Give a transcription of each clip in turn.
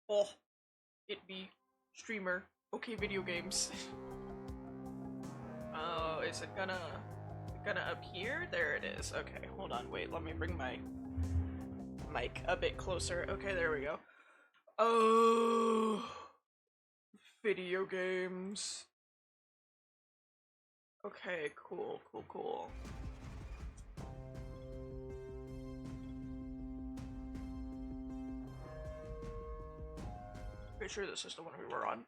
Oh, it be streamer. Okay, video games. Oh, is it gonna appear? There it is. Okay, hold on, wait, let me bring my mic a bit closer. Okay, there we go. Oh, video games. Okay, cool, cool, cool. Pretty sure this is the one we were on.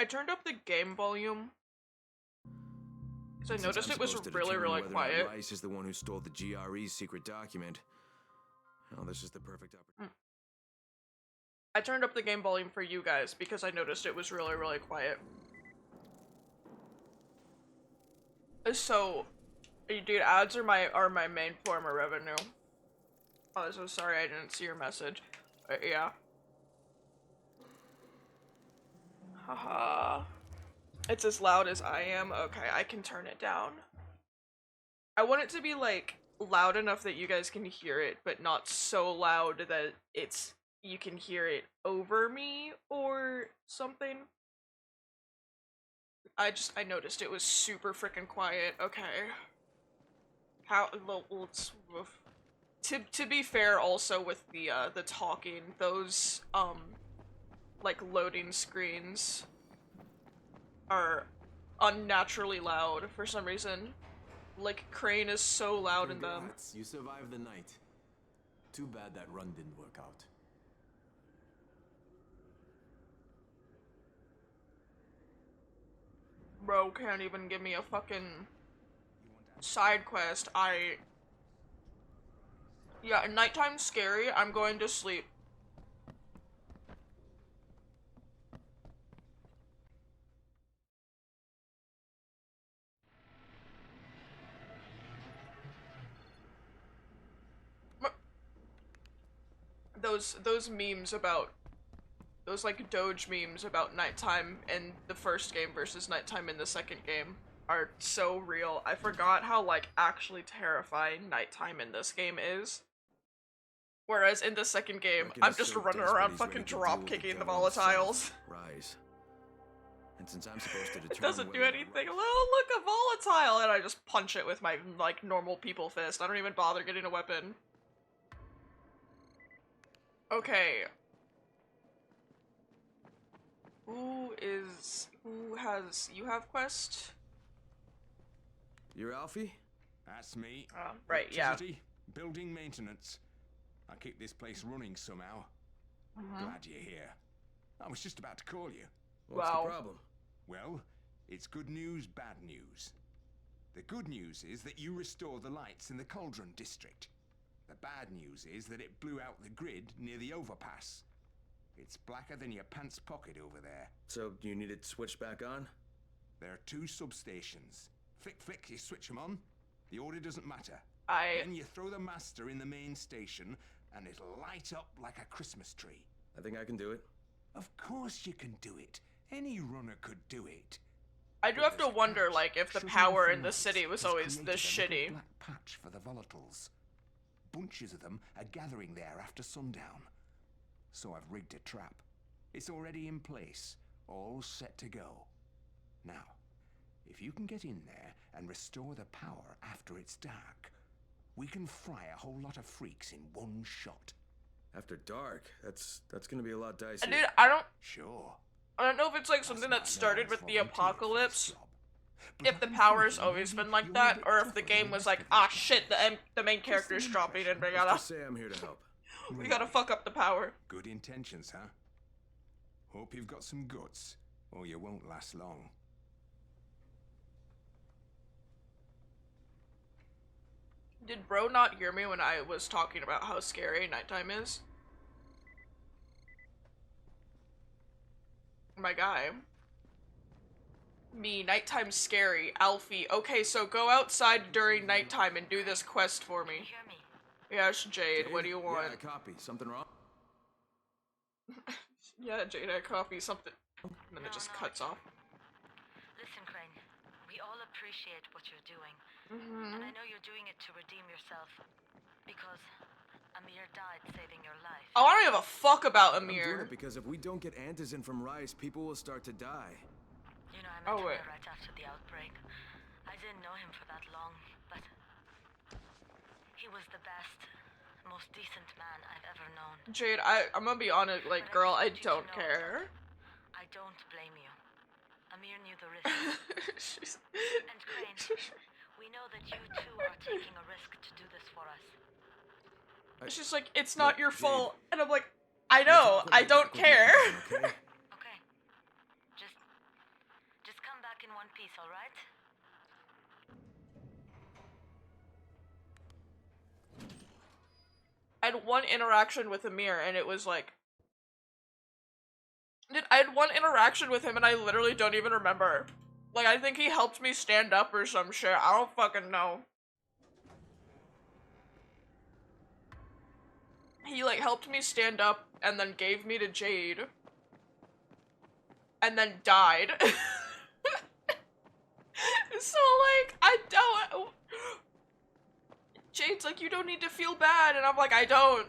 I turned up the game volume because I noticed it was really quiet. Rice is the one who stole the GRE's secret document. Well, this is the perfect opportunity. I turned up the game volume for you guys because I noticed it was really quiet. So, dude, ads are my main form of revenue. Oh, so sorry I didn't see your message. Yeah. Haha. It's as loud as I am. Okay, I can turn it down. I want it to be like loud enough that you guys can hear it, but not so loud that you can hear it over me or something. I noticed it was super freaking quiet. Okay. Let's to be fair also with the talking, those like loading screens are unnaturally loud for some reason. Like Crane is so loud in them. You survived the night. Too bad that run didn't work out. Bro can't even give me a fucking side quest. Yeah, nighttime's scary. I'm going to sleep. Those memes about those like Doge memes about nighttime in the first game versus nighttime in the second game are so real. I forgot how like actually terrifying nighttime in this game is. Whereas in the second game, I'm just running around fucking drop kicking the volatiles. Rise. And since I'm supposed to It doesn't do anything. Oh, look, a volatile! And I just punch it with my, like, normal people fist. I don't even bother getting a weapon. Okay. You have quest? You're Alfie? That's me. Right, yeah. Building maintenance. I keep this place running somehow. Glad you're here. I was just about to call you. What's the problem? Well, it's good news, bad news. The good news is that you restore the lights in the Cauldron district. The bad news is that it blew out the grid near the overpass. It's blacker than your pants pocket over there. So, you need it switched back on? There are 2 substations. Flick, you switch them on. The order doesn't matter. Then you throw the master in the main station, and it'll light up like a Christmas tree. I think I can do it. Of course you can do it. Any runner could do it. I do have to wonder, like, if the power in the city was always this shitty. Black patch for the volatiles. Bunches of them are gathering there after sundown. So I've rigged a trap. It's already in place, all set to go. Now, if you can get in there and restore the power after it's dark, we can fry a whole lot of freaks in one shot. After dark? That's gonna be a lot dicey. Dude, Sure. I don't know if it's like something that started with the apocalypse, if the power's always been like that, or if the game was like, ah shit, the main character's dropping and we gotta... Just say I'm here to help. We gotta fuck up the power. Good intentions, huh? Hope you've got some guts, or you won't last long. Did bro not hear me when I was talking about how scary nighttime is? My guy. Me, nighttime's scary. Alfie. Okay, so go outside during nighttime and do this quest for me. Yes, Jade, what do you want? Yeah, copy. Something wrong? Yeah, Jade, I copy something. And then it just cuts off. Listen, Crane, we all appreciate what you're doing. And I know you're doing it to redeem yourself. Because Amir died saving your life. Oh, I don't give a fuck about I'm doing Amir. it because if we don't get Antizin from Rice, people will start to die. You know, I met Oh, wait. Amir right after the outbreak. I didn't know him for that long, but he was the best, most decent man I've ever known. Jade, I'm gonna be honest, like, But girl, I just want you to don't know care. I don't blame you. Amir knew the risk. And Crane, we know that you too are taking a risk to do this for us. She's like, it's not Look, your Jade, fault. And I'm like, I We'll know, talk I when don't get back with care. Antizin, okay? Okay. Just come back in one piece, all right? I had one interaction with Amir and it was like... Dude, I had one interaction with him and I literally don't even remember. Like, I think he helped me stand up or some shit. I don't fucking know. He, like, helped me stand up and then gave me to Jade. And then died. So, like, I don't... Jade's like, you don't need to feel bad. And I'm like, I don't.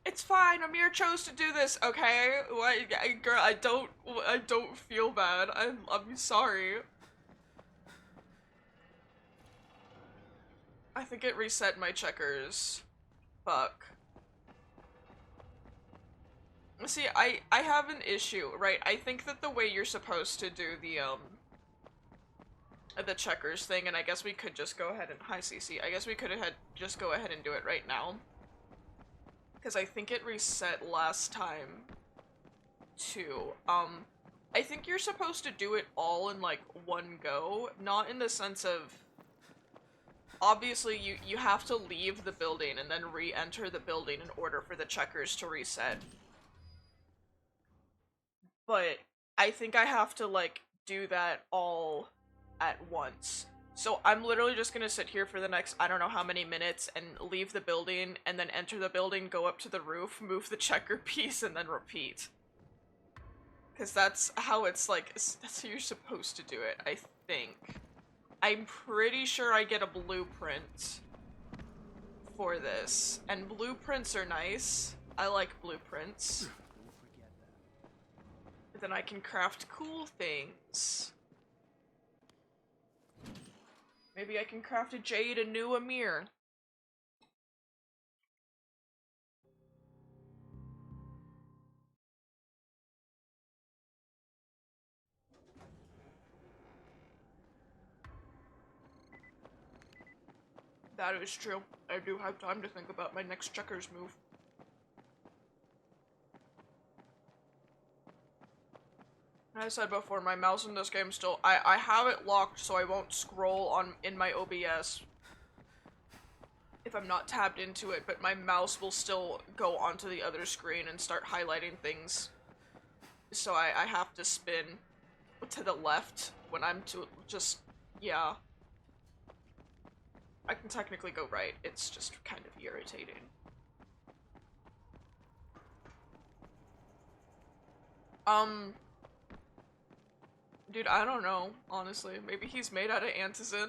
It's fine. Amir chose to do this, okay? What, girl, I don't feel bad. I'm sorry. I think it reset my checkers. Fuck. See, I have an issue, right? I think that the way you're supposed to do the checkers thing, and I guess we could just go ahead and, hi CC, I guess we could have just go ahead and do it right now. Because I think it reset last time, too. I think you're supposed to do it all in, like, one go, not in the sense of, obviously you have to leave the building and then re-enter the building in order for the checkers to reset. But I think I have to, like, do that all at once. So I'm literally just gonna sit here for the next, I don't know how many minutes, and leave the building, and then enter the building, go up to the roof, move the checker piece, and then repeat. Because that's how it's, like, that's how you're supposed to do it, I think. I'm pretty sure I get a blueprint for this. And blueprints are nice. I like blueprints. But then I can craft cool things. Maybe I can craft a Jade, a new Amir. That is true. I do have time to think about my next checkers move. I said before, my mouse in this game still, I have it locked so I won't scroll in my OBS if I'm not tabbed into it, but my mouse will still go onto the other screen and start highlighting things. So I have to spin to the left when I'm yeah. I can technically go right, it's just kind of irritating. Dude, I don't know, honestly. Maybe he's made out of Antizin.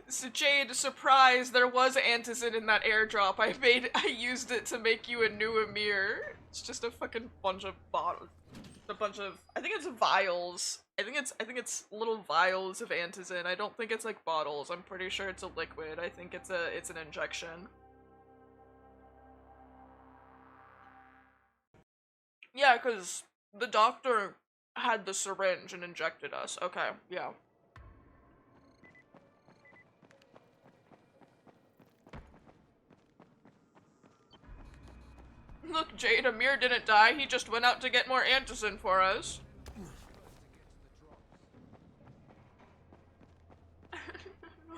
So Jade, surprise, there was Antizin in that airdrop. I used it to make you a new Amir. It's just a fucking bunch of bottles. I think it's vials. I think it's little vials of Antizin. I don't think it's like bottles. I'm pretty sure it's a liquid. I think it's an injection. Yeah, because the doctor had the syringe and injected us. Okay, yeah. Look, Jade, Amir didn't die. He just went out to get more Antizin for us.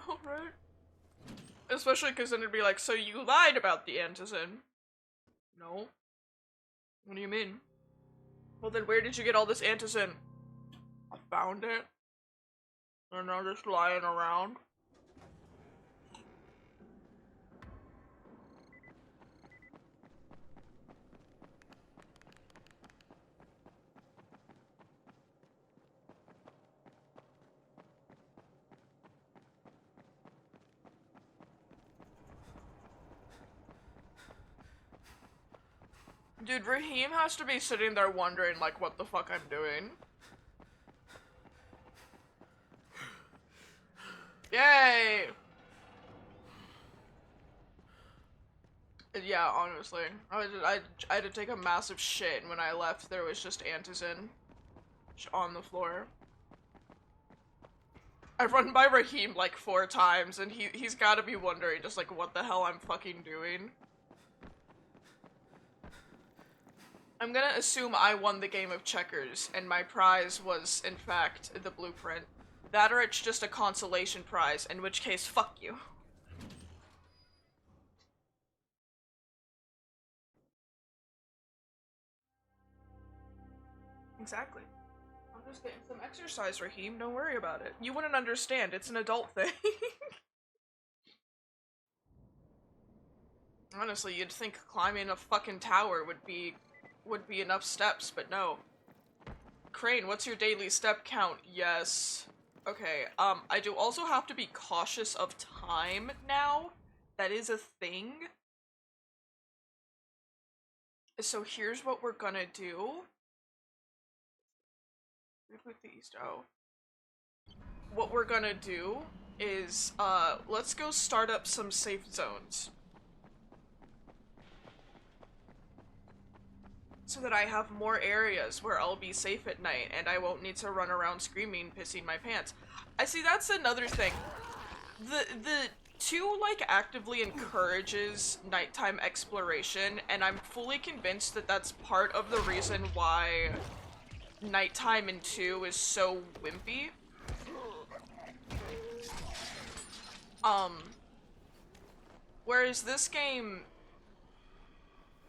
Alright. Especially because then it'd be like, so you lied about the Antizin. No. What do you mean? Well then where did you get all this Antizin? I found it. And I'm just lying around. Dude, Raheem has to be sitting there wondering, like, what the fuck I'm doing. Yay! Yeah, honestly. I had to take a massive shit, and when I left, there was just Antizin on the floor. I've run by Raheem like 4 times, and he's gotta be wondering just like what the hell I'm fucking doing. I'm gonna assume I won the game of checkers, and my prize was, in fact, the blueprint. That or it's just a consolation prize, in which case, fuck you. Exactly. I'm just getting some exercise, Raheem. Don't worry about it. You wouldn't understand. It's an adult thing. Honestly, you'd think climbing a fucking tower would be enough steps, but no. Crane, what's your daily step count? Yes. Okay, I do also have to be cautious of time now. That is a thing. So here's what we're gonna do. Reboot the East. Oh. What we're gonna do is, let's go start up some safe zones. So that I have more areas where I'll be safe at night and I won't need to run around screaming, pissing my pants. I see, that's another thing. The 2, like, actively encourages nighttime exploration, and I'm fully convinced that that's part of the reason why nighttime in 2 is so wimpy. Whereas this game,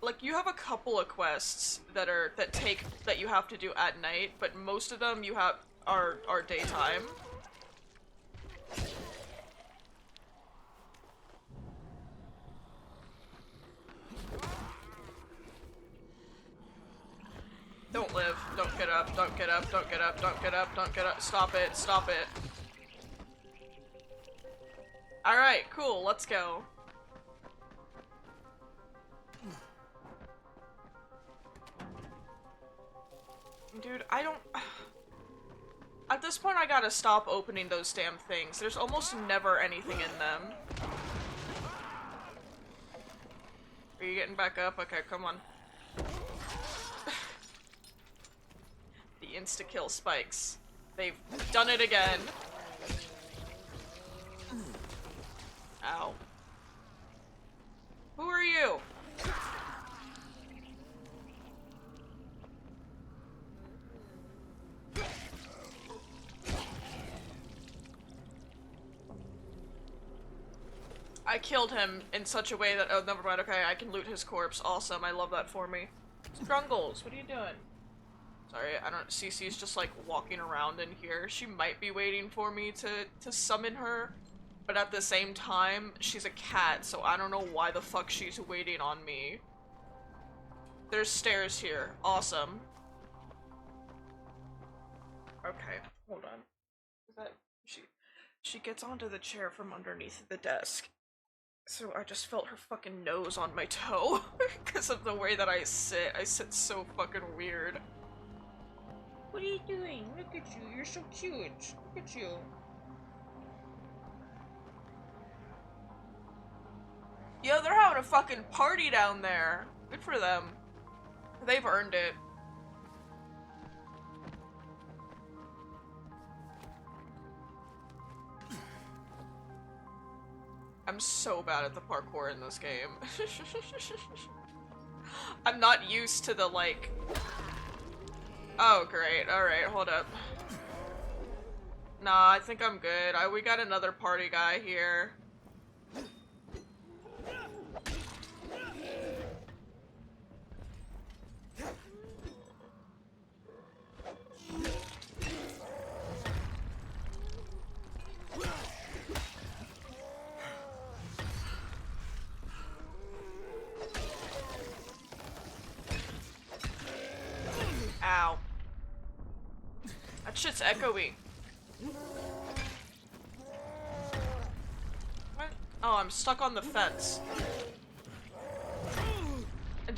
like, you have a couple of quests that you have to do at night, but most of them are daytime. Don't live. Don't get up. Don't get up. Don't get up. Don't get up. Don't get up. Stop it. Stop it. Alright, cool. Let's go. Dude, I don't... At this point, I gotta stop opening those damn things. There's almost never anything in them. Are you getting back up? Okay, come on. The insta-kill spikes. They've done it again. Ow. Who are you? I killed him in such a way that- oh, never mind, okay, I can loot his corpse. Awesome, I love that for me. Strungles, what are you doing? Sorry, I don't- Cece's just, like, walking around in here. She might be waiting for me to summon her, but at the same time, she's a cat, so I don't know why the fuck she's waiting on me. There's stairs here. Awesome. Okay, hold on. Is that- She gets onto the chair from underneath the desk. So I just felt her fucking nose on my toe because of the way that I sit. I sit so fucking weird. What are you doing? Look at you. You're so cute. Look at you. Yo, they're having a fucking party down there. Good for them. They've earned it. I'm so bad at the parkour in this game. I'm not used to the, like... Oh, great. Alright, hold up. Nah, I think I'm good. We got another party guy here. Ow. That shit's echoey. What? Oh, I'm stuck on the fence.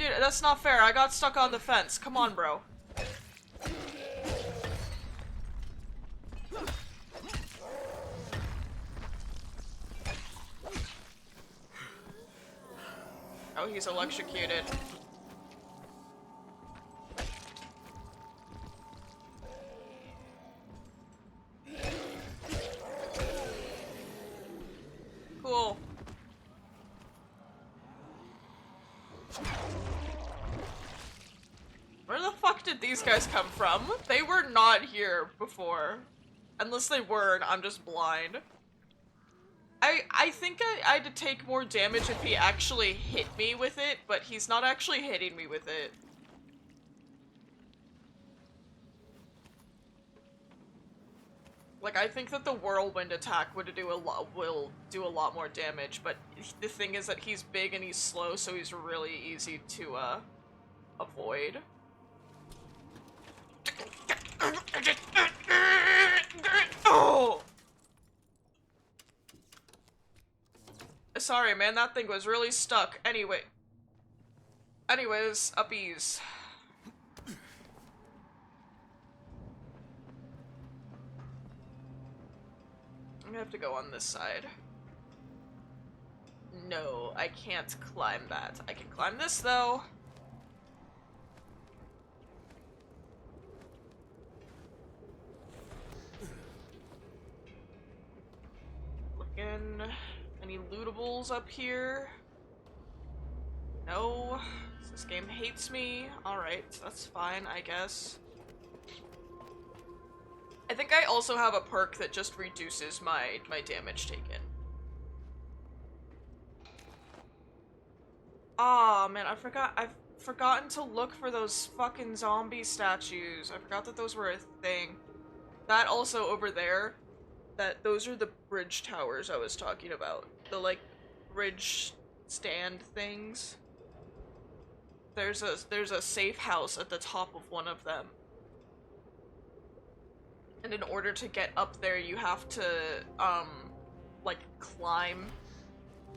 Dude, that's not fair. I got stuck on the fence. Come on, bro. Oh, he's electrocuted. Cool. Where the fuck did these guys come from? They were not here before. Unless they were and I'm just blind. I think I had to take more damage if he actually hit me with it, but he's not actually hitting me with it. Like, I think that the whirlwind attack will do a lot more damage, but the thing is that he's big and he's slow, so he's really easy to avoid. Oh! Sorry, man, that thing was really stuck. Anyways, uppies. I'm gonna have to go on this side. No, I can't climb that. I can climb this, though. Looking... Any lootables up here? No. This game hates me. Alright, that's fine, I guess. I think I also have a perk that just reduces my damage taken. Aw, man, I've forgotten to look for those fucking zombie statues. I forgot that those were a thing. That also over there, those are the bridge towers I was talking about. The, like, bridge stand things. There's a safe house at the top of one of them. And in order to get up there, you have to, like, climb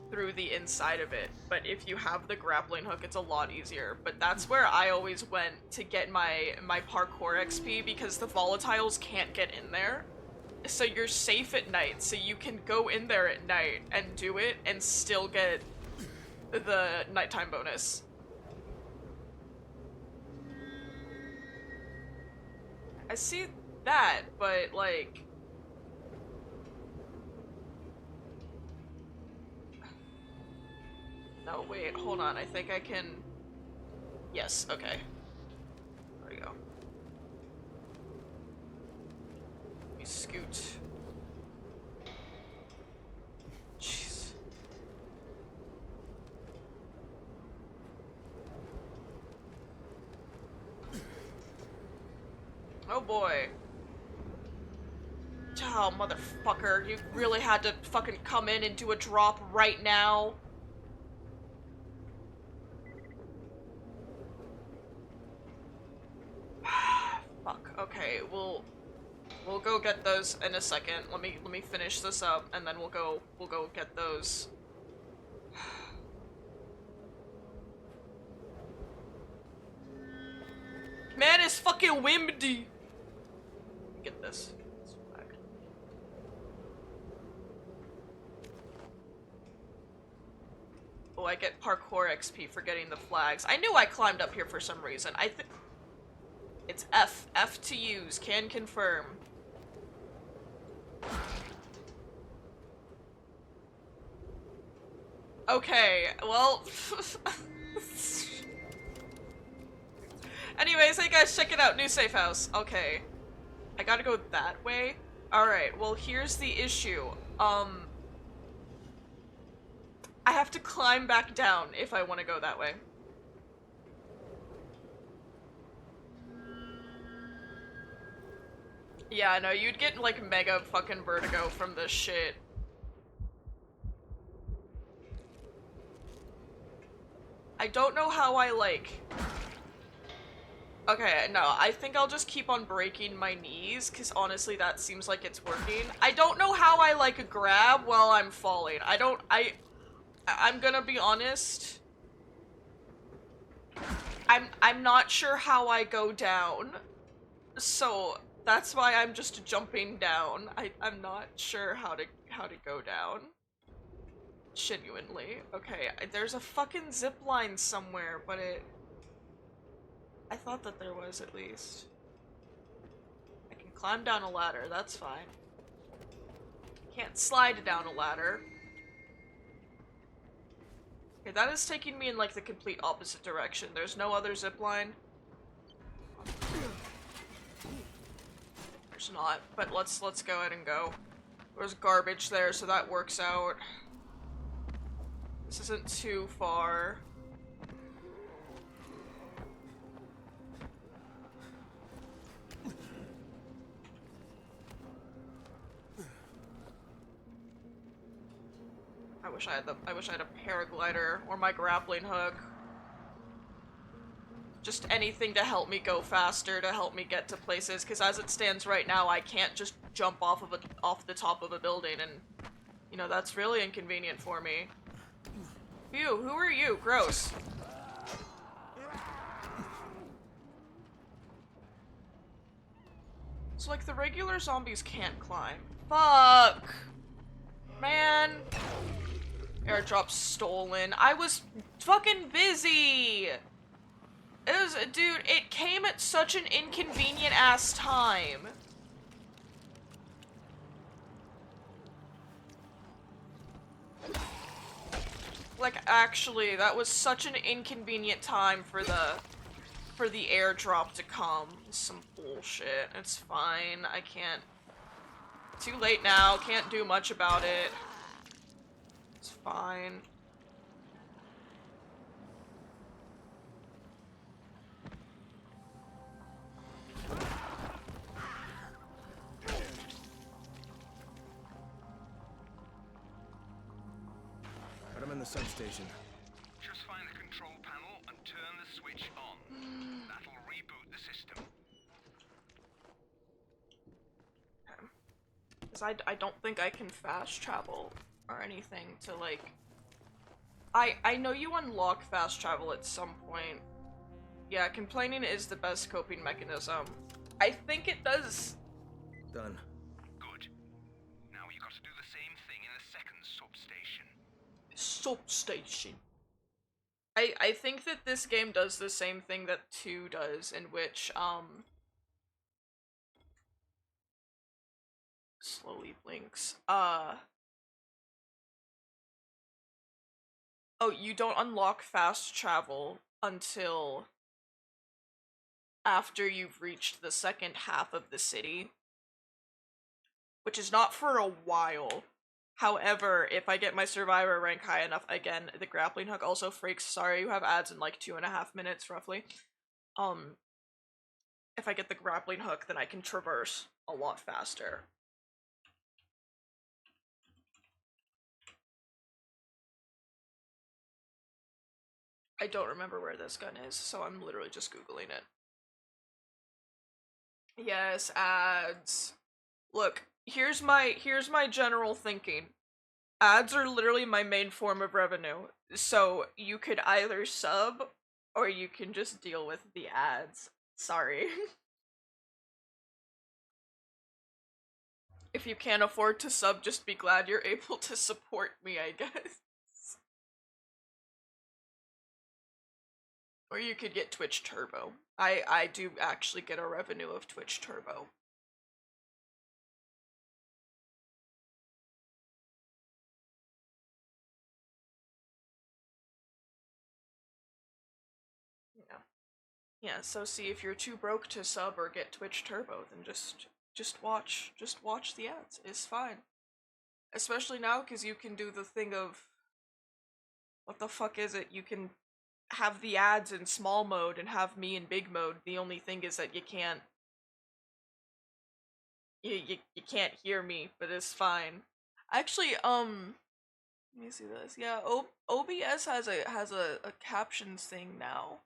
through the inside of it. But if you have the grappling hook, it's a lot easier. But that's where I always went to get my parkour XP, because the volatiles can't get in there. So you're safe at night, so you can go in there at night and do it and still get the nighttime bonus. I see that, but like... No, wait, hold on, I think I can... Yes, okay. There we go. Let me scoot. Jeez. Oh boy. Oh, motherfucker, you really had to fucking come in and do a drop right now. Fuck, okay, we'll go get those in a second. Let me finish this up and then we'll go get those. Man, it's fucking windy. Get this. Oh, I get parkour XP for getting the flags. I knew I climbed up here for some reason. I think it's F. F to use. Can confirm. Okay, well... Anyways, hey guys, check it out. New safe house. Okay. I gotta go that way? Alright, well here's the issue. I have to climb back down if I want to go that way. Yeah, no, you'd get like mega fucking vertigo from this shit. I don't know how I like... Okay, no, I think I'll just keep on breaking my knees, because honestly that seems like it's working. I don't know how I like grab while I'm falling. I'm gonna be honest. I'm not sure how I go down. So that's why I'm just jumping down. I'm not sure how to go down. Genuinely. Okay, there's a fucking zip line somewhere, but I thought that there was at least. I can climb down a ladder, that's fine. Can't slide down a ladder. Okay, that is taking me in like the complete opposite direction. There's no other zip line. There's not, but let's go ahead and go. There's garbage there, so that works out. This isn't too far. I wish I had a paraglider or my grappling hook. Just anything to help me go faster, to help me get to places, because as it stands right now, I can't just jump off the top of a building, and you know, that's really inconvenient for me. Phew, who are you? Gross. So like the regular zombies can't climb. Fuck! Man. Airdrop stolen. I was fucking busy! Dude, it came at such an inconvenient ass time. Like, actually, that was such an inconvenient time for the airdrop to come. Some bullshit. It's fine. I can't. Too late now. Can't do much about it. It's fine. I'm in the substation. Just find the control panel and turn the switch on. That'll reboot the system. Because I don't think I can fast travel or anything to, like... I know you unlock fast travel at some point. Yeah, complaining is the best coping mechanism. I think it does... Done. Good. Now you got to do the same thing in the second substation. Substation. I think that this game does the same thing that 2 does, in which, slowly blinks. Oh, you don't unlock fast travel until after you've reached the second half of the city, which is not for a while. However, if I get my survivor rank high enough, again, the grappling hook also freaks. Sorry, you have ads in like 2.5 minutes, roughly. If I get the grappling hook, then I can traverse a lot faster. I don't remember where this gun is, so I'm literally just Googling it. Yes, ads. Look, here's my general thinking. Ads are literally my main form of revenue, so you could either sub, or you can just deal with the ads. Sorry. If you can't afford to sub, just be glad you're able to support me, I guess. Or you could get Twitch Turbo. I do actually get a revenue of Twitch Turbo. Yeah. Yeah, so see, if you're too broke to sub or get Twitch Turbo, then just watch the ads. It's fine. Especially now, because you can do the thing of... What the fuck is it? You can have the ads in small mode and have me in big mode. The only thing is that you can't... You can't hear me, but it's fine. Actually, let me see this. Yeah, OBS has a captions thing now.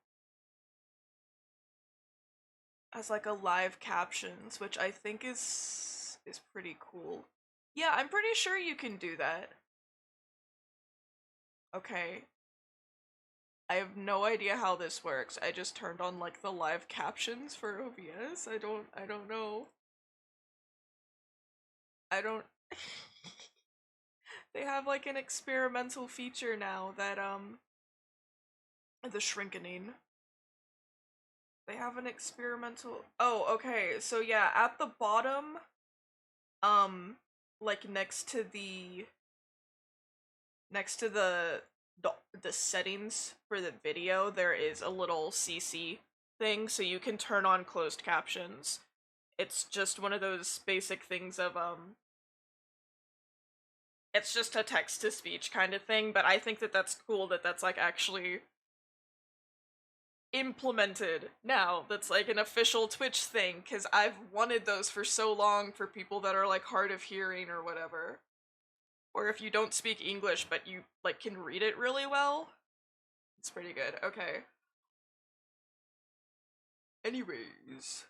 Has like a live captions, which I think is pretty cool. Yeah, I'm pretty sure you can do that. Okay. I have no idea how this works. I just turned on like the live captions for OBS. I don't know. I don't They have like an experimental feature now that the shrinkening. They have an experimental. Oh, okay. So yeah, at the bottom, like next to the the settings for the video, there is a little CC thing, so you can turn on closed captions. It's just one of those basic things of it's just a text to speech kind of thing, but I think that that's cool that that's like actually implemented now. That's like an official Twitch thing, because I've wanted those for so long for people that are like hard of hearing or whatever. Or if you don't speak English but you like can read it really well. It's pretty good. Okay. Anyways.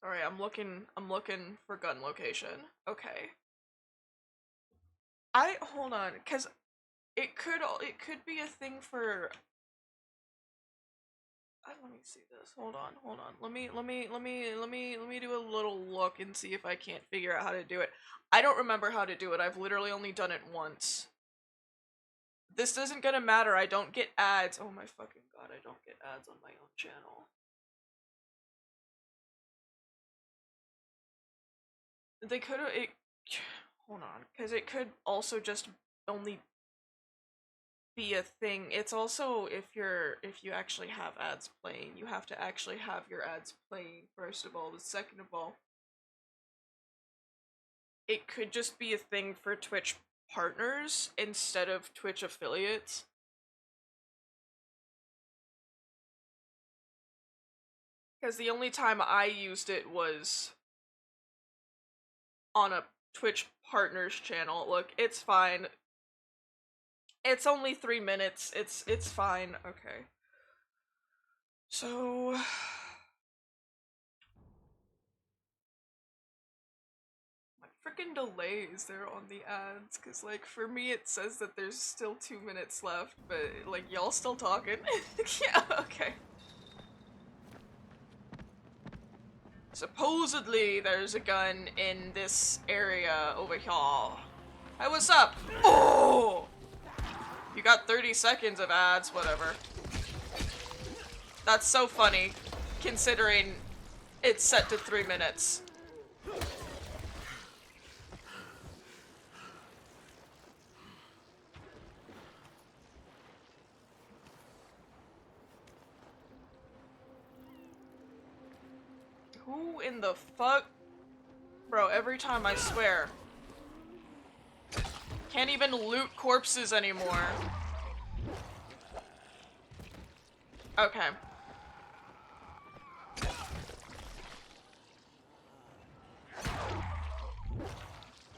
Alright, I'm looking for gun location. Okay. Hold on, cause it could be a thing for let me see this. Hold on. Let me do a little look and see if I can't figure out how to do it. I don't remember how to do it. I've literally only done it once. This isn't gonna matter. I don't get ads. Oh my fucking god, I don't get ads on my own channel. They could've hold on, because it could also just only be a thing. It's also if you actually have ads playing, you have to actually have your ads playing first of all. But second of all, it could just be a thing for Twitch partners instead of Twitch affiliates. Because the only time I used it was on a Twitch partners channel. Look, it's fine. It's only 3 minutes. It's fine. Okay. So my freaking delays there on the ads, cause like for me it says that there's still 2 minutes left, but like y'all still talking. Yeah, okay. Supposedly there's a gun in this area over here. Hey, what's up? Oh! You got 30 seconds of ads, whatever. That's so funny, considering it's set to 3 minutes. Who in the fuck? Bro, every time I swear. Can't even loot corpses anymore. Okay.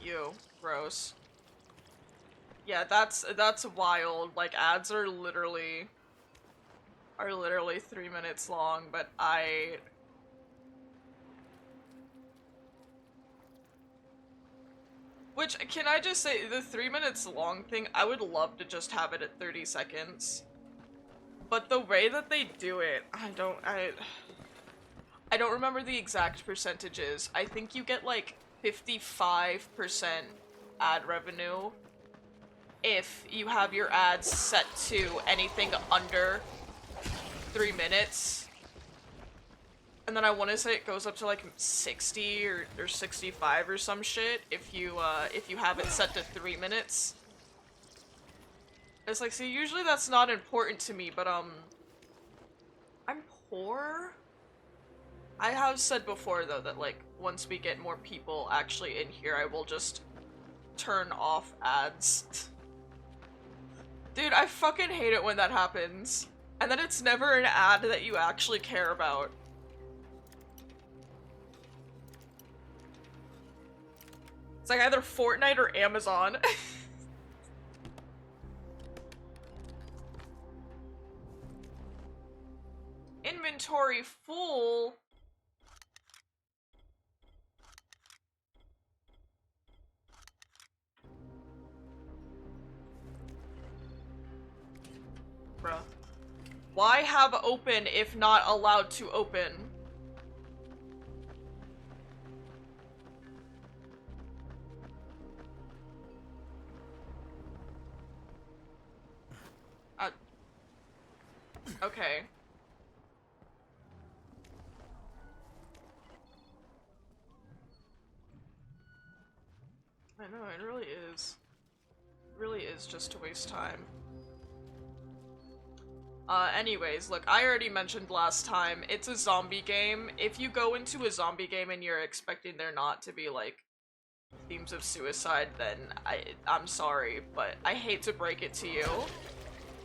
Ew, gross. Yeah, that's wild. Like ads are literally 3 minutes long, but which, can I just say, the 3 minutes long thing, I would love to just have it at 30 seconds. But the way that they do it, I don't remember the exact percentages. I think you get like 55% ad revenue if you have your ads set to anything under 3 minutes. And then I want to say it goes up to like 60 or 65 or some shit if you have it set to 3 minutes. It's like, see, usually that's not important to me, but I'm poor. I have said before though that like once we get more people actually in here, I will just turn off ads. Dude, I fucking hate it when that happens. And then it's never an ad that you actually care about. It's like either Fortnite or Amazon. inventory full. Bruh. Why have open if not allowed to open? Okay. I know, it really is. It really is just to waste time. Anyways, look, I already mentioned last time, it's a zombie game. If you go into a zombie game and you're expecting there not to be, like, themes of suicide, then I'm sorry, but I hate to break it to you.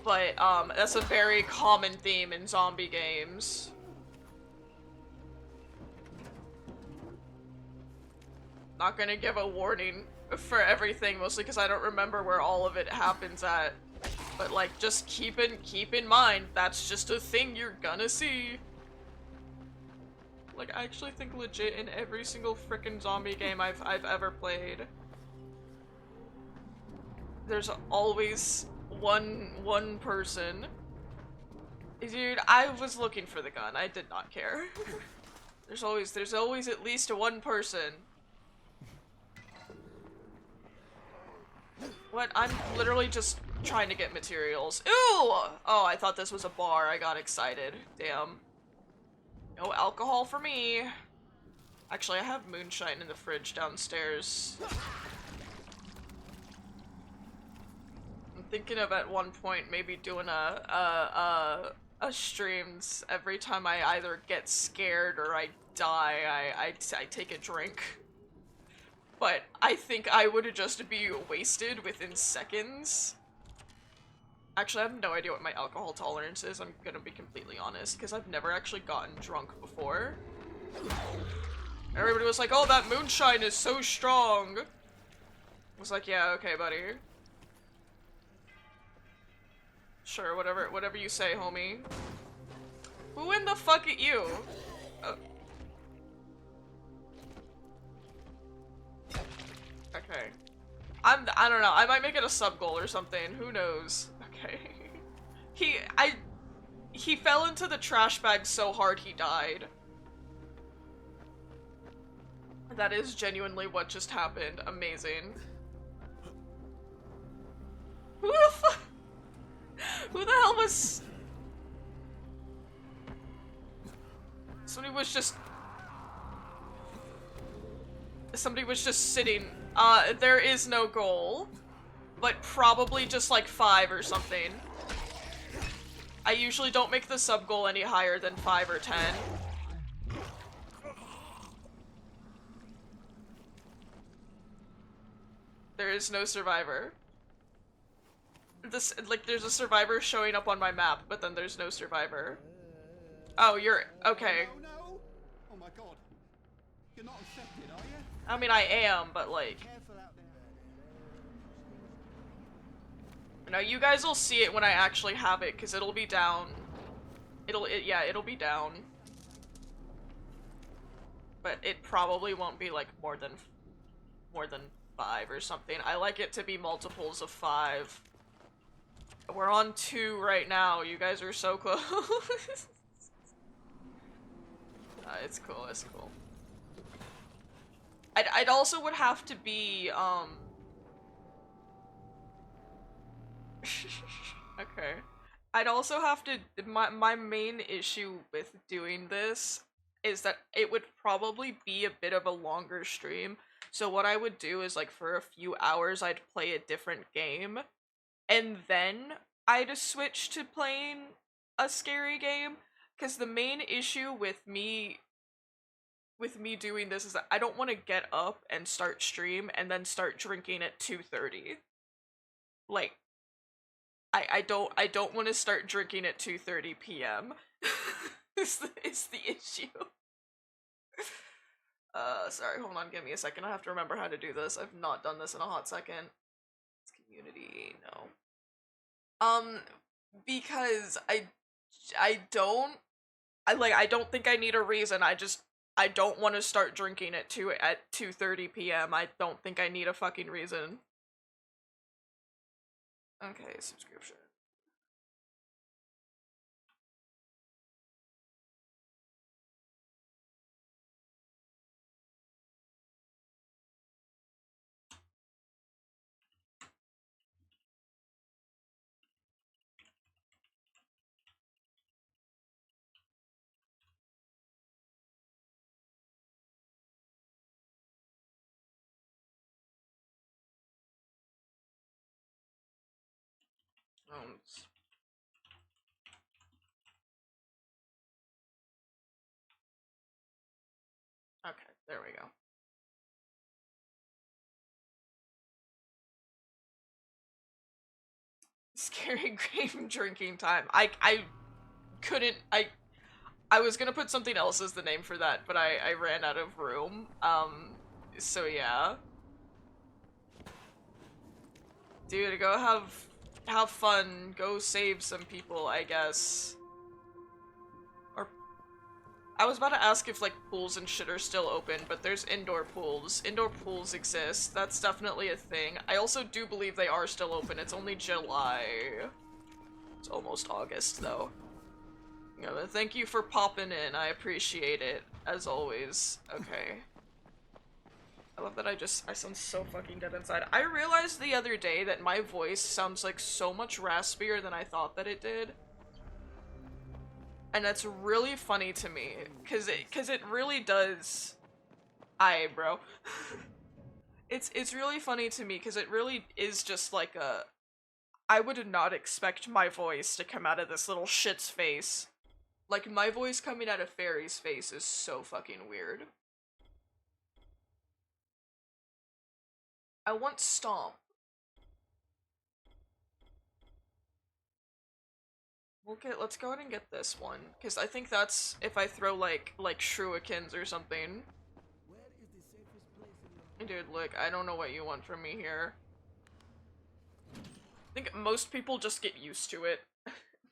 But, that's a very common theme in zombie games. Not gonna give a warning for everything, mostly because I don't remember where all of it happens at. But, like, just keep in mind, that's just a thing you're gonna see. Like, I actually think legit in every single frickin' zombie game I've ever played, there's always one person. Dude, I was looking for the gun. I did not care. there's always at least one person. What? I'm literally just trying to get materials. Ooh! Oh, I thought this was a bar. I got excited. Damn. No alcohol for me. Actually, I have moonshine in the fridge downstairs. I'm thinking of at one point maybe doing a streams every time I either get scared or I die, I take a drink. But I think I would just be wasted within seconds. Actually, I have no idea what my alcohol tolerance is, I'm gonna be completely honest, because I've never actually gotten drunk before. Everybody was like, oh, that moonshine is so strong. I was like, yeah, okay, buddy. Sure, whatever you say, homie. Who in the fuck at you? Okay. I don't know, I might make it a sub-goal or something, who knows? Okay. He fell into the trash bag so hard he died. That is genuinely what just happened. Amazing. Who the fuck? Who the hell was... Somebody was just sitting. There is no goal. But probably just like 5 or something. I usually don't make the sub goal any higher than 5 or 10. There is no survivor. There's a survivor showing up on my map, but then there's no survivor. Oh, you're okay. No. Oh my god. You're not infected, are you? I mean, I am, but like... Careful out there. No, you guys will see it when I actually have it, because it'll be down. Yeah, it'll be down. But it probably won't be, like, more than 5 or something. I like it to be multiples of 5. We're on 2 right now. You guys are so close. It's cool, it's cool. I'd also would have to be, okay. I'd also have to, my main issue with doing this is that it would probably be a bit of a longer stream. So what I would do is, like, for a few hours I'd play a different game, and then I'd switch to playing a scary game, because the main issue with me doing this is that I don't want to get up and start stream and then start drinking at 2:30. Like, I don't want to start drinking at 2:30 p.m. is the issue. Sorry, hold on, give me a second. I have to remember how to do this. I've not done this in a hot second. It's community, no. Because I don't I don't think I need a reason. I don't want to start drinking at 2:30 p.m. I don't think I need a fucking reason. Okay, subscription. Okay, there we go. Scary game drinking time. I couldn't, I was gonna put something else as the name for that, but I ran out of room. So yeah. Dude, go have fun, go save some people, I guess. Or, I was about to ask if, like, pools and shit are still open, but there's indoor pools. Indoor pools exist, that's definitely a thing. I also do believe they are still open, it's only July. It's almost August, though. Yeah, but thank you for popping in, I appreciate it, as always. Okay. I love that I sound so fucking dead inside. I realized the other day that my voice sounds like so much raspier than I thought that it did. And that's really funny to me, cause it really does. Aye, bro. It's really funny to me, cause it really is just like a... I would not expect my voice to come out of this little shit's face. Like, my voice coming out of Fairy's face is so fucking weird. I want Stomp. Let's go ahead and get this one, because I think that's if I throw like Shurikens or something. Dude, look, I don't know what you want from me here. I think most people just get used to it.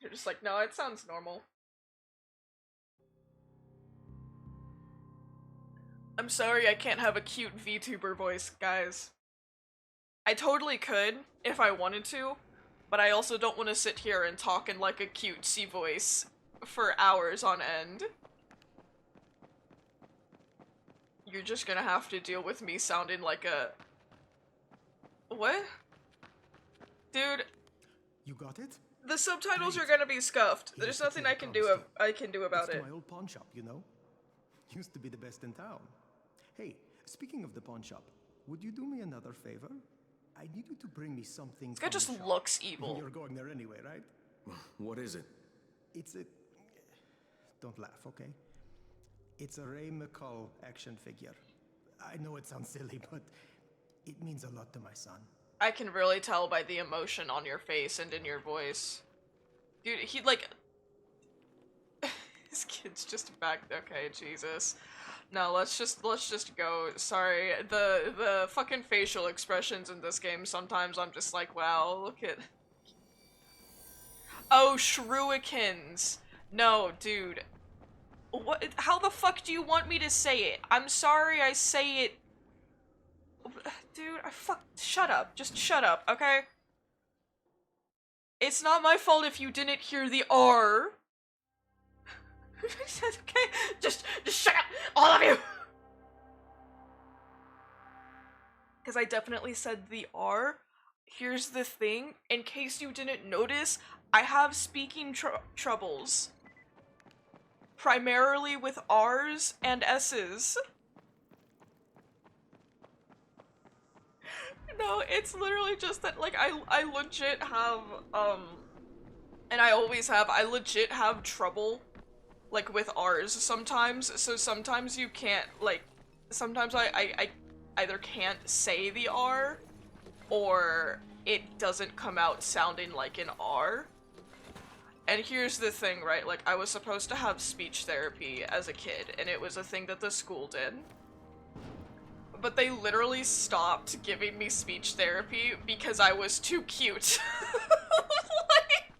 They're just like, no, it sounds normal. I'm sorry I can't have a cute VTuber voice, guys. I totally could, if I wanted to, but I also don't want to sit here and talk in like a cutesy voice for hours on end. You're just gonna have to deal with me sounding like a... What? Dude. You got it? The subtitles are gonna be scuffed. There's nothing I can do about it. It's my old pawn shop, you know? Used to be the best in town. Hey, speaking of the pawn shop, would you do me another favor? I need you to bring me something. This guy just looks evil. You're going there anyway, right? What is it? It's a... Don't laugh, okay? It's a Ray McCall action figure. I know it sounds silly, but it means a lot to my son. I can really tell by the emotion on your face and in your voice. Dude, he like... This kid's just back... Okay, Jesus. No, let's just go. Sorry, the fucking facial expressions in this game, sometimes I'm just like, wow, look at... Oh, Shurikens! No, dude. What? How the fuck do you want me to say it? I'm sorry I say it... Dude, shut up. Just shut up, okay? It's not my fault if you didn't hear the R. Okay? Just shut up! All of you! Because I definitely said the R. Here's the thing, in case you didn't notice, I have speaking troubles. Primarily with R's and S's. No, it's literally just that, like, I legit have, and I always have, I legit have trouble, like, with R's sometimes, so sometimes you can't, like, sometimes I either can't say the R, or it doesn't come out sounding like an R. And here's the thing, right, like, I was supposed to have speech therapy as a kid, and it was a thing that the school did. But they literally stopped giving me speech therapy because I was too cute. Like,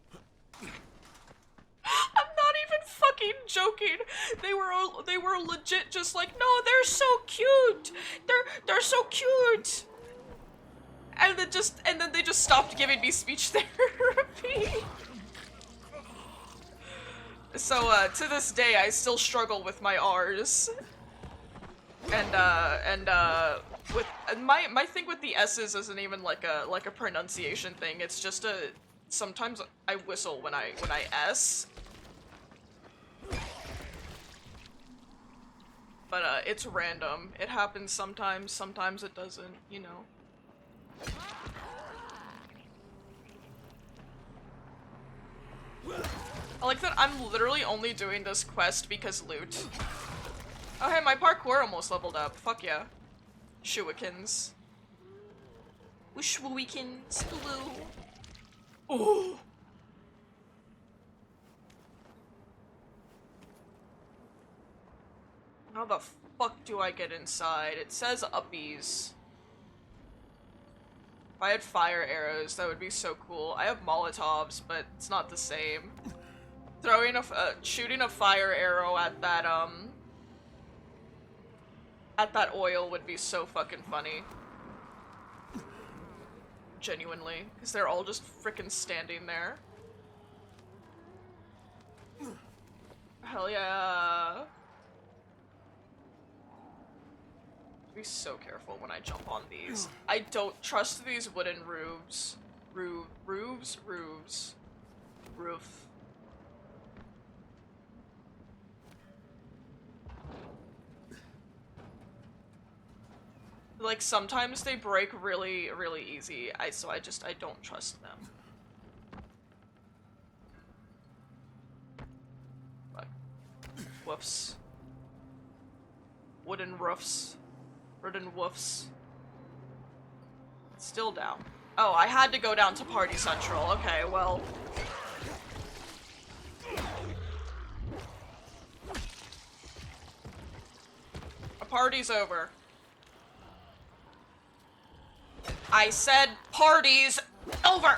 I'm not even fucking joking joking. They were legit just like, no, they're so cute. They're so cute. And then they just stopped giving me speech therapy. So to this day I still struggle with my R's. And with my thing with the S's isn't even like a pronunciation thing. It's just sometimes I whistle when I S. But it's random. It happens sometimes it doesn't, you know. I like that I'm literally only doing this quest because loot. Oh hey, my parkour almost leveled up. Fuck yeah. Shurikens. Shurikens. Hello. Oh. How the fuck do I get inside? It says uppies. If I had fire arrows, that would be so cool. I have Molotovs, but it's not the same. Shooting a fire arrow at that oil would be so fucking funny. Genuinely, because they're all just frickin' standing there. Hell yeah. Be so careful when I jump on these. I don't trust these wooden roofs. Roofs? Roof. Like, sometimes they break really, really easy, so I don't trust them. But, whoops. Wooden roofs. Wooden woofs. Still down. Oh, I had to go down to Party Central. Okay, well. A party's over. I said party's over!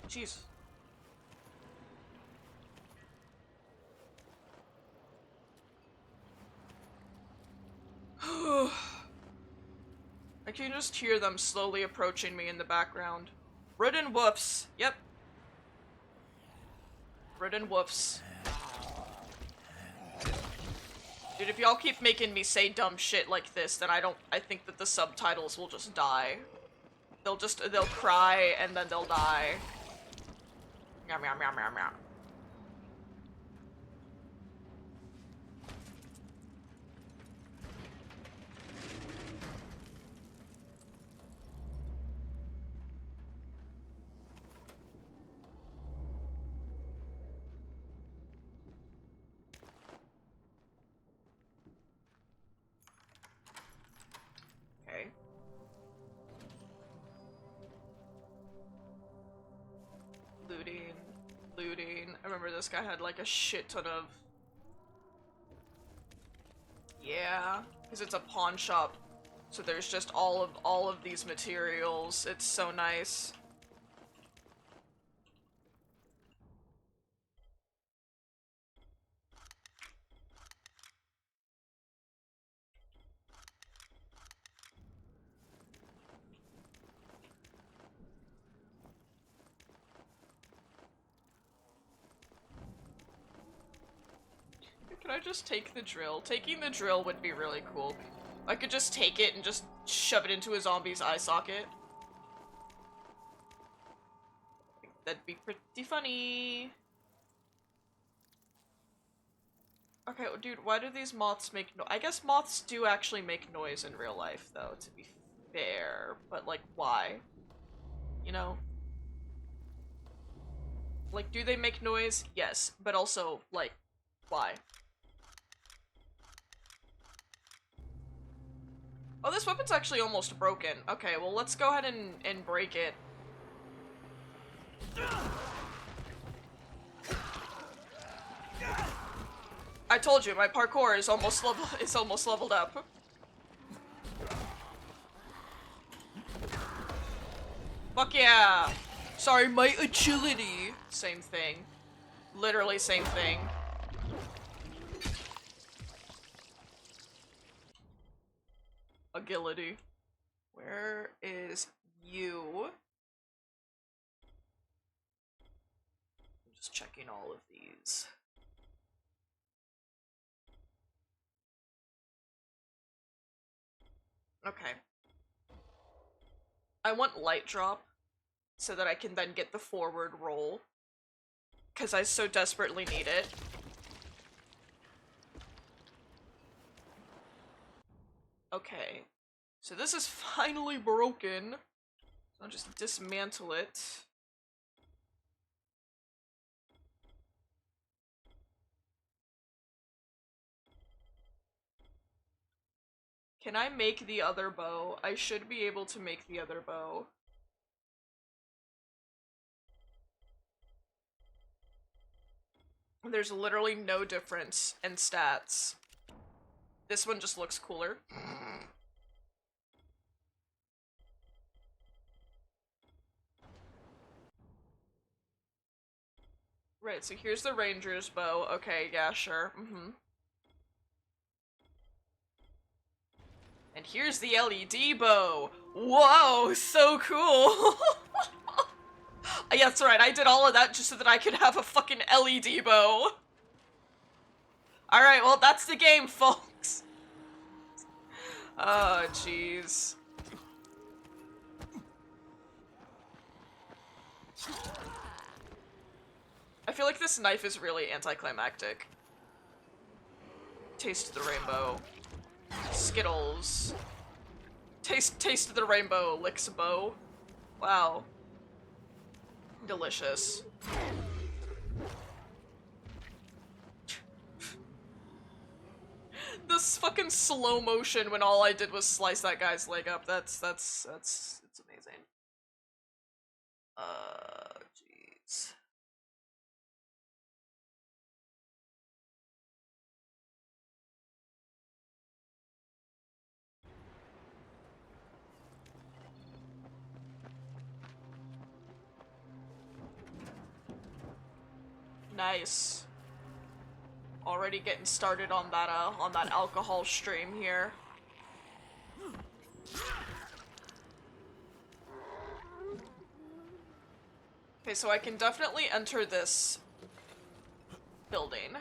Jeez. I can just hear them slowly approaching me in the background. Ridden woofs. Yep. Ridden woofs. Dude, if y'all keep making me say dumb shit like this, then I think that the subtitles will just die. They'll cry and then they'll die. Meow meow meow meow meow. Looting. I remember this guy had like a shit ton of... Yeah, because it's a pawn shop. So there's just all of these materials. It's so nice. Can I just take the drill? Taking the drill would be really cool. I could just take it and just shove it into a zombie's eye socket. I think that'd be pretty funny. Okay, well, dude, why do these moths make I guess moths do actually make noise in real life, though, to be fair. But, like, why? You know? Like, do they make noise? Yes. But also, like, why? Oh, this weapon's actually almost broken. Okay, well, let's go ahead and break it. I told you, my parkour is almost leveled up. Fuck yeah! Sorry, my agility. Same thing. Literally same thing. Agility. Where is you? I'm just checking all of these. Okay. I want light drop so that I can then get the forward roll. Because I so desperately need it. Okay. So this is finally broken. So I'll just dismantle it. Can I make the other bow? I should be able to make the other bow. There's literally no difference in stats. This one just looks cooler. Right, so here's the ranger's bow. Okay, yeah, sure. And here's the LED bow. Whoa, so cool. Yeah, that's right. I did all of that just so that I could have a fucking LED bow. Alright, well, that's the game, folks. Oh, jeez. I feel like this knife is really anticlimactic. Taste the rainbow. Skittles. Taste the rainbow. Licks a bow. Wow. Delicious. This fucking slow motion when all I did was slice that guy's leg up. It's amazing. Jeez. Nice. Already getting started on that alcohol stream here. Okay, so I can definitely enter this building.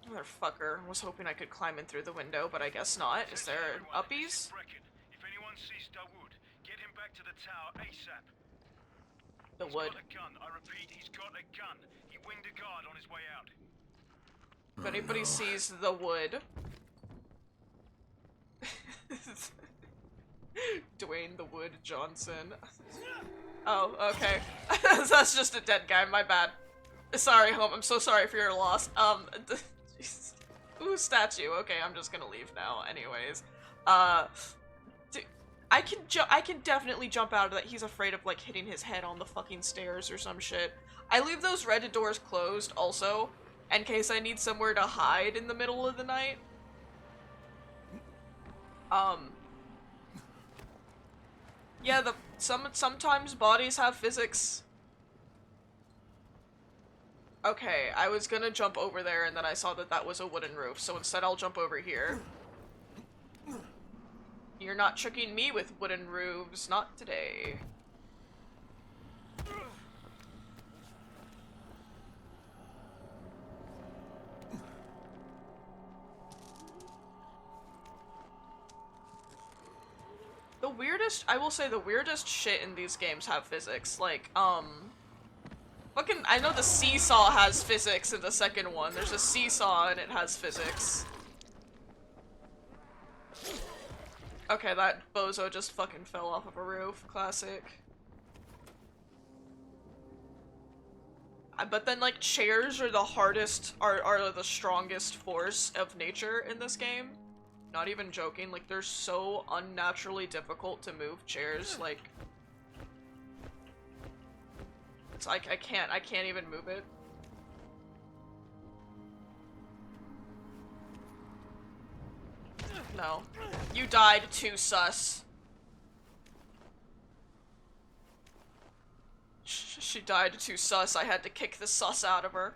Motherfucker. Was hoping I could climb in through the window, but I guess not. Is there uppies? If anyone sees Dawood, get him back to the tower ASAP. The wood. He's got a gun. I repeat, he's got a gun. He winged a guard on his way out. If anybody sees the wood. Dwayne the Wood Johnson. Oh, okay. That's just a dead guy, my bad. Sorry, home. I'm so sorry for your loss. Ooh, statue. Okay, I'm just gonna leave now. Anyways, I can definitely jump out of that. He's afraid of like hitting his head on the fucking stairs or some shit. I leave those Reddit doors closed also, in case I need somewhere to hide in the middle of the night. Yeah, sometimes bodies have physics. Okay, I was gonna jump over there and then I saw that that was a wooden roof, so instead I'll jump over here. You're not tricking me with wooden roofs, not today. I will say the weirdest shit in these games have physics, like, fucking, I know the seesaw has physics in the second one. There's a seesaw and it has physics. Okay, that bozo just fucking fell off of a roof. Classic. But then, like, chairs are the hardest, are the strongest force of nature in this game. Not even joking, like, they're so unnaturally difficult to move chairs, like... It's like, I can't even move it. No. You died too, sus. She died too sus. I had to kick the sus out of her.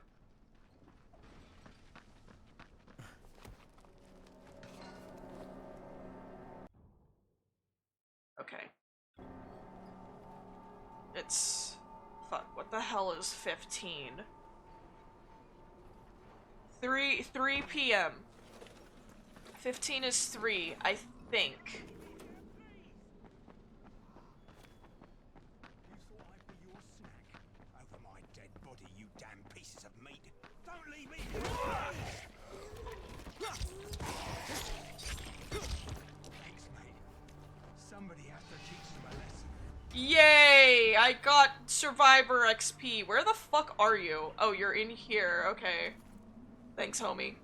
Okay. It's... Fuck, what the hell is 15? 3 p.m. 15 is 3, I think. You thought I'd be your snack? Over my dead body, you damn pieces of meat. Don't leave me here! Thanks, mate. Somebody has to teach them a lesson. Yay! I got Survivor XP. Where the fuck are you? Oh, you're in here. Okay. Thanks, homie.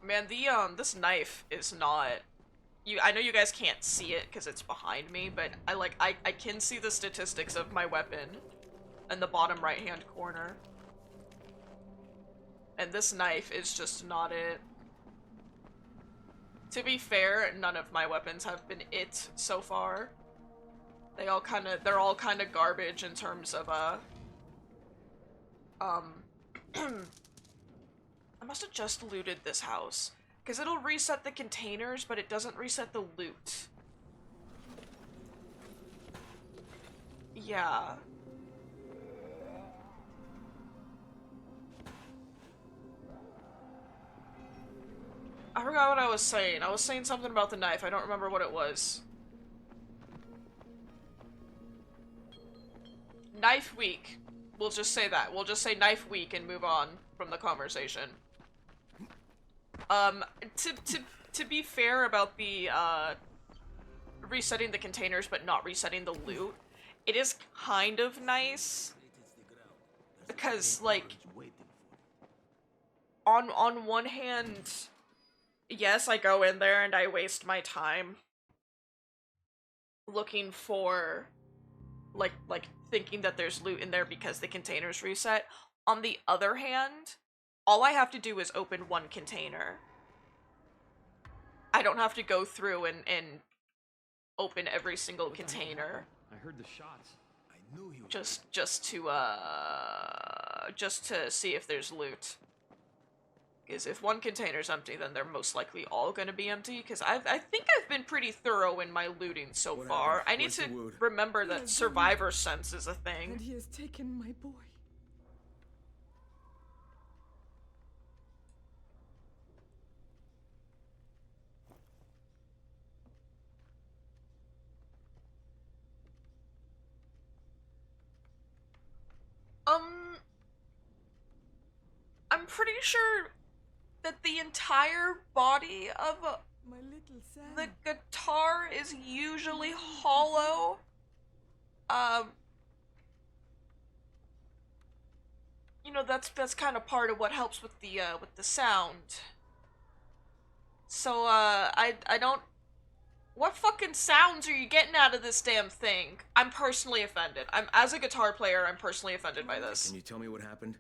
Man, this knife is not... I know you guys can't see it because it's behind me, but I can see the statistics of my weapon in the bottom right-hand corner. And this knife is just not it. To be fair, none of my weapons have been it so far. They're all kind of garbage in terms of, I must have just looted this house. Because it'll reset the containers, but it doesn't reset the loot. Yeah. I forgot what I was saying. I was saying something about the knife. I don't remember what it was. Knife week. We'll just say that. We'll just say knife week and move on from the conversation. To be fair about the, resetting the containers but not resetting the loot, it is kind of nice. Because, like, on one hand, yes, I go in there and I waste my time looking for, like thinking that there's loot in there because the containers reset. On the other hand, all I have to do is open one container. I don't have to go through and open every single container. I heard the shots. I knew you. Just to see if there's loot. Because if one container's empty, then they're most likely all gonna be empty. Because I think I've been pretty thorough in my looting so What far. happened? I need Where's the to wound? remember that survivor sense is a thing. And he has taken my boy. I'm pretty sure that the entire body of My little Sam. the guitar is usually hollow. You know, that's kind of part of what helps with the sound. So, I don't... What fucking sounds are you getting out of this damn thing? I'm personally offended. As a guitar player, I'm personally offended by this. Can you tell me what happened?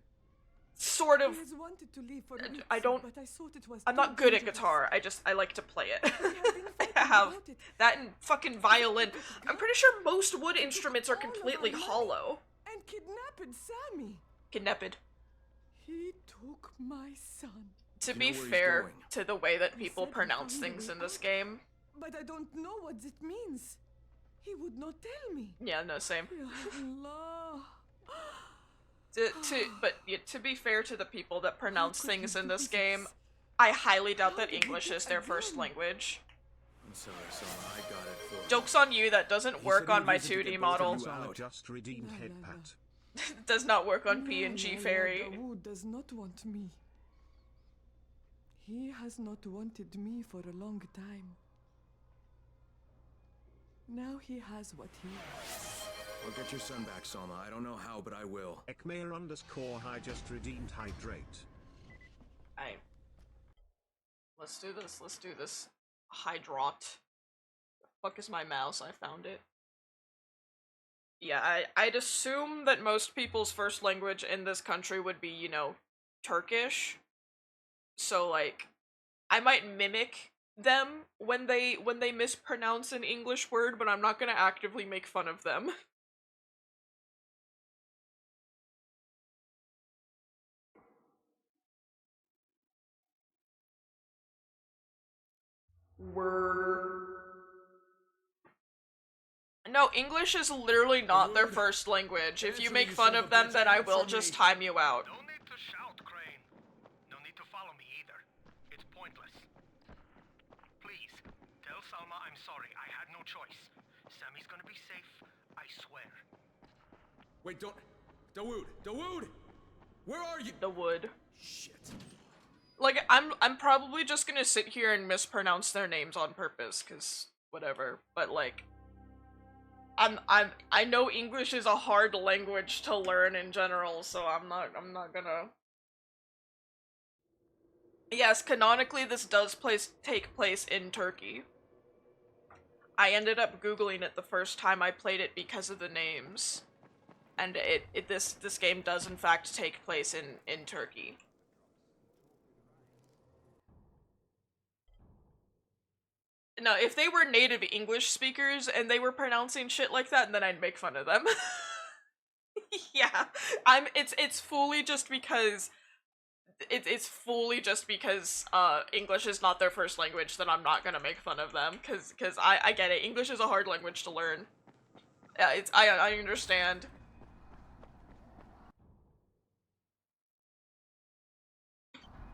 Sort He of. has wanted to leave for weeks, I don't- but I thought it was I'm too not good at dangerous. guitar. I like to play it. We have been I fighting have about it. that and fucking violin. I'm pretty sure most wood instruments are completely hollow. And kidnapped Sammy. Kidnapped. He took my son. To Do you be know where he's fair going? to the way that He people said he pronounce found things me. in this game. But I don't know what it means. He would not tell me. Yeah, no, same. Ya Allah. But yeah, to be fair to the people that pronounce could things you in do this this? game, I highly doubt How that did you English do is their again? first language. I'm sorry, Selma. I got it for you. Joke's on you, that doesn't He work said he on my visited 2D both model. of you Osama out. just redeemed La, head la, la. pat. Does not work on No, PNG no, Fairy. Dawood does not want me. He has not wanted me for a long time. Now he has what he wants. I'll get your son back, Selma. I don't know how, but I will. Ekmail_I just redeemed hydrate. Alright. Let's do this. Let's do this. Hydrot. The fuck is my mouse? I found it. Yeah, I'd assume that most people's first language in this country would be, you know, Turkish. So, like, I might mimic them when they mispronounce an English word, but I'm not gonna actively make fun of them. Word. No, English is literally not their first language. If you make fun of them, then I will just time you out. No need to shout, Crane. No need to follow me either. It's pointless. Please, tell Salma I'm sorry. I had no choice. Sammy's gonna be safe, I swear. Wait, don't... Dawood! Dawood! Where are you? The wood. Shit. Like, I'm probably just gonna sit here and mispronounce their names on purpose, cause whatever. But like, I know English is a hard language to learn in general, so I'm not gonna. Yes, canonically this does take place in Turkey. I ended up Googling it the first time I played it because of the names. And this game does in fact take place in Turkey. No, if they were native English speakers and they were pronouncing shit like that, then I'd make fun of them. Yeah, it's fully just because it's fully just because English is not their first language that I'm not gonna make fun of them, cause I get it. English is a hard language to learn. Yeah, I understand.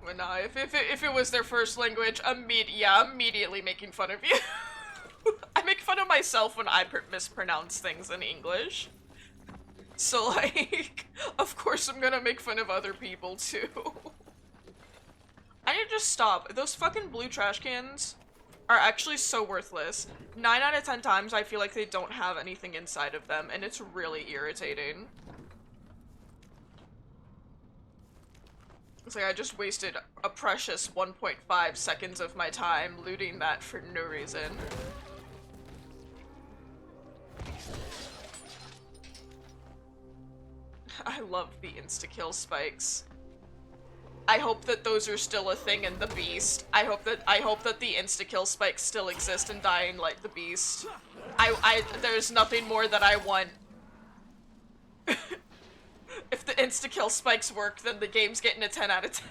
But no, if it was their first language, immediately making fun of you. I make fun of myself when I mispronounce things in English. So like, of course I'm gonna make fun of other people too. I need to just stop. Those fucking blue trash cans are actually so worthless. 9 out of 10 times I feel like they don't have anything inside of them, and it's really irritating. It's like I just wasted a precious 1.5 seconds of my time looting that for no reason. I love the insta-kill spikes. I hope that those are still a thing in the Beast. I hope that the insta-kill spikes still exist in Dying Light the Beast. There's nothing more that I want. If the insta-kill spikes work, then the game's getting a 10 out of 10.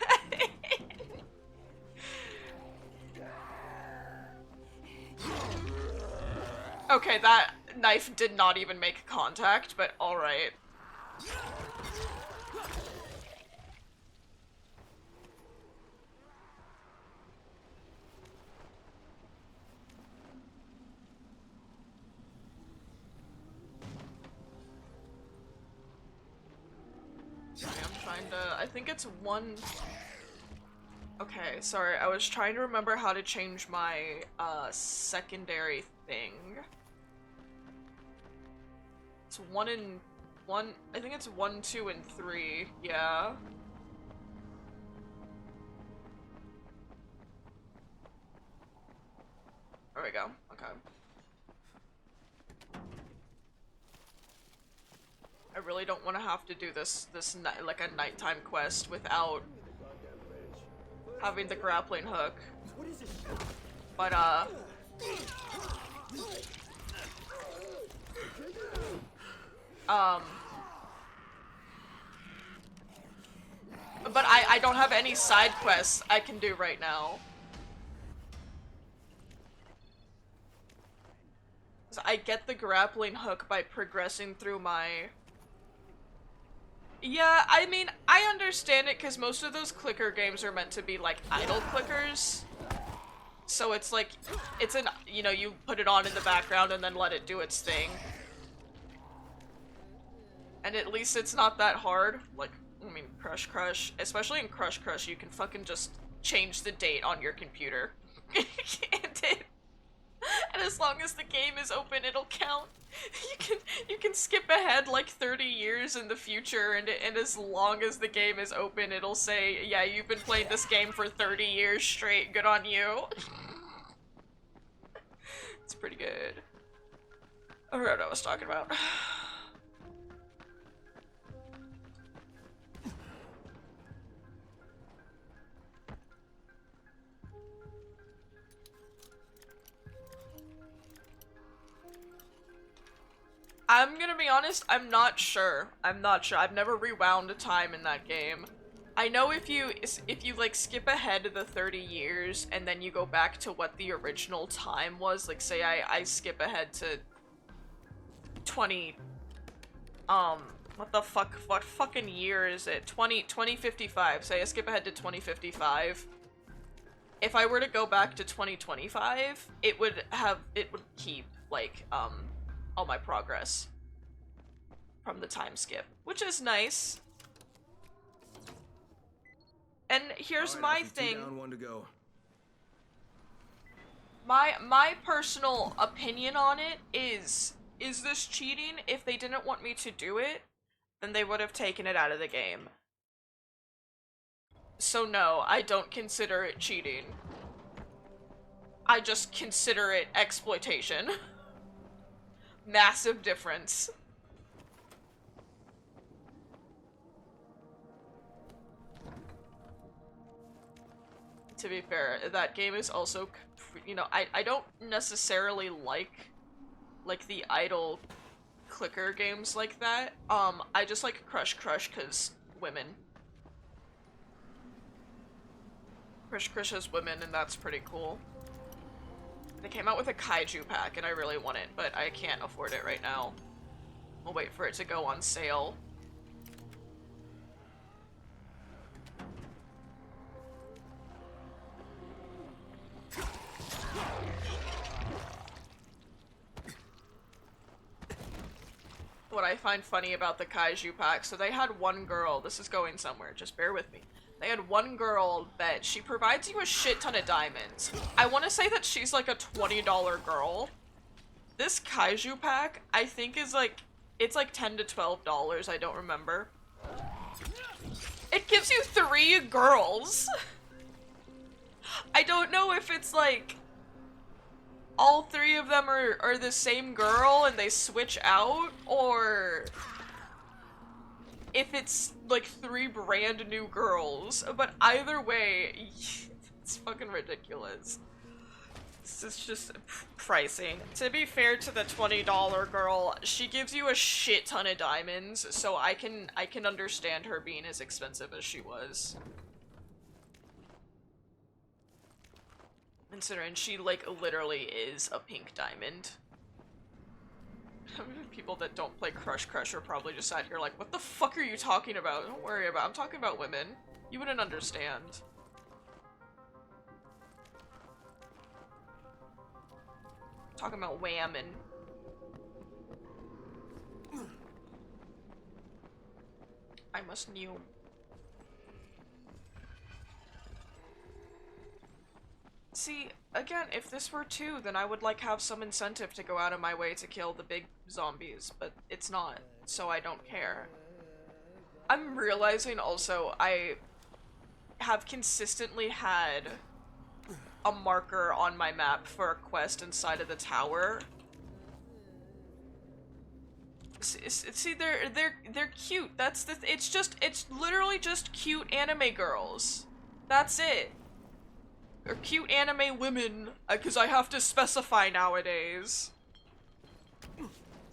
Okay, that knife did not even make contact, but alright. Sorry, I'm trying to... I think it's one... Okay, sorry, I was trying to remember how to change my, secondary thing. It's 1 and 1... I think it's 1, 2, and 3, yeah. There we go, okay. I really don't want to have to do this like a nighttime quest without having the grappling hook. But but I don't have any side quests I can do right now. So I get the grappling hook by progressing through my... Yeah, I mean, I understand it because most of those clicker games are meant to be like idle clickers. So it's like, it's an, you know, you put it on in the background and then let it do its thing. And at least it's not that hard. Like, I mean, Crush, especially in Crush, you can fucking just change the date on your computer. And as long as the game is open, it'll count. You can skip ahead like 30 years in the future, and as long as the game is open, it'll say, yeah, you've been playing this game for 30 years straight, good on you. It's pretty good. I forgot what I was talking about. I'm gonna be honest, I'm not sure. I'm not sure. I've never rewound a time in that game. I know if you like skip ahead the 30 years and then you go back to what the original time was, like say I skip ahead to 20 what fucking year is it? 2055. Say I skip ahead to 2055. If I were to go back to 2025, it would keep like all my progress from the time skip, which is nice. And here's my thing. 2 down, 1 to go. My personal opinion on it is this cheating? If they didn't want me to do it, then they would have taken it out of the game. So no, I don't consider it cheating. I just consider it exploitation. Massive difference. To be fair, that game is also, you know, I don't necessarily like the idle clicker games like that. I just like Crush cause women. Crush has women and that's pretty cool. They came out with a kaiju pack and I really want it, but I can't afford it right now. We'll wait for it to go on sale. What I find funny about the kaiju pack, so they had one girl, this is going somewhere, just bear with me. They had one girl that she provides you a shit ton of diamonds. I want to say that she's like a $20 girl. This kaiju pack, I think is like, it's like $10 to $12, I don't remember. It gives you 3 girls. I don't know if it's like, all 3 of them are the same girl and they switch out, or if it's like 3 brand new girls, but either way, it's fucking ridiculous. This is just pricing. To be fair to the $20 girl, she gives you a shit ton of diamonds, so I can understand her being as expensive as she was. Considering she like literally is a pink diamond. People that don't play Crush are probably just sat here like, what the fuck are you talking about? Don't worry about it. I'm talking about women. You wouldn't understand. Talking about whammon. I must kneel. See, again, if this were 2, then I would like have some incentive to go out of my way to kill the big zombies, but it's not, so I don't care. I'm realizing also I have consistently had a marker on my map for a quest inside of the tower. See, they're cute. That's the it's literally just cute anime girls. That's it. Or cute anime women, because I have to specify nowadays.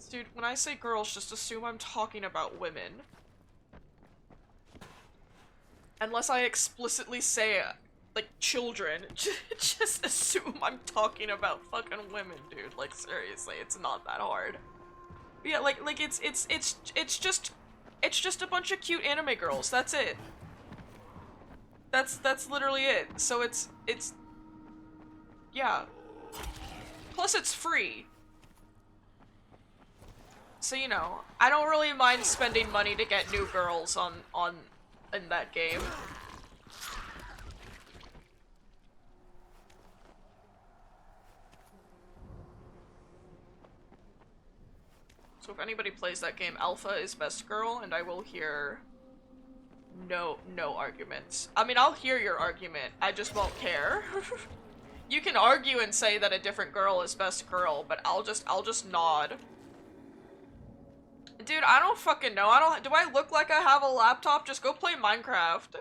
Dude, when I say girls, just assume I'm talking about women. Unless I explicitly say, like, children, just assume I'm talking about fucking women, dude. Like, seriously, it's not that hard. Yeah, like it's just a bunch of cute anime girls, that's it. That's literally it. So it's yeah. Plus it's free. So, you know, I don't really mind spending money to get new girls in that game. So if anybody plays that game, Alpha is best girl, and I will hear no arguments. I mean, I'll hear your argument, I just won't care. You can argue and say that a different girl is best girl, but I'll just nod. Dude, I don't fucking know. Do I look like I have a laptop? Just go play Minecraft.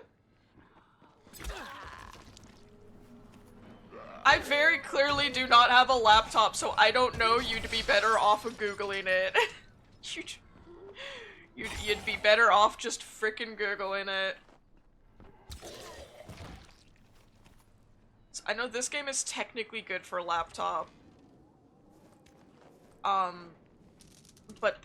I very clearly do not have a laptop, so I don't know you'd be better off of Googling it. You'd be better off just frickin' Googling it. I know this game is technically good for laptop. But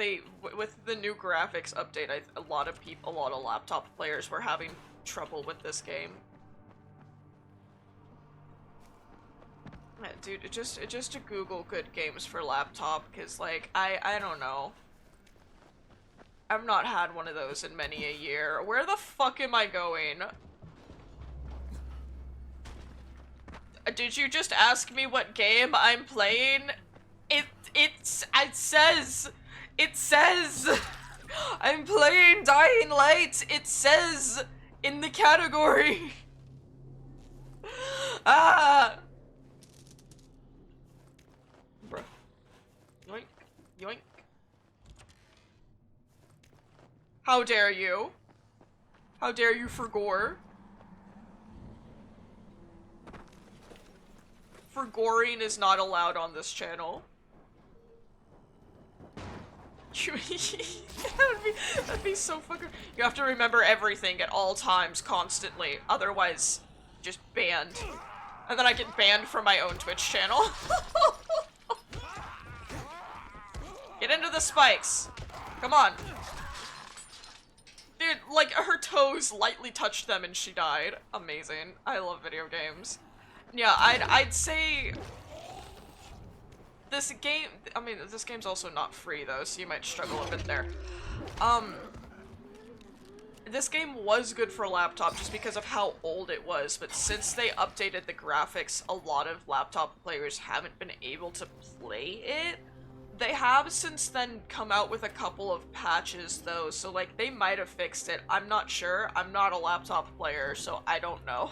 with the new graphics update, a lot of laptop players were having trouble with this game. Yeah, dude, just to Google good games for laptop, cause like, I don't know. I've not had one of those in many a year. Where the fuck am I going? Did you just ask me what game I'm playing? It says I'm playing Dying Light. It says in the category. Ah. Bruh. Yoink. Yoink. How dare you? How dare you for gore? For goring is not allowed on this channel. That'd be so fucking. You have to remember everything at all times, constantly. Otherwise, just banned. And then I get banned from my own Twitch channel. Get into the spikes. Come on. Dude, like, her toes lightly touched them and she died. Amazing. I love video games. Yeah, I'd say this game, I mean, this game's also not free though, so you might struggle a bit there. This game was good for a laptop just because of how old it was, but since they updated the graphics, a lot of laptop players haven't been able to play it. They have since then come out with a couple of patches though, so like they might have fixed it. I'm not sure. I'm not a laptop player, so I don't know.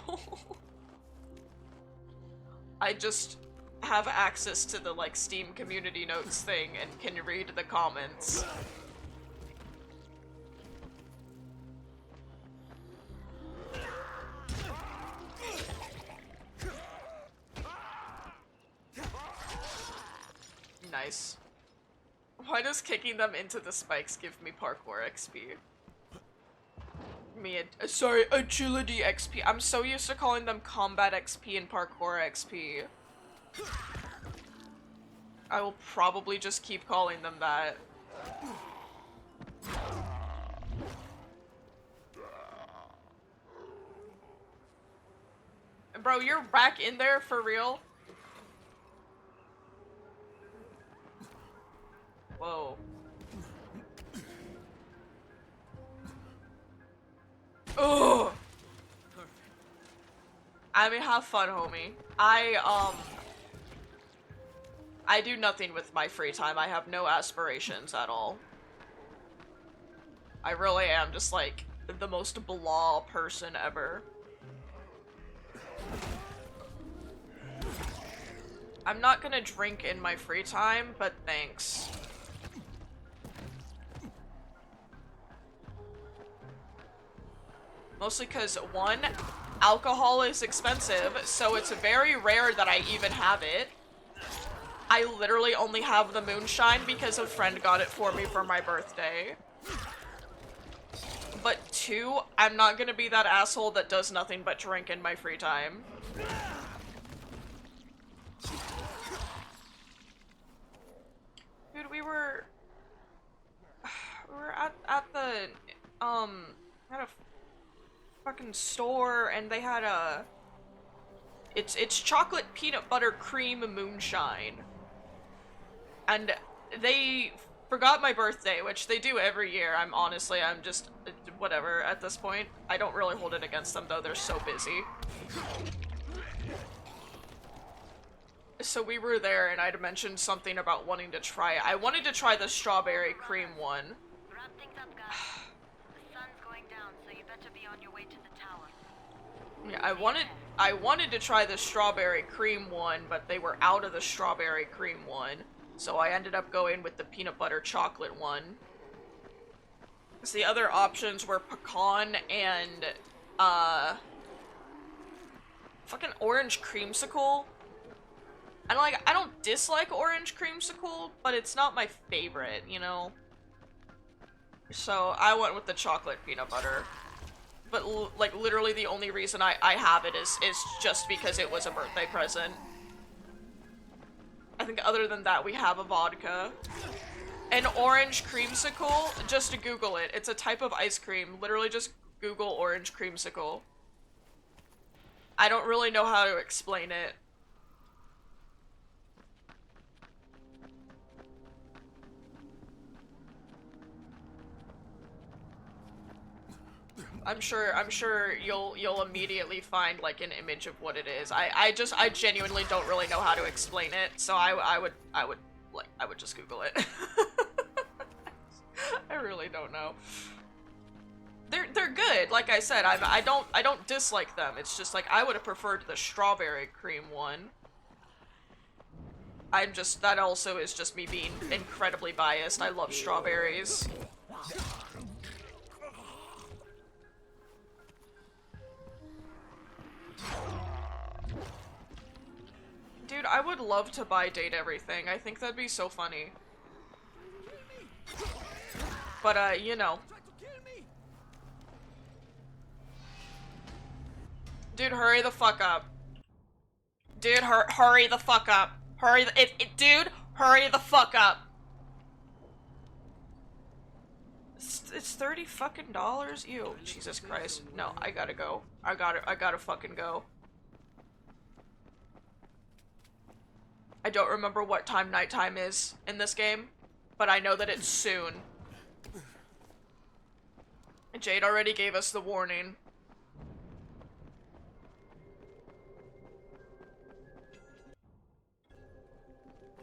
I just have access to the like Steam community notes thing and can read the comments. Nice. Why does kicking them into the spikes give me parkour XP? Sorry, agility XP. I'm so used to calling them combat XP and parkour XP. I will probably just keep calling them that. Bro, you're back in there for real? Whoa. Ugh. I mean, have fun, homie. I do nothing with my free time. I have no aspirations at all. I really am just like the most blah person ever. I'm not gonna drink in my free time, but thanks. Mostly because, one, alcohol is expensive, so it's very rare that I even have it. I literally only have the moonshine because a friend got it for me for my birthday. But two, I'm not gonna be that asshole that does nothing but drink in my free time. Dude, we were at the, at a fucking store, and they had a, it's chocolate peanut butter cream moonshine. And they forgot my birthday, which they do every year. I'm just, whatever at this point. I don't really hold it against them, though. They're so busy. So we were there, and I'd mentioned something about wanting to try it. I wanted to try the strawberry cream one. Wrap things up, guys. The sun's going down, so you better be on your way to the tower. Yeah, I wanted to try the strawberry cream one, but they were out of the strawberry cream one. So I ended up going with the peanut butter chocolate one. Because the other options were pecan and, fucking orange creamsicle. And like, I don't dislike orange creamsicle, but it's not my favorite, you know? So I went with the chocolate peanut butter. But like literally the only reason I have it is just because it was a birthday present. I think other than that we have a vodka. An orange creamsicle, just to Google it. It's a type of ice cream. Literally just Google orange creamsicle. I don't really know how to explain it. I'm sure you'll immediately find like an image of what it is. I genuinely don't really know how to explain it, so I would just Google it. I really don't know. They're good. Like I said, I don't dislike them. It's just like I would have preferred the strawberry cream one. That also is just me being incredibly biased. I love strawberries. Dude, I would love to buy Date Everything. I think that'd be so funny. But, you know. Dude, hurry the fuck up. Dude, hurry the fuck up. Dude, hurry the fuck up. It's $30 fucking dollars? Ew, Jesus Christ. No, I gotta go. I gotta fucking go. I don't remember what time nighttime is in this game, but I know that it's soon. Jade already gave us the warning.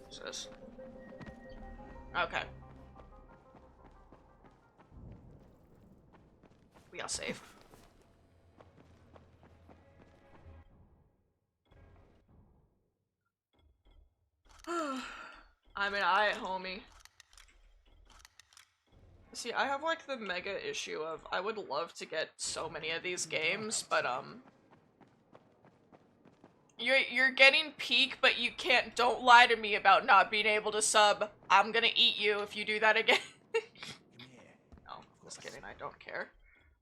What's this? Okay. We are safe. I'm an eye, homie. See, I have like the mega issue of I would love to get so many of these games, but you're getting Peak, but you can't. Don't lie to me about not being able to sub. I'm gonna eat you if you do that again. No, just kidding. I don't care.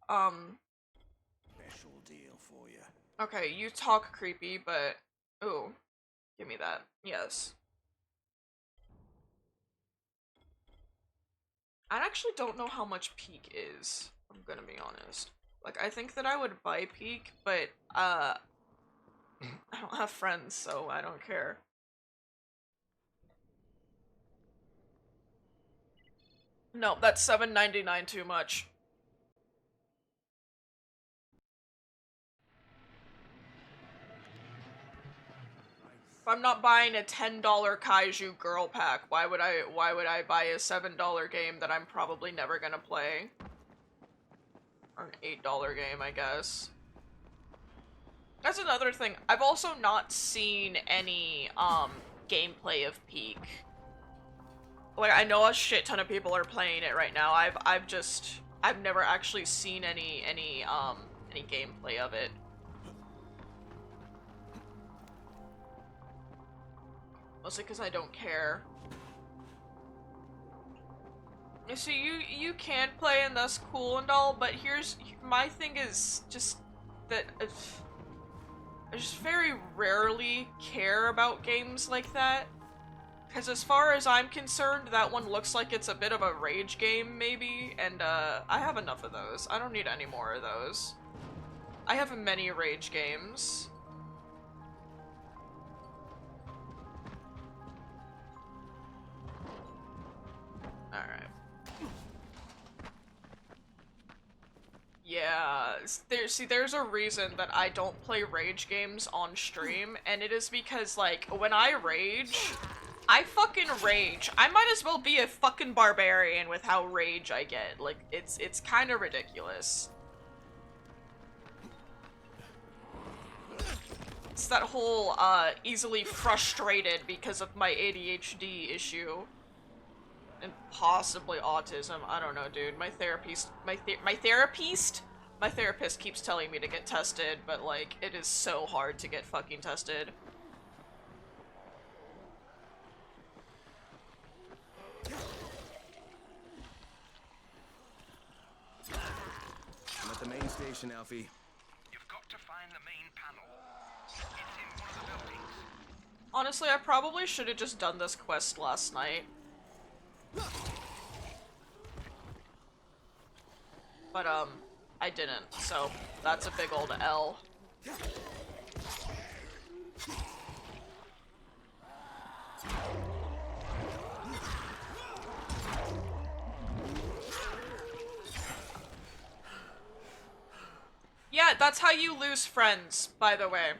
Special deal for you. Okay, you talk creepy, but ooh, give me that. Yes. I actually don't know how much Peak is, I'm gonna be honest. Like, I think that I would buy Peak, but, I don't have friends, so I don't care. No, that's $7.99 too much. If I'm not buying a $10 Kaiju Girl Pack, why would I buy a $7 game that I'm probably never gonna play? Or an $8 game, I guess. That's another thing. I've also not seen any, gameplay of Peak. Like, I know a shit ton of people are playing it right now. I've never actually seen any gameplay of it. Mostly because I don't care. You see, you can play and that's cool and all, but my thing is just that I just very rarely care about games like that. Because as far as I'm concerned, that one looks like it's a bit of a rage game, maybe, and I have enough of those. I don't need any more of those. I have many rage games. Alright. Yeah, there's a reason that I don't play rage games on stream, and it is because, like, when I rage, I fucking rage. I might as well be a fucking barbarian with how rage I get. Like, it's kind of ridiculous. It's that whole, easily frustrated because of my ADHD issue. And possibly autism. I don't know, dude. My therapist keeps telling me to get tested, but, like, it is so hard to get fucking tested. station, Alfie. You've got to find the main panel. It's in one of the buildings. Honestly, I probably should have just done this quest last night. But, I didn't, so that's a big old L. Yeah, that's how you lose friends, by the way.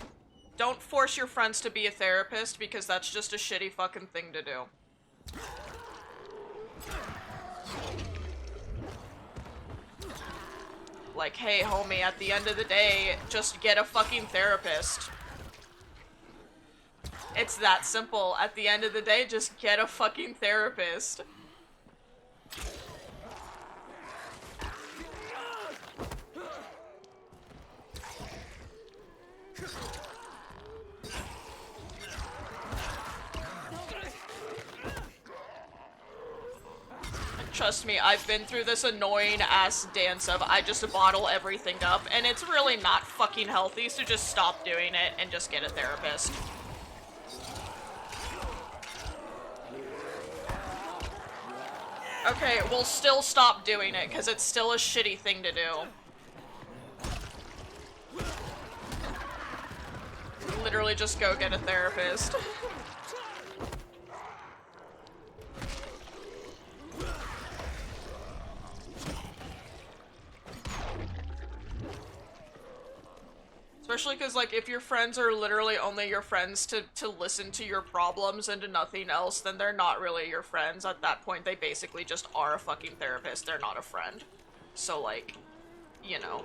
Don't force your friends to be a therapist, because that's just a shitty fucking thing to do. Like, hey, homie, at the end of the day, just get a fucking therapist. It's that simple. At the end of the day, just get a fucking therapist. Trust me, I've been through this annoying ass dance of I just bottle everything up, and it's really not fucking healthy, so just stop doing it and just get a therapist. Okay, we'll still stop doing it, because it's still a shitty thing to do. Literally just go get a therapist. Especially because, like, if your friends are literally only your friends to listen to your problems and to nothing else, then they're not really your friends. At that point, they basically just are a fucking therapist. They're not a friend. So, like, you know.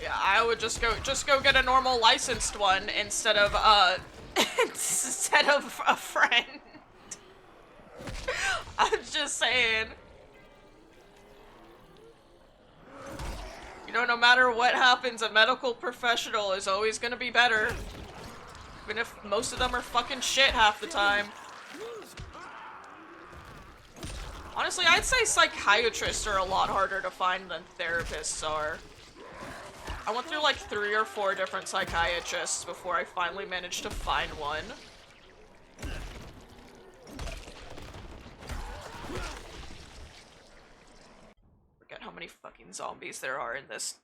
Yeah, I would just go get a normal licensed one instead of, instead of a friend. I'm just saying. You know, no matter what happens, a medical professional is always gonna be better. Even if most of them are fucking shit half the time. Honestly, I'd say psychiatrists are a lot harder to find than therapists are. I went through like 3 or 4 different psychiatrists before I finally managed to find one. Forget how many fucking zombies there are in this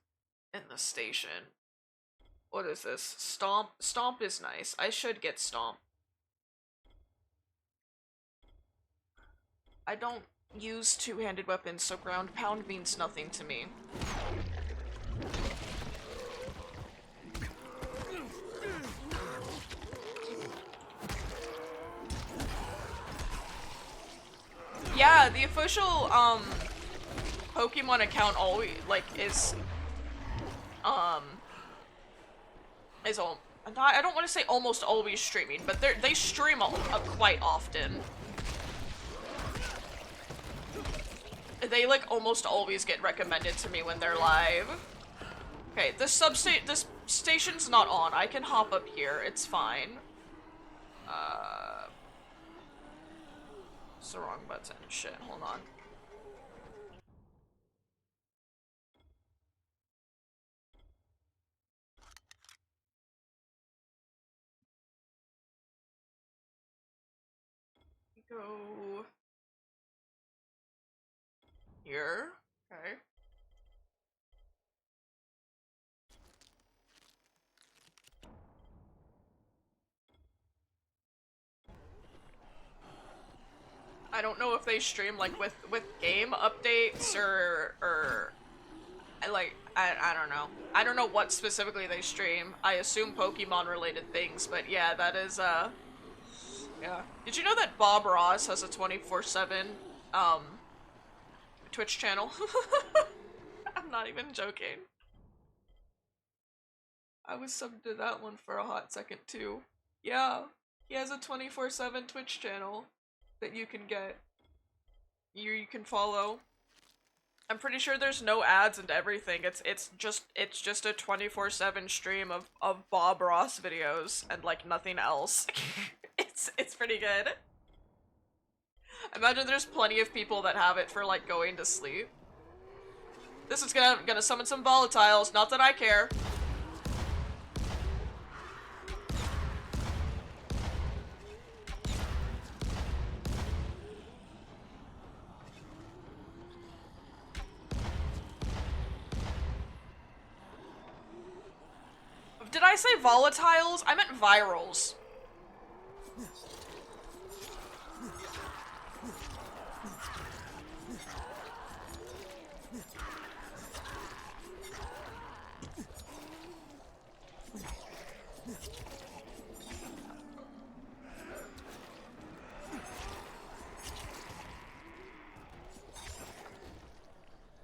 station. What is this? Stomp? Stomp is nice. I should get Stomp. I don't use two-handed weapons, so ground pound means nothing to me. Yeah, the official, Pokemon account always, like, is all, I don't want to say almost always streaming, but they stream quite often. They, like, almost always get recommended to me when they're live. Okay, this station's not on. I can hop up here. It's fine. It's the wrong button. Shit, hold on. Go here. Okay. I don't know if they stream like with game updates or like I don't know. I don't know what specifically they stream. I assume Pokemon related things, but yeah, that is yeah. Did you know that Bob Ross has a 24/7 Twitch channel? I'm not even joking. I was subbed to that one for a hot second too. Yeah, he has a 24/7 Twitch channel that you can get. You can follow. I'm pretty sure there's no ads and everything. It's just a 24/7 stream of Bob Ross videos and like nothing else. It's pretty good. Imagine there's plenty of people that have it for, like, going to sleep. This is gonna summon some volatiles, not that I care. Did I say volatiles? I meant virals.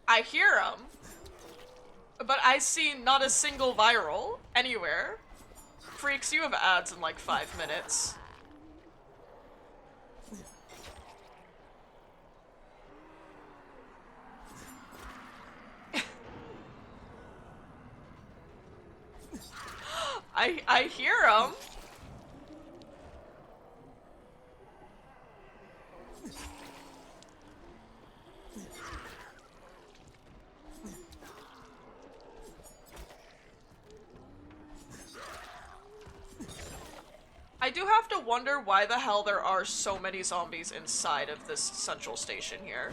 I hear them, but I see not a single viral anywhere. Freaks, you have ads in like 5 minutes. I hear them. I do have to wonder why the hell there are so many zombies inside of this central station here.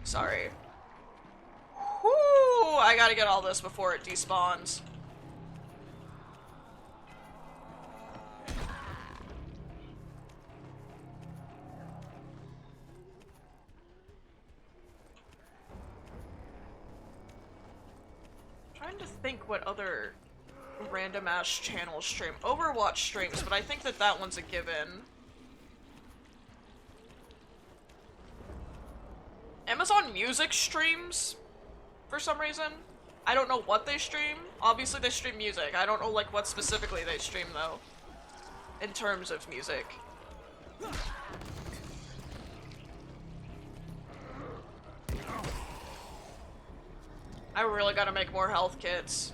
Sorry. Whoo! I gotta get all this before it despawns. Trying to think what other random ass channel stream. Overwatch streams, but I think that that one's a given. Amazon Music streams for some reason. I don't know what they stream. Obviously they stream music. I don't know like what specifically they stream though in terms of music. I really gotta make more health kits.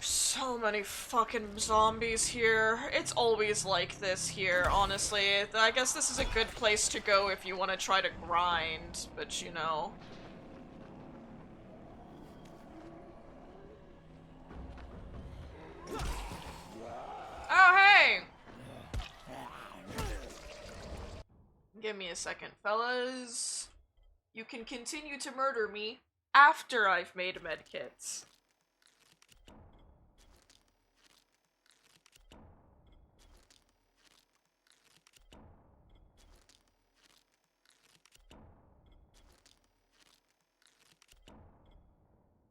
So many fucking zombies here. It's always like this here, honestly. I guess this is a good place to go if you want to try to grind, but you know. Oh, hey! Give me a second, fellas. You can continue to murder me after I've made medkits.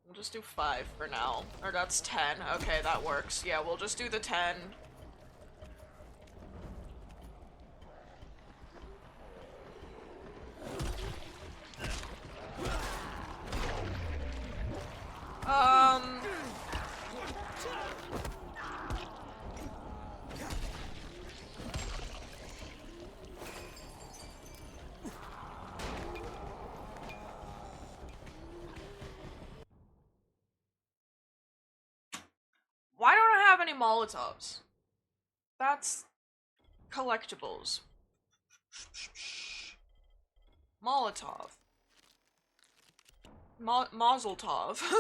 We'll just do 5 for now. Or that's 10. Okay, that works. Yeah, we'll just do the 10. Why don't I have any Molotovs? That's collectibles. Molotov. Mazel tov. Can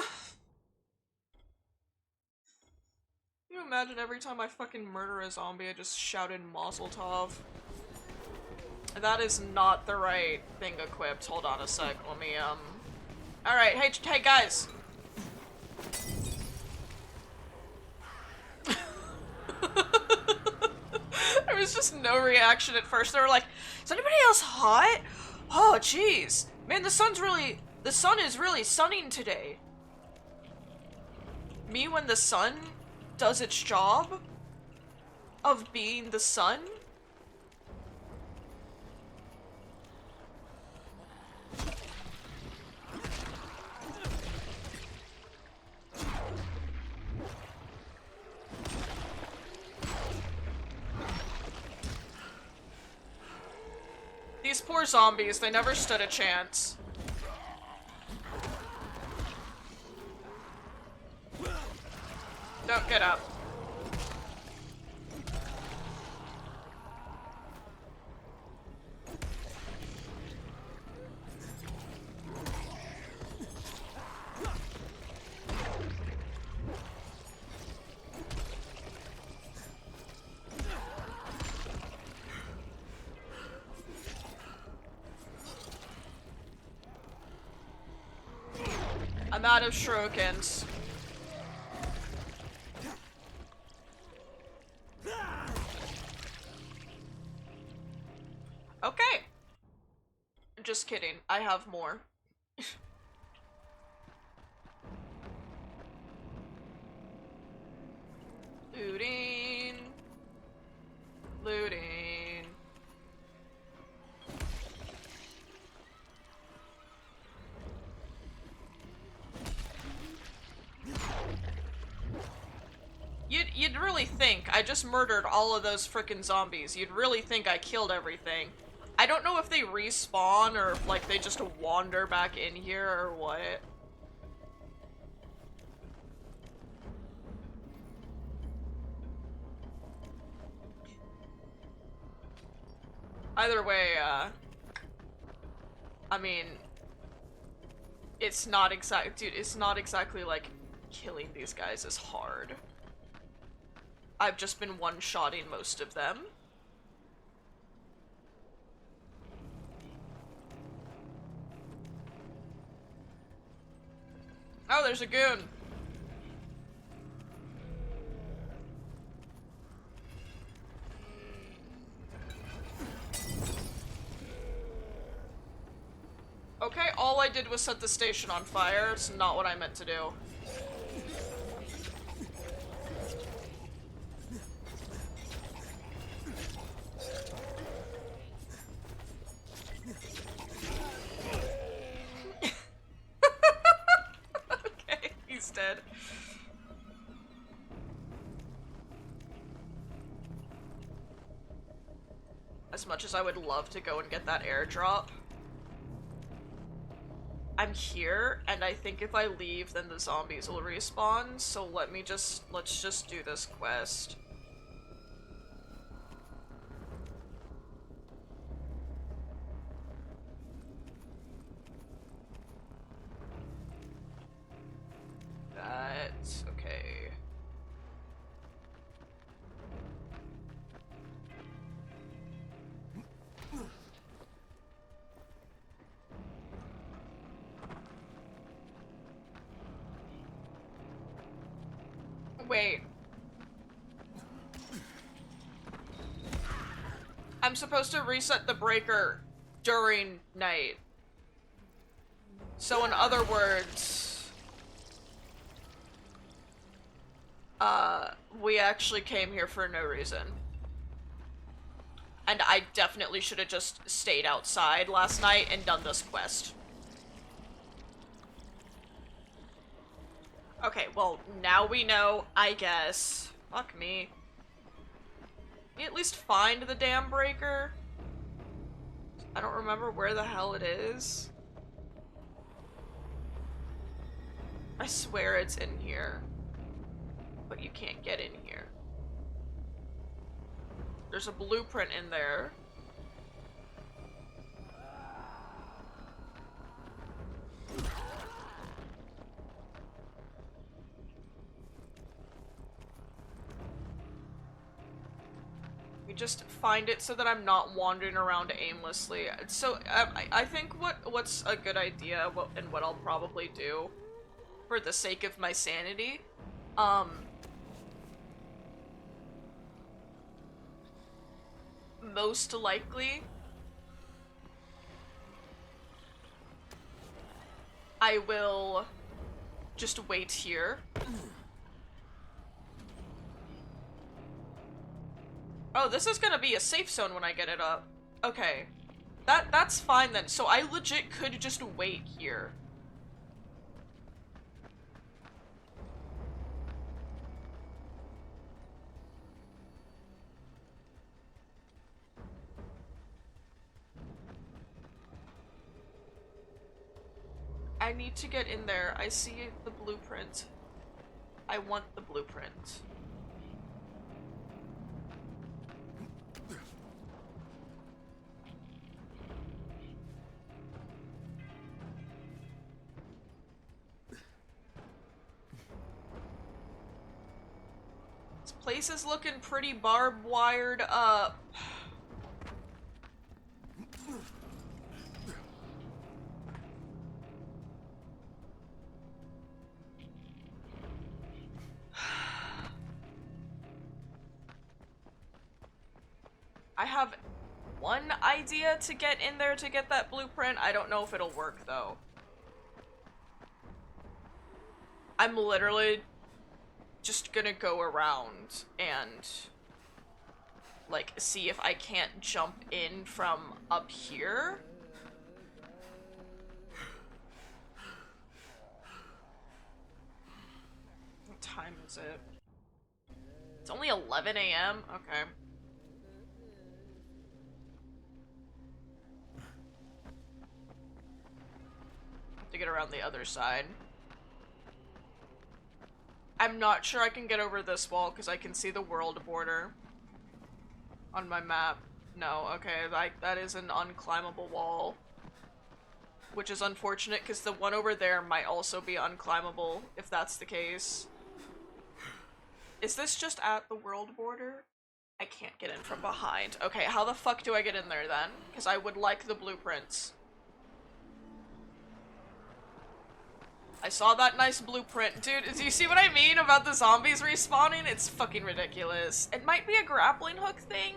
you imagine every time I fucking murder a zombie I just shouted Mazel tov? That is not the right thing equipped. Hold on a sec. Let me, Alright, hey guys! There was just no reaction at first. They were like, is anybody else hot? Oh, jeez. Man, the sun is really sunning today. Me when the sun does its job of being the sun? These poor zombies, they never stood a chance. Don't get up. I'm out of shurikens. Okay. Just kidding. I have more. Looting. Looting. You'd really think I just murdered all of those frickin' zombies. You'd really think I killed everything. I don't know if they respawn or if, like, they just wander back in here or what. Either way, I mean, it's not dude, it's not exactly like killing these guys is hard. I've just been one-shotting most of them. Oh, there's a goon. Okay, all I did was set the station on fire. It's not what I meant to do. Okay, he's dead. As much as I would love to go and get that airdrop, I'm here, and I think if I leave, then the zombies will respawn, so let's just do this quest. That's okay. Wait. I'm supposed to reset the breaker during night. So in other words, we actually came here for no reason. And I definitely should have just stayed outside last night and done this quest. Okay, well, now we know, I guess. Fuck me. Can you at least find the dam breaker? I don't remember where the hell it is. I swear it's in here. But you can't get in here. There's a blueprint in there. We just find it so that I'm not wandering around aimlessly. So I think what's a good idea, and what I'll probably do for the sake of my sanity, most likely I will just wait here. Oh, this is gonna be a safe zone when I get it up. Okay. That's fine then. So I legit could just wait here. I need to get in there. I see the blueprint. I want the blueprint. This place is looking pretty barbed wired up. I have one idea to get in there to get that blueprint. I don't know if it'll work though. I'm literally just gonna go around and like see if I can't jump in from up here. What time is it? It's only 11 a.m. Okay. To get around the other side. I'm not sure I can get over this wall because I can see the world border on my map. No, okay, like that is an unclimbable wall. Which is unfortunate because the one over there might also be unclimbable if that's the case. Is this just at the world border? I can't get in from behind. Okay, how the fuck do I get in there then? Because I would like the blueprints. I saw that nice blueprint. Dude, do you see what I mean about the zombies respawning? It's fucking ridiculous. It might be a grappling hook thing.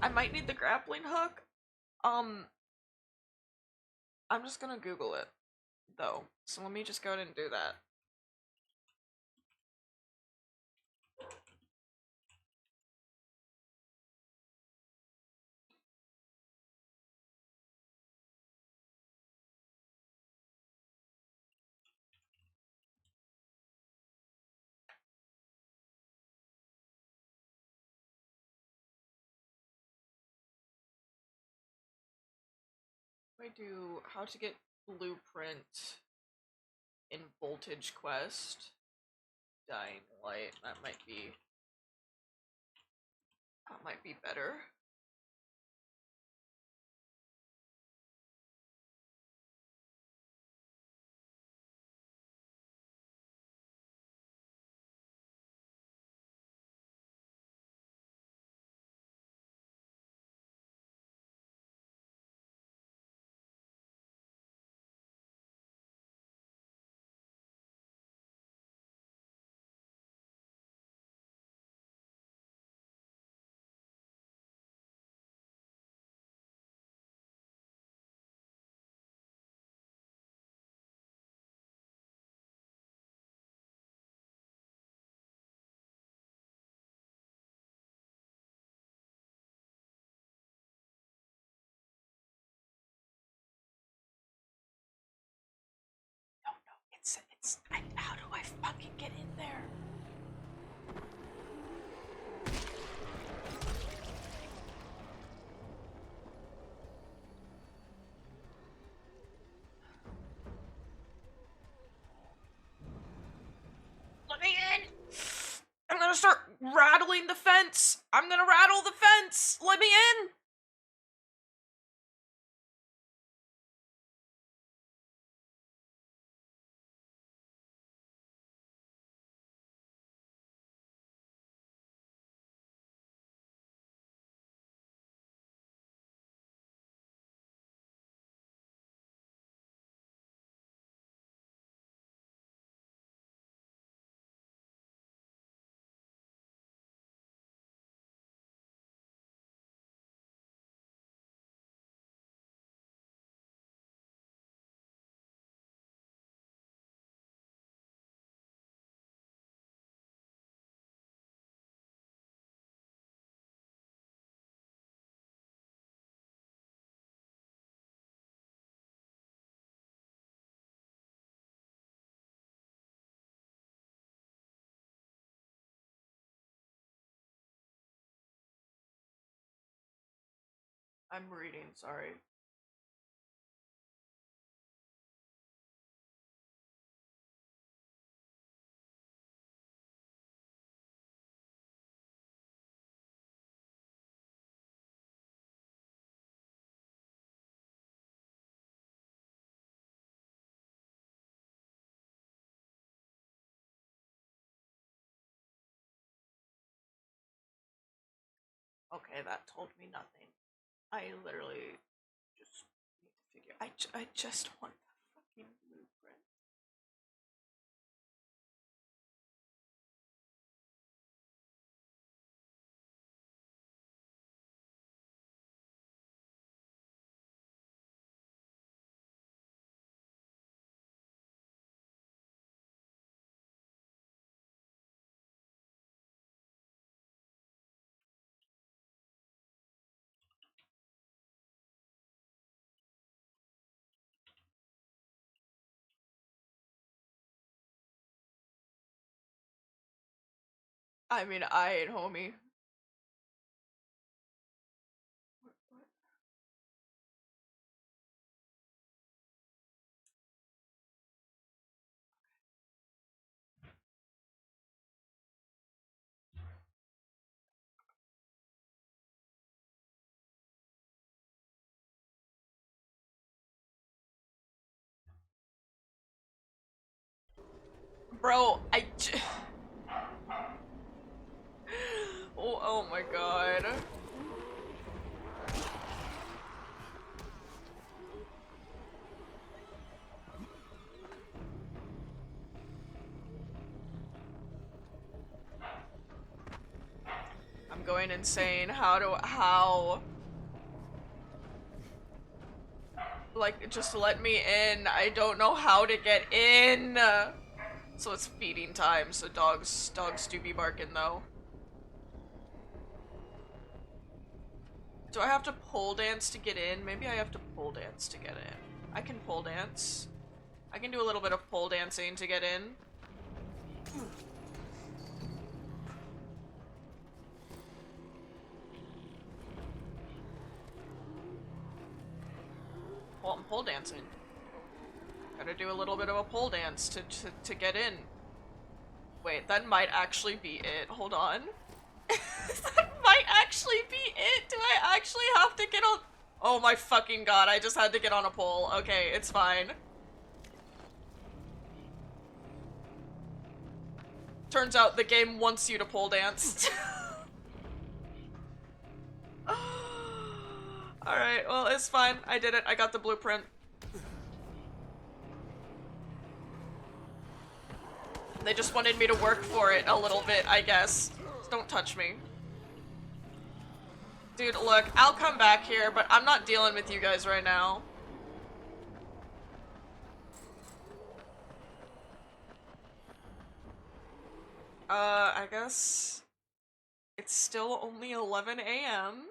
I might need the grappling hook. I'm just gonna Google it, though. So let me just go ahead and do that. I do how to get blueprint in Voltage Quest. Dying Light. That might be better. How do I fucking get in there? Let me in! I'm gonna start rattling the fence! I'm gonna rattle the fence! Let me in! I'm reading, sorry. Okay, that told me nothing. I literally just need to figure. I just want the fucking blueprint. I mean, I ain't homie. Bro, oh my god. I'm going insane. How? Like, just let me in. I don't know how to get in. So it's feeding time, so dogs do be barking though. Do I have to pole dance to get in? Maybe I have to pole dance to get in. I can pole dance. I can do a little bit of pole dancing to get in. Well, I'm pole dancing. Gotta do a little bit of a pole dance to get in. Wait, that might actually be it. Hold on. That might actually be it. Do I actually have to get on? Oh my fucking god, I just had to get on a pole. Okay, it's fine. Turns out the game wants you to pole dance. Alright, well, it's fine. I did it. I got the blueprint. They just wanted me to work for it a little bit, I guess. Don't touch me. Dude, look, I'll come back here, but I'm not dealing with you guys right now. I guess it's still only 11 a.m.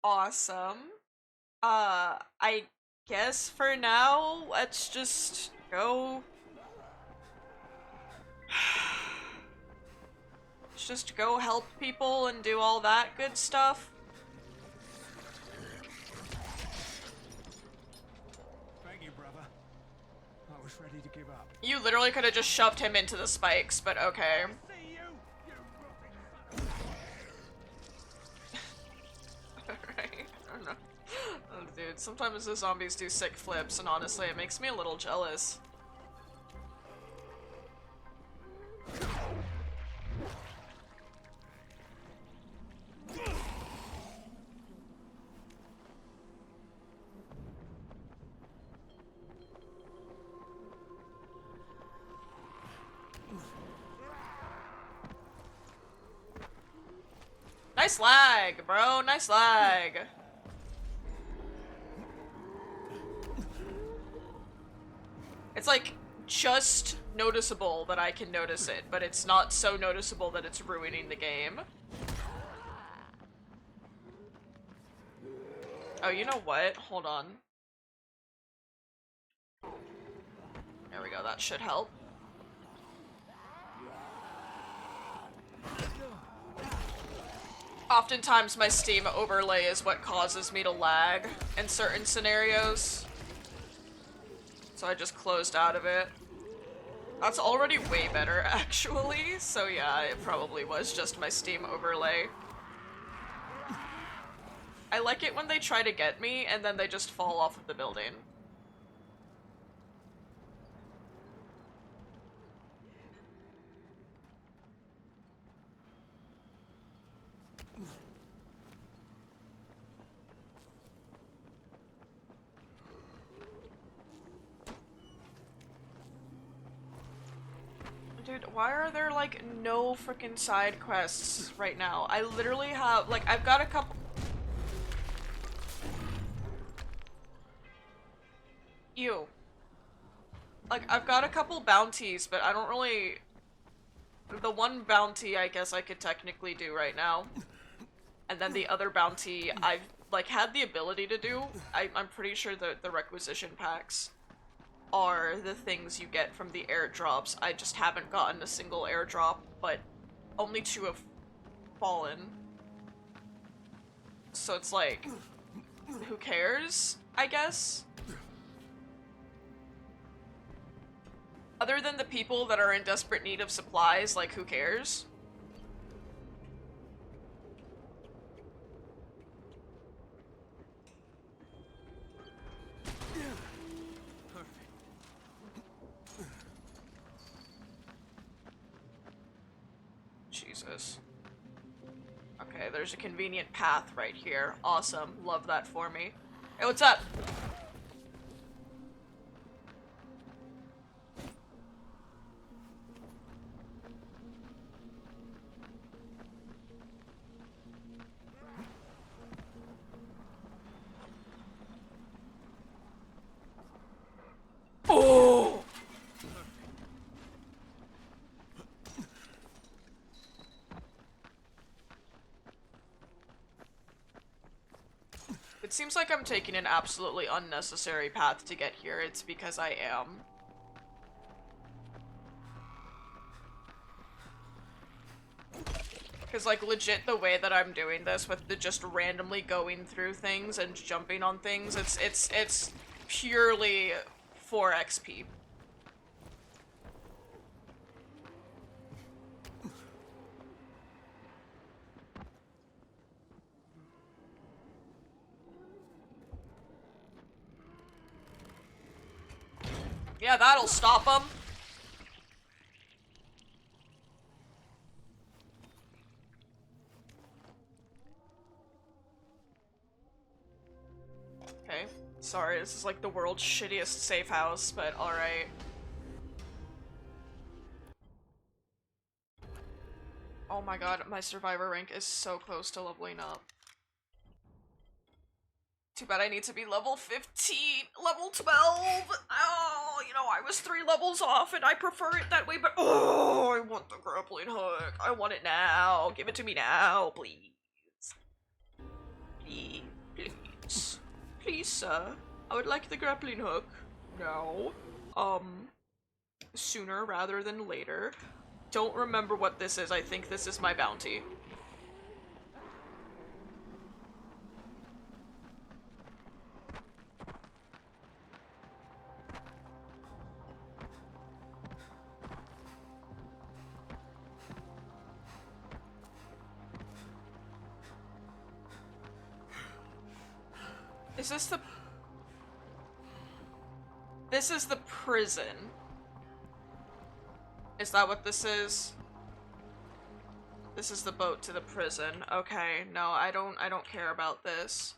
Awesome. I guess for now, let's just go. Let's just go help people and do all that good stuff. Thank you, brother. I was ready to give up. You literally could have just shoved him into the spikes, but okay. See you, Alright, I don't know. Oh, dude, sometimes the zombies do sick flips, and honestly, it makes me a little jealous. Nice lag, bro. Nice lag. It's like just noticeable that I can notice it, but it's not so noticeable that it's ruining the game. Oh, you know what? Hold on. There we go. That should help. Oftentimes my Steam overlay is what causes me to lag in certain scenarios. So I just closed out of it. That's already way better, actually. So yeah, it probably was just my Steam overlay. I like it when they try to get me and then they just fall off of the building. Dude, why are there, like, no freaking side quests right now? I literally have, like, I've got a couple... Ew. Like, I've got a couple bounties, but I don't really... The one bounty I guess I could technically do right now. And then the other bounty I've, like, had the ability to do. I'm pretty sure that the requisition packs are the things you get from the airdrops. I just haven't gotten a single airdrop, but only 2 have fallen. So it's like, who cares, I guess? Other than the people that are in desperate need of supplies, like, who cares? Jesus. Okay, there's a convenient path right here. Awesome. Love that for me. Hey, what's up? Oh! It seems like I'm taking an absolutely unnecessary path to get here. It's because I am. Because, like, legit the way that I'm doing this with the just randomly going through things and jumping on things, it's purely for XP. Yeah, that'll stop them. Okay. Sorry, this is like the world's shittiest safe house, but alright. Oh my god, my survivor rank is so close to leveling up. Too bad I need to be level 15, level 12. Oh, you know, I was 3 levels off and I prefer it that way, but oh, I want the grappling hook. I want it now. Give it to me now, please. Please, please. Please, sir. I would like the grappling hook. Now. Sooner rather than later. Don't remember what this is. I think this is my bounty. Is this the... This is the prison. Is that what this is? This is the boat to the prison. Okay, no, I don't care about this.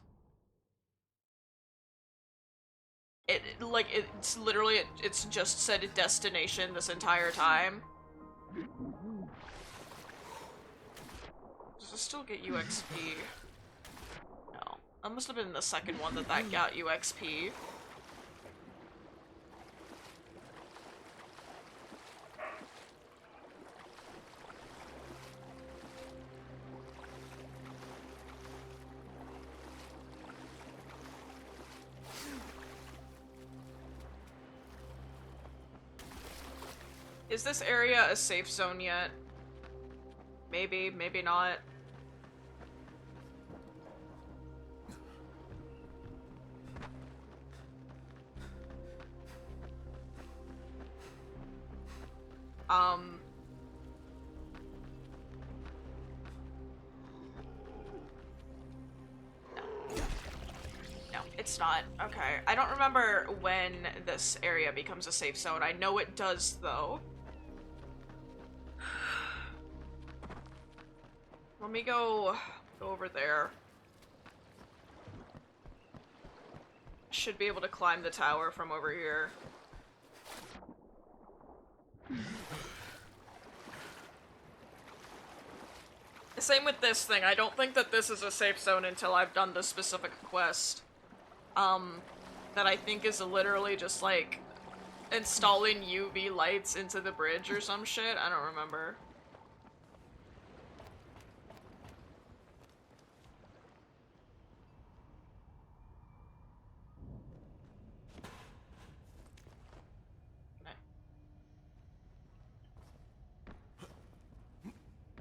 It's literally, it's just said destination this entire time. Does this still get you XP? No. That must have been the second one that got you XP. Is this area a safe zone yet? Maybe, maybe not. No, it's not. Okay. I don't remember when this area becomes a safe zone. I know it does, though. Let me go over there. Should be able to climb the tower from over here. same with this thing. I don't think that this is a safe zone until I've done the specific quest. That I think is literally just, like, installing UV lights into the bridge or some shit. I don't remember.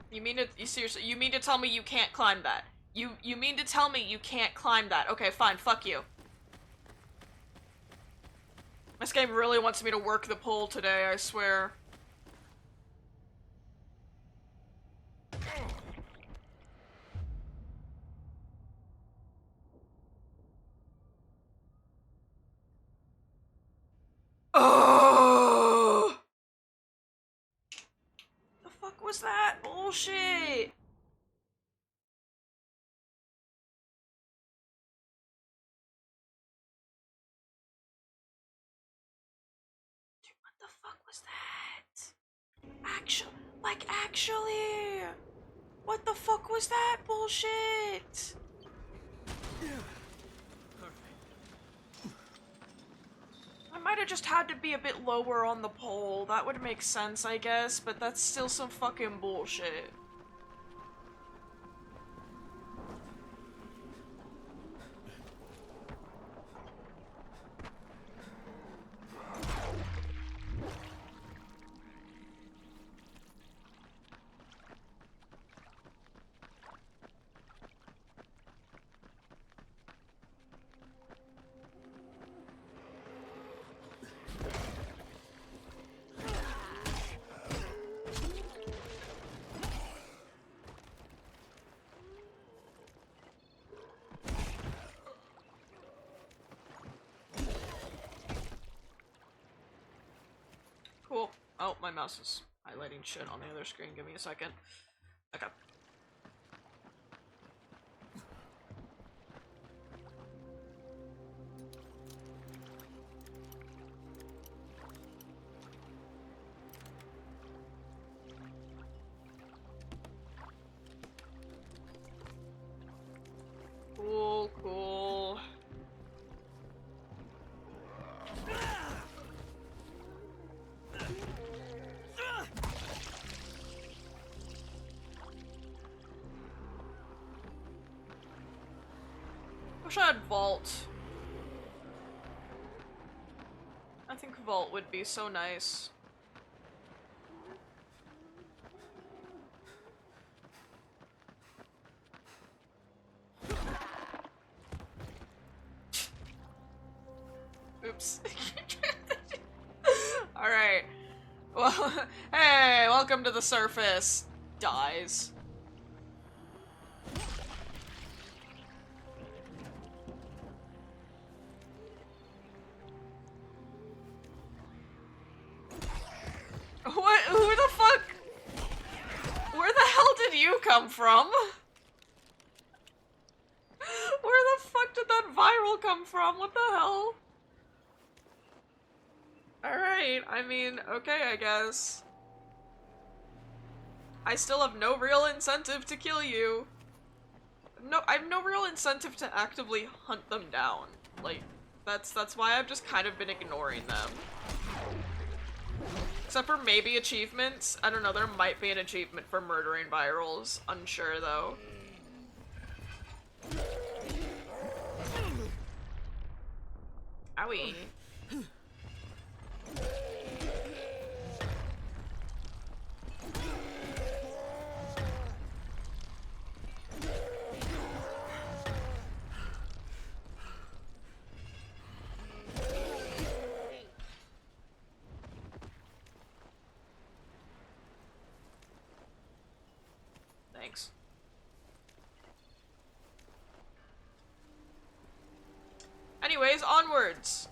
You mean to, seriously, you mean to tell me you can't climb that? You mean to tell me you can't climb that? Okay, fine, fuck you. This game really wants me to work the pole today, I swear. Oh! The fuck was that? Bullshit! Dude, what the fuck was that? Actually! What the fuck was that bullshit? I might have just had to be a bit lower on the pole. That would make sense, I guess, but that's still some fucking bullshit. Cool. Oh, my mouse is highlighting shit on the other screen. Give me a second. Okay. Cool, cool. Wish I had Vault. I think Vault would be so nice. Oops. Alright. Well, hey, welcome to the surface. Dies. What? Who the fuck? Where the hell did you come from? Where the fuck did that viral come from? What the hell? Alright, I mean, okay, I guess. I still have no real incentive to kill you. No, I have no real incentive to actively hunt them down. Like, that's why I've just kind of been ignoring them. Except for maybe achievements. I don't know, there might be an achievement for murdering virals. Unsure, though. Owie. Thanks. Anyways, onwards!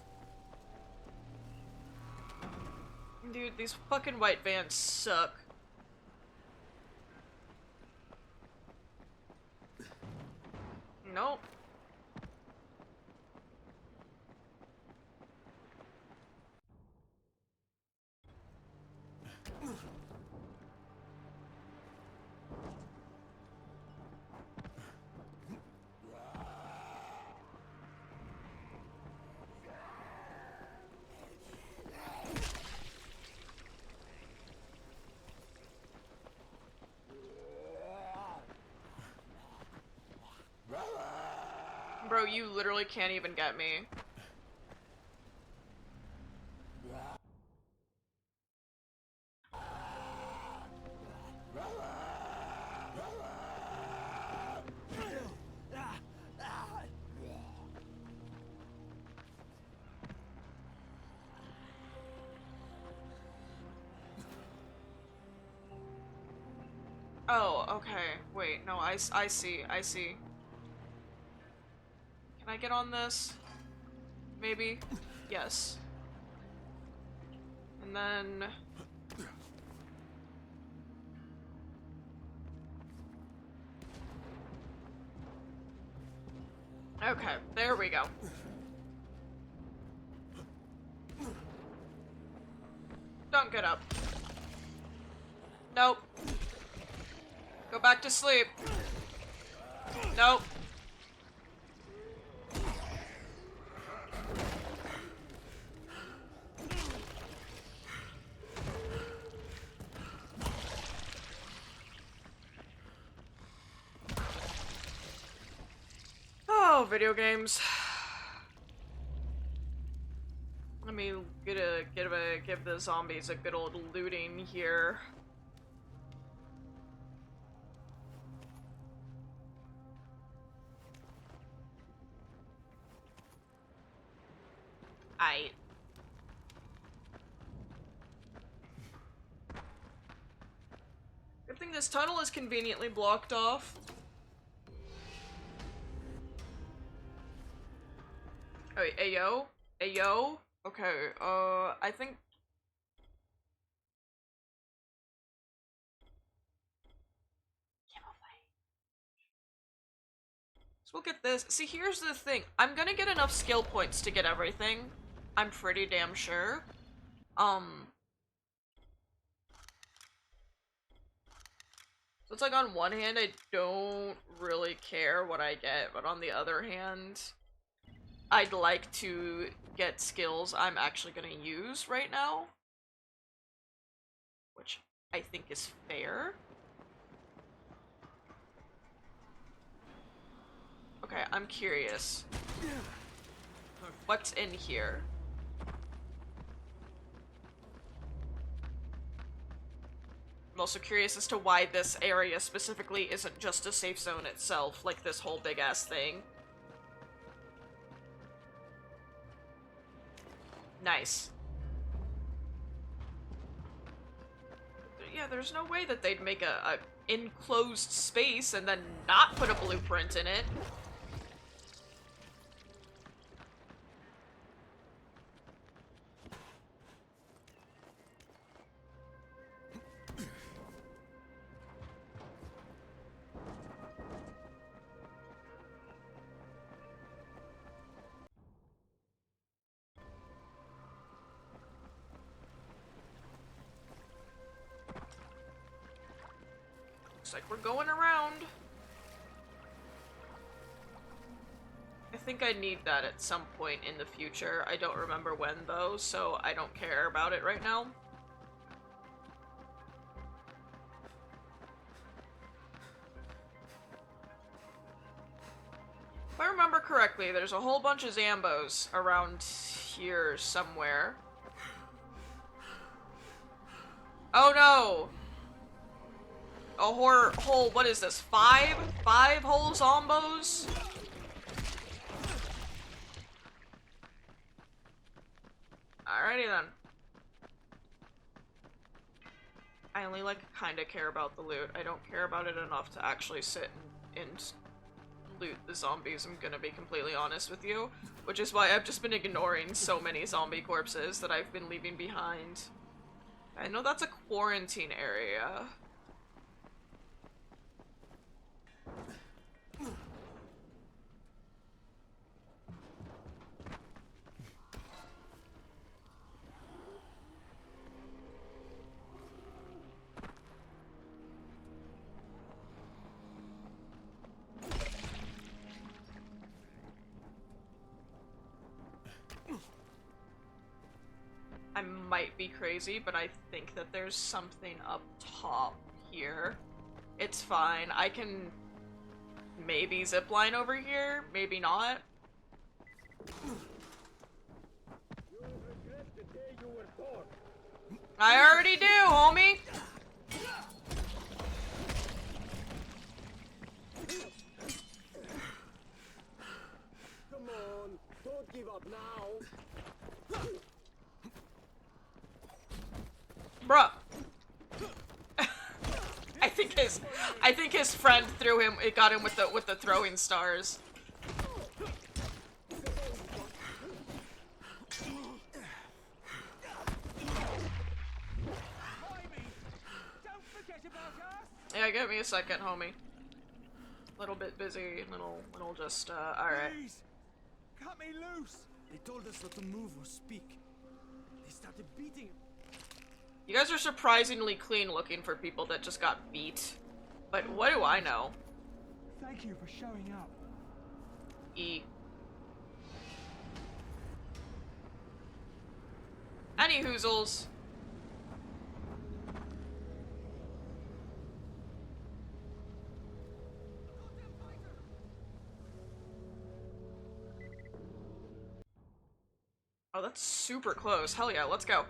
Dude, these fucking white vans suck. Nope. Bro, you literally can't even get me. Oh, okay. Wait, no, I see, I see. Can I get on this? Maybe? Yes. And then... Okay, there we go. Don't get up. Nope. Go back to sleep. Nope. Oh, video games. Let me give the zombies a good old looting here. Good thing this tunnel is conveniently blocked off. Oh, wait, ayo? Ayo? Okay, I think... So we'll get this. See, here's the thing. I'm gonna get enough skill points to get everything. I'm pretty damn sure. So it's like on one hand, I don't really care what I get, but on the other hand, I'd like to get skills I'm actually gonna use right now. Which I think is fair. Okay, I'm curious. What's in here? I'm also curious as to why this area specifically isn't just a safe zone itself, like this whole big-ass thing. Nice. Yeah, there's no way that they'd make a enclosed space and then not put a blueprint in it. Looks like we're going around. I think I need that at some point in the future. I don't remember when though, so I don't care about it right now. If I remember correctly, there's a whole bunch of Zambos around here somewhere. Oh no! A whole, what is this, five whole zombos? Alrighty then. I only, like, kinda care about the loot. I don't care about it enough to actually sit and loot the zombies, I'm gonna be completely honest with you. Which is why I've just been ignoring so many zombie corpses that I've been leaving behind. I know that's a quarantine area. I might be crazy, but I think that there's something up top here. It's fine. I can maybe zipline over here, maybe not. I already do, homie! Come on, don't give up now. Bruh. I think his friend threw him, it got him with the throwing stars. Yeah, give me a second, homie. Little bit busy, little just, alright. Please, cut me loose. They told us not to move or speak. They started beating. You guys are surprisingly clean looking for people that just got beat. But what do I know? Thank you for showing up. E. Any hoozles. Oh, that's super close. Hell yeah, let's go.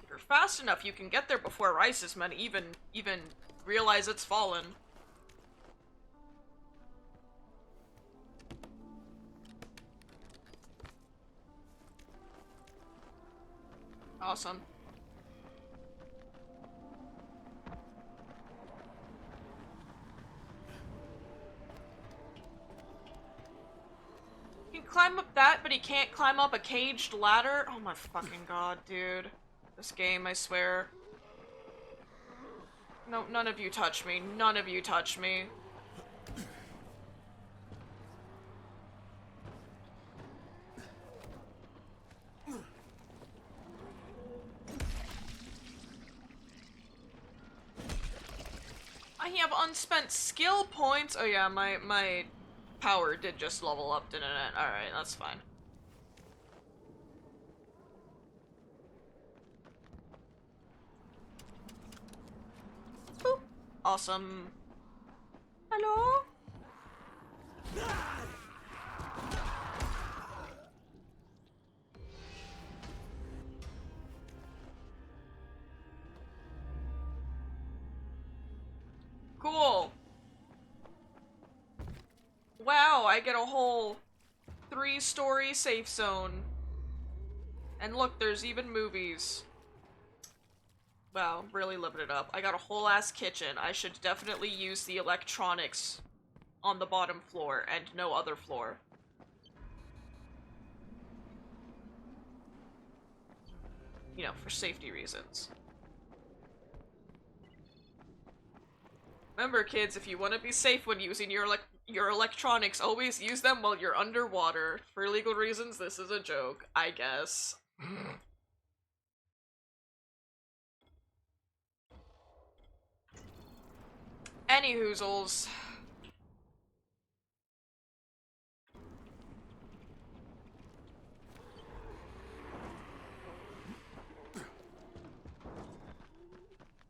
If you're fast enough, you can get there before Rice's men even realize it's fallen. Awesome. He can climb up that, but he can't climb up a caged ladder? Oh my fucking god, dude. This game, I swear. No, none of you touch me. None of you touch me. I have unspent skill points. Oh yeah, my power did just level up, didn't it? Alright, that's fine. Boop. Awesome. Hello? Cool. Wow, I get a whole 3-story safe zone. And look, there's even movies. Wow, really living it up. I got a whole ass kitchen. I should definitely use the electronics on the bottom floor and no other floor. You know, for safety reasons. Remember, kids, if you want to be safe when using your electronics, always use them while you're underwater. For legal reasons, this is a joke, I guess. Any hoozles.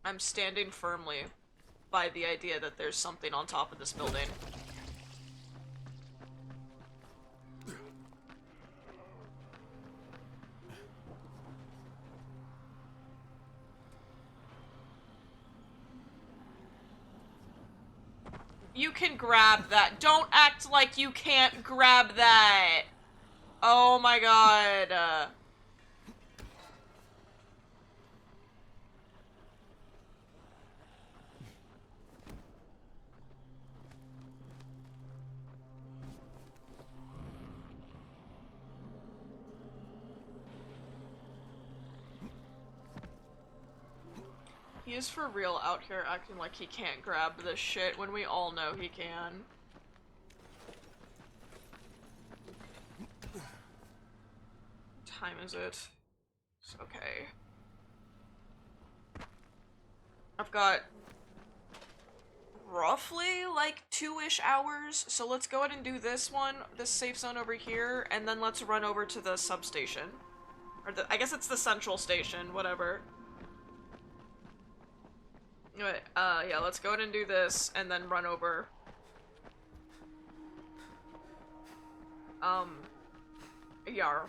I'm standing firmly by the idea that there's something on top of this building. You can grab that. Don't act like you can't grab that. Oh my god. He is for real out here acting like he can't grab this shit when we all know he can. What time is it? It's okay. I've got roughly like 2-ish hours, so let's go ahead and do this one, this safe zone over here, and then let's run over to the substation. Or I guess it's the central station, whatever. Anyway, yeah, let's go ahead and do this, and then run over. Yar.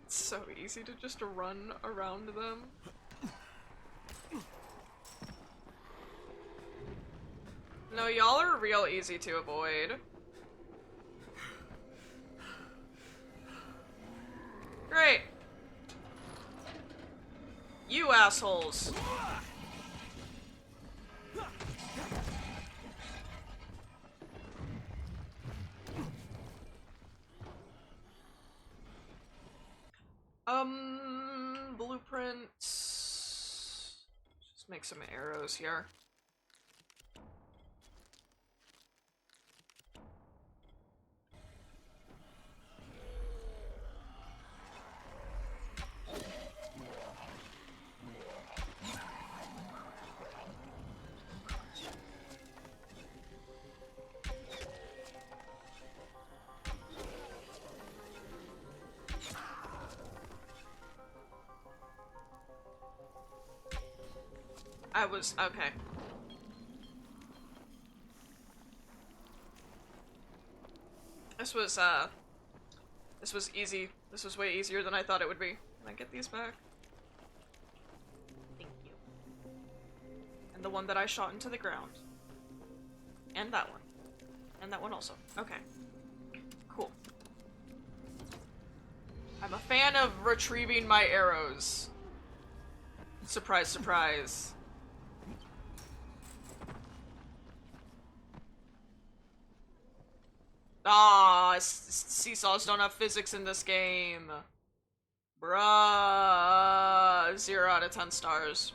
It's so easy to just run around them. No, y'all are real easy to avoid. Great. You assholes. Blueprints. Just make some arrows here. Okay. This was easy. This was way easier than I thought it would be. Can I get these back? Thank you. And the one that I shot into the ground. And that one. And that one also. Okay. Cool. I'm a fan of retrieving my arrows. Surprise, surprise. Ah, seesaws don't have physics in this game. Bruh. 0 out of 10 stars.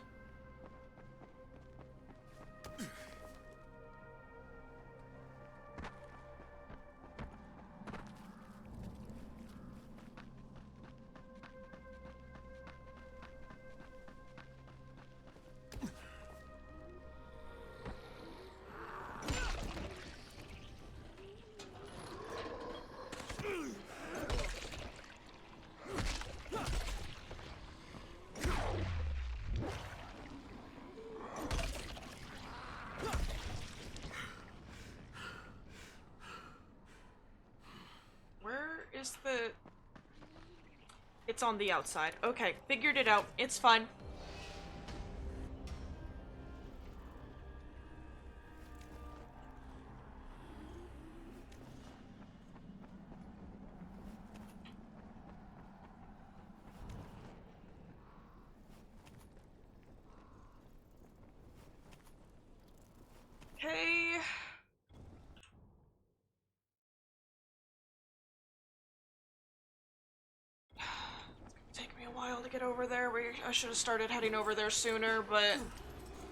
Is the... It's on the outside. Okay, figured it out. It's fine. Okay. Take me a while to get over there. I should have started heading over there sooner, but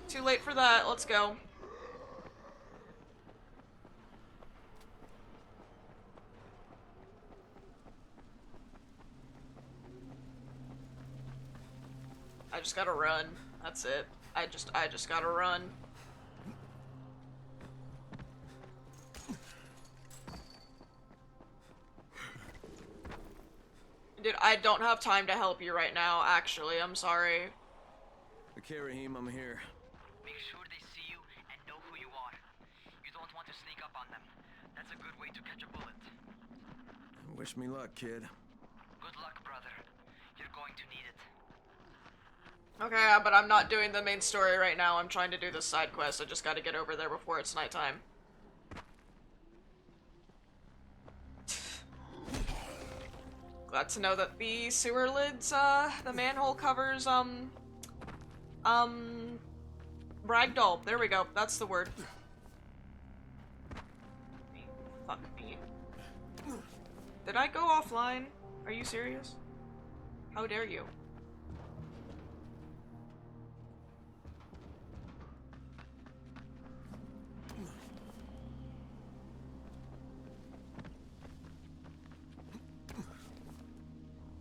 too late for that. Let's go. I just gotta run. That's it. I just gotta run. Dude, I don't have time to help you right now, actually. I'm sorry. Okay, Rahim, I'm here. Make sure they see you and know who you are. You don't want to sneak up on them. That's a good way to catch a bullet. Wish me luck, kid. Good luck, brother. You're going to need it. Okay, but I'm not doing the main story right now. I'm trying to do the side quest. I just gotta get over there before it's nighttime. Glad to know that the sewer lids, the manhole covers, ragdoll. There we go. That's the word. Fuck me. Did I go offline? Are you serious? How dare you?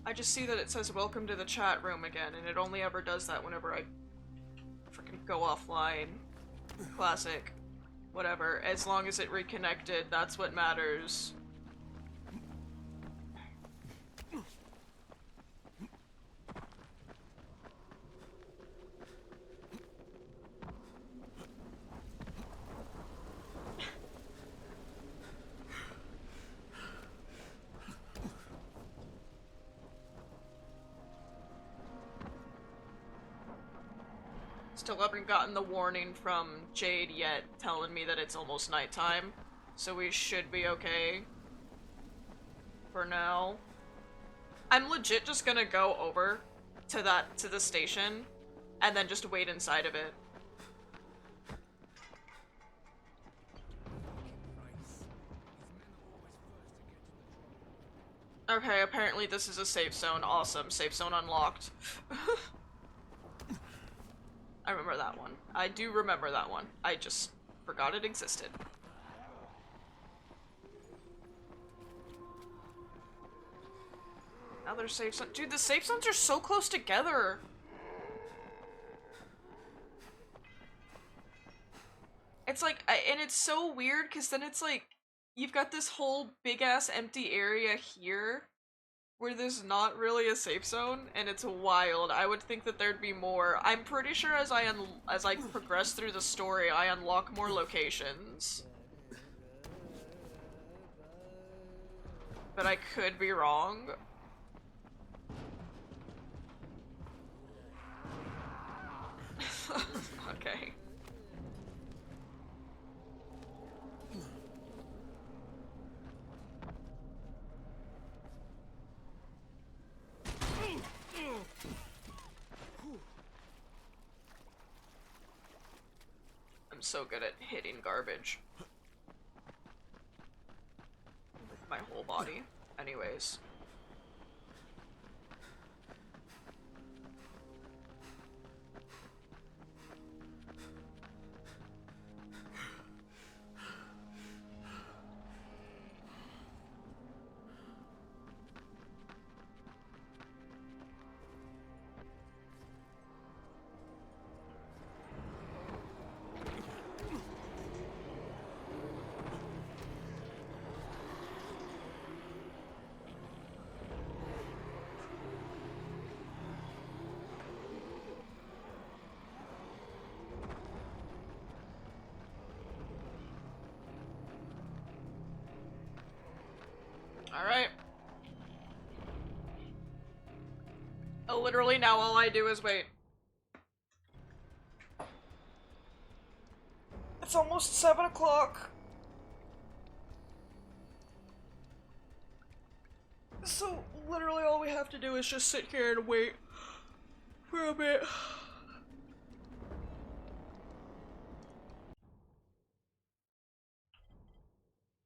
I just see that it says welcome to the chat room again, and it only ever does that whenever I freaking go offline. Classic. Whatever. As long as it reconnected, that's what matters. Still haven't gotten the warning from Jade yet telling me that it's almost nighttime, so we should be okay for now. I'm legit just gonna go over to the station and then just wait inside of it. Okay, apparently this is a safe zone. Awesome. Safe zone unlocked. I remember that one. I do remember that one. I just forgot it existed. Another safe zone. Dude, the safe zones are so close together. It's like, and it's so weird because then it's like, you've got this whole big ass empty area here where there's not really a safe zone, and it's wild. I would think that there'd be more. I'm pretty sure as I progress through the story, I unlock more locations. But I could be wrong. Okay. I'm so good at hitting garbage. With my whole body. Anyways. Alright. Literally now all I do is wait. It's almost 7 o'clock. So literally all we have to do is just sit here and wait for a bit.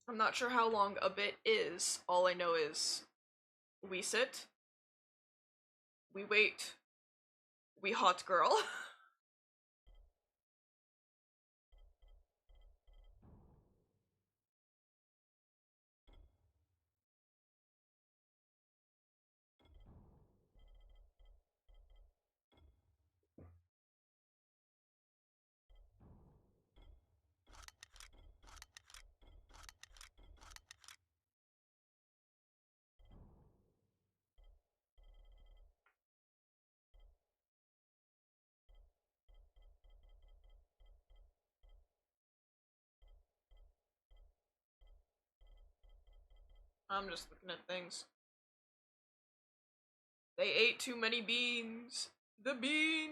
I'm not sure how long a bit is. All I know is we sit, we wait, we hot girl. I'm just looking at things. They ate too many beans. The bean.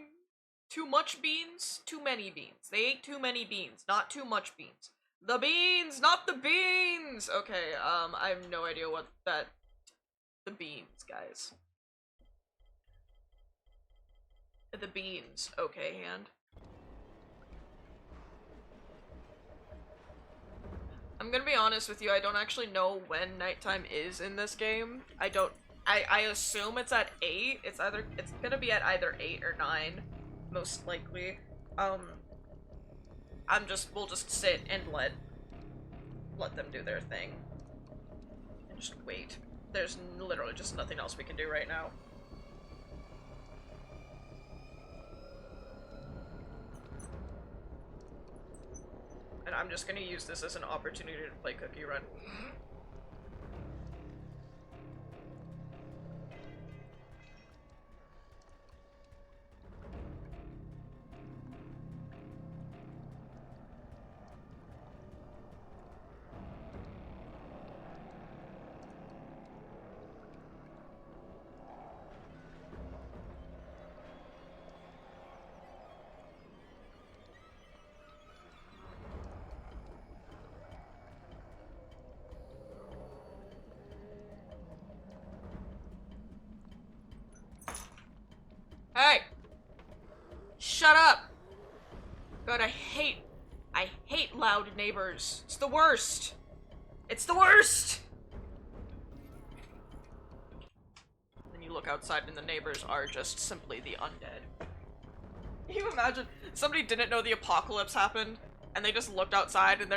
Too much beans? Too many beans. They ate too many beans, not too much beans. The beans, not the beans! Okay, I have no idea what that... The beans, guys. The beans. Okay, hand. I'm gonna be honest with you, I don't actually know when nighttime is in this game. I don't I assume it's at 8. It's gonna be at either 8 or 9, most likely. We'll just sit and let them do their thing. And just wait. There's literally just nothing else we can do right now. And I'm just gonna use this as an opportunity to play Cookie Run. Hey! Shut up! God, I hate loud neighbors. It's the worst! It's the worst! Then you look outside and the neighbors are just simply the undead. Can you imagine? Somebody didn't know the apocalypse happened, and they just looked outside and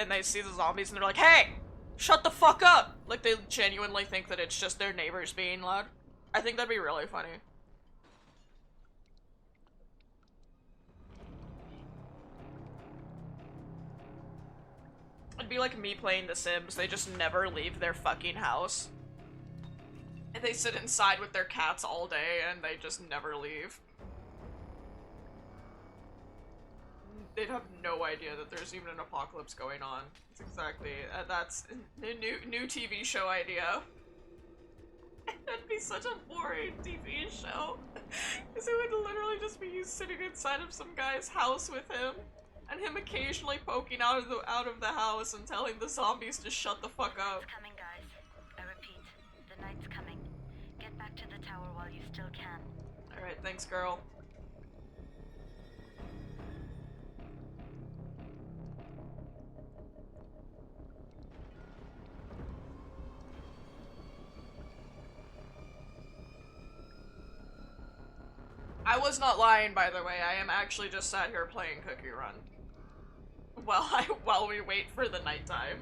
they see the zombies and they're like, hey! Shut the fuck up! Like they genuinely think that it's just their neighbors being loud. I think that'd be really funny. It'd be like me playing The Sims. They just never leave their fucking house. And they sit inside with their cats all day and they just never leave. They'd have no idea that there's even an apocalypse going on. It's exactly, that's a new TV show idea. That'd be such a boring TV show. Because it would literally just be you sitting inside of some guy's house with him. And him occasionally poking out of the house and telling the zombies to shut the fuck up. It's coming, guys. I repeat, the night's coming. Get back to the tower while you still can. Alright, thanks, girl. I was not lying, by the way. I am actually just sat here playing Cookie Run. While we wait for the nighttime.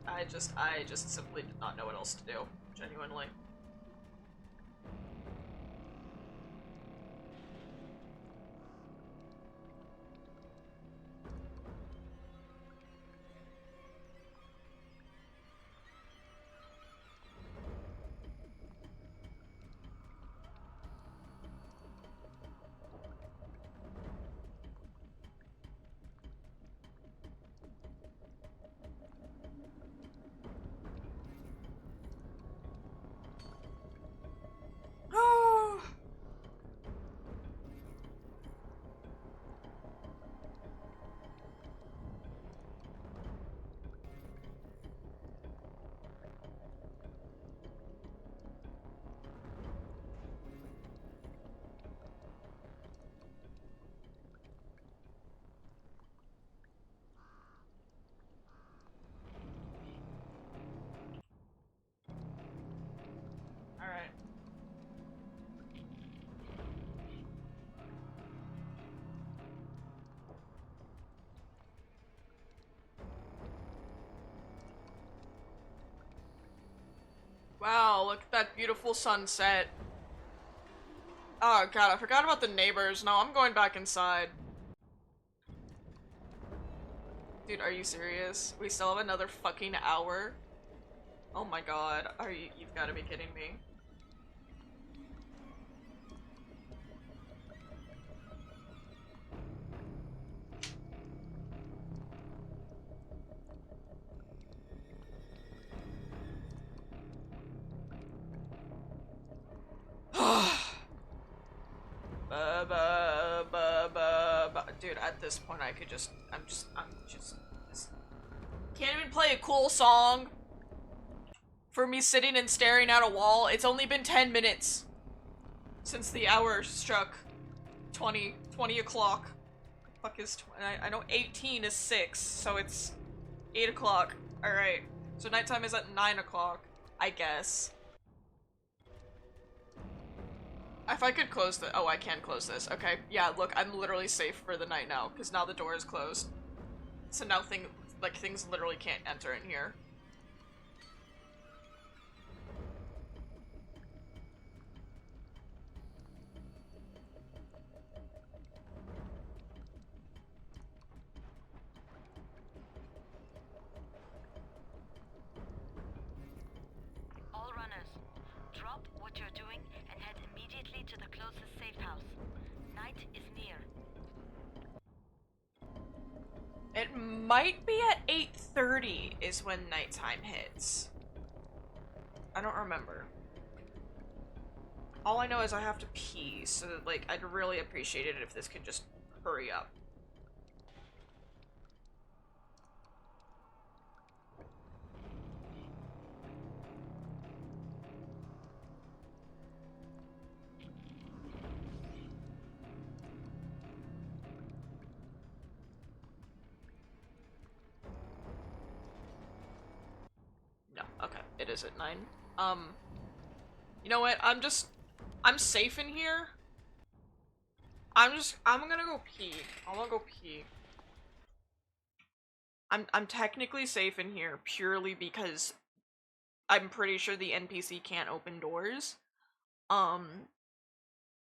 I just simply did not know what else to do. Genuinely. Alright. Wow, look at that beautiful sunset. Oh god, I forgot about the neighbors. No, I'm going back inside. Dude, are you serious? We still have another fucking hour? Oh my god, you've gotta be kidding me. Dude, at this point I could just, I'm just can't even play a cool song for me sitting and staring at a wall. It's only been 10 minutes since the hour struck 20 o'clock. Fuck is 20? I know 18 is 6, so it's 8 o'clock. Alright. So nighttime is at 9 o'clock, I guess. If I could close the- oh, I can close this. Okay, yeah, look, I'm literally safe for the night now, because now the door is closed. So now things literally can't enter in here. All runners, drop what you're doing and head immediately to the closest safe house. Night is near. It might be at 8:30 is when nighttime hits. I don't remember. All I know is I have to pee, so like I'd really appreciate it if this could just hurry up. No, okay, it is at 9. You know what? I'm safe in here. I'm gonna go pee. I'm gonna go pee. I'm technically safe in here purely because I'm pretty sure the NPC can't open doors. And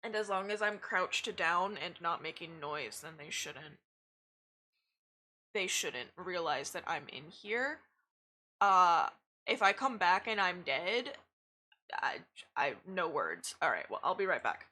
as long as I'm crouched down and not making noise, then they shouldn't realize that I'm in here. If I come back and I'm dead, I no words. Alright, well, I'll be right back.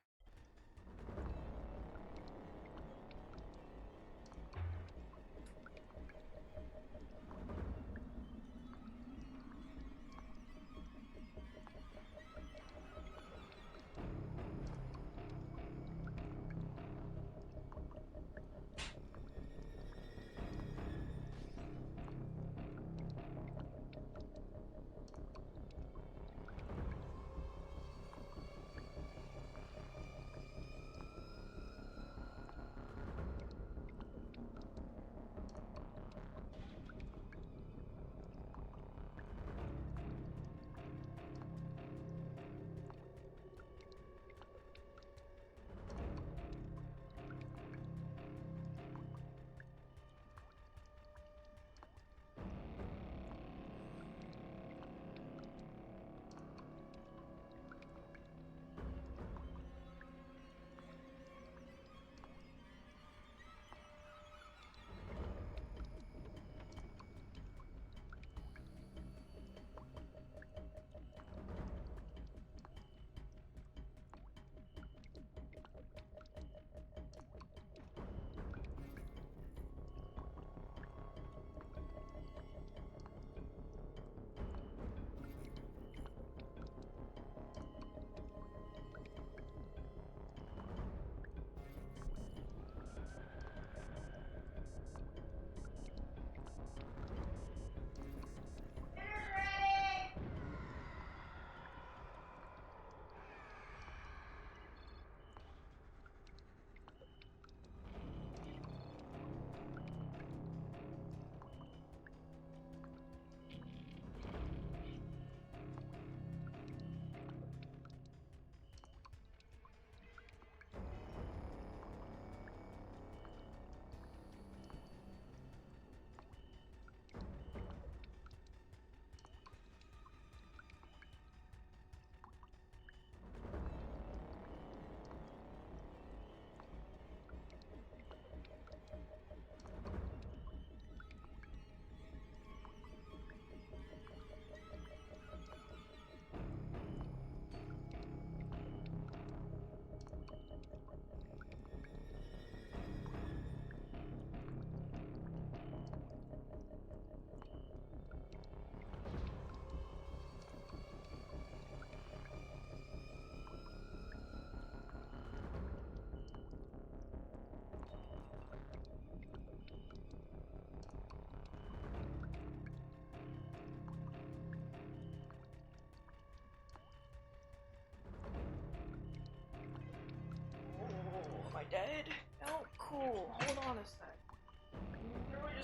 Dead? Oh, cool. Hold on a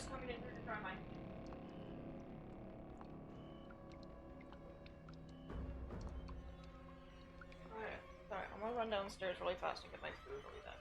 just coming in here to try mine. Alright, I'm gonna run downstairs really fast and get my food. I'll be back.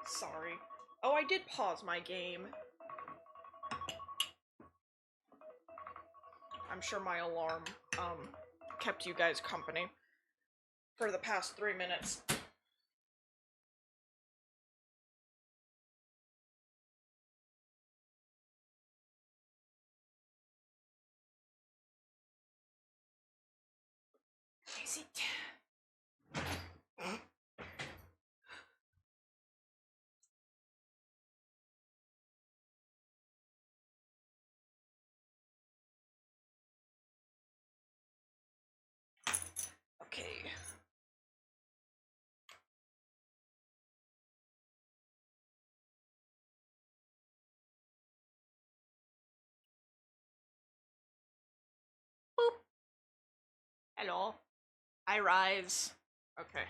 Sorry. Oh, I did pause my game. I'm sure my alarm, kept you guys company for the past 3 minutes. Is it? Okay. Boop. Hello. I rise. Okay.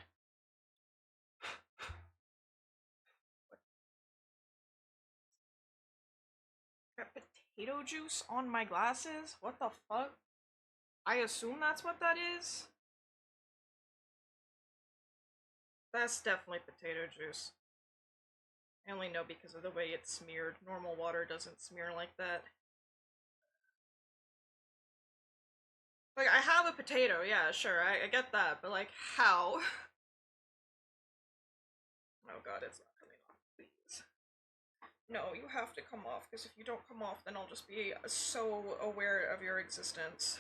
Got potato juice on my glasses? What the fuck? I assume that's what that is? That's definitely potato juice. I only know because of the way it's smeared. Normal water doesn't smear like that. Like, I have a potato, yeah, sure, I get that, but like, how? Oh god, it's not coming off, please. No, you have to come off, because if you don't come off, then I'll just be so aware of your existence.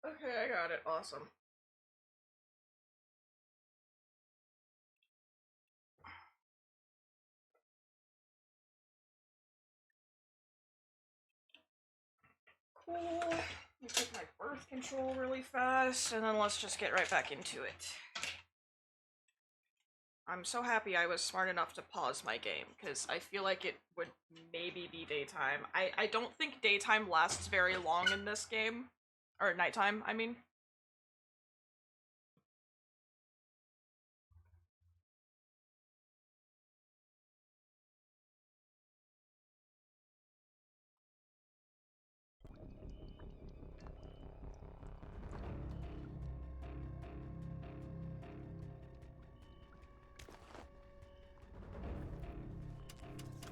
Okay, I got it. Awesome. Cool. Let me take my birth control really fast, and then let's just get right back into it. I'm so happy I was smart enough to pause my game, because I feel like it would maybe be daytime. I don't think daytime lasts very long in this game. Or nighttime, I mean.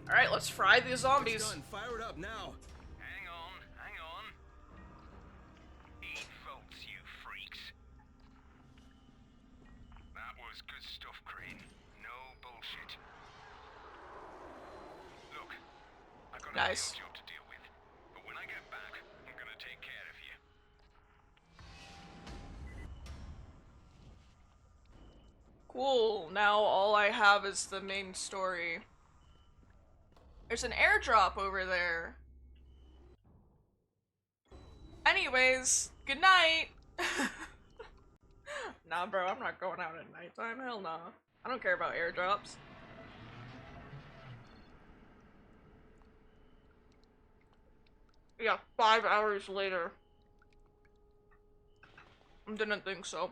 Alright, let's fry these zombies. It's done. Fire it up now. Hang on, hang on. Eat votes, you freaks. That was good stuff, Crane. No bullshit. Look, I've got a real Nice. job to deal with, but when I get back, I'm gonna take care of you. Cool, now all I have is the main story. There's an airdrop over there. Anyways, good night. Nah, bro, I'm not going out at nighttime. Hell nah. I don't care about airdrops. Yeah, 5 hours later. Didn't think so.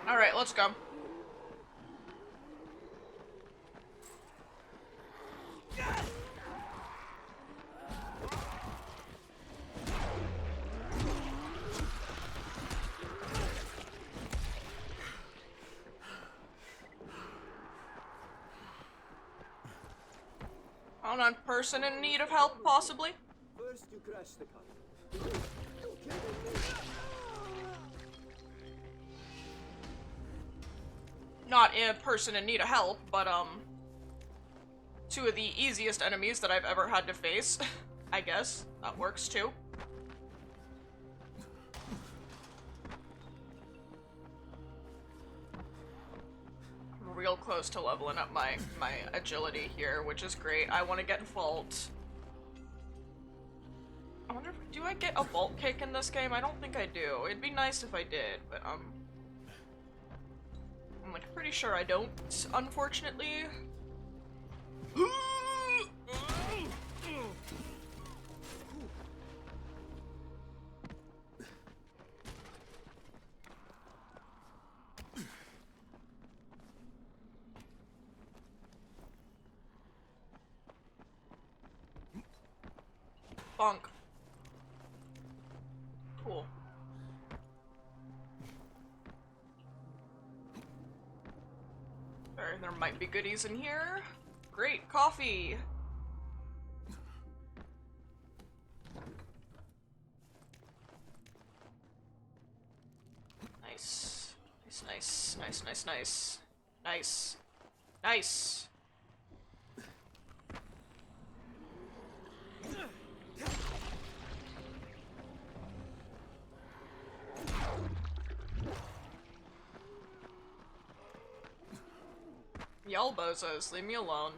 Alright, let's go. Hold on, person in need of help, possibly? First you crash the car. You kidding me? Not a person in need of help, but two of the easiest enemies that I've ever had to face. I guess that works too. I'm real close to leveling up my agility here, which is great. I want to get Vault. I wonder if, do I get a Vault Cake in this game? I don't think I do. It'd be nice if I did, but I'm like pretty sure I don't, unfortunately. Bonk. Cool. There might be goodies in here. Great, coffee! Nice. Nice, nice, nice, nice. Nice. Nice! Y'all bozos, leave me alone.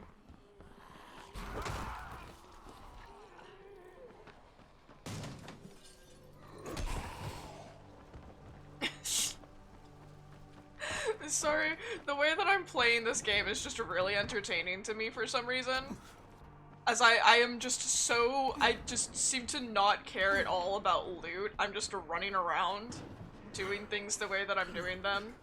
Sorry, the way that I'm playing this game is just really entertaining to me for some reason. As I am just so, I just seem to not care at all about loot. I'm just running around, doing things the way that I'm doing them.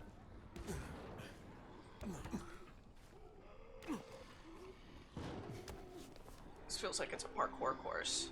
This feels like it's a parkour course.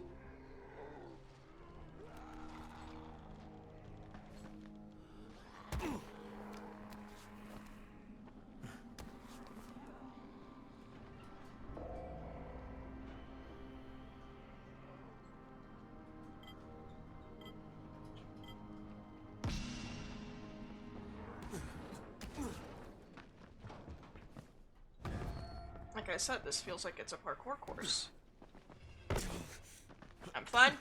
Like I said, this feels like it's a parkour course. I'm fine.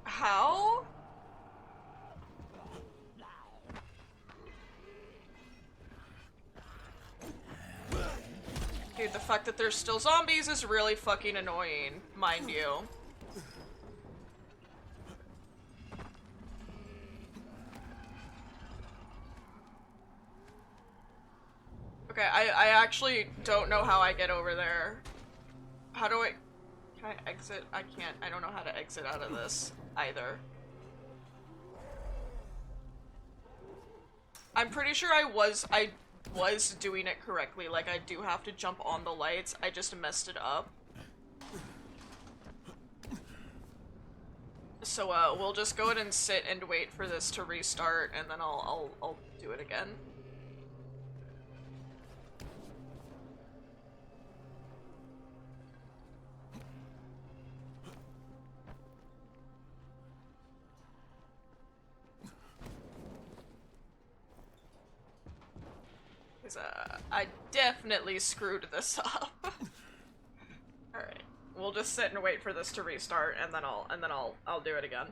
How? Dude, the fact that there's still zombies is really fucking annoying, mind you. Okay, I actually don't know how I get over there. How do I... Can I exit? I can't. I don't know how to exit out of this either. I'm pretty sure I was doing it correctly. Like, I do have to jump on the lights. I just messed it up. So, we'll just go ahead and sit and wait for this to restart, and then I'll do it again. I definitely screwed this up. Alright. We'll just sit and wait for this to restart, and then I'll do it again.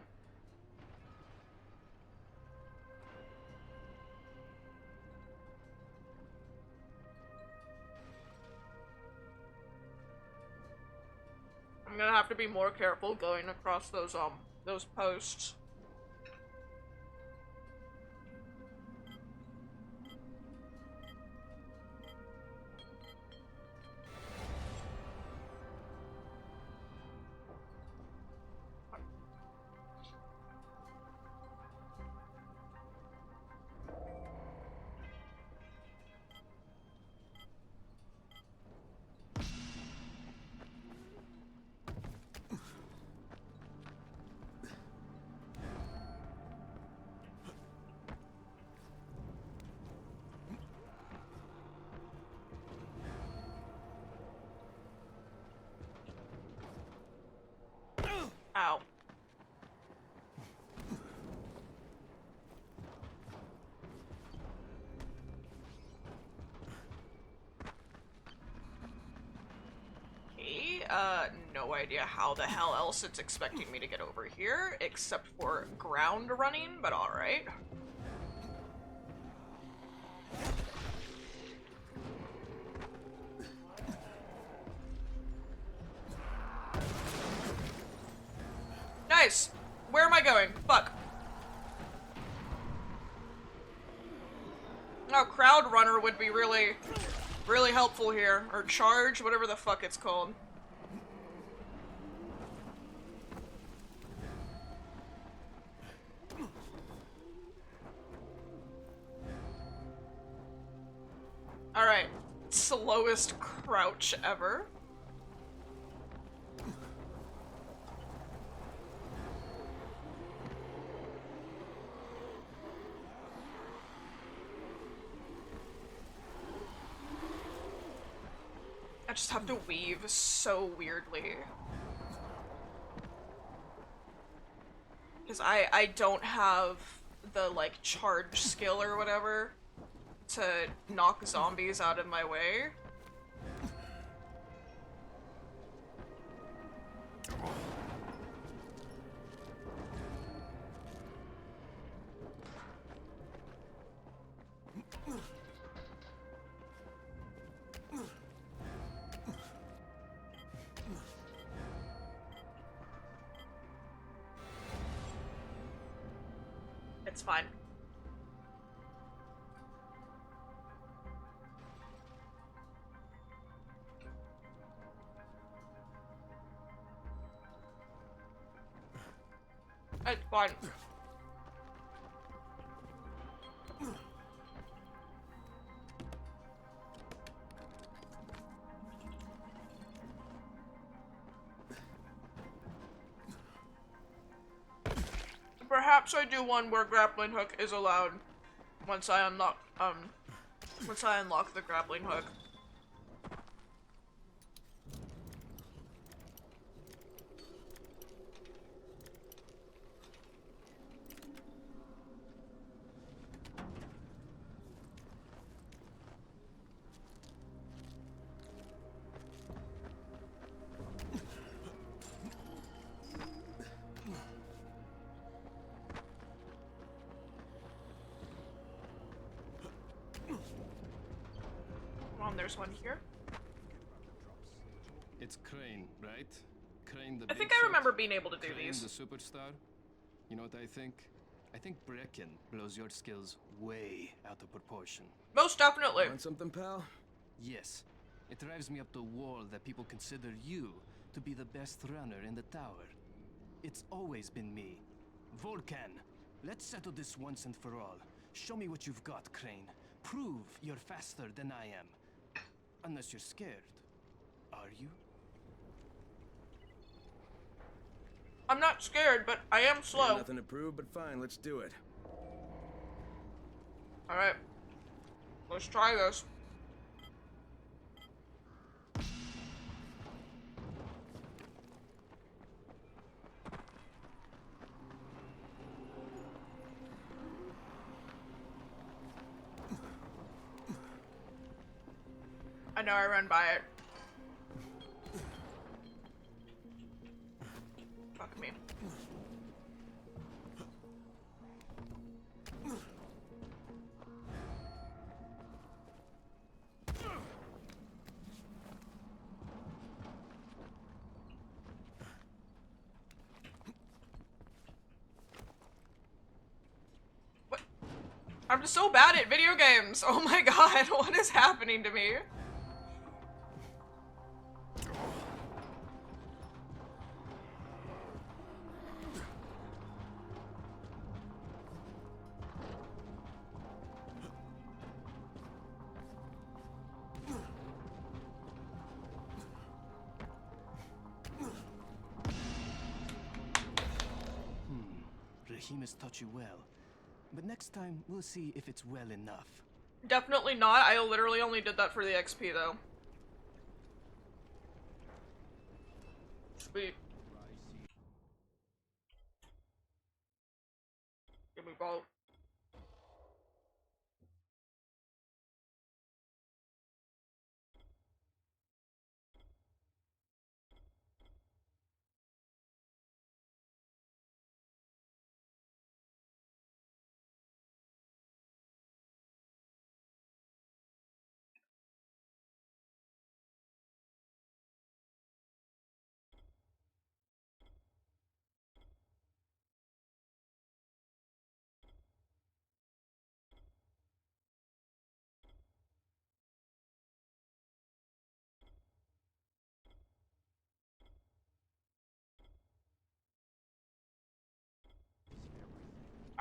I'm gonna have to be more careful going across those posts. no idea how the hell else it's expecting me to get over here, except for ground running, but alright. Nice! Where am I going? Fuck. Oh, Crowd Runner would be really helpful here. Or Charge, whatever the fuck it's called. Alright. Slowest crouch ever. I just have to weave so weirdly. Because I don't have the, like, charge skill or whatever to knock zombies out of my way. It's fine. It's fine. Perhaps I do one where grappling hook is allowed once I unlock the grappling hook. There's one here. It's Crane, right? Crane the I think I remember being able to do Crane these. The superstar? You know what I think? I think Brecken blows your skills way out of proportion. Most definitely. Want something, pal? Yes. It drives me up the wall that people consider you to be the best runner in the tower. It's always been me. Volcan, let's settle this once and for all. Show me what you've got, Crane. Prove you're faster than I am. Unless you're scared. Are you? I'm not scared, but I am slow. Got nothing to prove, but fine, let's do it. Alright. Let's try this. I know I ran by it. Fuck me. What? I'm just so bad at video games. Oh my god, what is happening to me? Rahim has taught you well. But next time, we'll see if it's well enough. Definitely not. I literally only did that for the XP, though. Sweet. Give me both.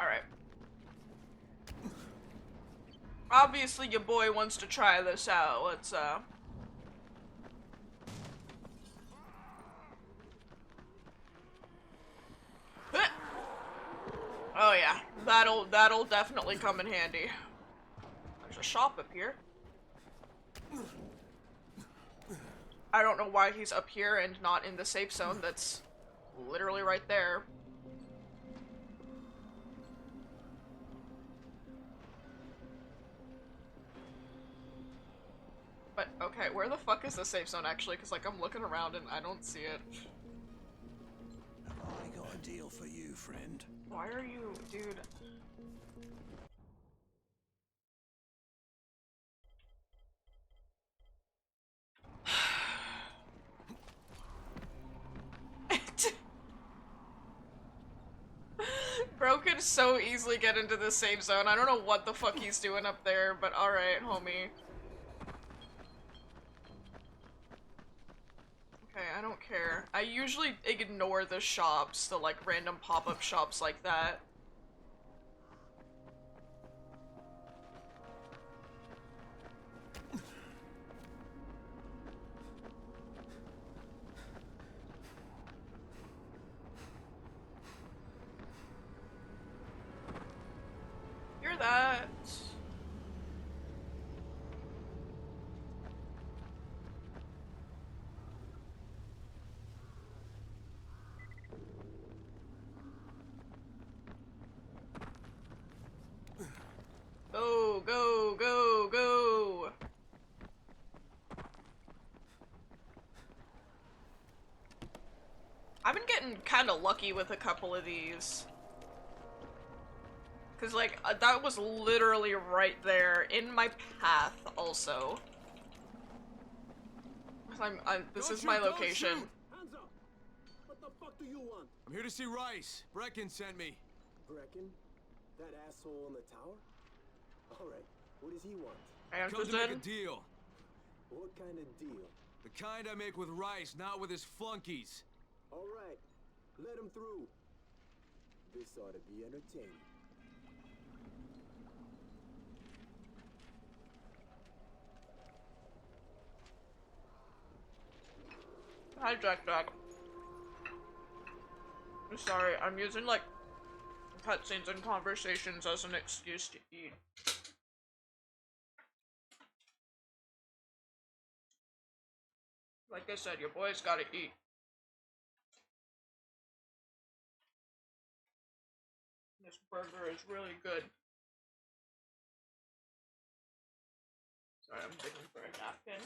Alright. Obviously your boy wants to try this out. Let's Oh yeah, that'll definitely come in handy. There's a shop up here. I don't know why he's up here and not in the safe zone that's literally right there. But, okay, where the fuck is the safe zone actually? Because, like, I'm looking around and I don't see it. Have I got a deal for you, friend? Why are you, dude? Bro could so easily get into the safe zone. I don't know what the fuck he's doing up there, but alright, homie. Okay, I don't care. I usually ignore the shops, the like random pop-up shops like that. Hear that? Go, go, go, go! I've been getting kinda lucky with a couple of these. Cause like, that was literally right there, in my path also. This is my location. Hands up! What the fuck do you want? I'm here to see Rice. Brecken sent me. Brecken? That asshole in the tower? Alright, what does he want? Come to make a deal. What kind of deal? The kind I make with Rice, not with his flunkies. Alright, let him through. This ought to be entertaining. Hi, Jack Jack. I'm sorry, I'm using like cutscenes and conversations as an excuse to eat. Like I said, your boy's gotta eat. This burger is really good. Sorry, I'm digging for a napkin.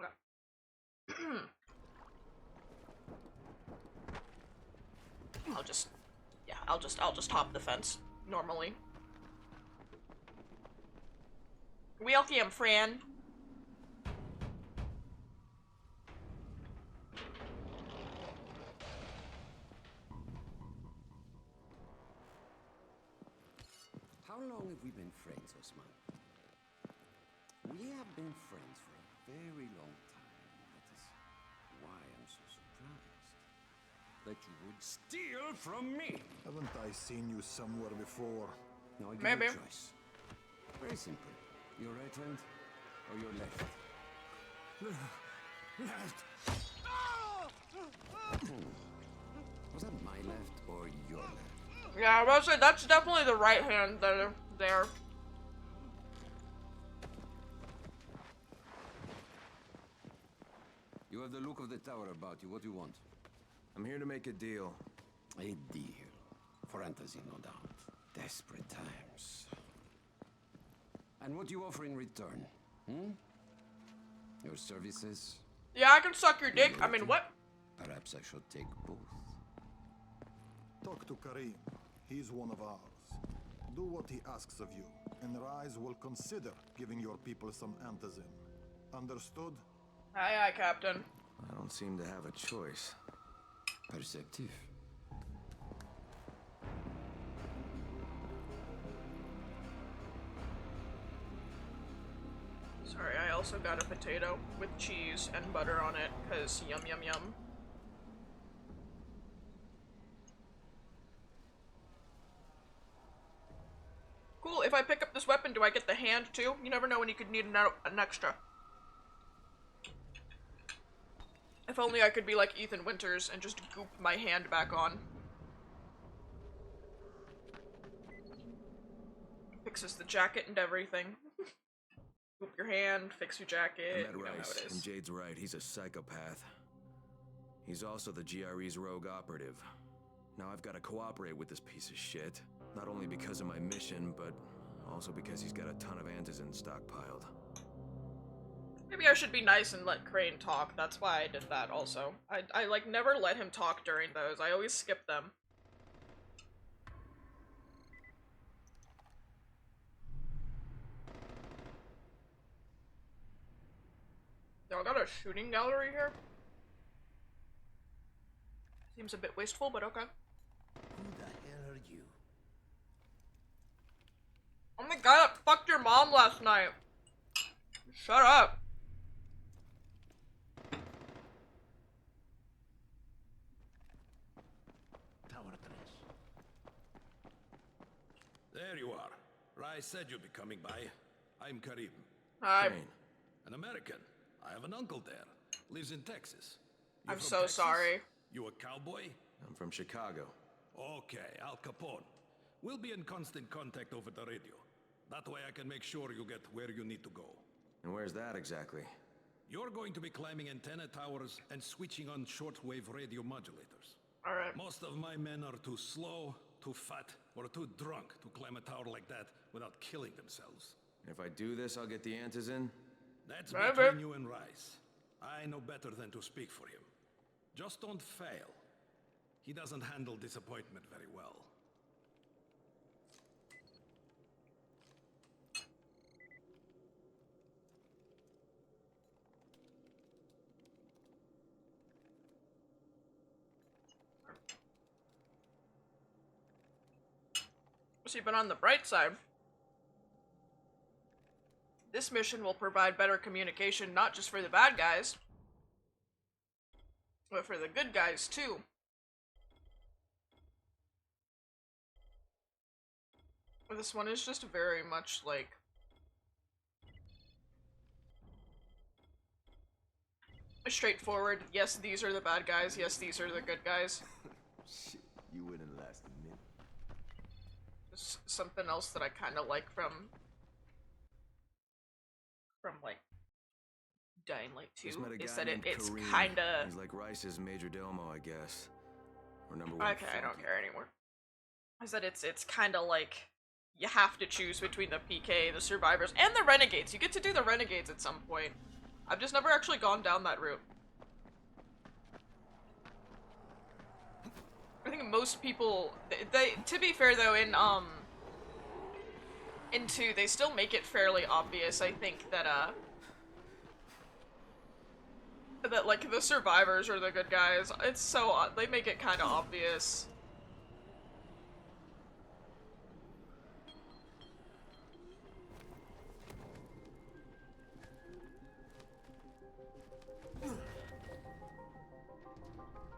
Okay. I'll just hop the fence normally. Welcome, Fran. How long have we been friends, Osman? We have been friends for a very long time. That is why I'm so surprised that you would steal from me. Haven't I seen you somewhere before? Now I give Maybe. you a choice. Very simple. Your right hand or your left? Left. Was that my left or your left? Yeah, I was say that's definitely the right hand there. You have the look of the tower about you. What do you want? I'm here to make a deal. A deal. For Antazin, no doubt. Desperate times. And what do you offer in return? Hmm? Your services? Yeah, I can suck your dick. I mean, what? Perhaps I should take both. Talk to Karim. He's one of ours. Do what he asks of you, and Rise will consider giving your people some antizin. Understood? Aye, aye, Captain. I don't seem to have a choice. Perceptive. Sorry, I also got a potato with cheese and butter on it, cause yum yum yum. Cool, if I pick up this weapon, do I get the hand too? You never know when you could need an extra. If only I could be like Ethan Winters and just goop my hand back on. Fixes the jacket and everything. Goop your hand, fix your jacket, Matt you know how Rice, it is. and Jade's right, he's a psychopath. He's also the GRE's rogue operative. Now I've got to cooperate with this piece of shit. Not only because of my mission, but also because he's got a ton of antizin stockpiled. Maybe I should be nice and let Crane talk. That's why I did that also. I like never let him talk during those. I always skip them. Y'all got a shooting gallery here? Seems a bit wasteful, but okay. Who the hell are you? I'm the guy that fucked your mom last night. Shut up. There you are. Rice said you'd be coming by. I'm Karim. Hi. An American. I have an uncle there. Lives in Texas. You I'm from so Texas? sorry. You a cowboy? I'm from Chicago. Okay, Al Capone. We'll be in constant contact over the radio. That way I can make sure you get where you need to go. And where's that exactly? You're going to be climbing antenna towers and switching on shortwave radio modulators. Alright. Most of my men are too slow, too fat, or too drunk to climb a tower like that without killing themselves. If I do this, I'll get the antizin? That's Maybe. between you and Rice. I know better than to speak for him. Just don't fail. He doesn't handle disappointment very well. See, but on the bright side, this mission will provide better communication not just for the bad guys, but for the good guys too. This one is just very much like straightforward. Yes, these are the bad guys. Yes, these are the good guys. Shit, you wouldn't last a minute. Just something else that I kind of like from like Dying Light 2 Just met a is guy that named it's Kareem. kind of He's like Rice's major domo, I guess. Or number one. okay. I don't care anymore. Is that it's kind of like you have to choose between the PK, the survivors, and the renegades. You get to do the renegades at some point. I've just never actually gone down that route. I think most people, they to be fair though, in 2, they still make it fairly obvious, I think, that like the survivors are the good guys. It's so odd. They make it kind of obvious.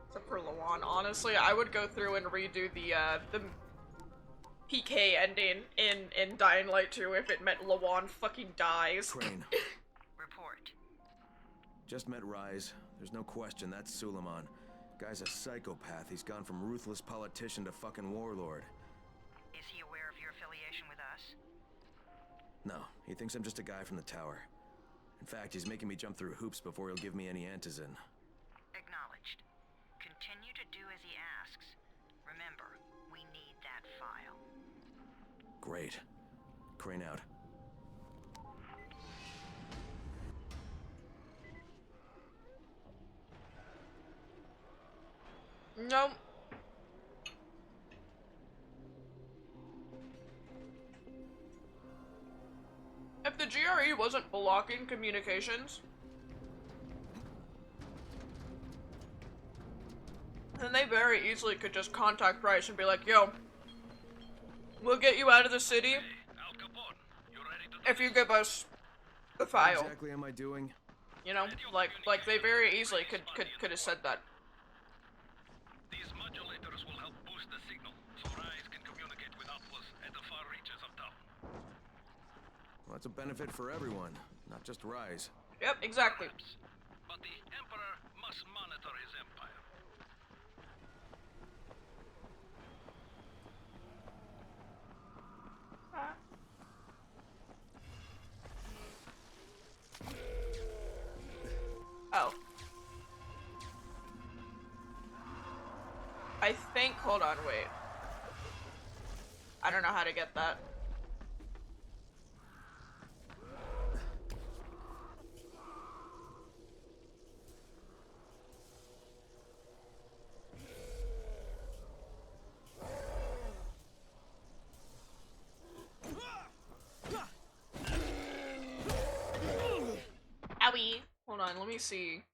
Except for Lawan, honestly, I would go through and redo the PK ending in Dying Light 2 if it meant Lawan fucking dies. Crane. Report. Just met Rise. There's no question that's Suleiman. Guy's a psychopath. He's gone from ruthless politician to fucking warlord. Is he aware of your affiliation with us? No, he thinks I'm just a guy from the tower. In fact, he's making me jump through hoops before he'll give me any antizin. Acknowledged. Continue to do as he asks. Remember, we need that file. Great. Crane out. No. If the GRE wasn't blocking communications, then they very easily could just contact Price and be like, yo, we'll get you out of the city if you give us the file. What exactly am I doing? You know, like they very easily could have said that. These modulators will help boost the signal, so Rise can communicate with Outposts at the far reaches of town. Well, that's a benefit for everyone, not just Rise. Yep, exactly. But the Emperor must monitor his empire. Oh. I think, hold on, wait. I don't know how to get that. Owie. Hold on, let me see.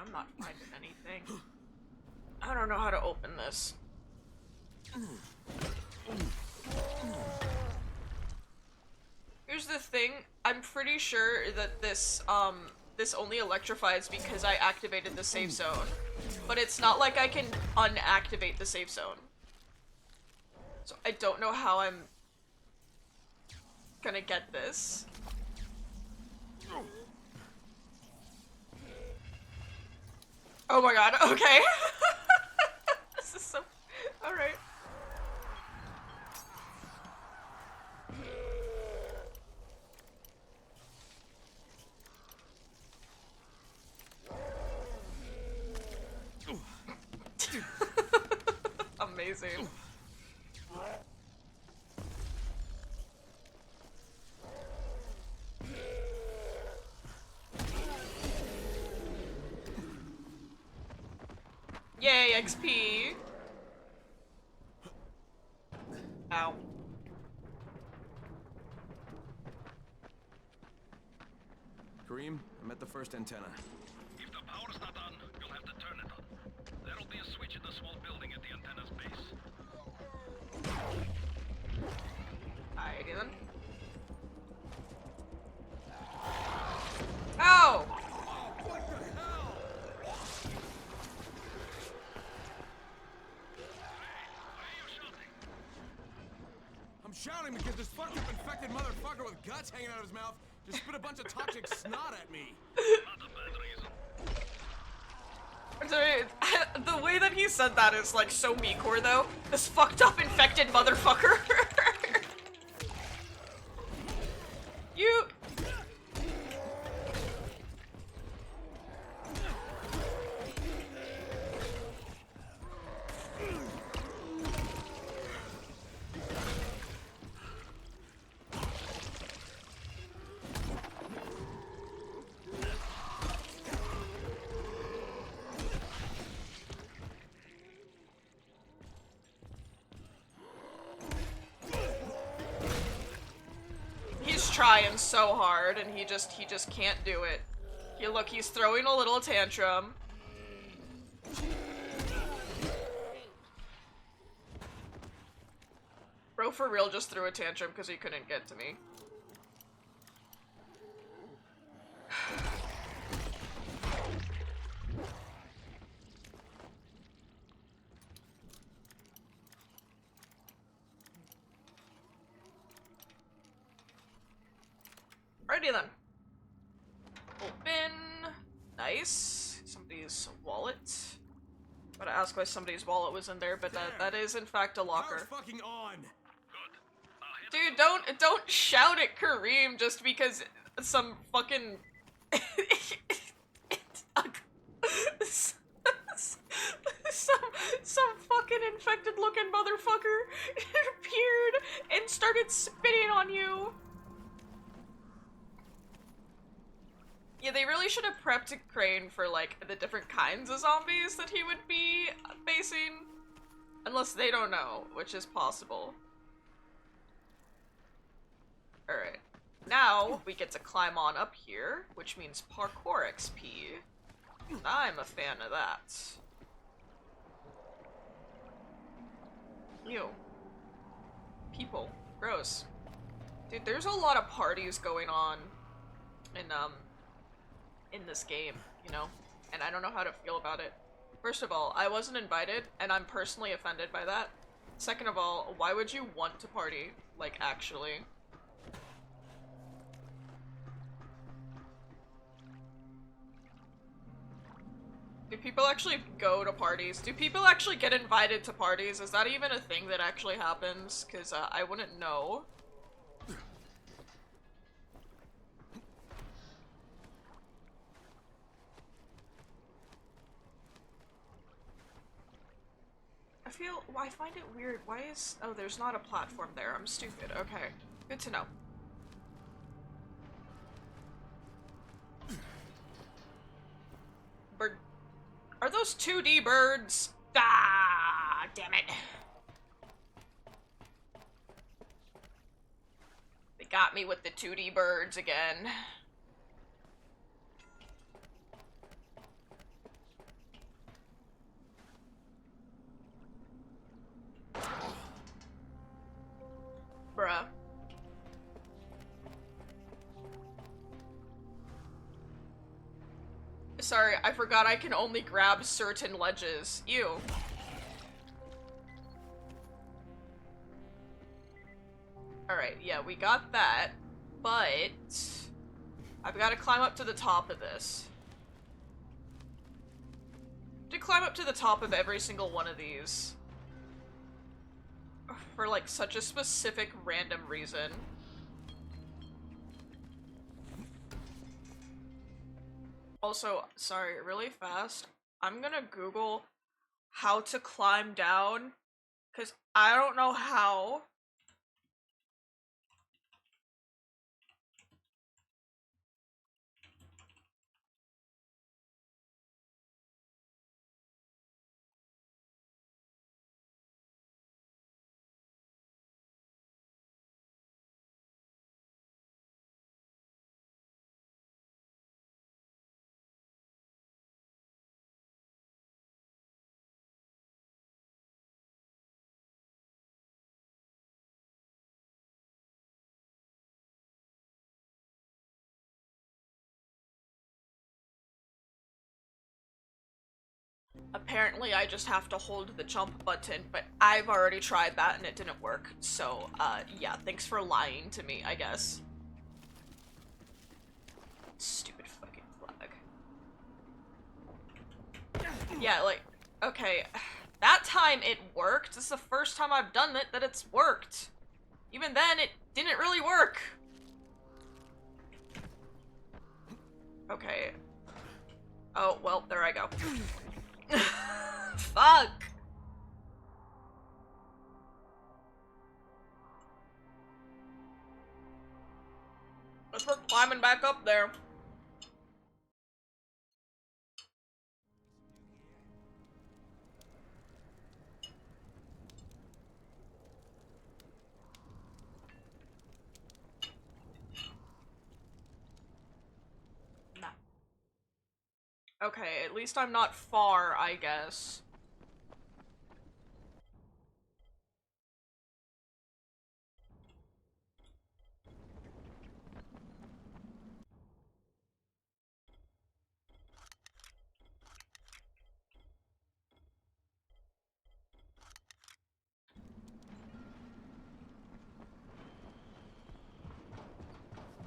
I'm not finding anything. I don't know how to open this. Here's the thing, I'm pretty sure that this only electrifies because I activated the save zone. But it's not like I can unactivate the save zone. So I don't know how I'm gonna get this. Oh my god, okay. This is so... Alright. Amazing. Yay, XP! Ow. Kareem, I'm at the first antenna. If the power's not on, you'll have to turn it on. There'll be a switch in the small building at the antenna's base. Alrighty then. Ow! I'm shouting because this fucked up infected motherfucker with guts hanging out of his mouth just spit a bunch of toxic snot at me. The way that he said that is like so Mikor though. This fucked up infected motherfucker. You... He's trying so hard and he just can't do it. Look, he's throwing a little tantrum. Bro for real just threw a tantrum because he couldn't get to me. Alrighty then. Open. Nice. Somebody's wallet. Gotta ask why somebody's wallet was in there, but that is in fact a locker. Fucking on. Dude, don't shout at Kareem just because some fucking some fucking infected looking motherfucker appeared and started spitting on you. Yeah, they really should have prepped Crane for, like, the different kinds of zombies that he would be facing. Unless they don't know, which is possible. Alright. Now, we get to climb on up here, which means parkour XP. I'm a fan of that. Ew. People. Gross. Dude, there's a lot of parties going on in this game, you know? And I don't know how to feel about it. First of all, I wasn't invited, and I'm personally offended by that. Second of all, why would you want to party? Like, actually. Do people actually go to parties? Do people actually get invited to parties? Is that even a thing that actually happens? Because I wouldn't know. I find it weird. Why is... Oh, there's not a platform there. I'm stupid. Okay. Good to know. Bird... Are those 2D birds? Ah, damn it. They got me with the 2D birds again. Bruh. Sorry, I forgot I can only grab certain ledges. Ew. Alright, yeah, we got that, but I've got to climb up to the top of this. To climb up to the top of every single one of these. For, like, such a specific random reason. Also, sorry, really fast, I'm gonna Google how to climb down, because I don't know how. Apparently I just have to hold the jump button, but I've already tried that and it didn't work. So, yeah, thanks for lying to me, I guess. Stupid fucking flag. Yeah, like, okay. That time it worked. This is the first time I've done it that it's worked. Even then, it didn't really work. Okay. Oh, well, there I go. Fuck! Let's start climbing back up there. Okay, at least I'm not far, I guess.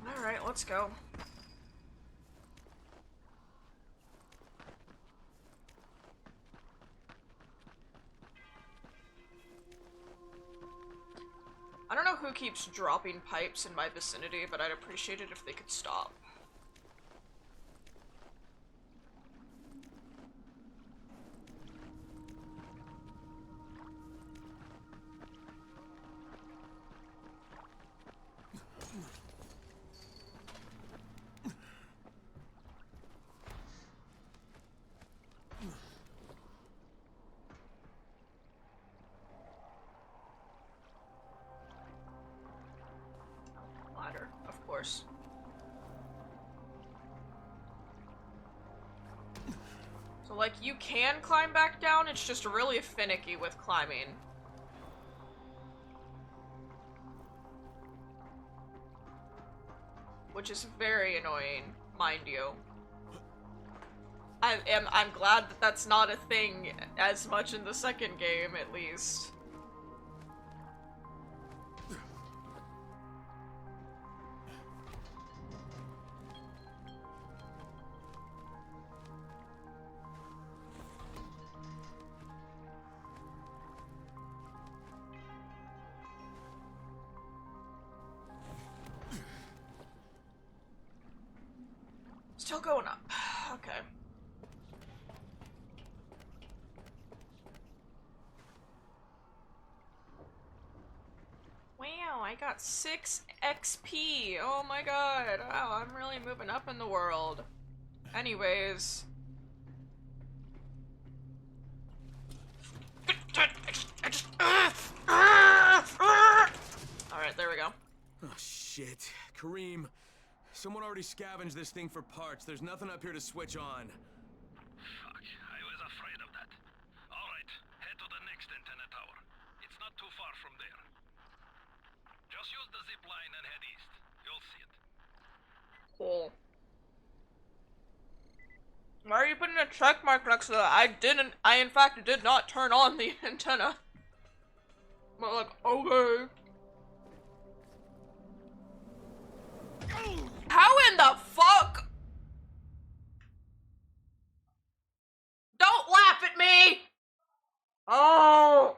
Alright, let's go. who keeps dropping pipes in my vicinity, but I'd appreciate it if they could stop. Ladder, of course. So, like, you can climb back down, it's just really finicky with climbing. Which is very annoying, mind you. I'm glad that that's not a thing as much in the second game, at least. Still going up. Okay. Wow, I got 6 XP. Oh my god. Wow, I'm really moving up in the world. Anyways. Alright, there we go. Oh shit. Kareem. Someone already scavenged this thing for parts. There's nothing up here to switch on. Fuck, I was afraid of that. Alright, head to the next antenna tower. It's not too far from there. Just use the zip line and head east. You'll see it. Cool. Why are you putting a check mark next to that? I in fact did not turn on the antenna. But like, okay. How in the fuck? Don't laugh at me! Oh!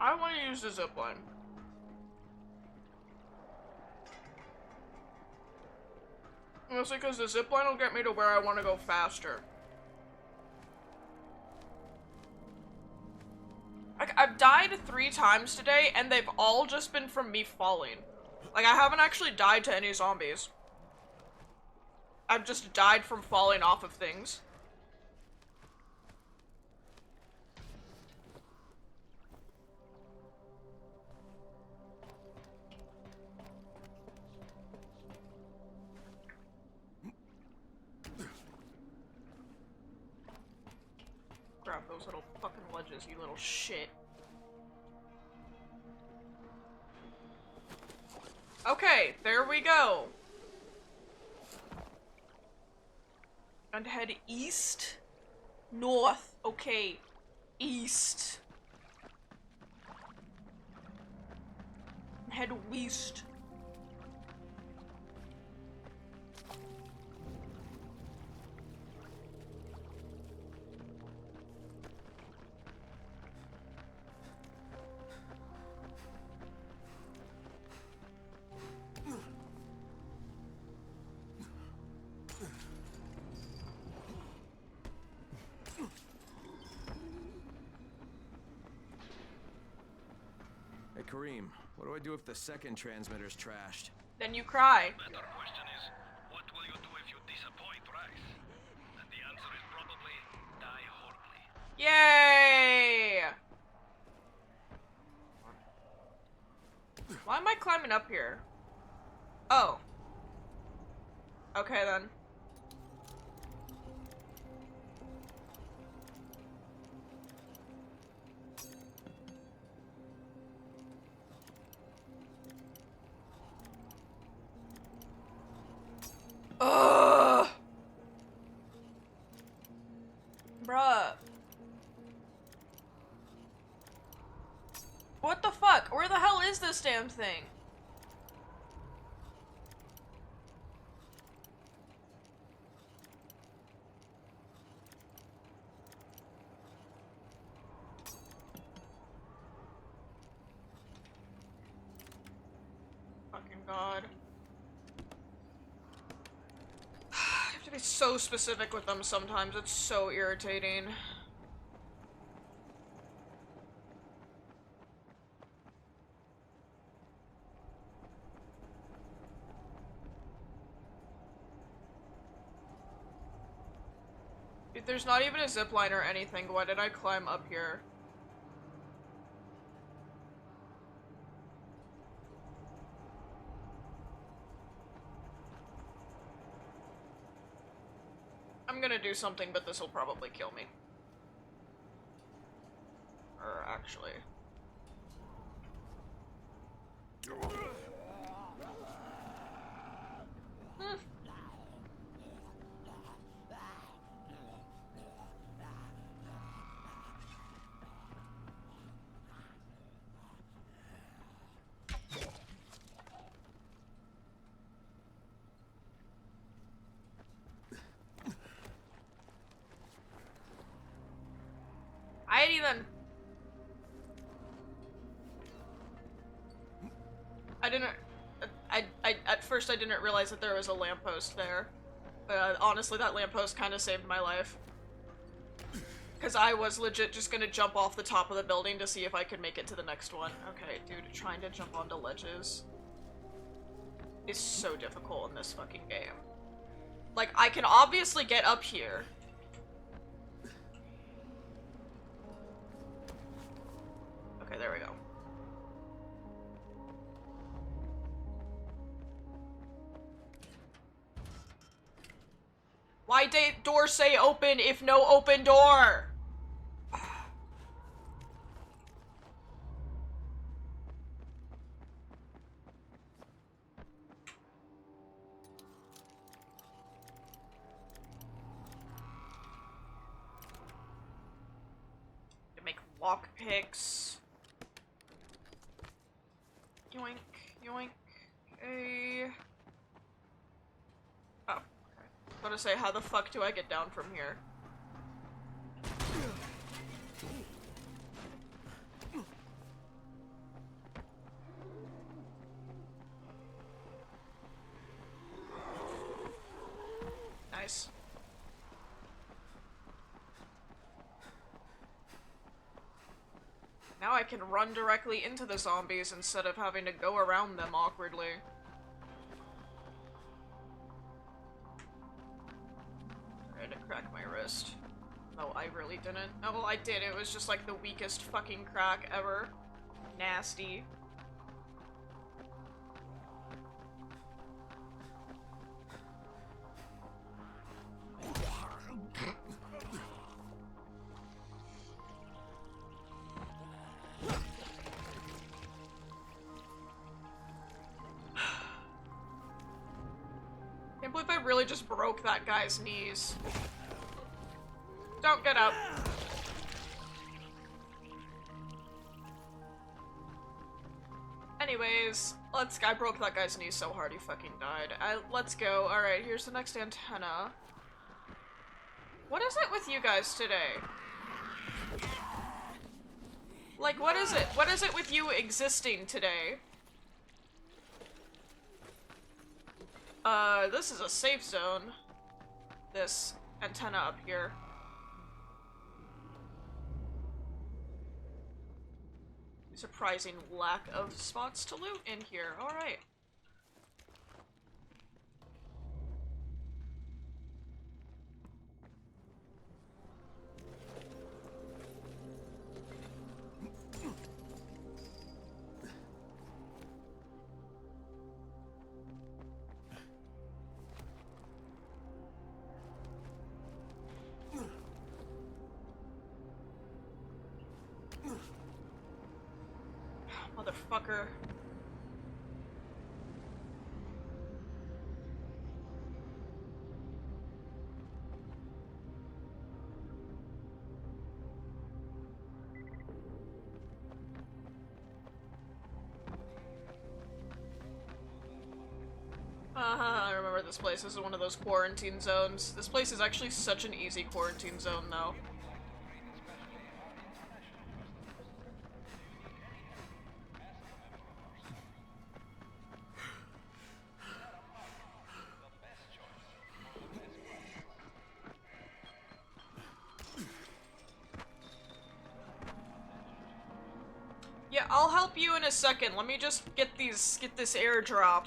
I want to use the zipline. Mostly because the zipline will get me to where I want to go faster. Like, I've died 3 times today, and they've all just been from me falling. Like, I haven't actually died to any zombies. I've just died from falling off of things. Grab those little fucking ledges, you little shit. Okay, there we go. And head east? North. Okay. East. Head west. Hey, Kareem, what do I do if the second transmitter's trashed? Then you cry. Better question is, what will you do if you disappoint Rice? And the answer is probably die horribly. Yay! Why am I climbing up here? Oh. Okay then. Ugh. What the fuck? Where the hell is this damn thing? Fucking god. I have to be so specific with them sometimes. It's so irritating. Dude, there's not even a zip line or anything. Why did I climb up here? I'm gonna do something, but this will probably kill me. Or actually... Hmm. Alrighty then. At first I didn't realize that there was a lamppost there. But honestly, that lamppost kind of saved my life. Because I was legit just gonna jump off the top of the building to see if I could make it to the next one. Okay, dude, trying to jump onto ledges is so difficult in this fucking game. Like, I can obviously get up here. Okay, there we go. Why did door say open if no open door? To make lock picks. Yoink, yoink. Okay. Oh, okay. I was gonna say, how the fuck do I get down from here? Nice. Now I can run directly into the zombies instead of having to go around them awkwardly. I had to crack my wrist. No, I really didn't. Oh, well, I did. It was just like the weakest fucking crack ever. Nasty. Can't believe I really just broke that guy's knees. Don't get up. Anyways, I broke that guy's knees so hard he fucking died. Let's go. Alright, here's the next antenna. What is it with you guys today? Like, what is it? What is it with you existing today? This is a safe zone. This antenna up here. Surprising lack of spots to loot in here. Alright. Motherfucker. I remember this place. This is one of those quarantine zones. This place is actually such an easy quarantine zone, though. Yeah, I'll help you in a second. Let me just get this airdrop.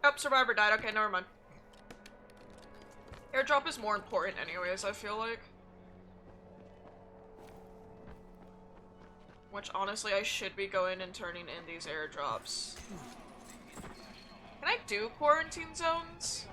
Oh, survivor died. Okay, never mind. Airdrop is more important anyways, I feel like. Which, honestly, I should be going and turning in these airdrops. Can I do quarantine zones?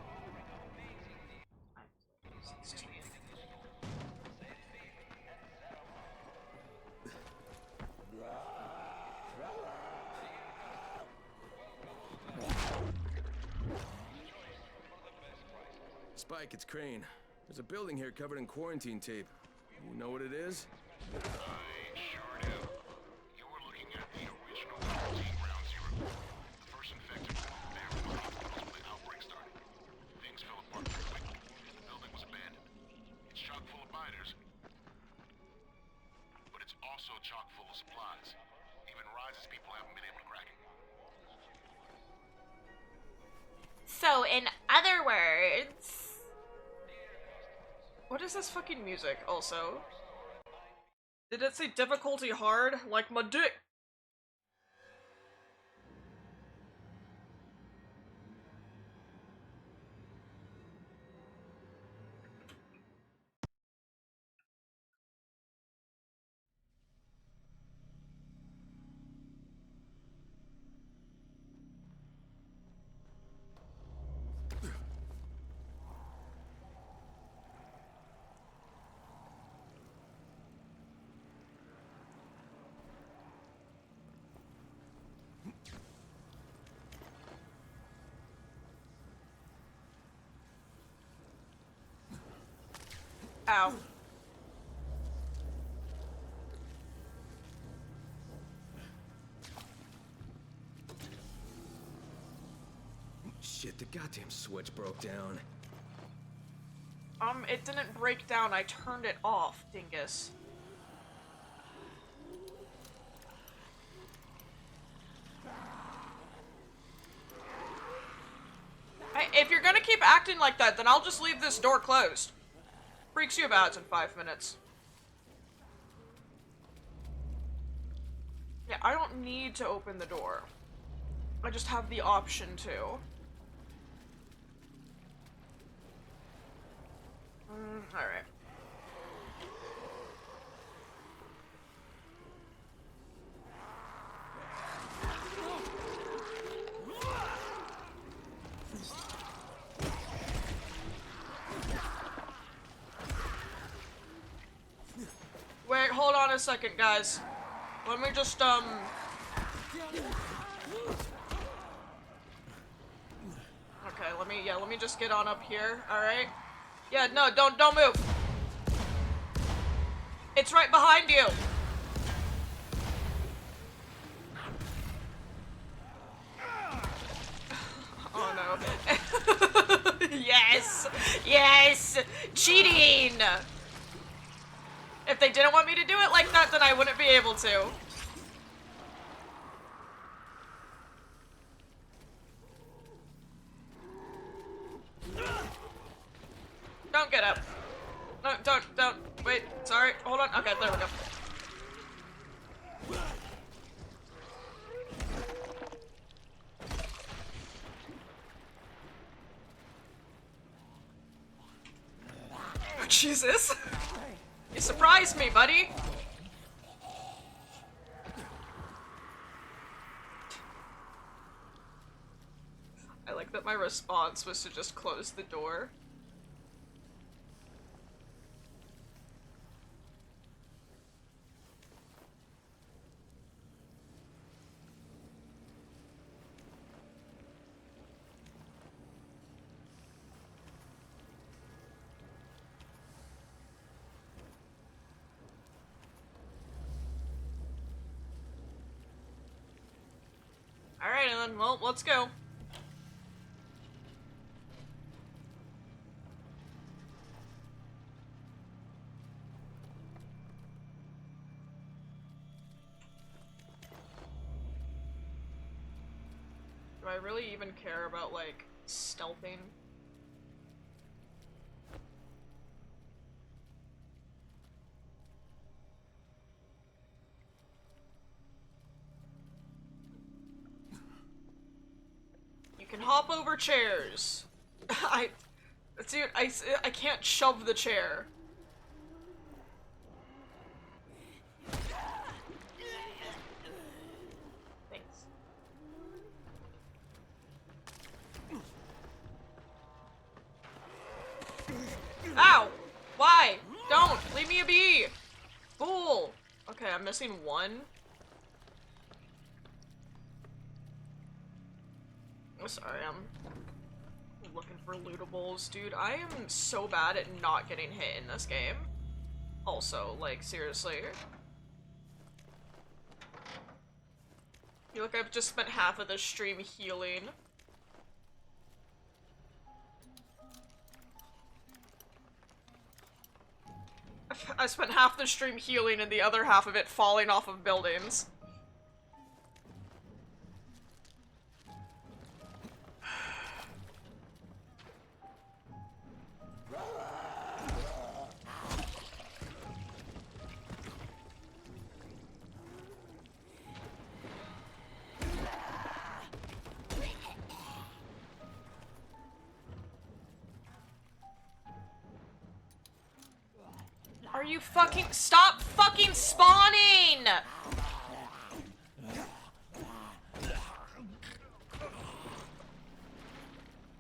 Spike, it's Crane. There's a building here covered in quarantine tape. You know what it is? I sure do. You were looking at the original quarantine ground zero. The first infected were there when the hospitals when the outbreak started. Things fell apart pretty quickly, and the building was abandoned. It's chock full of biters. But it's also chock full of supplies. Even Rise's people haven't been able to crack it. So, in other words... What is this fucking music, also? Did it say difficulty hard? Like my dick! Ow. Shit, the goddamn switch broke down. It didn't break down, I turned it off, dingus. If you're gonna keep acting like that, then I'll just leave this door closed. Freaks you about in 5 minutes. Yeah, I don't need to open the door. I just have the option to. Alright. Wait, hold on a second, guys. Let me just, Okay, let me just get on up here, alright? Yeah, no, don't move. It's right behind you. Oh no. Yes! Yes! Cheating! If they didn't want me to do it like that, then I wouldn't be able to. Don't get up. No, don't. Wait, sorry. Hold on. Okay, there we go. Oh, Jesus. You surprised me, buddy. I like that my response was to just close the door. Well, let's go. Do I really even care about, like, stealthing? You can hop over chairs. Dude, I can't shove the chair. Thanks. Ow! Why? Don't! Leave me be! Fool! Okay, I'm missing one. Oh, sorry, I'm looking for lootables. Dude, I am so bad at not getting hit in this game. Also, like, seriously. I feel like I've just spent half of the stream healing. I spent half the stream healing and the other half of it falling off of buildings. Are you fucking— stop fucking spawning!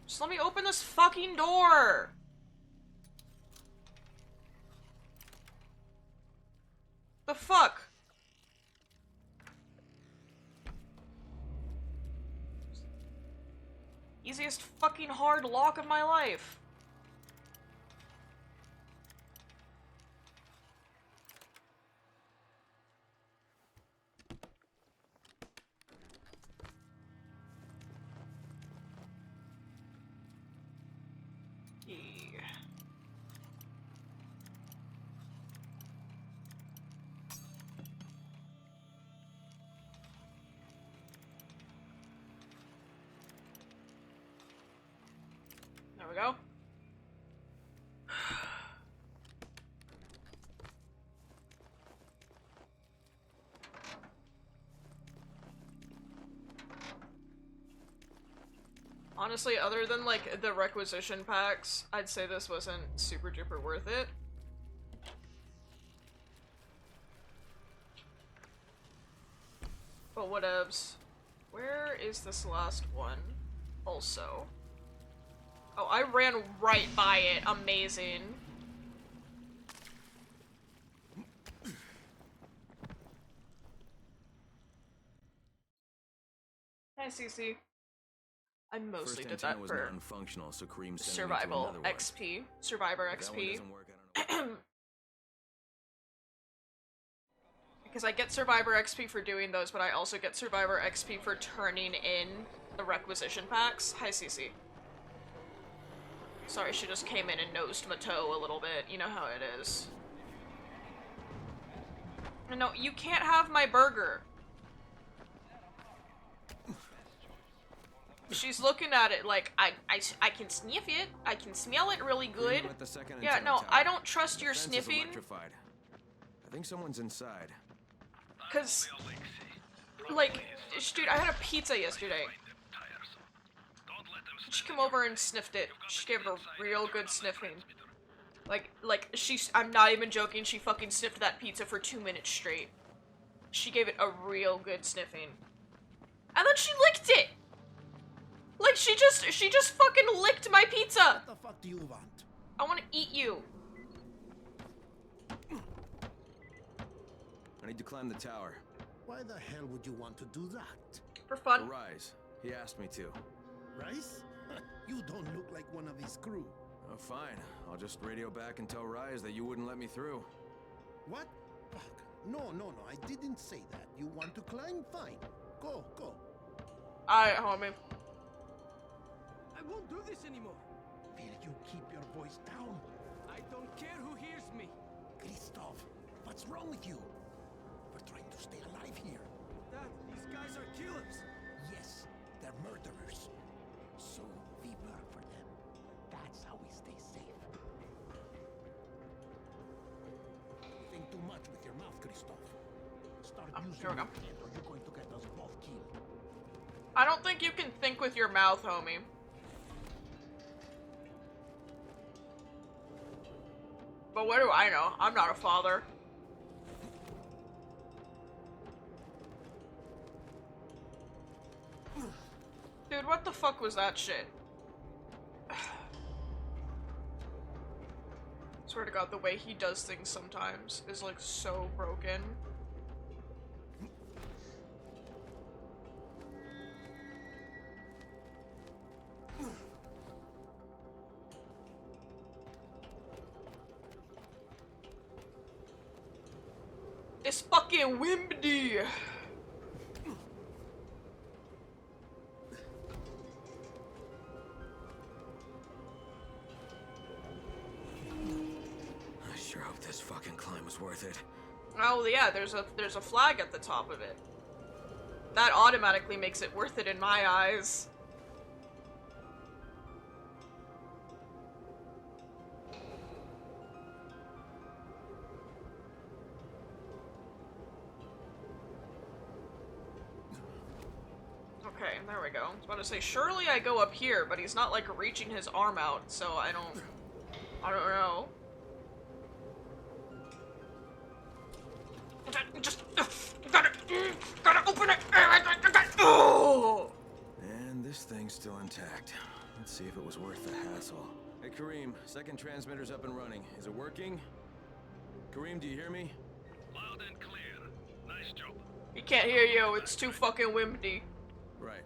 Just let me open this fucking door! The fuck? Easiest fucking hard lock of my life. There we go. Honestly, other than like the requisition packs, I'd say this wasn't super duper worth it. But whatevs. Where is this last one? Also. Oh, I ran right by it. Amazing. Hi, Cece. I mostly did that for so Kareem sent survival me to another XP. Survivor If that one XP. doesn't work, I don't know. Because I get Survivor XP for doing those, but I also get Survivor XP for turning in the requisition packs. Hi, Cece. Sorry, she just came in and nosed my toe a little bit. You know how it is. No, you can't have my burger. She's looking at it like, I can sniff it. I can smell it really good. Yeah, no, I don't trust your sniffing. Electrified. I think someone's inside. Cause, like, dude, I had a pizza yesterday. She came over and sniffed it. She gave it a real good sniffing. Like, I'm not even joking, she fucking sniffed that pizza for 2 minutes straight. She gave it a real good sniffing. And then she licked it! Like, she just fucking licked my pizza! What the fuck do you want? I wanna eat you. I need to climb the tower. Why the hell would you want to do that? For fun. Rise. He asked me to. Rice? You don't look like one of his crew. Oh, fine. I'll just radio back and tell Rise that you wouldn't let me through. What? Fuck. No, I didn't say that. You want to climb? Fine. Go. Alright, homie. I won't do this anymore. Will you keep your voice down? I don't care who hears me. Christoph, what's wrong with you? We're trying to stay alive here. Dad, these guys are killers. Yes, they're murderers. So we work for them. That's how we stay safe. Think too much with your mouth, Christoph. Start using here we your go. head or you're going to get us both killed. I don't think you can think with your mouth, homie. But what do I know? I'm not a father. Dude, what the fuck was that shit? Swear to God, the way he does things sometimes is like so broken. It's fucking Wimbledon. I sure hope this fucking climb was worth it. Oh yeah, there's a flag at the top of it. That automatically makes it worth it in my eyes. Okay, there we go. I was about to say, surely I go up here, but he's not like reaching his arm out, so I don't know. Just gotta open it. Oh! And this thing's still intact. Let's see if it was worth the hassle. Hey Kareem, second transmitter's up and running. Is it working? Kareem, do you hear me? Loud and clear. Nice job. He can't hear you. It's too fucking windy. Right.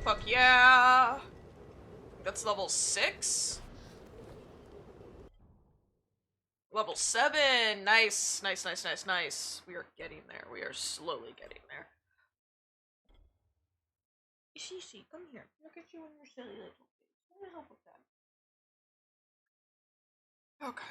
Fuck yeah! That's level 6? Level 7! Nice, nice, nice, nice, nice. We are getting there. We are slowly getting there. Shishi, come here. Look at you and your silly little face. Let me help with that. Okay.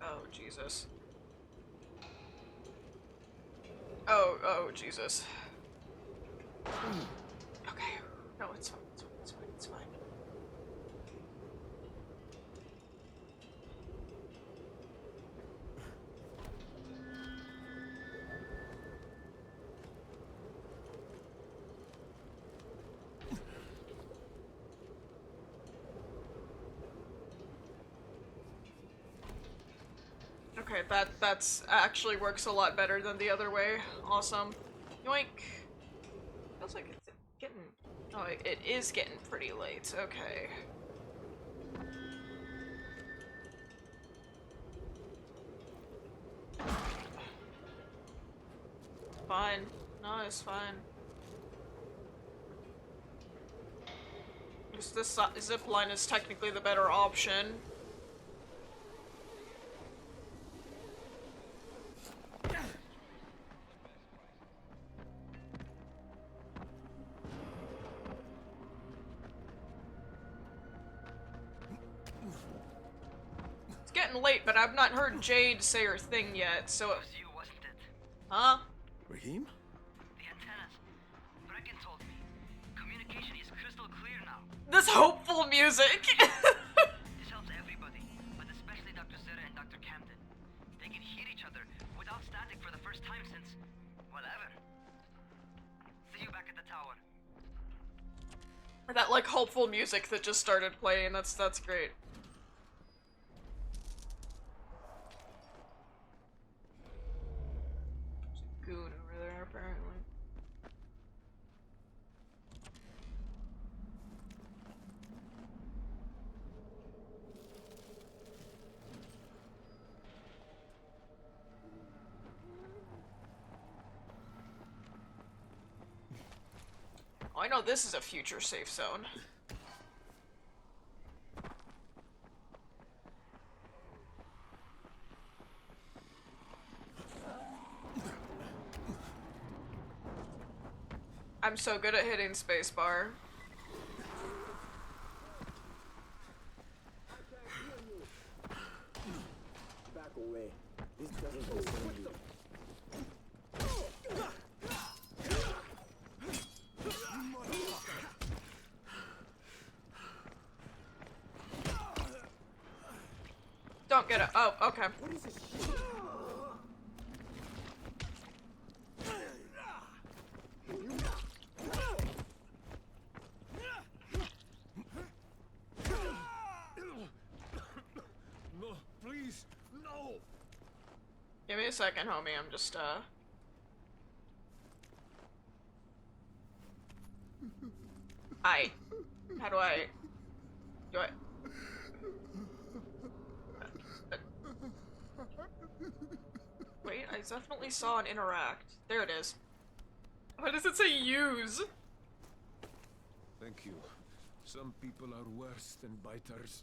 Oh, Jesus. Oh, Jesus. Okay. No, it's fine, it's fine, it's fine, it's fine. Okay, that's actually works a lot better than the other way. Awesome. Yoink. Feels like it's getting... Oh, it is getting pretty late. Okay. Fine. No, it's fine. This zip line is technically the better option. It's getting late, but I've not heard Jade say her thing yet, so... It was you, wasn't it? Huh? Raheem? The antennas. Brecken told me. Communication is crystal clear now. This hopeful music! This helps everybody, but especially Dr. Zera and Dr. Camden. They can hear each other without static for the first time since... well, ever. See you back at the tower. That like hopeful music that just started playing, that's great. There's a goon over there apparently. Oh, I know this is a future safe zone. I'm so good at hitting spacebar. Back away. This doesn't concern you. Don't get it. Oh, okay. No, please, no. Give me a second, homie. I'm just, How do I... Do I... Wait, I definitely saw an interact. There it is. Why does it say use? Thank you. Some people are worse than biters.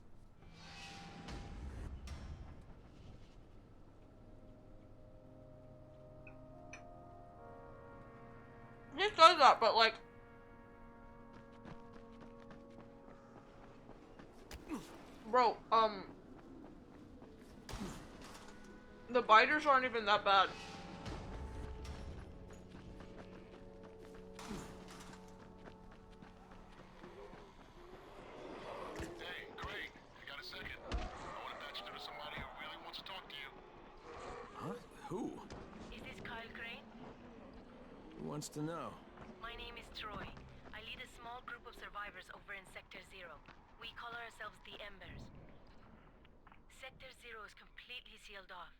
He does that, but like... Bro, the biters aren't even that bad. Hey, Crane, you got a second? I want to patch through to somebody who really wants to talk to you. Huh? Who? Is this Kyle Crane? Who wants to know? My name is Troy. I lead a small group of survivors over in Sector Zero. We call ourselves the Embers. Sector Zero is completely sealed off.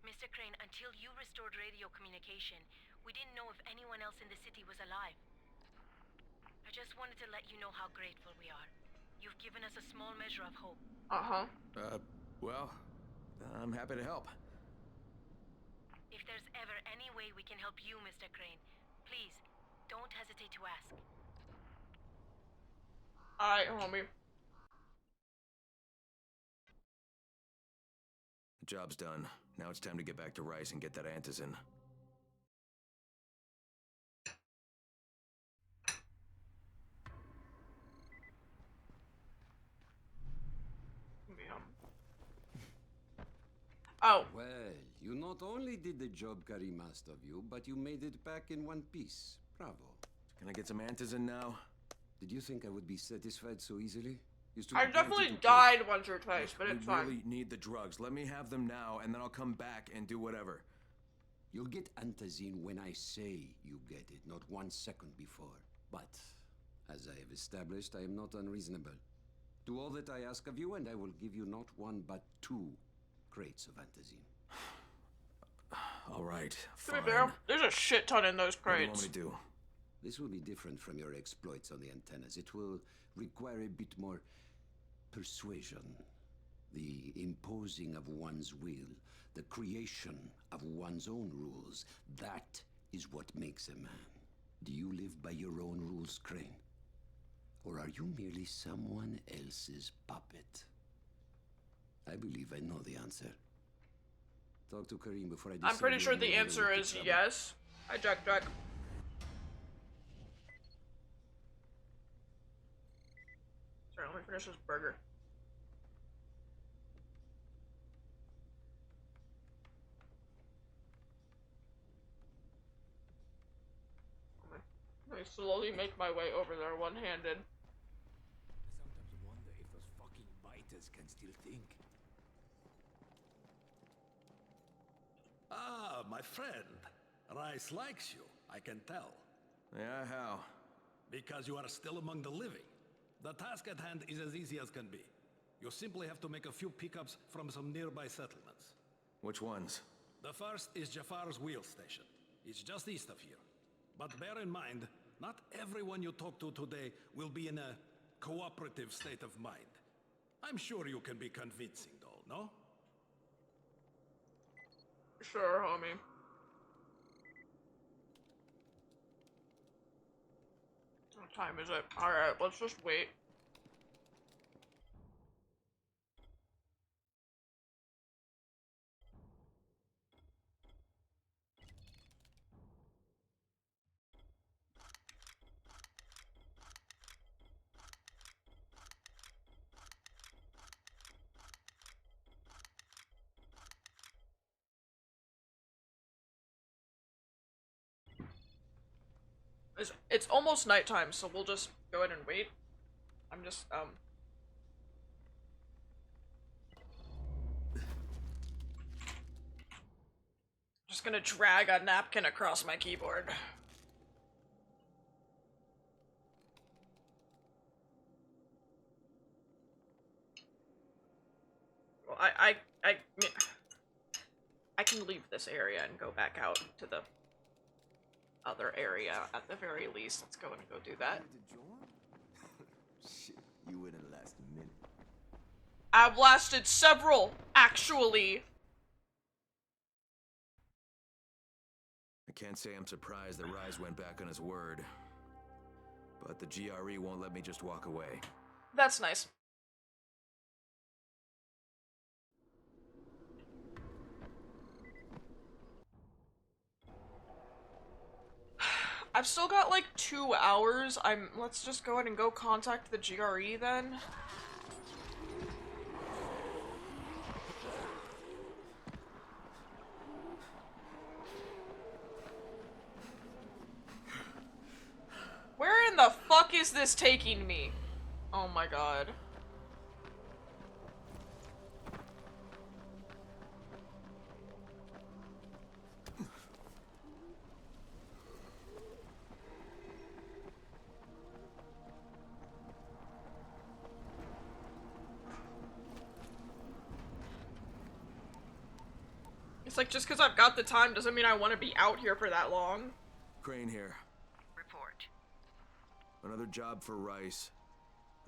Mr. Crane, until you restored radio communication, we didn't know if anyone else in the city was alive. I just wanted to let you know how grateful we are. You've given us a small measure of hope. Well, I'm happy to help. If there's ever any way we can help you, Mr. Crane, please, don't hesitate to ask. Alright, homie. The job's done. Now it's time to get back to Rice and get that antizin. Oh. Well, you not only did the job Karim asked of you, but you made it back in one piece. Bravo. Can I get some antizin now? Did you think I would be satisfied so easily? I definitely died once or twice, but it's fine. We really need the drugs. Let me have them now, and then I'll come back and do whatever. You'll get antizin when I say you get it, not 1 second before. But, as I have established, I am not unreasonable. Do all that I ask of you, and I will give you not 1 but 2 crates of antizin. All right, To be fair, there's a shit ton in those crates. What do you want me to do? This will be different from your exploits on the antennas. It will require a bit more persuasion. The imposing of one's will. The creation of one's own rules. That is what makes a man. Do you live by your own rules, Crane? Or are you merely someone else's puppet? I believe I know the answer. Talk to Karim before I decide. I'm pretty sure whether the you answer will is trouble. yes. Hi, Jack. Sorry, let me finish this burger. I slowly make my way over there one-handed. I sometimes wonder if those fucking biters can still think. Ah, my friend. Rice likes you, I can tell. Yeah, how? Because you are still among the living. The task at hand is as easy as can be. You simply have to make a few pickups from some nearby settlements. Which ones? The first is Jafar's wheel station. It's just east of here. But bear in mind, not everyone you talk to today will be in a cooperative state of mind. I'm sure you can be convincing, though, no? Sure, homie. What time is it? Alright, let's just wait. It's almost nighttime, so we'll just go ahead and wait. I'm just, just gonna drag a napkin across my keyboard. Well, I can leave this area and go back out to the other area at the very least. Let's go and go do that. Shit, you wouldn't last a minute. I've lasted several, actually. I can't say I'm surprised that Rise went back on his word. But the GRE won't let me just walk away. That's nice. I've still got like 2 hours. Let's just go ahead and go contact the GRE then. Where in the fuck is this taking me? Oh my god. It's like, just because I've got the time doesn't mean I want to be out here for that long. Crane here. Report. Another job for Rice.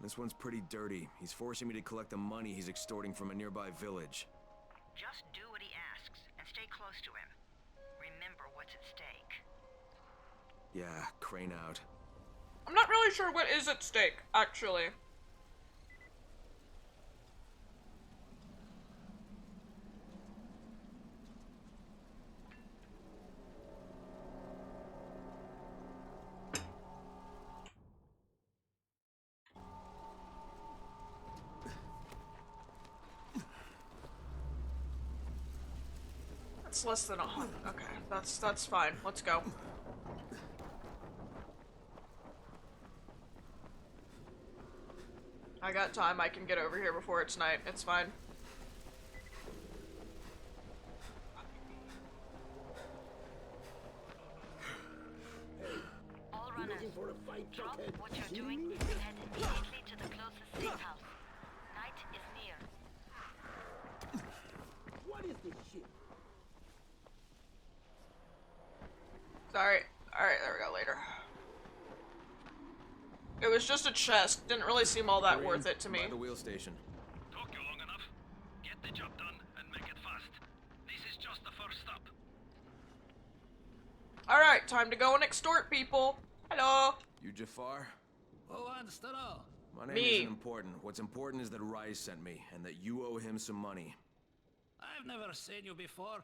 This one's pretty dirty. He's forcing me to collect the money he's extorting from a nearby village. Just do what he asks and stay close to him. Remember what's at stake. Yeah, Crane out. I'm not really sure what is at stake, actually. It's less than 100. Okay, that's fine. Let's go. I got time. I can get over here before it's night. It's fine. All runners, drop what you're doing and head immediately to the closest safe house. Night is near. What is this shit? Sorry. Alright, there we go, later. It was just a chest. Didn't really seem all that worth it to me. By the wheel station. Took you long enough. Get the job done and make it fast. This is just the first stop. Alright, time to go and extort people. Hello. You Jafar? Who wants to know? My name Me. isn't important. What's important is that Rise sent me, and that you owe him some money. I've never seen you before.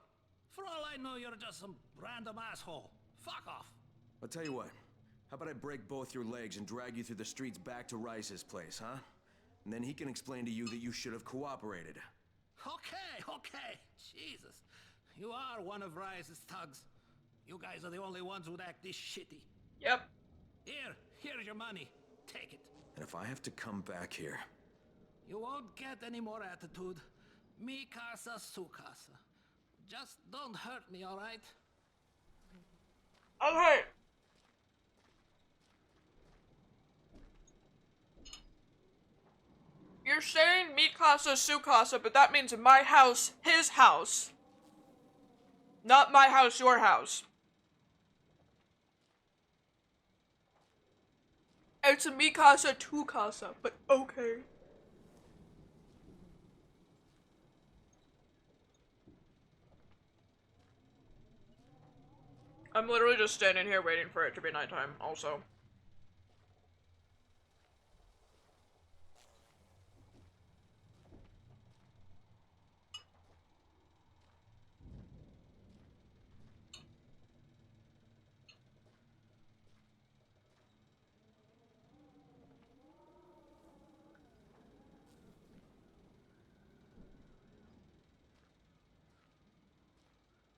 For all I know, you're just some random asshole. Fuck off. I'll tell you what. How about I break both your legs and drag you through the streets back to Rice's place, huh? And then he can explain to you that you should have cooperated. Okay. Jesus. You are one of Rise's thugs. You guys are the only ones who'd act this shitty. Yep. Here's your money. Take it. And if I have to come back here... You won't get any more attitude. Mi casa, su casa. Just don't hurt me, alright? Okay. You're saying mi casa, su casa, but that means my house, his house. Not my house, your house. It's a mi casa, tu casa, but okay. I'm literally just standing here waiting for it to be nighttime, also.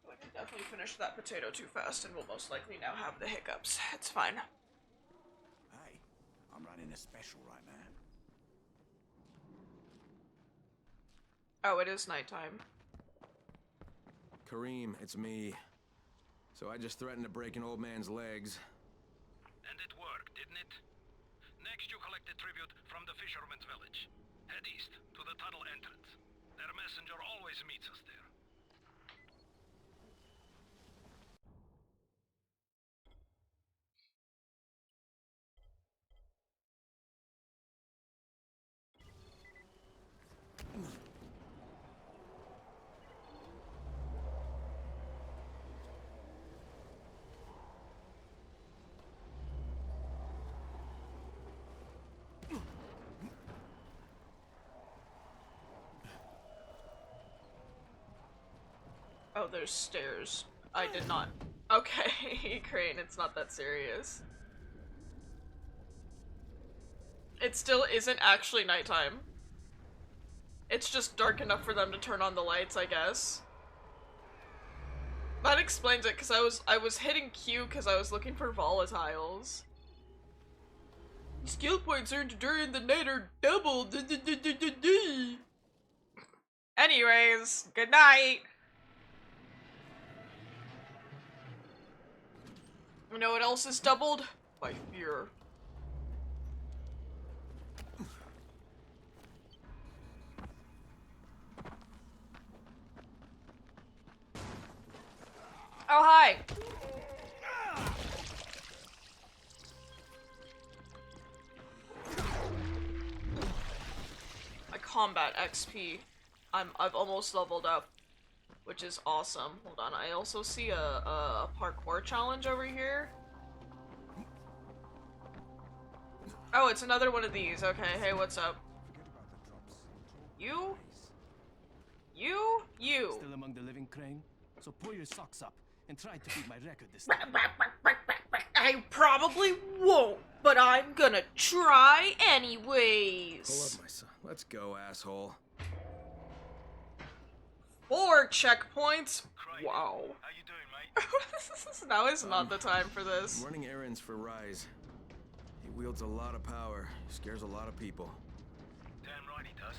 I can definitely finish that potato too fast and will most likely now have the hiccups. It's fine. Hey, I'm running a special right now. Oh, it is nighttime. Kareem, it's me. So I just threatened to break an old man's legs. And it worked, didn't it? Next you collect a tribute from the fisherman's village. Head east to the tunnel entrance. Their messenger always meets us there. Oh, there's stairs. I did not. Okay, Crane, it's not that serious. It still isn't actually nighttime. It's just dark enough for them to turn on the lights, I guess. That explains it, because I was hitting Q because I was looking for volatiles. Skill points earned during the night are doubled. Anyways, good night. You know what else is doubled? My fear. Oh, hi! My combat XP. I've almost leveled up, which is awesome. Hold on, I also see a parkour challenge over here. Oh, it's another one of these. Okay, hey, what's up? You? Still among the living, Crane? So pull your socks up and try to beat my record this time. I probably won't, but I'm gonna try anyways. Pull up, my son. Let's go, asshole. 4 checkpoints? Wow. How you doing, mate? Now is not the time for this. I'm running errands for Rise. He wields a lot of power, scares a lot of people. Damn right he does.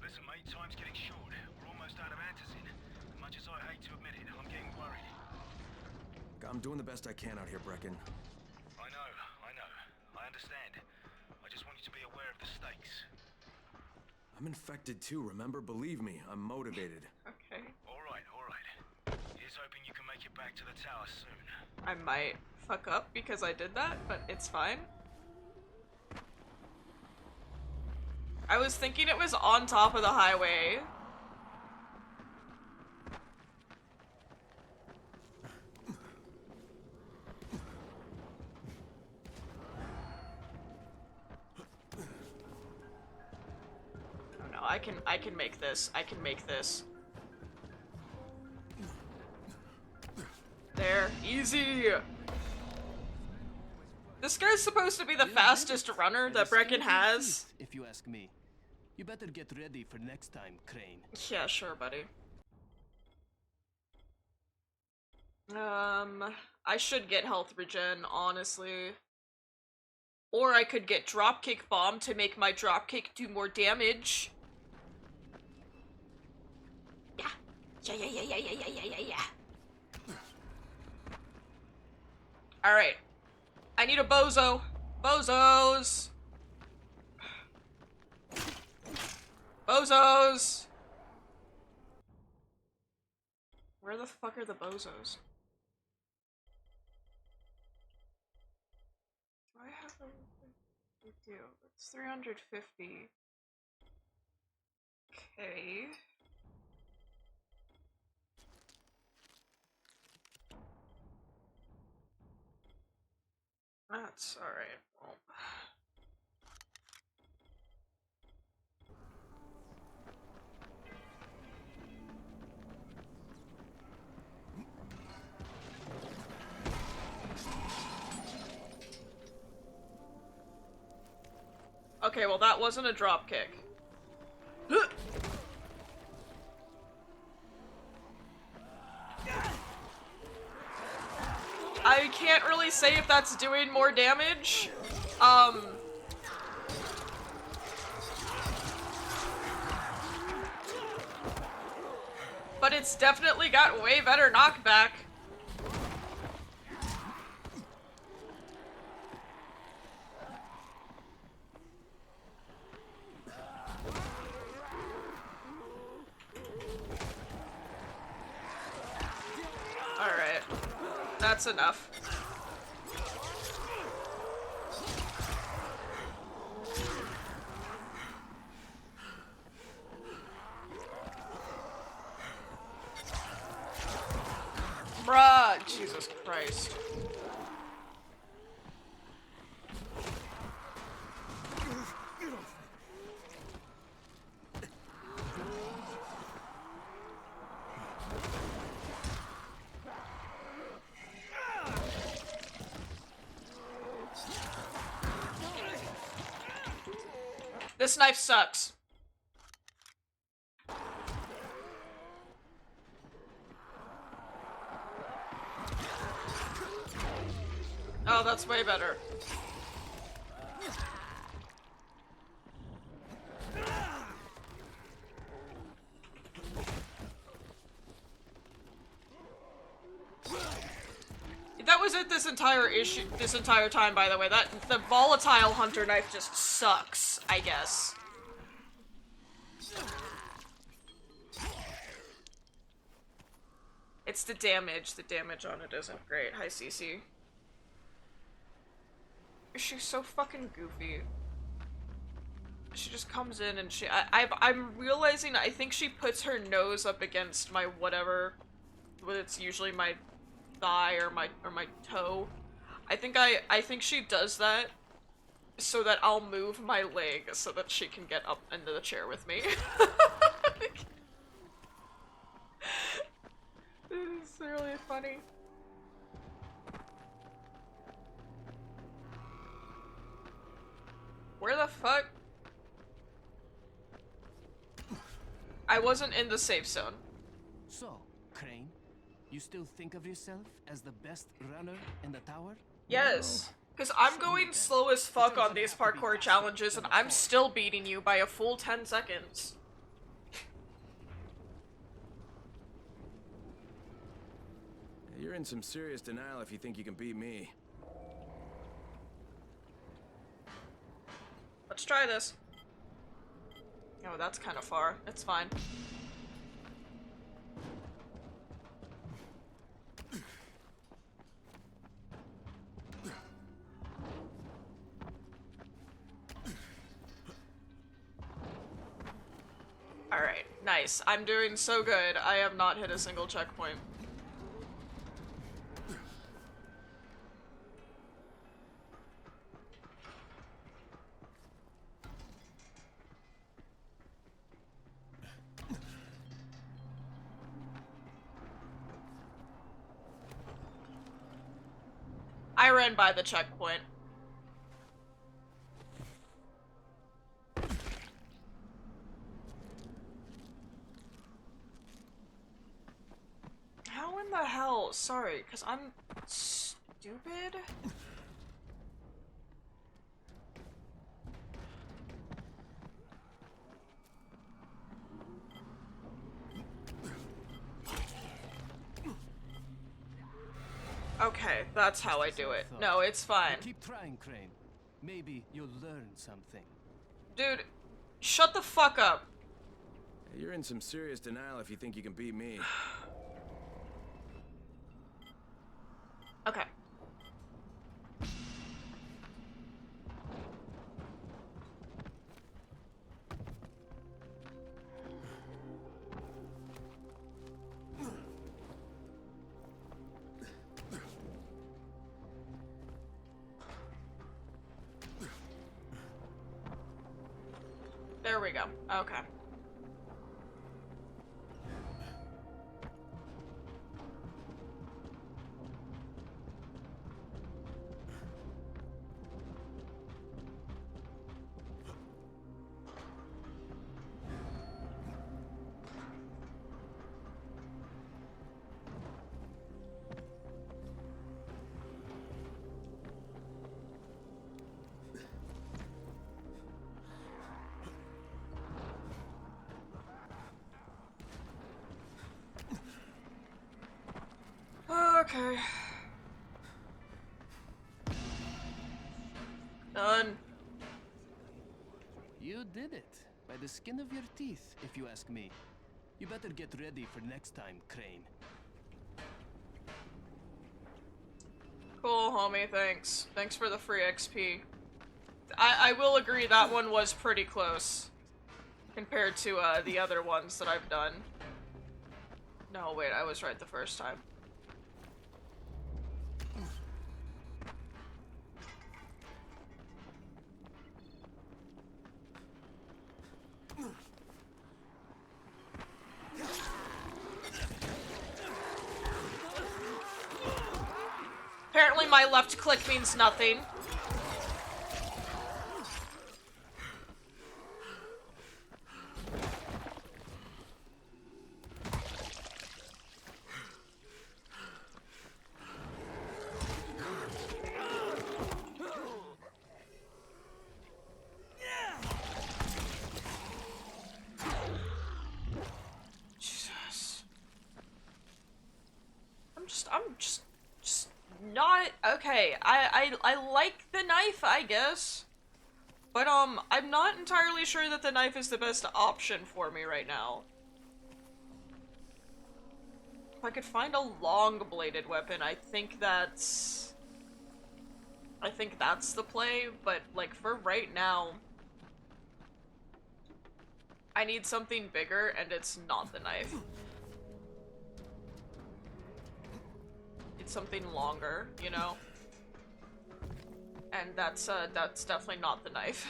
Listen, mate, time's getting short. We're almost out of antizin. As much as I hate to admit it, I'm getting worried. I'm doing the best I can out here, Brecken. I know. I understand. I just want you to be aware of the stakes. I'm infected too, remember? Believe me, I'm motivated. Okay. Alright. Here's hoping you can make it back to the tower soon. I might fuck up because I did that, but it's fine. I was thinking it was on top of the highway. Oh no, I can make this. I can make this. There, easy. This guy's supposed to be the fastest runner that Brecken has. If you ask me. You better get ready for next time, Crane. Yeah, sure, buddy. I should get health regen, honestly. Or I could get dropkick bomb to make my dropkick do more damage. Yeah. Alright. I need a bozo. Bozos! Bozos! Where the fuck are the bozos? Do I have a... I do. It's 350. Okay. That's alright. Well. Okay, well that wasn't a drop kick. I can't really say if that's doing more damage. But it's definitely got way better knockback. Alright. That's enough. Bruh, Jesus Christ. This knife sucks. Oh, that's way better. That was it this entire time, by the way. The volatile hunter knife just sucks, I guess. It's the damage. The damage on it isn't great. Hi, Cece. She's so fucking goofy. She just comes in and I'm realizing I think she puts her nose up against my whatever, but it's usually my thigh or my toe. I think she does that so that I'll move my leg so that she can get up into the chair with me. This is really funny. Where the fuck? I wasn't in the safe zone. So, Crane, you still think of yourself as the best runner in the tower? Yes. Because I'm going slow as fuck on these parkour challenges and I'm still beating you by a full 10 seconds. You're in some serious denial if you think you can beat me. Let's try this. Oh, that's kind of far. It's fine. Alright, nice. I'm doing so good. I have not hit a single checkpoint. I ran by the checkpoint. How in the hell? Sorry, because I'm stupid? Okay, that's how I do it. No, it's fine. Keep trying, Crane. Maybe you'll learn something. Dude, shut the fuck up. You're in some serious denial if you think you can beat me. Okay. There we go. Okay. Okay. Done. You did it. By the skin of your teeth, if you ask me. You better get ready for next time, Crane. Cool, homie, thanks. Thanks for the free XP. I will agree that one was pretty close. Compared to, the other ones that I've done. No, wait, I was right the first time. Apparently my left click means nothing. Jesus. I'm just not okay. I like the knife, I guess. But I'm not entirely sure that the knife is the best option for me right now. If I could find a long-bladed weapon, I think that's the play, but like for right now I need something bigger and it's not the knife. It's something longer, you know? And that's definitely not the knife.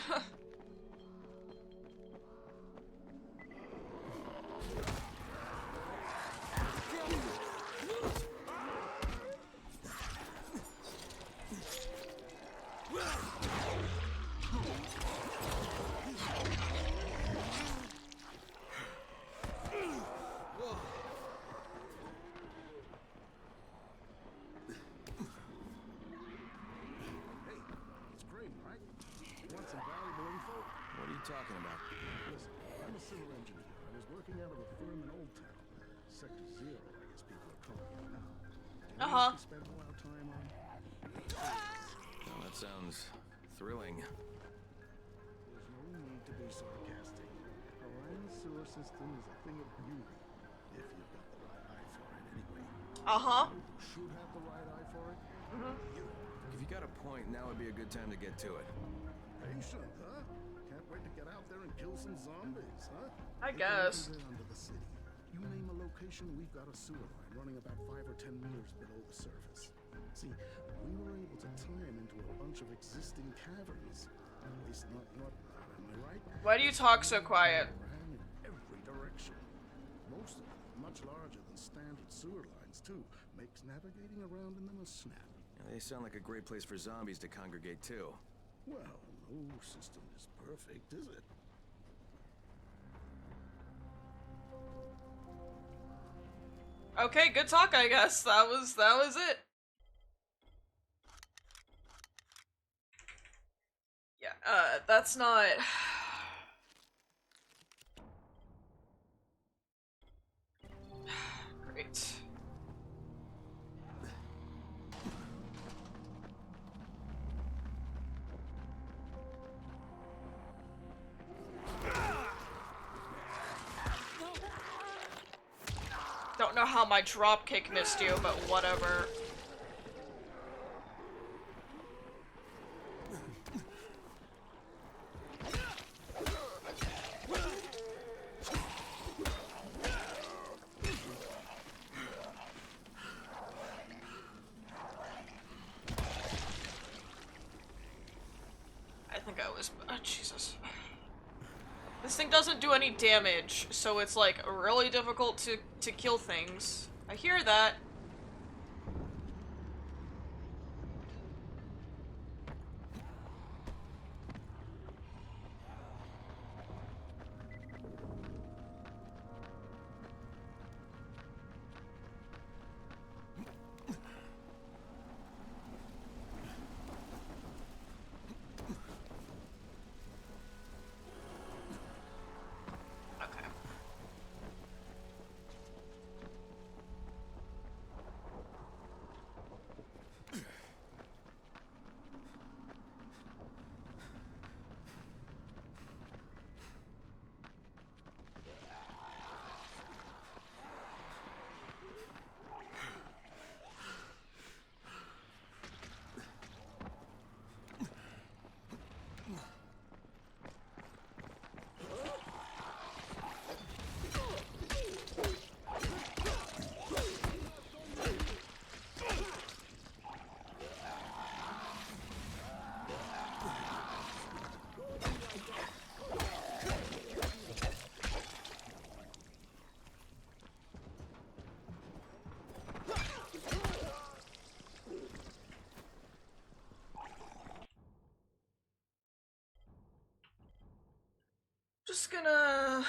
Talking about? Listen, I'm a civil engineer. I was working out of a firm in Old Town. Sector Zero, I guess people are calling it now. We spend a lot of time on. Well, that sounds thrilling. There's no need to be sarcastic. A land sewer system is a thing of beauty, if you've got the right eye for it, anyway. You should have the right eye for it. If you got a point, now would be a good time to get to it. Patient, huh? Can't wait to get out there and kill some zombies, huh? I guess. Under the city. You name a location, we've got a sewer line running about 5 or 10 meters below the surface. See, we were able to tie them into a bunch of existing caverns. At least not what, am I right? Why do you talk so quiet? Ran in every direction. Most of them much larger than standard sewer lines, too. Makes navigating around in them a snap. Yeah, they sound like a great place for zombies to congregate, too. Well, no system is perfect, is it? Okay, good talk, I guess. That was it. Yeah, that's not... Great. don't know how my dropkick missed you, but whatever. I think I was... Oh, Jesus. This thing doesn't do any damage, so it's like really difficult to kill things. I hear that. Just gonna,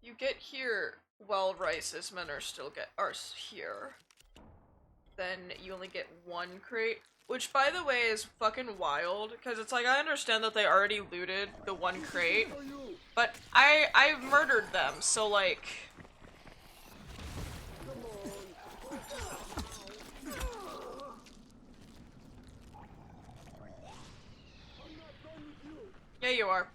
you get here while Rice's men are here. Then you only get one crate. Which, by the way, is fucking wild, because it's like, I understand that they already looted the one crate, but I murdered them, so like... Yeah, you are.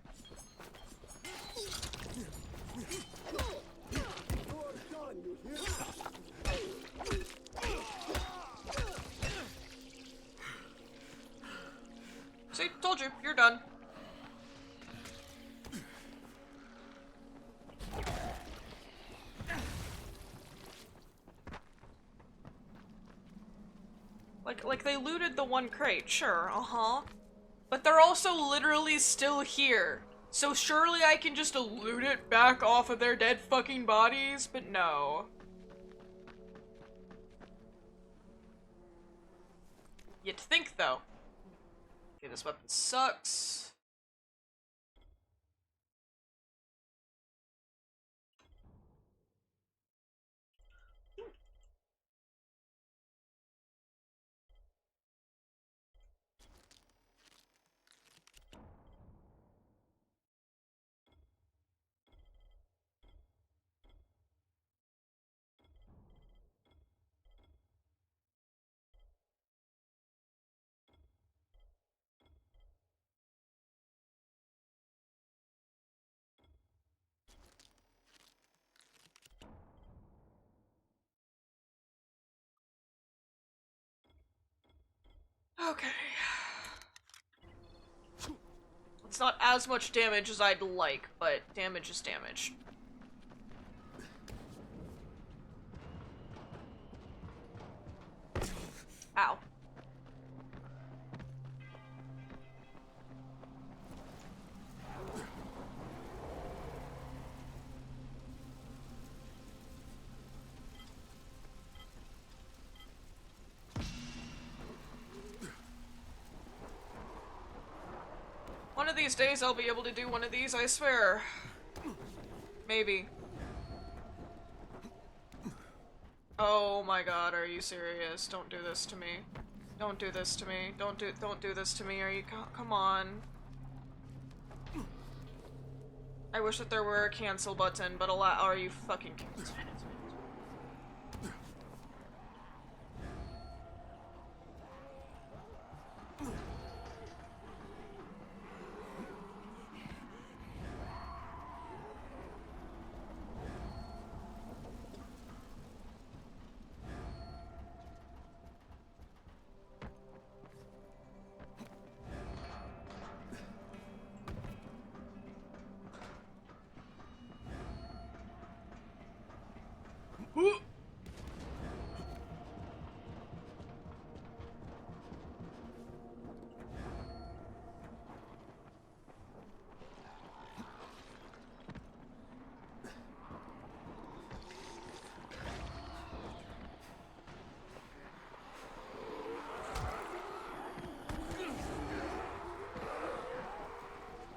See, told you, you're done. Like they looted the one crate, sure, but they're also literally still here. So surely I can just loot it back off of their dead fucking bodies, but no. You'd think, though. Okay, this weapon sucks. Okay. It's not as much damage as I'd like, but damage is damage. Ow. One of these days I'll be able to do one of these, I swear. Maybe. Oh my god, are you serious? Don't do this to me. Don't do this to me. Don't do this to me. Are you come on. I wish that there were a cancel button, but are you fucking kidding me?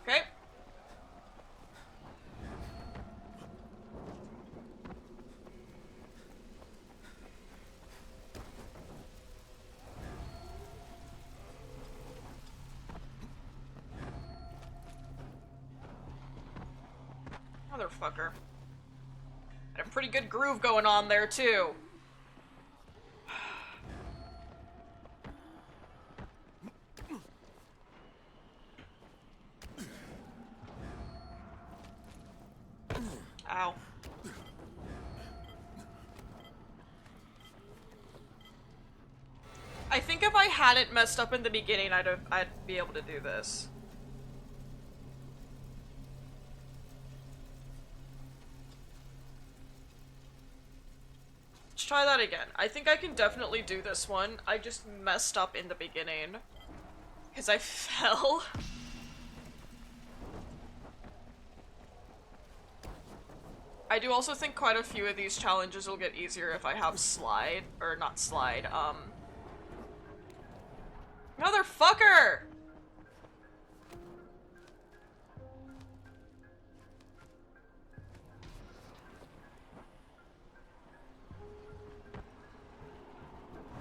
Okay. Motherfucker. Had a pretty good groove going on there, too. Ow. I think if I hadn't messed up in the beginning, I'd be able to do this. Let's try that again. I think I can definitely do this one. I just messed up in the beginning. Because I fell. I do also think quite a few of these challenges will get easier if I have slide, or not slide, Motherfucker!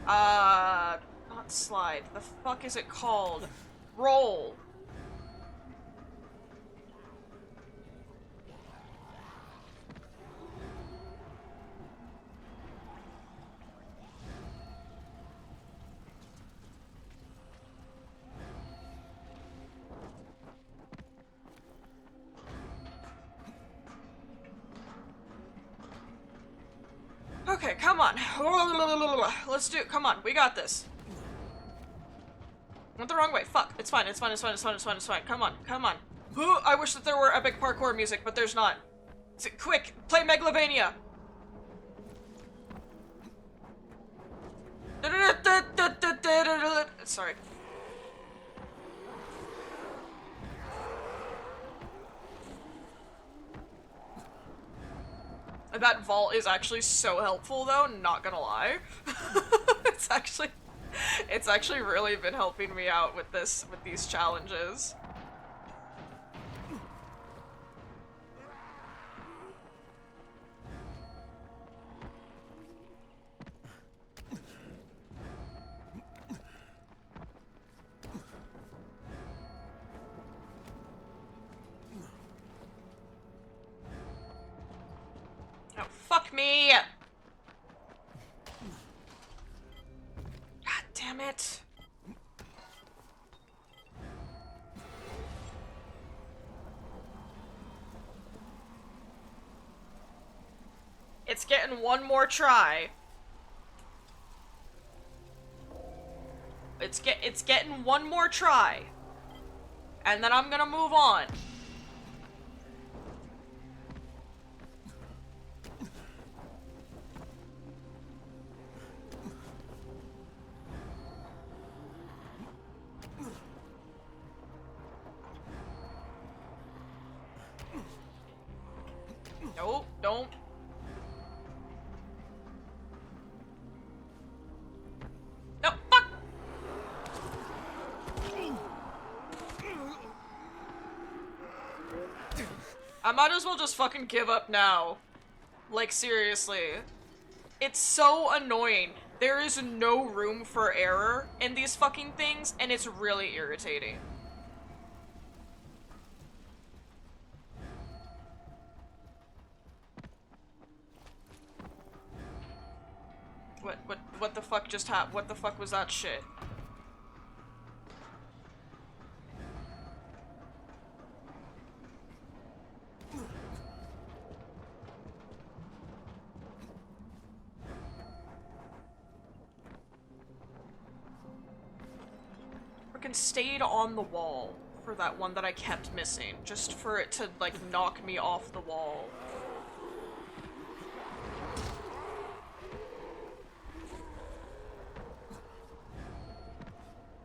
Not slide. The fuck is it called? Roll. Okay, come on. Let's do it. Come on, we got this. Went the wrong way. Fuck. It's fine. It's fine. It's fine. It's fine. It's fine. It's fine. Come on. Come on. I wish that there were epic parkour music, but there's not. Quick, play Megalovania. Sorry. That vault is actually so helpful, though, not gonna lie. It's actually really been helping me out with these challenges. Oh, fuck me! God damn it. It's getting one more try. It's getting one more try. And then I'm gonna move on. No, don't. No, fuck! I might as well just fucking give up now. Like, seriously. It's so annoying. There is no room for error in these fucking things, and it's really irritating. What the fuck just happened? What the fuck was that shit? Freaking stayed on the wall for that one that I kept missing, just for it to, like, knock me off the wall.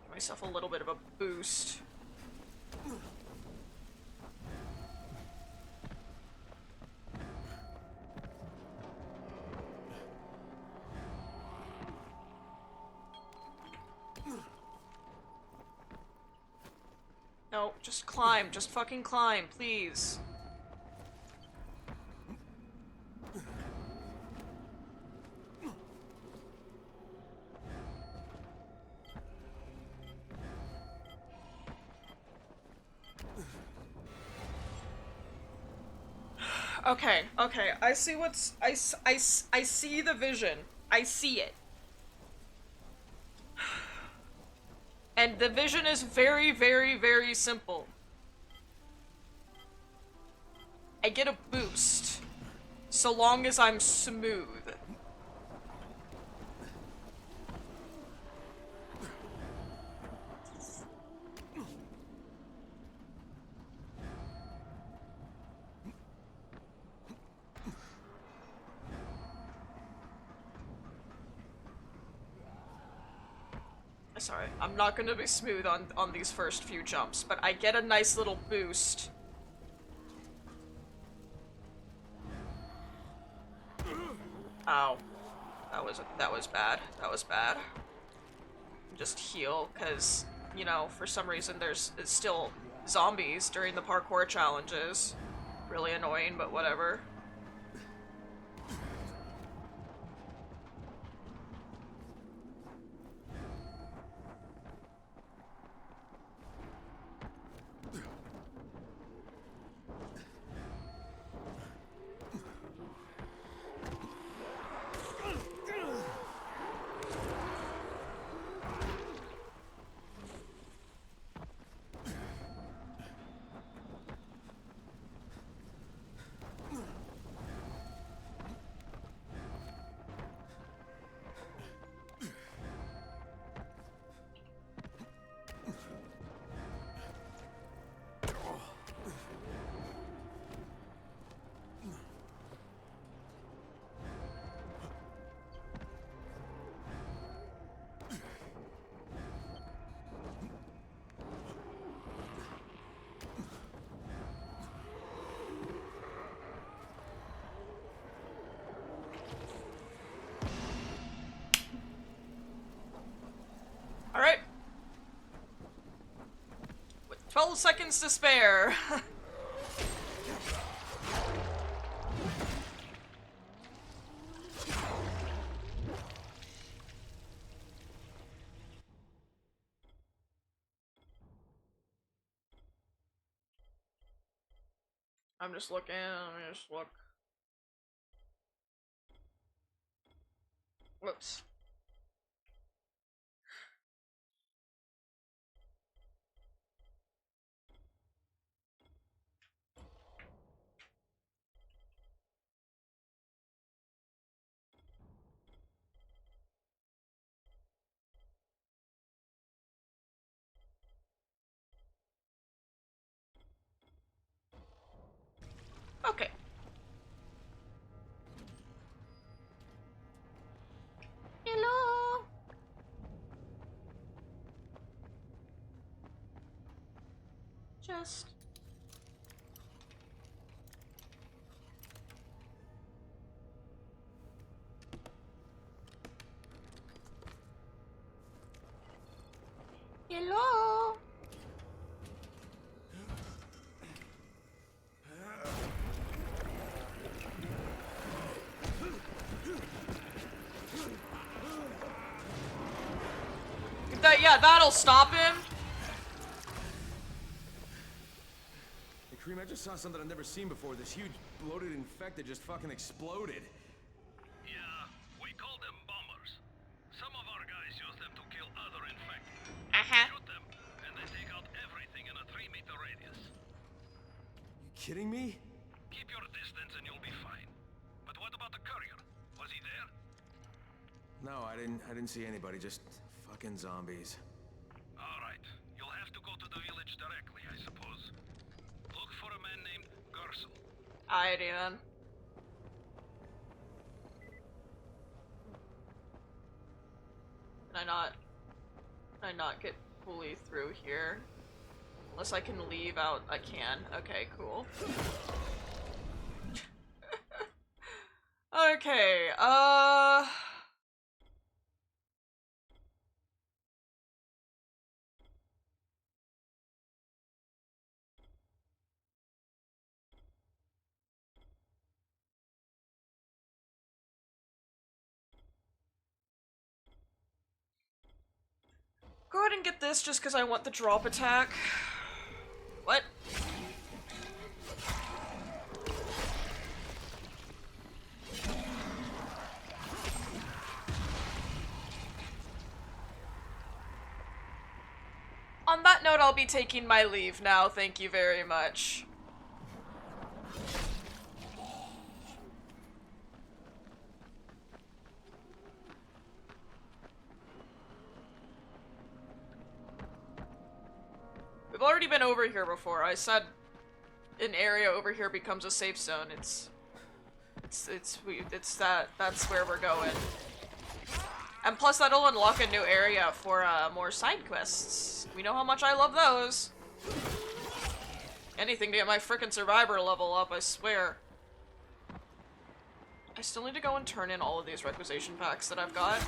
Give myself a little bit of a boost. No, just climb. Just fucking climb, please. Okay, okay. I see what's... I see the vision. I see it. And the vision is very, very, very simple. I get a boost, so long as I'm smooth. Sorry, I'm not gonna be smooth on these first few jumps, but I get a nice little boost. Ow. That was bad. That was bad. Just heal, cause, you know, for some reason it's still zombies during the parkour challenges. Really annoying, but whatever. Alright. With 12 seconds to spare. I'm just looking, let me just look. Whoops. Okay. Hello. Just. Hello. Yeah, that'll stop him. Hey, Kareem, I just saw something I've never seen before. This huge, bloated infected just fucking exploded. Yeah, we call them bombers. kidding me? Keep your distance and you'll be fine. But what about the courier? Was he there? No, I didn't see anybody, just fucking zombies. Alright. You'll have to go to the village directly, I suppose. Look for a man named Gersel. Alrighty then. Can I not get fully through here? Unless I can leave out, I can. Okay, cool. Okay, go ahead and get this just because I want the drop attack. What? On that note, I'll be taking my leave now. Thank you very much. We've already been over here before. I said an area over here becomes a safe zone. That's where we're going. And plus that'll unlock a new area for more side quests. We know how much I love those. Anything to get my frickin' survivor level up, I swear. I still need to go and turn in all of these requisition packs that I've got.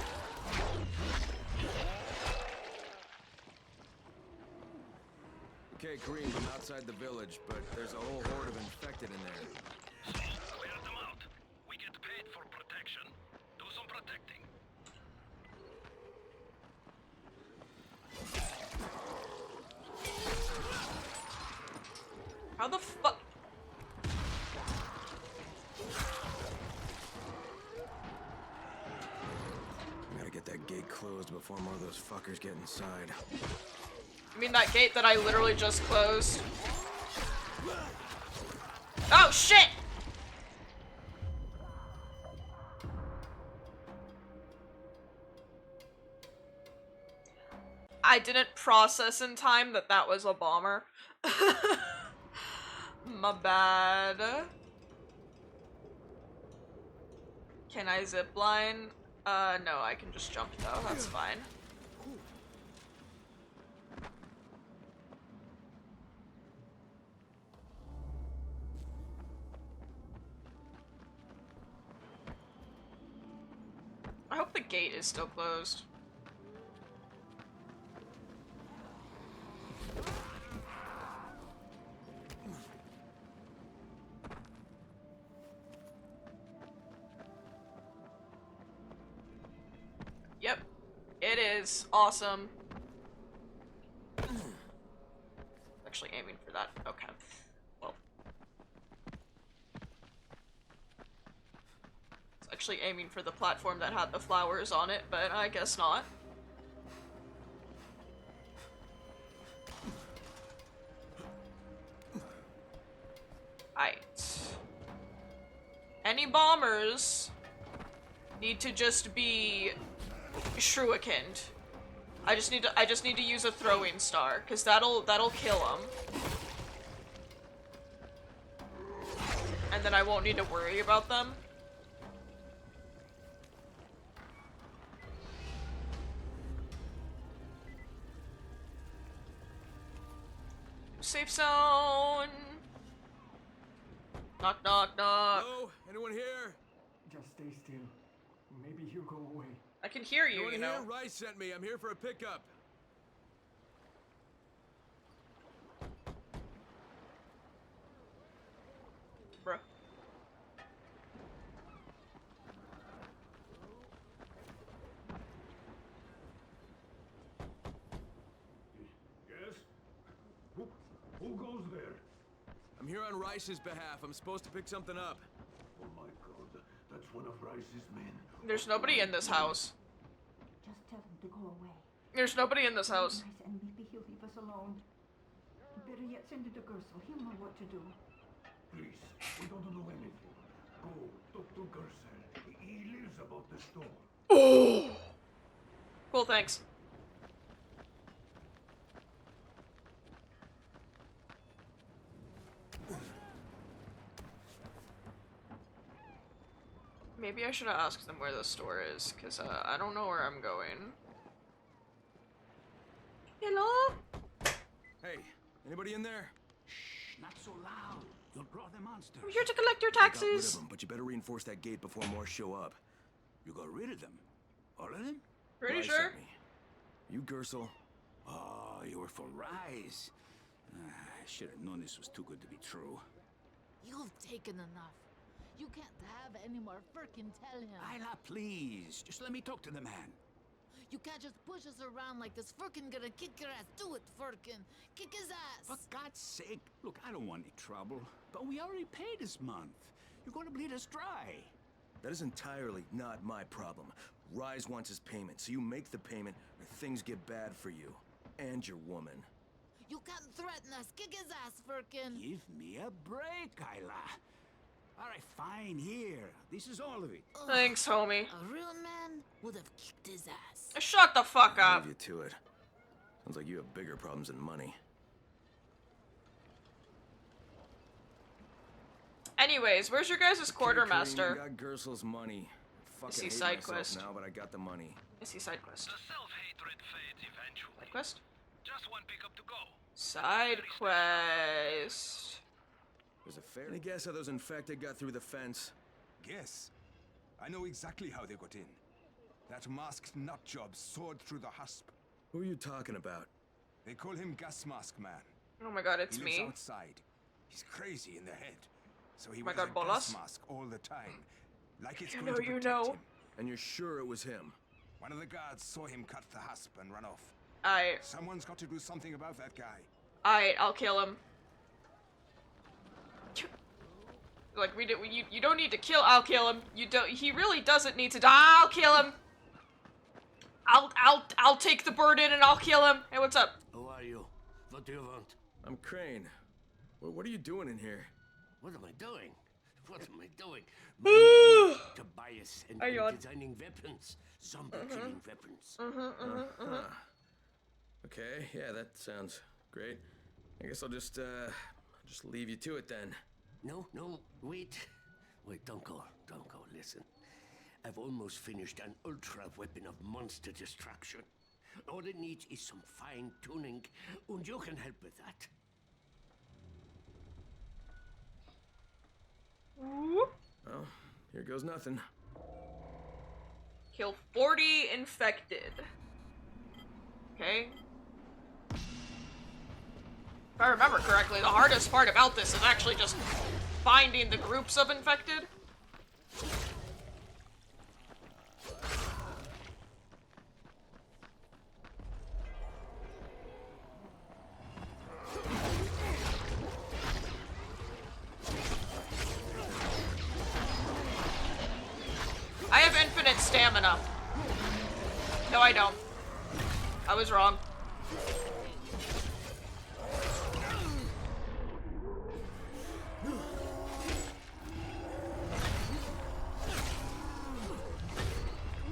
Okay, Kareem, I'm outside the village, but there's a whole horde of infected in there. So, clear them out. We get paid for protection. Do some protecting. How the fuck? I gotta get that gate closed before more of those fuckers get inside. You mean that gate that I literally just closed? Oh shit! I didn't process in time that that was a bomber. My bad. Can I zipline? No, I can just jump though, that's fine. I hope the gate is still closed. Yep, it is. Awesome. Actually aiming for that. Okay. Well. It's actually aiming for the platform that had the flowers on it, but I guess not. Alright. Any bombers need to just be shurikened. I just need to use a throwing star, cause that'll kill them. And then I won't need to worry about them. Safe zone. Knock, knock, knock. Hello? Anyone here? Just stay still. Maybe he'll go away. I can hear you, you know. Here? Rice sent me. I'm here for a pickup. Bruh. Yes? Who goes there? I'm here on Rice's behalf. I'm supposed to pick something up. Oh my god, that's one of Rice's men. There's nobody in this house. Just tell him to go away. There's nobody in this house. Nice, and maybe he'll leave us alone. Better yet, send it to Gersel. He'll know what to do. Please, we don't know anything. Go, talk to Gersel. He lives about the store. Oh! Cool, thanks. Maybe I should have asked them where the store is, because I don't know where I'm going. Hello? Hey, anybody in there? Shh, not so loud. You'll draw the monsters. I'm here to collect your I got rid of taxes. them, but you better reinforce that gate before more show up. You got rid of them? All of them? Pretty Rise sure. sent me. You, Gersel? Oh, you were for Rise. I should have known this was too good to be true. You've taken enough. You can't have any more. Firkin, tell him. Isla, please. Just let me talk to the man. You can't just push us around like this. Firkin gonna kick your ass. Do it, Firkin. Kick his ass. For God's sake. Look, I don't want any trouble. But we already paid this month. You're going to bleed us dry. That is entirely not my problem. Rise wants his payment, so you make the payment or things get bad for you. And your woman. You can't threaten us. Kick his ass, Firkin. Give me a break, Isla. All right, fine, here. This is all of it. Thanks, homie. A real man would have kicked his ass. Shut the fuck I'll up. leave you to it. Sounds like you have bigger problems than money. Anyways, where's your guys' quartermaster? I got Gersel's money. I see Fucking hate side myself quest. now, but I got the money. I see side quest. The self-hatred fades eventually. Side quest? Just one pickup to go. Side quest. There's a fair... Any guess how those infected got through the fence? Guess. I know exactly how they got in. That masked nutjob soared through the husp. Who are you talking about? They call him Gas Mask Man. Oh my god, it's he lives me. outside. He's crazy in the head. So he Oh my wears god, a Bolas? gas mask all the time. Like it's You going know to you protect know. him. And you're sure it was him? One of the guards saw him cut the husp and run off. Alright. Someone's got to do something about that guy. Alright, I'll kill him. Like, you don't need to kill- I'll kill him. You don't- he really doesn't need to die. I'll kill him! I'll take the burden and I'll kill him. Hey, what's up? Who are you? What do you want? I'm Crane. What are you doing in here? What am I doing? What am I doing? My name is Tobias, and Are you on? I'm designing weapons. Zombie-killing weapons. Okay, yeah, that sounds great. I guess I'll just leave you to it then. No, wait. Wait, don't go, listen. I've almost finished an ultra weapon of monster destruction. All it needs is some fine tuning, and you can help with that. Well, here goes nothing. Kill 40 infected. Okay. If I remember correctly, the hardest part about this is actually just finding the groups of infected. I have infinite stamina. No, I don't. I was wrong.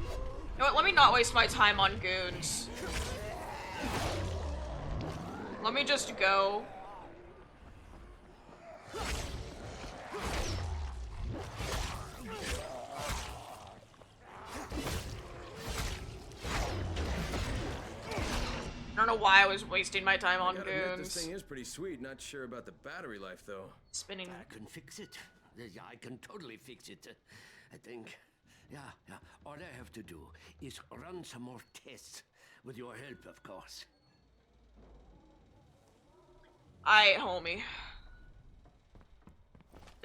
You know what? Let me not waste my time on goons. Let me just go. I don't know why I was wasting my time on I gotta admit, this goons. thing is pretty sweet. Not sure about the battery life, though. Spinning. I can fix it. Yeah, I can totally fix it. I think. Yeah. All I have to do is run some more tests. With your help, of course. Aight, homie.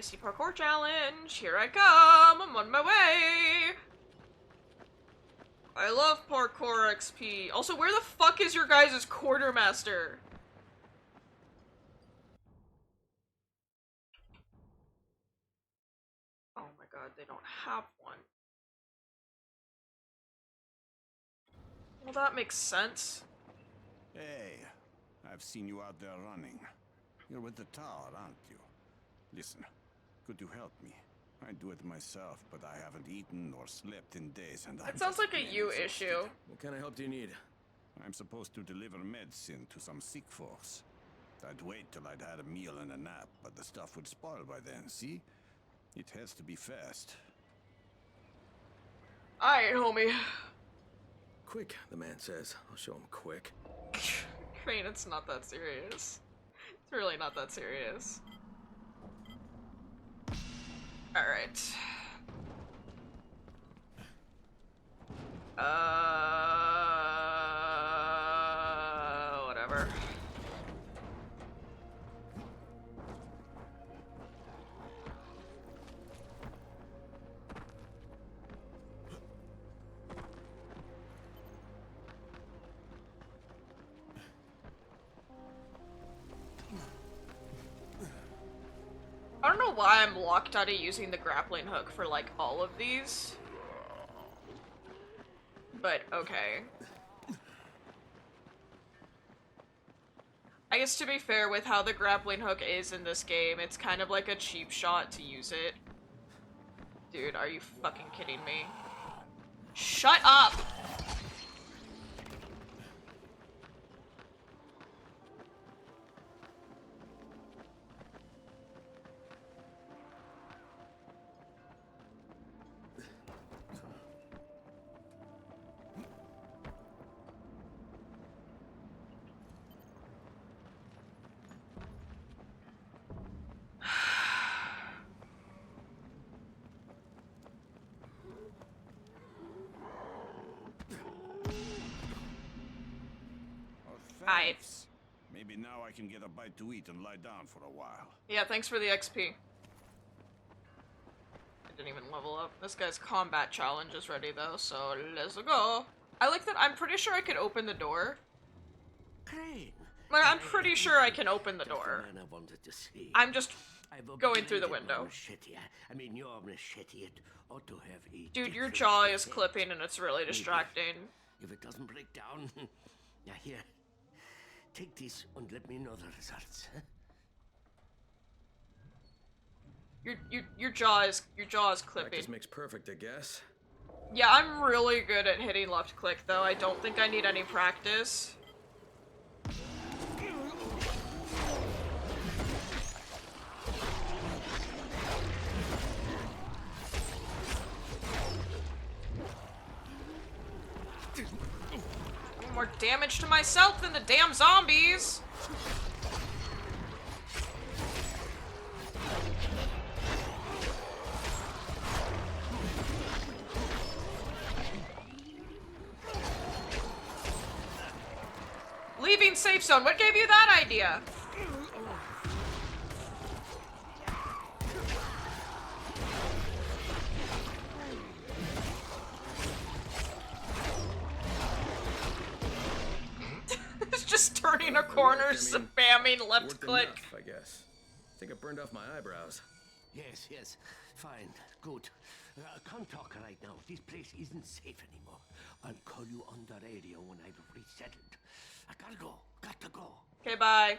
SC parkour challenge. Here I come. I'm on my way. I love parkour XP. Also, where the fuck is your guys' quartermaster? Oh my god, they don't have one. Well, that makes sense. Hey, I've seen you out there running. You're with the tower, aren't you? Listen, could you help me? I do it myself, but I haven't eaten or slept in days, and It sounds like a you issue. What kind of help do you need? I'm supposed to deliver medicine to some sick folks. I'd wait till I'd had a meal and a nap, but the stuff would spoil by then, see? It has to be fast. Alright, homie. Quick, the man says. I'll show him quick. I mean, it's not that serious. It's really not that serious. Alright. Whatever. I don't know why I'm locked out of using the grappling hook for, like, all of these. But, okay. I guess to be fair, with how the grappling hook is in this game, it's kind of like a cheap shot to use it. Dude, are you fucking kidding me? Shut up! Thanks. Maybe now I can get a bite to eat and lie down for a while. Yeah, thanks for the XP. I didn't even level up. This guy's combat challenge is ready though, so let's go. I like that I'm pretty sure I could open the door. Crane. Like, I'm pretty sure I can open the door. Man I wanted to see. I'm just I've going through the upgraded window. my machete. I mean, your machete, it ought to have a Dude, your different jaw is effect. clipping and it's really Maybe. distracting. If it doesn't break down, now here, take this and let me know the results. Huh? Your jaw is clipping. Practice makes perfect, I guess. Yeah, I'm really good at hitting left click though. I don't think I need any practice. More damage to myself than the damn zombies. Leaving safe zone. What gave you that idea? It's just turning a corner, spamming left click. Enough, I guess. I think I burned off my eyebrows. Yes, yes. Fine. Good. Can't talk right now. This place isn't safe anymore. I'll call you on the radio when I've resettled. I gotta go. Got to go. Okay, bye.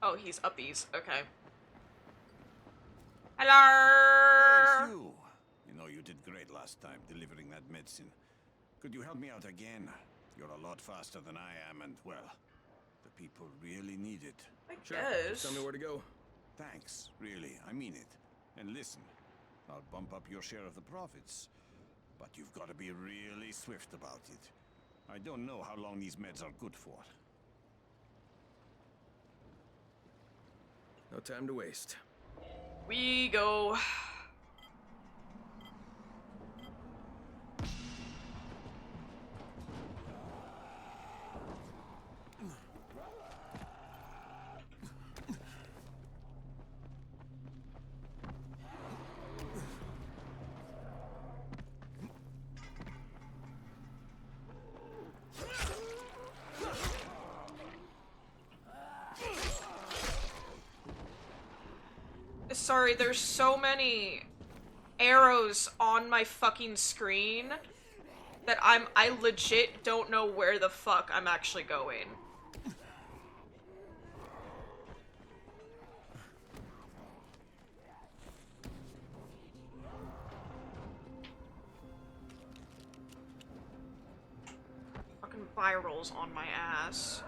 Oh, he's uppies. Okay. Hello. Thanks, you. You know, you did great last time delivering that medicine. Could you help me out again? You're a lot faster than I am, and well, the people really need it. I Sure. guess. Just tell me where to go. Thanks, really. I mean it. And listen, I'll bump up your share of the profits. But you've got to be really swift about it. I don't know how long these meds are good for. No time to waste. We go. Sorry, there's so many arrows on my fucking screen that I legit don't know where the fuck I'm actually going. Fucking virals on my ass.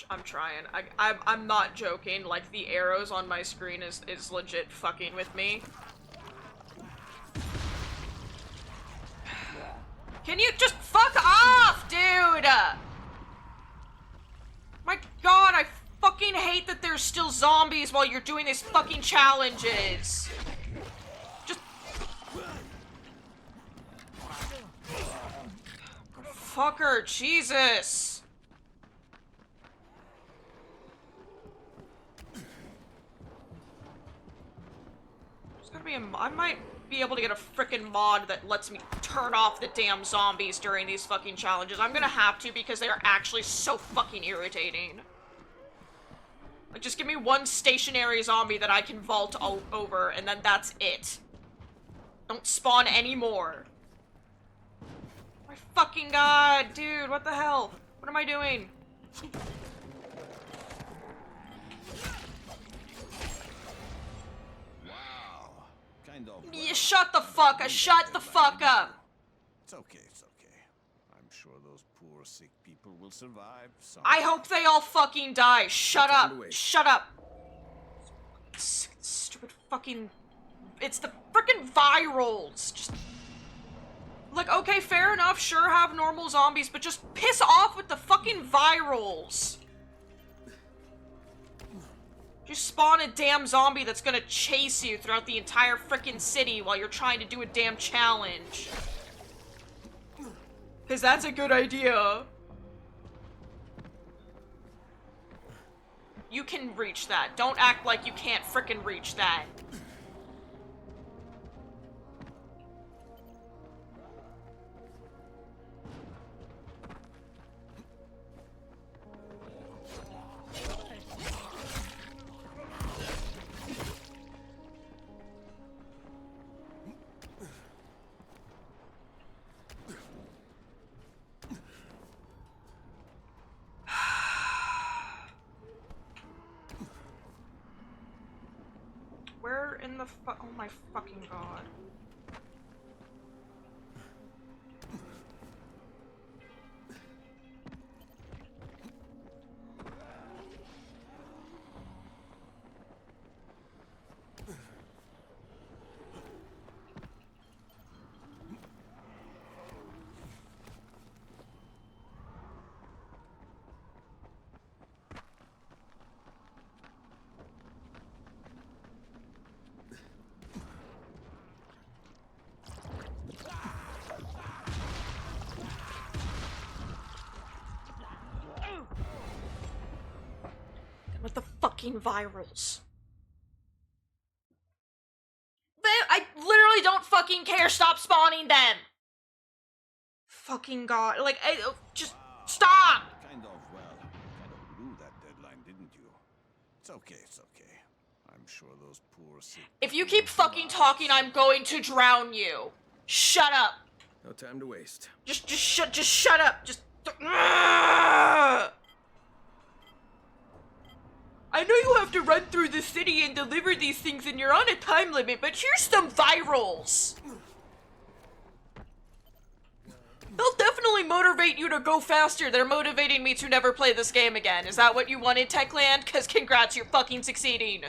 I'm trying. I'm not joking. Like, the arrows on my screen is legit fucking with me. Can you just fuck off, dude? My god, I fucking hate that there's still zombies while you're doing these fucking challenges. Just... Fucker, Jesus. I might be able to get a frickin' mod that lets me turn off the damn zombies during these fucking challenges. I'm gonna have to because they are actually so fucking irritating. Like, just give me one stationary zombie that I can vault over, and then that's it. Don't spawn any more. My fucking god, dude, what the hell? What am I doing? Yeah, shut the fuck up! Shut the fuck up! It's okay, it's okay. I'm sure those poor sick people will survive. I hope they all fucking die. Shut up! Shut up! Stupid fucking... It's the frickin' virals! Just... Like, okay, fair enough, sure, have normal zombies, but just piss off with the fucking virals! Just spawn a damn zombie that's gonna chase you throughout the entire frickin' city while you're trying to do a damn challenge. Cause that's a good idea. You can reach that. Don't act like you can't frickin' reach that. Where in the oh my fucking god. With the fucking virals. I literally don't fucking care. Stop spawning them. Fucking god. Like, just stop. Kind of blew that deadline, didn't you? It's okay, it's okay. I'm sure those poor sick... If you keep fucking talking, I'm going to drown you. Shut up. No time to waste. Just shut up. Just... I know you have to run through the city and deliver these things and you're on a time limit, but here's some virals. They'll definitely motivate you to go faster. They're motivating me to never play this game again. Is that what you wanted, Techland? Cause congrats, you're fucking succeeding.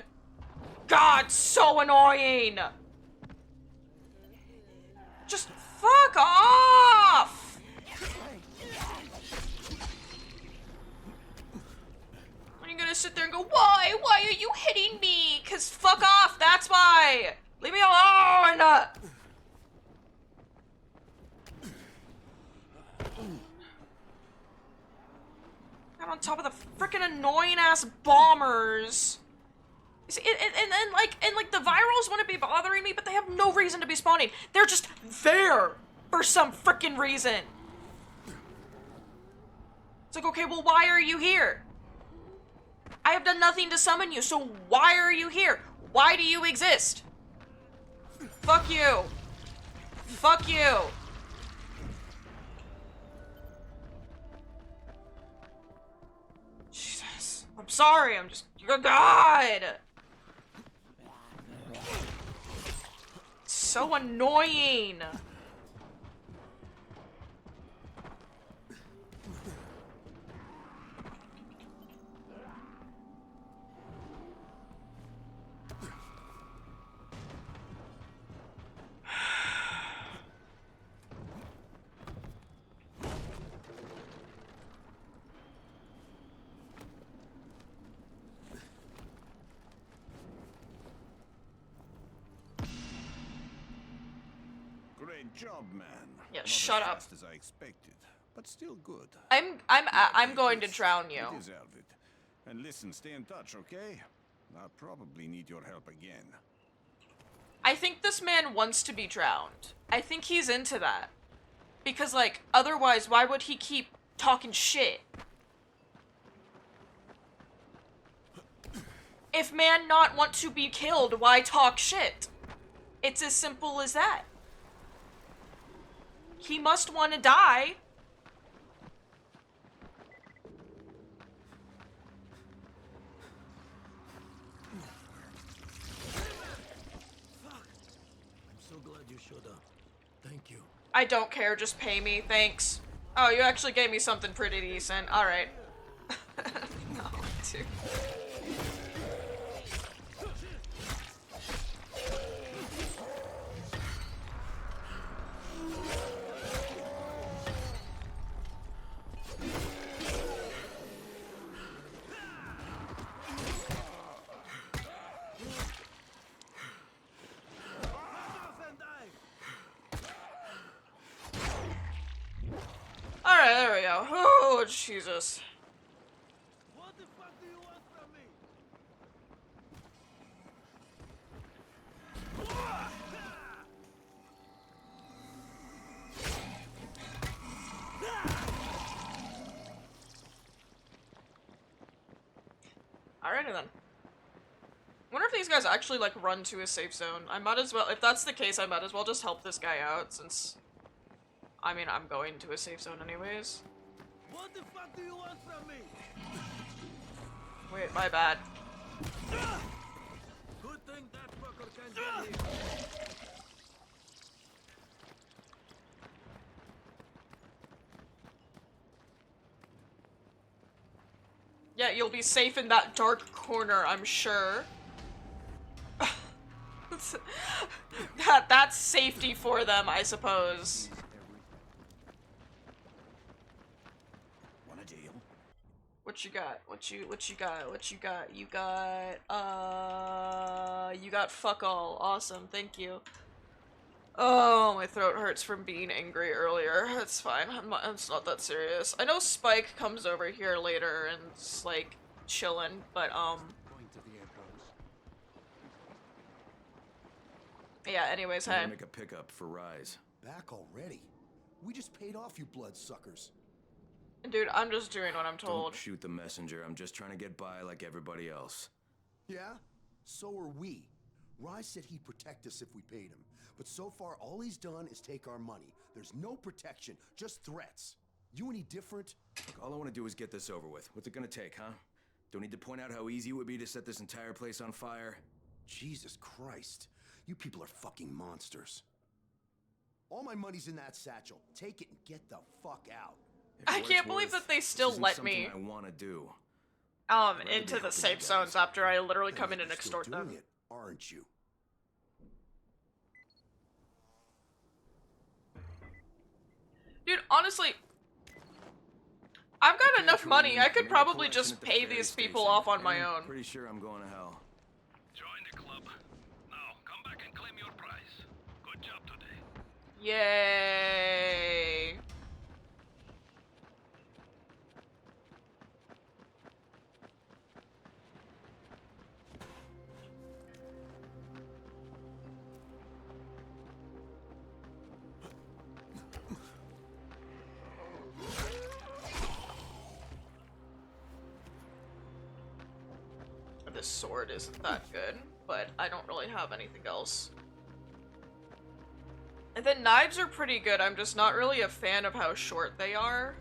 God, so annoying. Just fuck off. You're gonna sit there and go, why? Why are you hitting me? Cause fuck off, that's why! Leave me alone! God, on top of the freaking annoying ass bombers. See, and like the virals wouldn't be bothering me, but they have no reason to be spawning. They're just there for some freaking reason. It's like, okay, well, why are you here? I have done nothing to summon you, so why are you here? Why do you exist? Fuck you. Fuck you. Jesus. I'm sorry, I'm just... You're God! It's so annoying. Great job, man. Yeah, Not shut as up. fast as I expected, but still good. I'm going to drown you. You deserve it. And listen, stay in touch, okay? I'll probably need your help again. I think this man wants to be drowned. I think he's into that. Because, like, otherwise, why would he keep talking shit? If man not want to be killed, why talk shit? It's as simple as that. He must want to die. I'm so glad you showed up. Thank you. I don't care, just pay me, thanks. Oh, you actually gave me something pretty decent. Alright. No, dude. Alright, there we go. Oh, Jesus. What the fuck do you want from me? Alrighty then. Wonder if these guys actually, like, run to a safe zone. I might as well, if that's the case, I might as well just help this guy out, since... I mean, I'm going to a safe zone anyways. What the fuck do you want from me? Wait, my bad. Good thing that fucker can't get here. Yeah, you'll be safe in that dark corner, I'm sure. That's safety for them, I suppose. Want a deal? What you got? What you got? What you got? You got fuck all. Awesome, thank you. Oh, my throat hurts from being angry earlier. It's fine. It's not that serious. I know Spike comes over here later and it's like chilling, but yeah, anyways, I'm hey. gonna make a pickup for Rise. Back already? We just paid off, you bloodsuckers. Dude, I'm just doing what I'm told. Don't shoot the messenger. I'm just trying to get by like everybody else. Yeah? So are we. Rise said he'd protect us if we paid him. But so far, all he's done is take our money. There's no protection, just threats. You any different? Look, all I want to do is get this over with. What's it gonna take, huh? Don't need to point out how easy it would be to set this entire place on fire. Jesus Christ. You people are fucking monsters. All my money's in that satchel. Take it and get the fuck out. I can't believe that they still let me I want to do. into the safe zones after I literally come in and extort them. Doing it, aren't you? Dude, honestly, I've got enough money. I could probably just pay these people off on my own. Pretty sure I'm going to hell. Join the club. Now, come back and claim your prize. Good job today. Yay. this sword isn't that good, but I don't really have anything else. And then knives are pretty good, I'm just not really a fan of how short they are.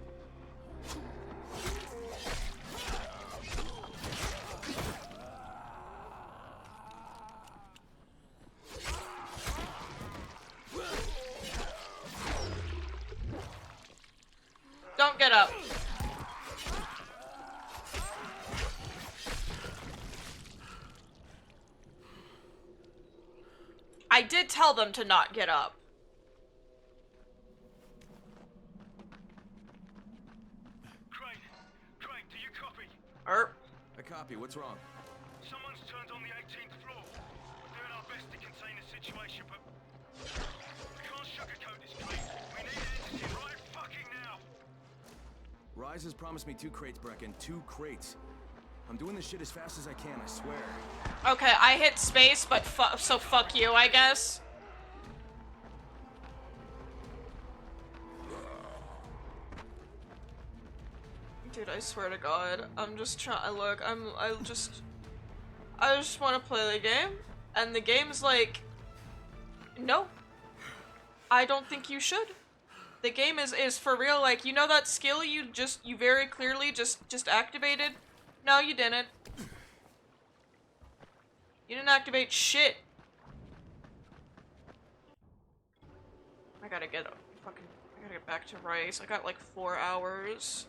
Don't get up. I did tell them to not get up. Crane, do you copy? I copy. What's wrong? Someone's turned on the 18th floor. We're doing our best to contain the situation, but we can't sugarcoat this, Crane. We need an entity right fucking now. Rise has promised me 2 crates, Brecken. 2 crates. I'm doing this shit as fast as I can, I swear. Okay, I hit space, but so fuck you, I guess. Dude, I swear to God, I'm just trying. Look, I just want to play the game, and the game's like, no, I don't think you should. The game is for real. Like, you know that skill you very clearly just activated? No, you didn't. You didn't activate shit. I gotta get back to Rice. I got like 4 hours.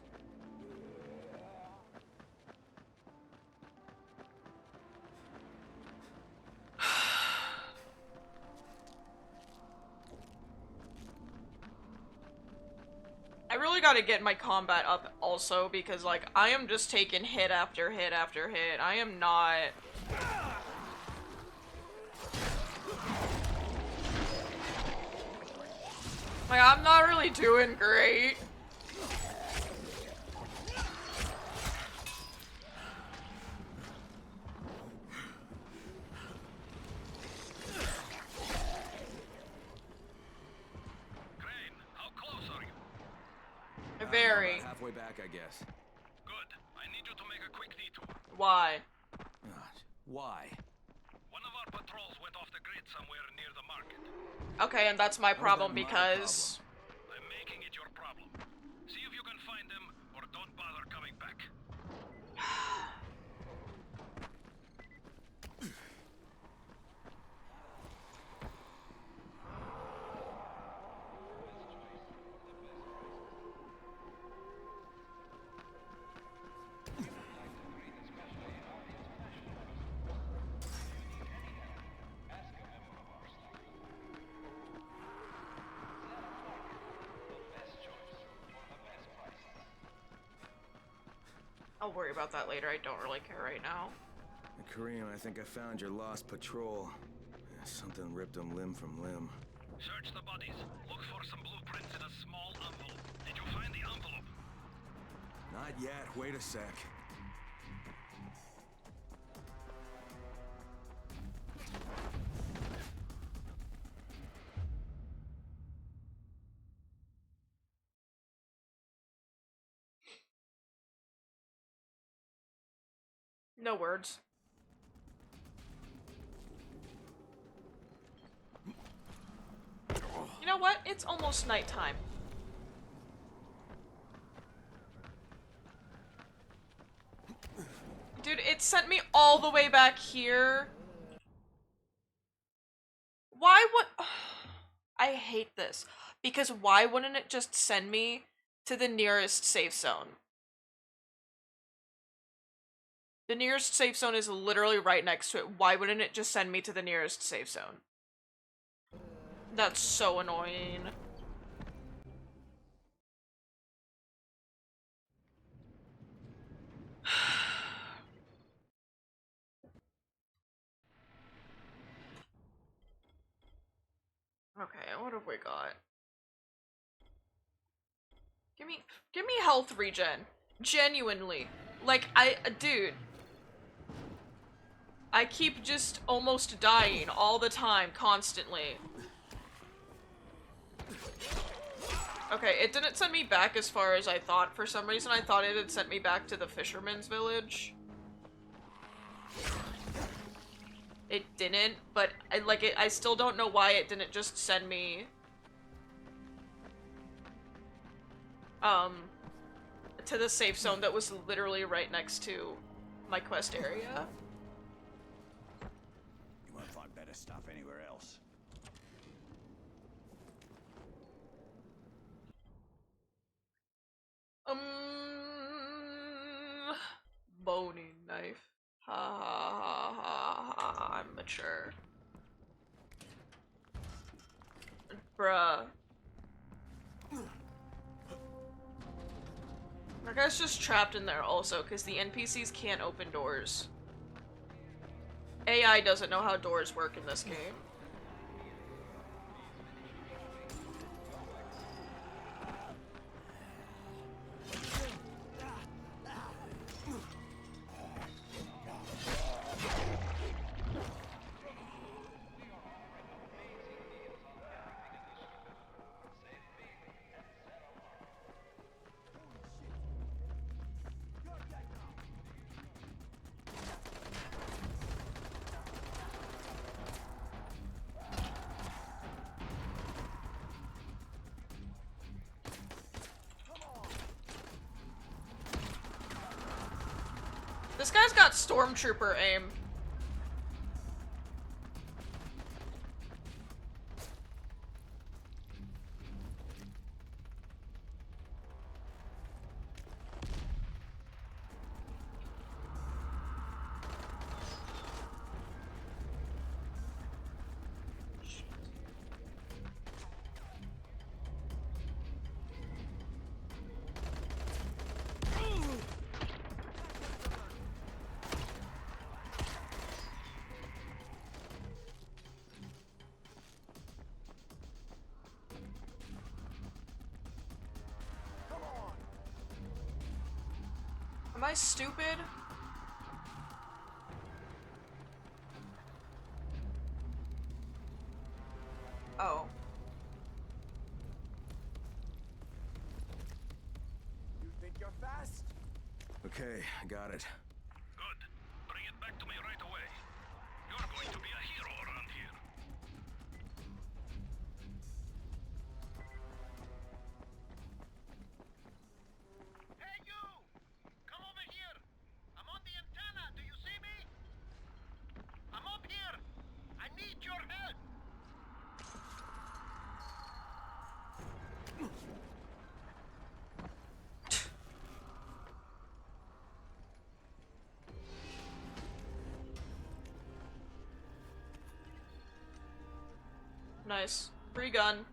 I really gotta get my combat up also because, like, I am just taking hit after hit after hit. I am not... Like, I'm not really doing great. Very. Halfway back, I guess. Good. I need you to make a quick detour. Why? Why? One of our patrols went off the grid somewhere near the market. Okay, and that's my problem because... I'm making it your problem. See if you can find them, or don't bother coming back. I'll worry about that later. I don't really care right now. Kareem, I think I found your lost patrol. Something ripped them limb from limb. Search the bodies. Look for some blueprints in a small envelope. Did you find the envelope? Not yet. Wait a sec. No words. You know what? It's almost nighttime. Dude, it sent me all the way back here. Why would... I hate this. Because why wouldn't it just send me to the nearest safe zone? The nearest safe zone is literally right next to it. Why wouldn't it just send me to the nearest safe zone? That's so annoying. Okay, what have we got? Give me health regen. Genuinely. Like, dude. I keep just almost dying all the time, constantly. Okay, it didn't send me back as far as I thought. For some reason, I thought it had sent me back to the fisherman's village. it didn't, but I still don't know why it didn't just send me to the safe zone that was literally right next to my quest area. You won't find better stuff anywhere else. Boning knife. Ha ha ha ha. I'm mature. Bruh. That guy's just trapped in there also, because the NPCs can't open doors. AI doesn't know how doors work in this game. This guy's got stormtrooper aim. Am I stupid? Oh. You think you're fast? Okay, I got it. Good. Bring it back to me right away. You're going to be a hero around here. Hey, you! Come over here! I'm on the antenna. Do you see me? I'm up here. I need your help. Nice. Free gun.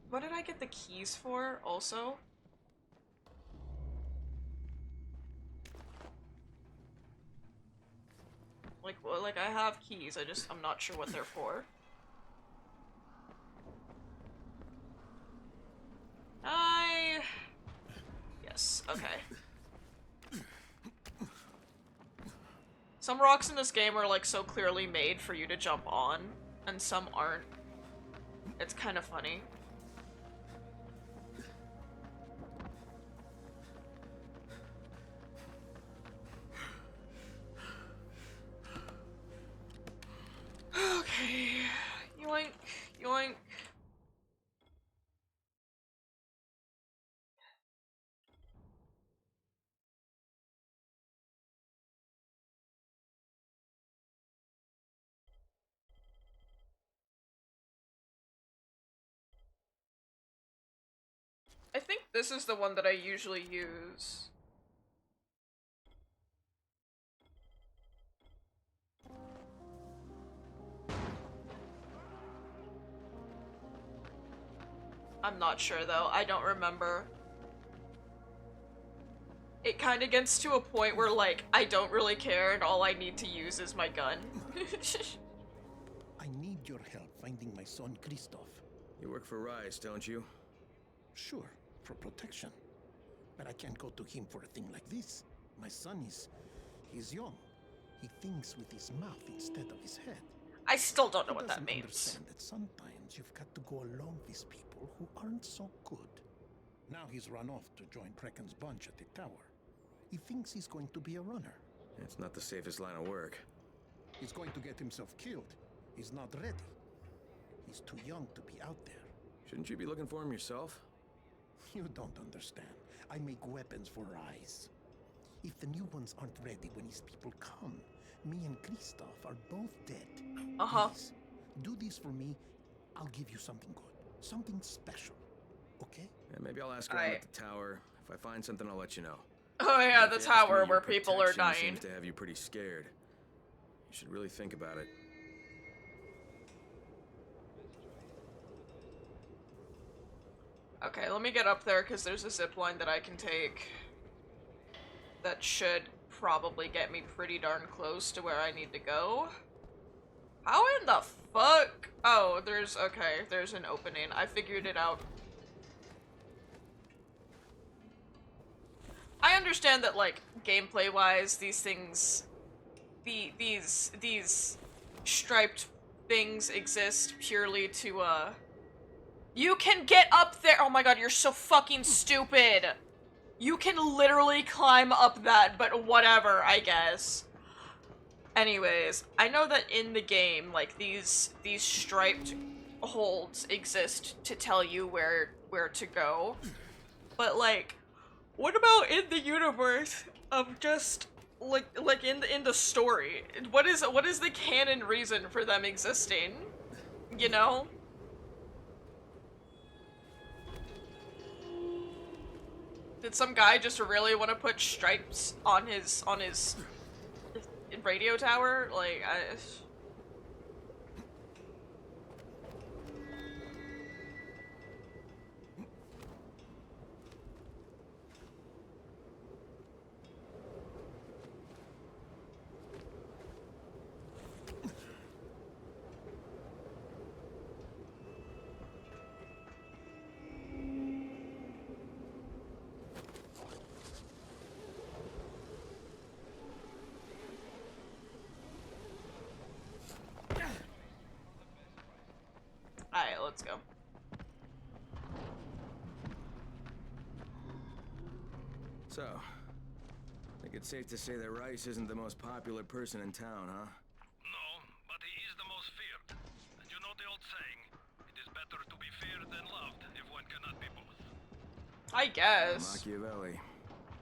What did I get the keys for, also? Like I have keys, I'm not sure what they're for. Yes, okay. Some rocks in this game are like so clearly made for you to jump on, and some aren't. It's kind of funny. Okay. Yoink, yoink. I think this is the one that I usually use. I'm not sure though, I don't remember. It kind of gets to a point where like, I don't really care and all I need to use is my gun. I need your help finding my son Christoph. You work for Rise, don't you? Sure, for protection. But I can't go to him for a thing like this. My son he's young. He thinks with his mouth instead of his head. I still don't know what that He means. understand that sometimes you've got to go along with people who aren't so good. Now he's run off to join Krecken's bunch at the tower. He thinks he's going to be a runner. It's not the safest line of work. He's going to get himself killed. He's not ready. He's too young to be out there. Shouldn't you be looking for him yourself? You don't understand. I make weapons for Rise. If the new ones aren't ready when his people come, me and Kristoff are both dead. Please, do this for me. I'll give you something good. Something special. Okay? Yeah, maybe I'll ask around at the tower. If I find something, I'll let you know. Oh yeah, If the you ask me, tower your where people are protection dying. seems to have you pretty scared. You should really think about it. Okay, let me get up there because there's a zip line that I can take that should probably get me pretty darn close to where I need to go. How in the fuck? Oh, there's an opening. I figured it out. I understand that, like, gameplay-wise, these things, these striped things exist purely to, you can get up there! Oh my god, you're so fucking stupid! You can literally climb up that, but whatever, I guess. Anyways, I know that in the game, like, these striped holds exist to tell you where to go. But, like, what about in the universe of just, like in the story? What is the canon reason for them existing? You know? Did some guy just really want to put stripes on his radio tower? Like, alright, let's go. So, I think it's safe to say that Rice isn't the most popular person in town, huh? No, but he is the most feared. And you know the old saying, it is better to be feared than loved if one cannot be both. I guess. Machiavelli.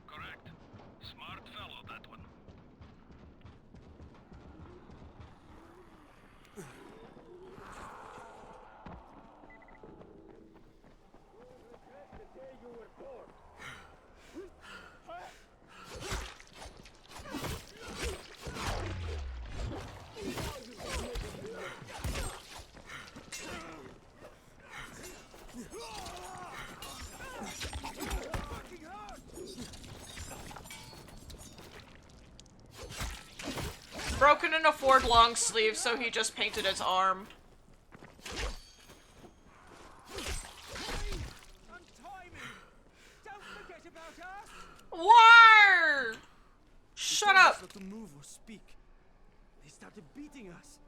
Correct. Smart fellow, that one. Bro couldn't afford long sleeves, so he just painted his arm. War! Shut up! Not to move or speak. They started beating us.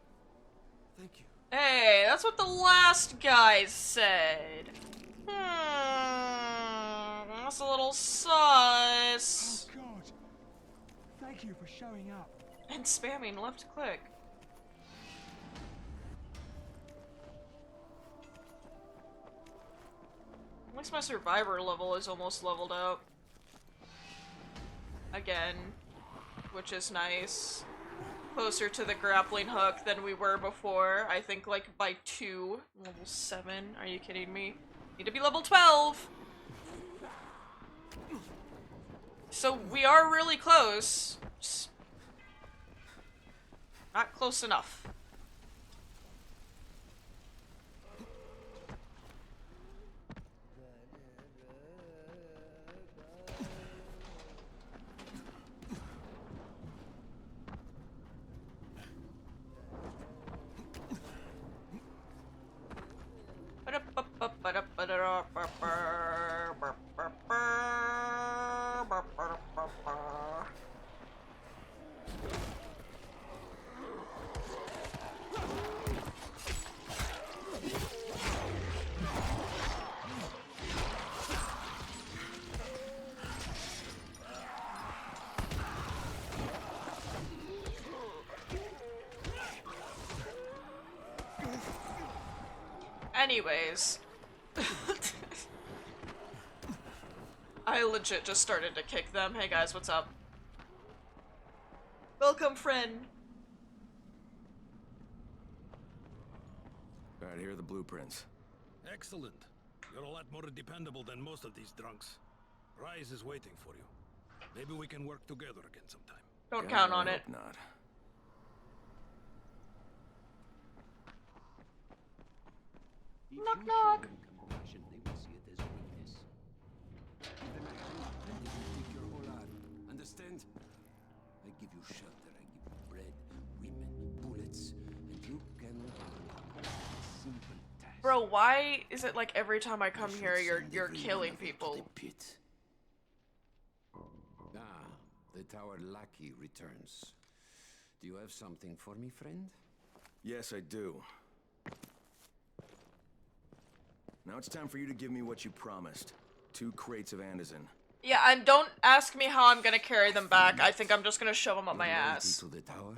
Thank you. Hey, that's what the last guy said. That's a little sus. Oh God! Thank you for showing up. And spamming left click. At least my survivor level is almost leveled up. Again. Which is nice. Closer to the grappling hook than we were before. I think like by 2. Level 7. Are you kidding me? Need to be level 12! So we are really close. Just not close enough. Anyways. I legit just started to kick them. Hey guys, what's up? Welcome, friend. Alright, here are the blueprints. Excellent. You're a lot more dependable than most of these drunks. Rise is waiting for you. Maybe we can work together again sometime. Don't count on it. Not. Knock knock. Understand? I give you shelter, I give you bread, women, bullets, and you can simple task. Bro, why is it like every time I come here you're killing people? Ah, the tower lackey returns. Do you have something for me, friend? Yes, I do. Now it's time for you to give me what you promised. 2 crates of Anderson. Yeah, and don't ask me how I'm gonna carry them back. I think I'm just gonna shove them up my ass. To the tower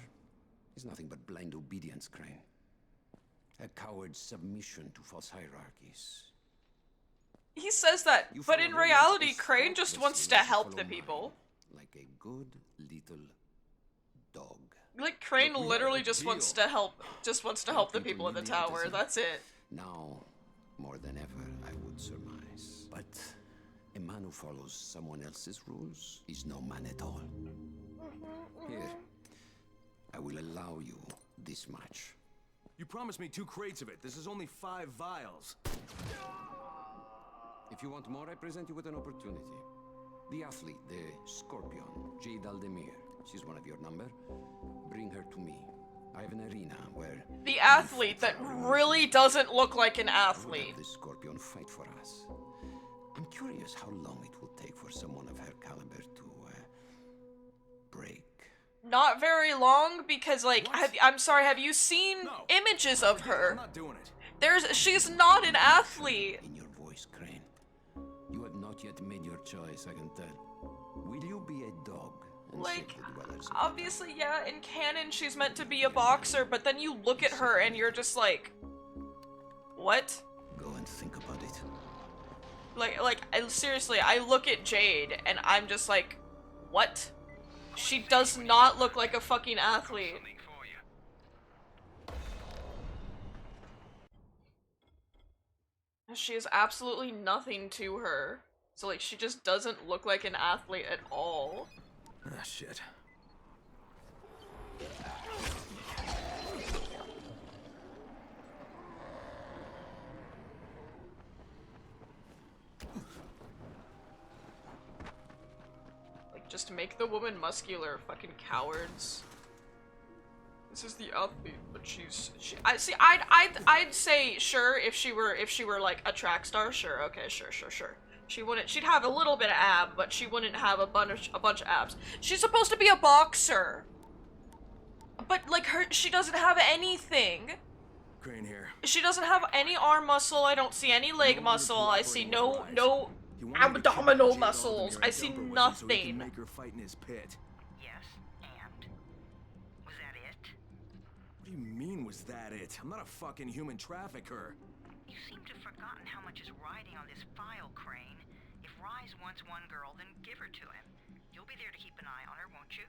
is nothing but blind obedience, Crane. A coward's submission to false hierarchies. He says that, but in reality, Crane just wants to help the people. Like a good little dog. Like Crane literally just wants to help the people in the tower. That's it. Now, more than ever, I would surmise. But a man who follows someone else's rules is no man at all. Here, I will allow you this much. You promised me 2 crates of it. This is only 5 vials. If you want more, I present you with an opportunity. The athlete, the Scorpion, Jade Aldemir. She's one of your number. Bring her to me. I have an arena where... The athlete that really doesn't look like an athlete. The Scorpion fight for us. I'm curious how long it will take for someone of her caliber to, break. Not very long, because, like, I'm sorry, have you seen images of her? I'm not doing it. She's not an athlete. In your voice, Crane. You have not yet made your choice, I can tell. Will you be a dog? Like, obviously, yeah, in canon she's meant to be a boxer, but then you look at her and you're just like, what? Go and think about it. Seriously, I look at Jade and I'm just like, what? She does not look like a fucking athlete. She has absolutely nothing to her. So, like, she just doesn't look like an athlete at all. Ah, shit. Like, just make the woman muscular, fucking cowards. This is the athlete, but I'd say sure if she were like a track star, sure, okay, sure. She'd have a little bit of ab, but she wouldn't have a bunch of abs. She's supposed to be a boxer. But like she doesn't have anything. Crane here. She doesn't have any arm muscle, I don't see any leg muscle, I see no abdominal muscles, I see nothing. Make her fight in his pit. Yes, and? Was that it? What do you mean, was that it? I'm not a fucking human trafficker. You seem to have forgotten how much is riding on this file, Crane. If Rise wants one girl, then give her to him. You'll be there to keep an eye on her, won't you?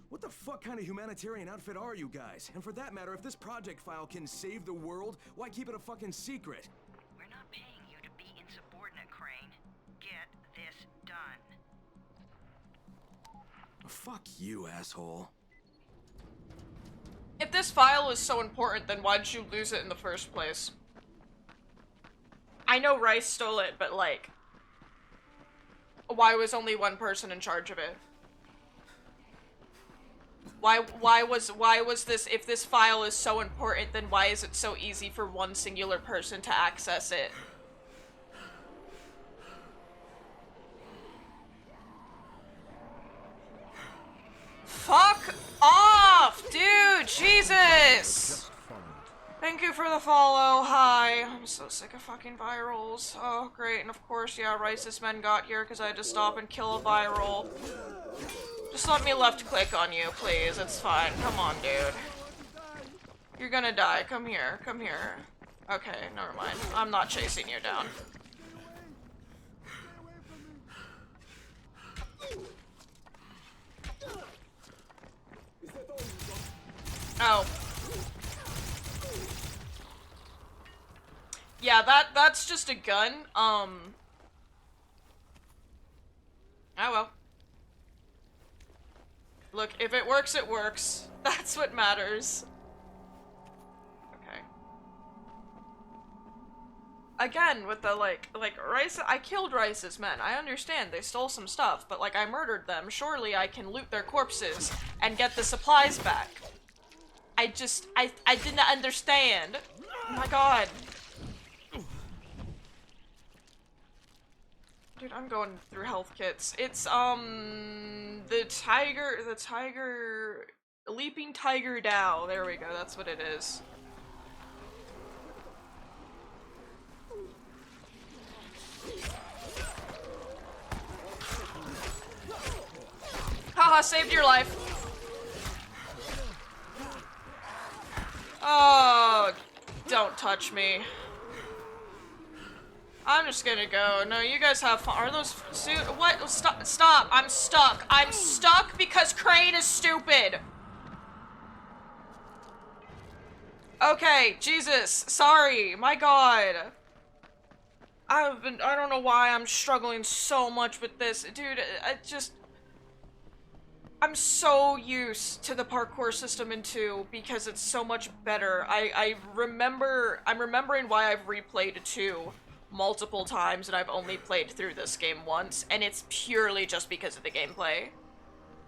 What the fuck kind of humanitarian outfit are you guys? And for that matter, if this project file can save the world, why keep it a fucking secret? We're not paying you to be insubordinate, Crane. Get this done. Fuck you, asshole. If this file is so important, then why'd you lose it in the first place? I know Rice stole it, but like, why was only one person in charge of it? Why was this, if this file is so important, then why is it so easy for one singular person to access it? Fuck off, dude! Jesus! Thank you for the follow. Hi. I'm so sick of fucking virals. Oh, great. And of course, yeah, Rice's men got here because I had to stop and kill a viral. Just let me left click on you, please. It's fine. Come on, dude. You're gonna die. Come here. Come here. Okay, never mind. I'm not chasing you down. Oh. Yeah, that's just a gun. Oh well. Look, if it works, it works. That's what matters. Okay. Again, with the, like, Rice- I killed Rice's men. I understand they stole some stuff, but, like, I murdered them. Surely I can loot their corpses and get the supplies back. I didn't understand. Oh my god. Dude, I'm going through health kits. It's, the Leaping Tiger Dow. There we go, that's what it is. Haha, saved your life. Oh, don't touch me. I'm just gonna go. No, you guys have fun. Are those suit? What? Stop! Stop! I'm stuck. I'm stuck because Crane is stupid. Okay, Jesus. Sorry. My God. I don't know why I'm struggling so much with this, dude. I'm so used to the parkour system in 2 because it's so much better. I'm remembering why I've replayed 2 multiple times and I've only played through this game once, and it's purely just because of the gameplay.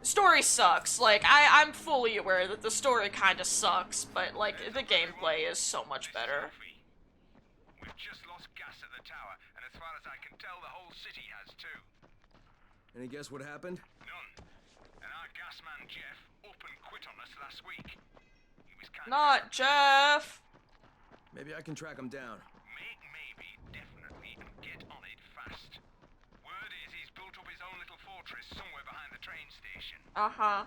Story sucks. Like, I'm fully aware that the story kinda sucks, but, like, the gameplay is so much better. We've just lost gas at the tower, and as far as I can tell, the whole city has too. Any guess what happened? None. And our gas man, Jeff, up and quit on us last week. He was kind Not Jeff! Maybe I can track him down. Maybe, definitely, and get on it fast. Word is he's built up his own little fortress somewhere behind the train station. Uh-huh.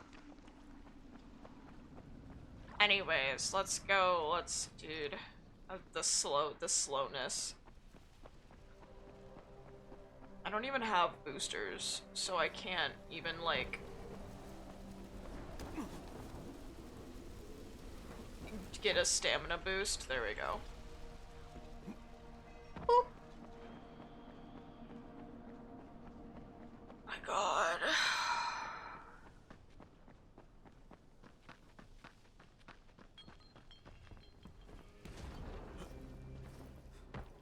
Anyways, let's go. Dude, the slowness. I don't even have boosters, so I can't even, like, get a stamina boost. There we go. Boop. My God.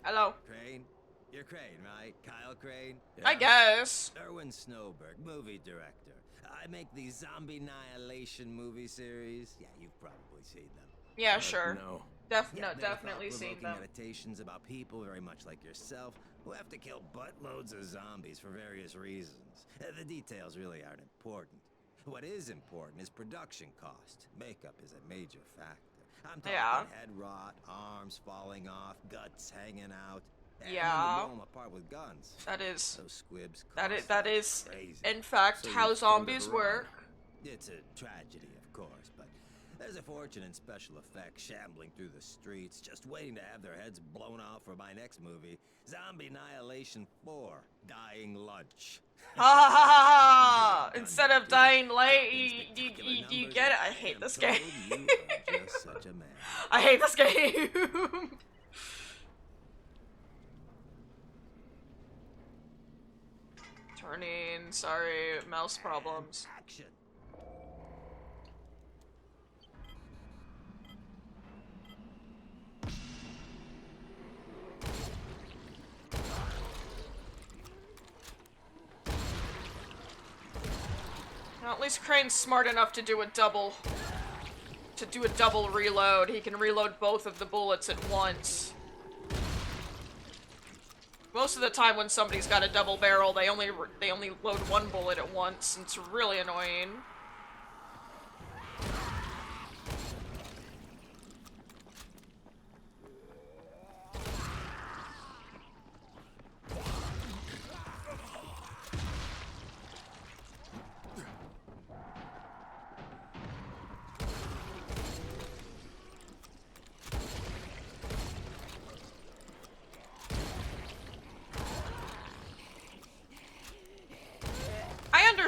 Hello. Crane? You're Crane, right? Kyle Crane? I guess. Erwin Snowberg, movie director. I make these zombie annihilation movie series. Yeah, you've probably seen them. Yeah, sure. No. Definitely seen them. Meditations about people very much like yourself who have to kill buttloads of zombies for various reasons. The details really aren't important. What is important is production cost. Makeup is a major factor. I'm talking head rot, arms falling off, guts hanging out. And Yeah. then you blow 'em apart with guns. That is. Those squibs. That is, crazy. in fact, So how you zombies turned it around. work. It's a tragedy, of course, but there's a fortune in special effects shambling through the streets, just waiting to have their heads blown off for my next movie, Zombie Annihilation 4: Dying Lunch. Ha ha ha ha ha! Instead of dying late, you get it. I hate this game. You are just such a man. I hate this game. Turning, sorry, mouse problems. Action. Well, at least Crane's smart enough to do a double reload. He can reload both of the bullets at once. Most of the time when somebody's got a double barrel, they only load one bullet at once, and it's really annoying.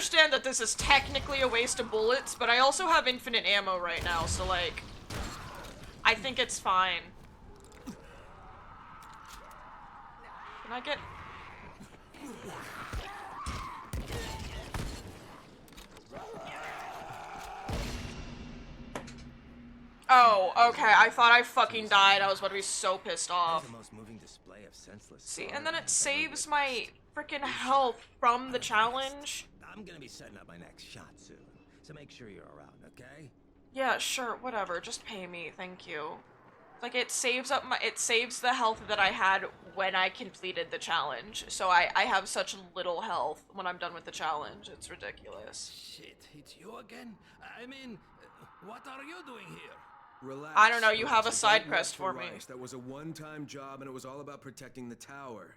understand that this is technically a waste of bullets, but I also have infinite ammo right now, so like, I think it's fine. Can I get... Oh, okay, I thought I fucking died. I was about to be so pissed off. The most moving display of senseless. See, and then it saves my freaking health from the challenge. I'm gonna be setting up my next shot soon, so make sure you're around, okay? Yeah, sure, whatever. Just pay me, thank you. Like, it saves the health that I had when I completed the challenge. So I have such little health when I'm done with the challenge. It's ridiculous. Shit, it's you again? I mean, what are you doing here? Relax. I don't know, you have a It's side don't quest look for me. Rice. That was a one-time job, and it was all about protecting the tower.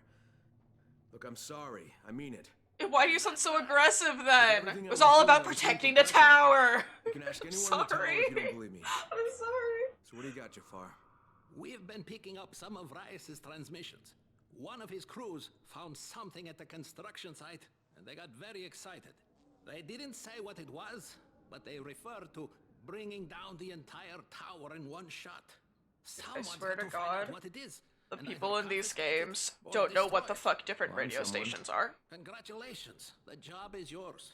Look, I'm sorry. I mean it. Why do you sound so aggressive then? It was all about protecting the tower. You can ask anyone in the tower if you don't believe me. I'm sorry. So what do you got, Jafar? We've been picking up some of Rice's transmissions. One of his crews found something at the construction site, and they got very excited. They didn't say what it was, but they referred to bringing down the entire tower in one shot. I swear to find God, out what it is. the people in these games don't know what the fuck different radio stations are. Congratulations, the job is yours.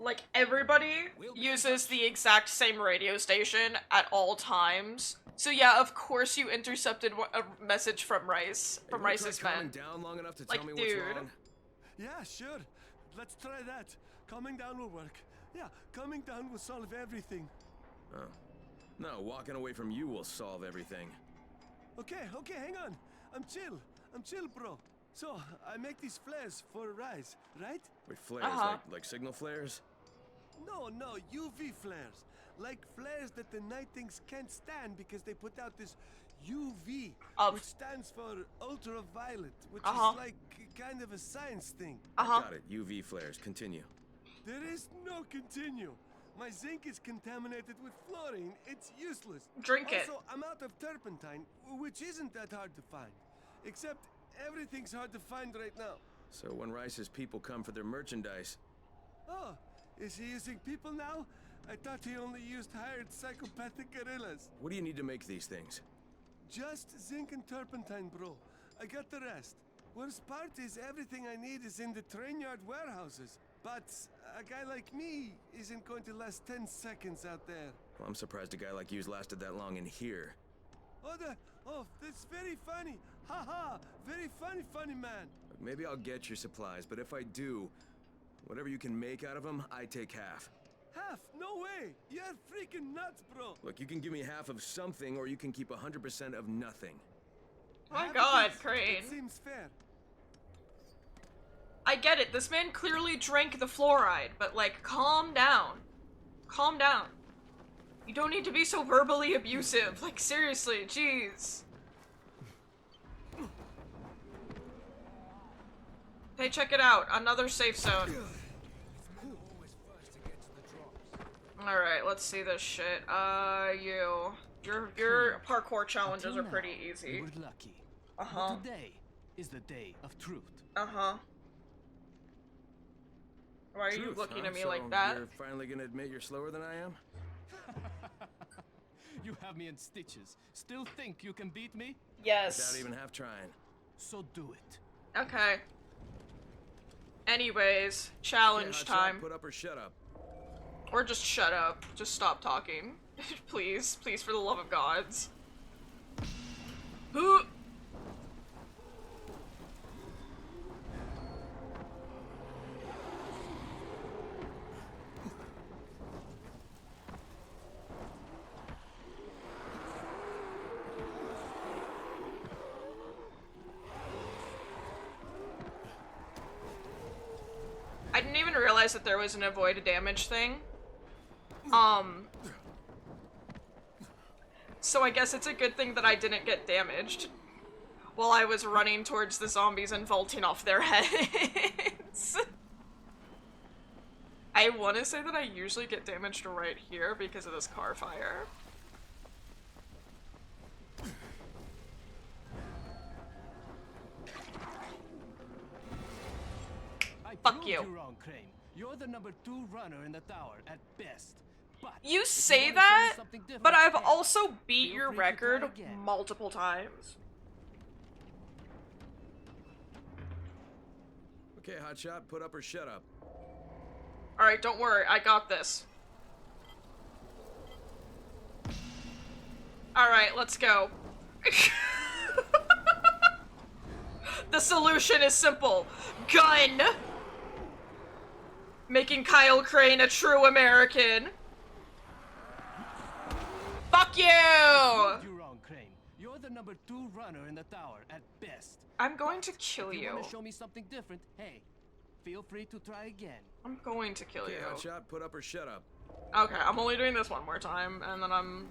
Like, everybody uses the exact same radio station at all times. So yeah, of course you intercepted a message from Rice, from Rice's men. Down long enough to like, tell me dude. what's wrong? Yeah, sure. Let's try that. Calming down will work. Yeah, calming down will solve everything. Oh. No, walking away from you will solve everything. Okay, hang on. I'm chill, bro. So, I make these flares for Rise, right? Wait, flares? Like signal flares? No, UV flares. Like flares that the Night Things can't stand because they put out this UV, which stands for ultraviolet, which is like kind of a science thing. Got it, UV flares. Continue. There is no continue. My zinc is contaminated with fluorine. It's useless. Drink it. Also, I'm out of turpentine, which isn't that hard to find. Except everything's hard to find right now. So when Rice's people come for their merchandise... Oh, is he using people now? I thought he only used hired psychopathic gorillas. What do you need to make these things? Just zinc and turpentine, bro. I got the rest. Worst part is everything I need is in the train yard warehouses. But a guy like me isn't going to last 10 seconds out there. Well, I'm surprised a guy like you's lasted that long in here. Oh, that's very funny. Ha ha, very funny man. Look, maybe I'll get your supplies, but if I do, whatever you can make out of them, I take half. Half? No way. You're freaking nuts, bro. Look, you can give me half of something, or you can keep 100% of nothing. Oh my God, Crane. It seems fair. I get it, this man clearly drank the fluoride, but like, calm down. Calm down. You don't need to be so verbally abusive, like seriously, jeez. Hey, check it out, another safe zone. Alright, let's see this shit. Your parkour challenges are pretty easy. We're lucky. Uh-huh. But today is the day of truth. Uh-huh. Why are you looking at me like that? You're finally gonna admit you're slower than I am? You have me in stitches. Still think you can beat me? Yes. Without even half trying. So do it. Okay. Anyways, challenge time. Put up or shut up. Or just shut up. Just stop talking. Please. Please, for the love of gods. Who? I didn't even realize that there was an avoid damage thing. So I guess it's a good thing that I didn't get damaged while I was running towards the zombies and vaulting off their heads. I want to say that I usually get damaged right here because of this car fire. Fuck you. You're wrong, Crane. You're the number 2 runner in the tower at best. But you say that, but I've also beat your record multiple times. Okay, Hotshot, put up or shut up. Alright, don't worry, I got this. Alright, let's go. The solution is simple. Gun! Making Kyle Crane a true American. Fuck you! You're wrong, Crane. You're the number 2 runner in the tower at best. I'm going to kill If you. you want to show me something different, hey, feel free to try again. I'm going to kill you. Hotshot, put up or shut up. Okay, I'm only doing this one more time, and then I'm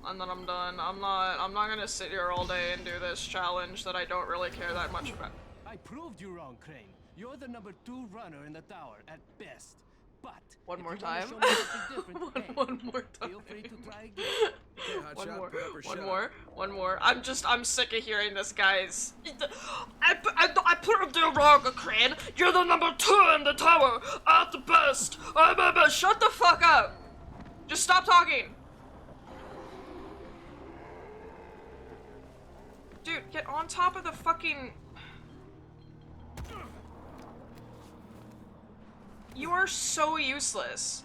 done. I'm not gonna sit here all day and do this challenge that I don't really care that much about. I proved you wrong, Crane. You're the number 2 runner in the tower at best. But one more time. One more time. Feel free to try again. One more. I'm sick of hearing this, guys. I proved you wrong, Crane. You're the number 2 in the tower at the best. Shut the fuck up. Just stop talking. Dude, get on top of the fucking... You are so useless.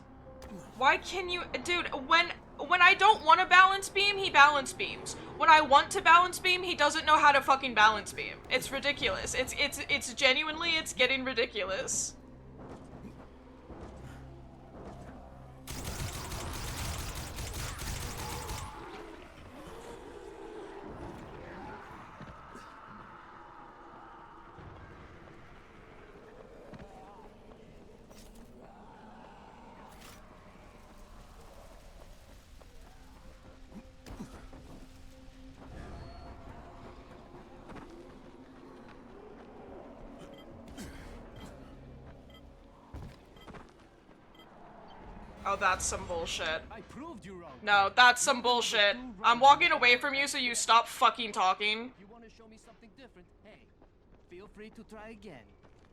Why can you... Dude, when I don't want to balance beam, he balance beams. When I want to balance beam, he doesn't know how to fucking balance beam. It's ridiculous. It's genuinely, it's getting ridiculous. Oh, that's some bullshit. I proved you wrong. No, that's some bullshit. I'm walking away from you so you stop fucking talking. You want to show me something different? Hey, feel free to try again.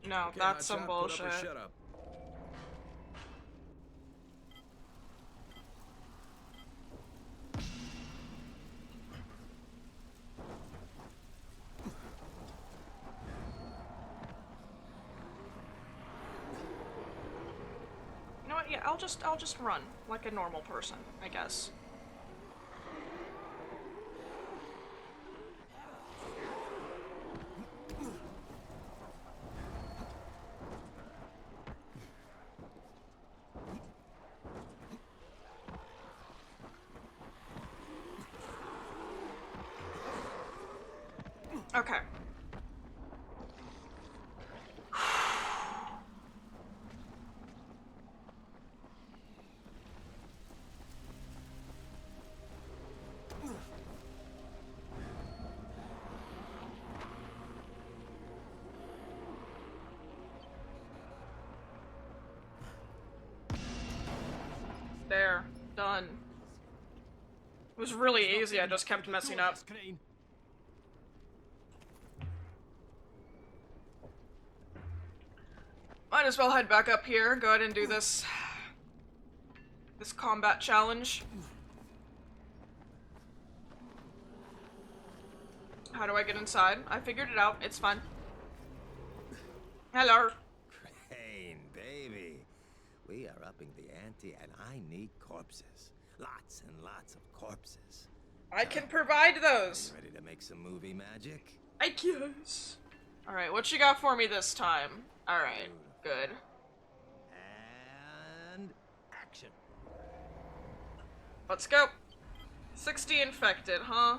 No, okay, that's some Hotshot, bullshit. Put up or shut up. You know what? Yeah, I'll just run like a normal person, I guess. Okay. There. Done. It was really easy, I just kept messing up. Might as well head back up here, go ahead and do this combat challenge. How do I get inside? I figured it out, it's fine. Hello. Crane, baby. We are upping the ante and I need corpses. Lots and lots of corpses. I can provide those. Ready to make some movie magic? I guess. Alright, what you got for me this time? Alright, good. And action. Let's go. 60 infected, huh?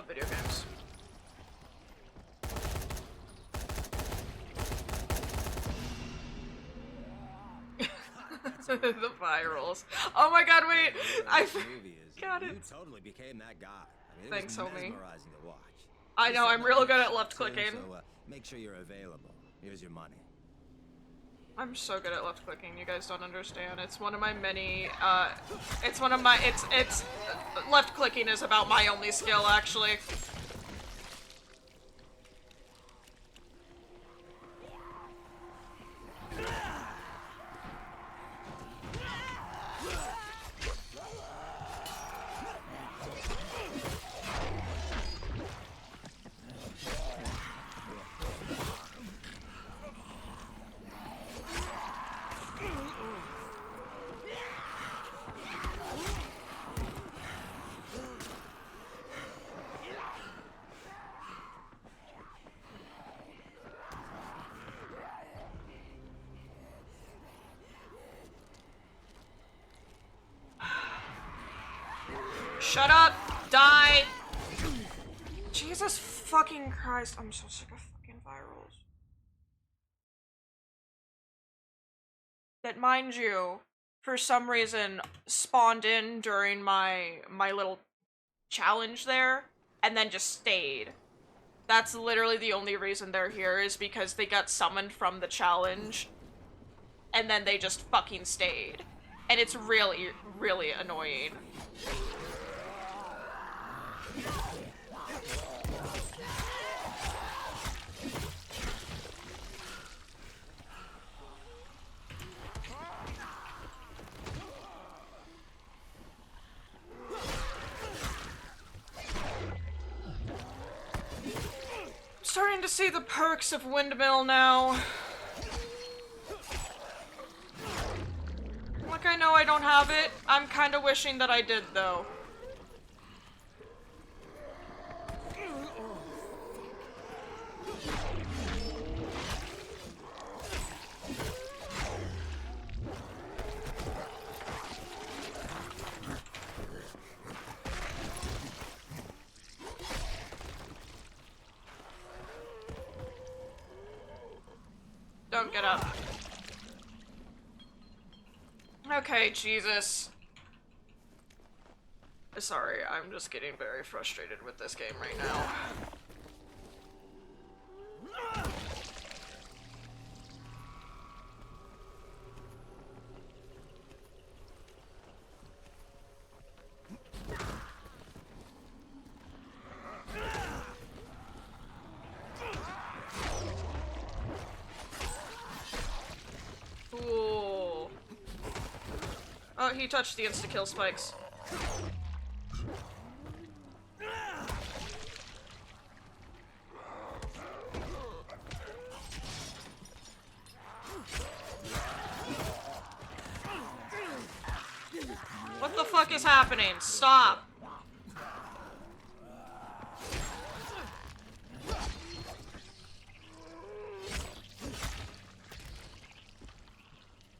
love video games. The virals. Oh my god, wait! Got it. You totally became that guy. I mean, Thanks, it was homie. mesmerizing to watch. I know, I'm real good at left clicking. So, make sure you're available. Here's your money. I'm so good at left clicking, you guys don't understand. It's one of my many, left clicking is about my only skill, actually. Shut up! Die! Jesus fucking Christ, I'm so sick of fucking virals. That, mind you, for some reason, spawned in during my little challenge there, and then just stayed. That's literally the only reason they're here, is because they got summoned from the challenge, and then they just fucking stayed. And it's really, really annoying. Starting to see the perks of Windmill now. Like, I know I don't have it. I'm kinda wishing that I did, though. Don't get up. Okay, Jesus. Sorry, I'm just getting very frustrated with this game right now. Ooh. Oh, he touched the insta-kill spikes. What the fuck is happening? Stop!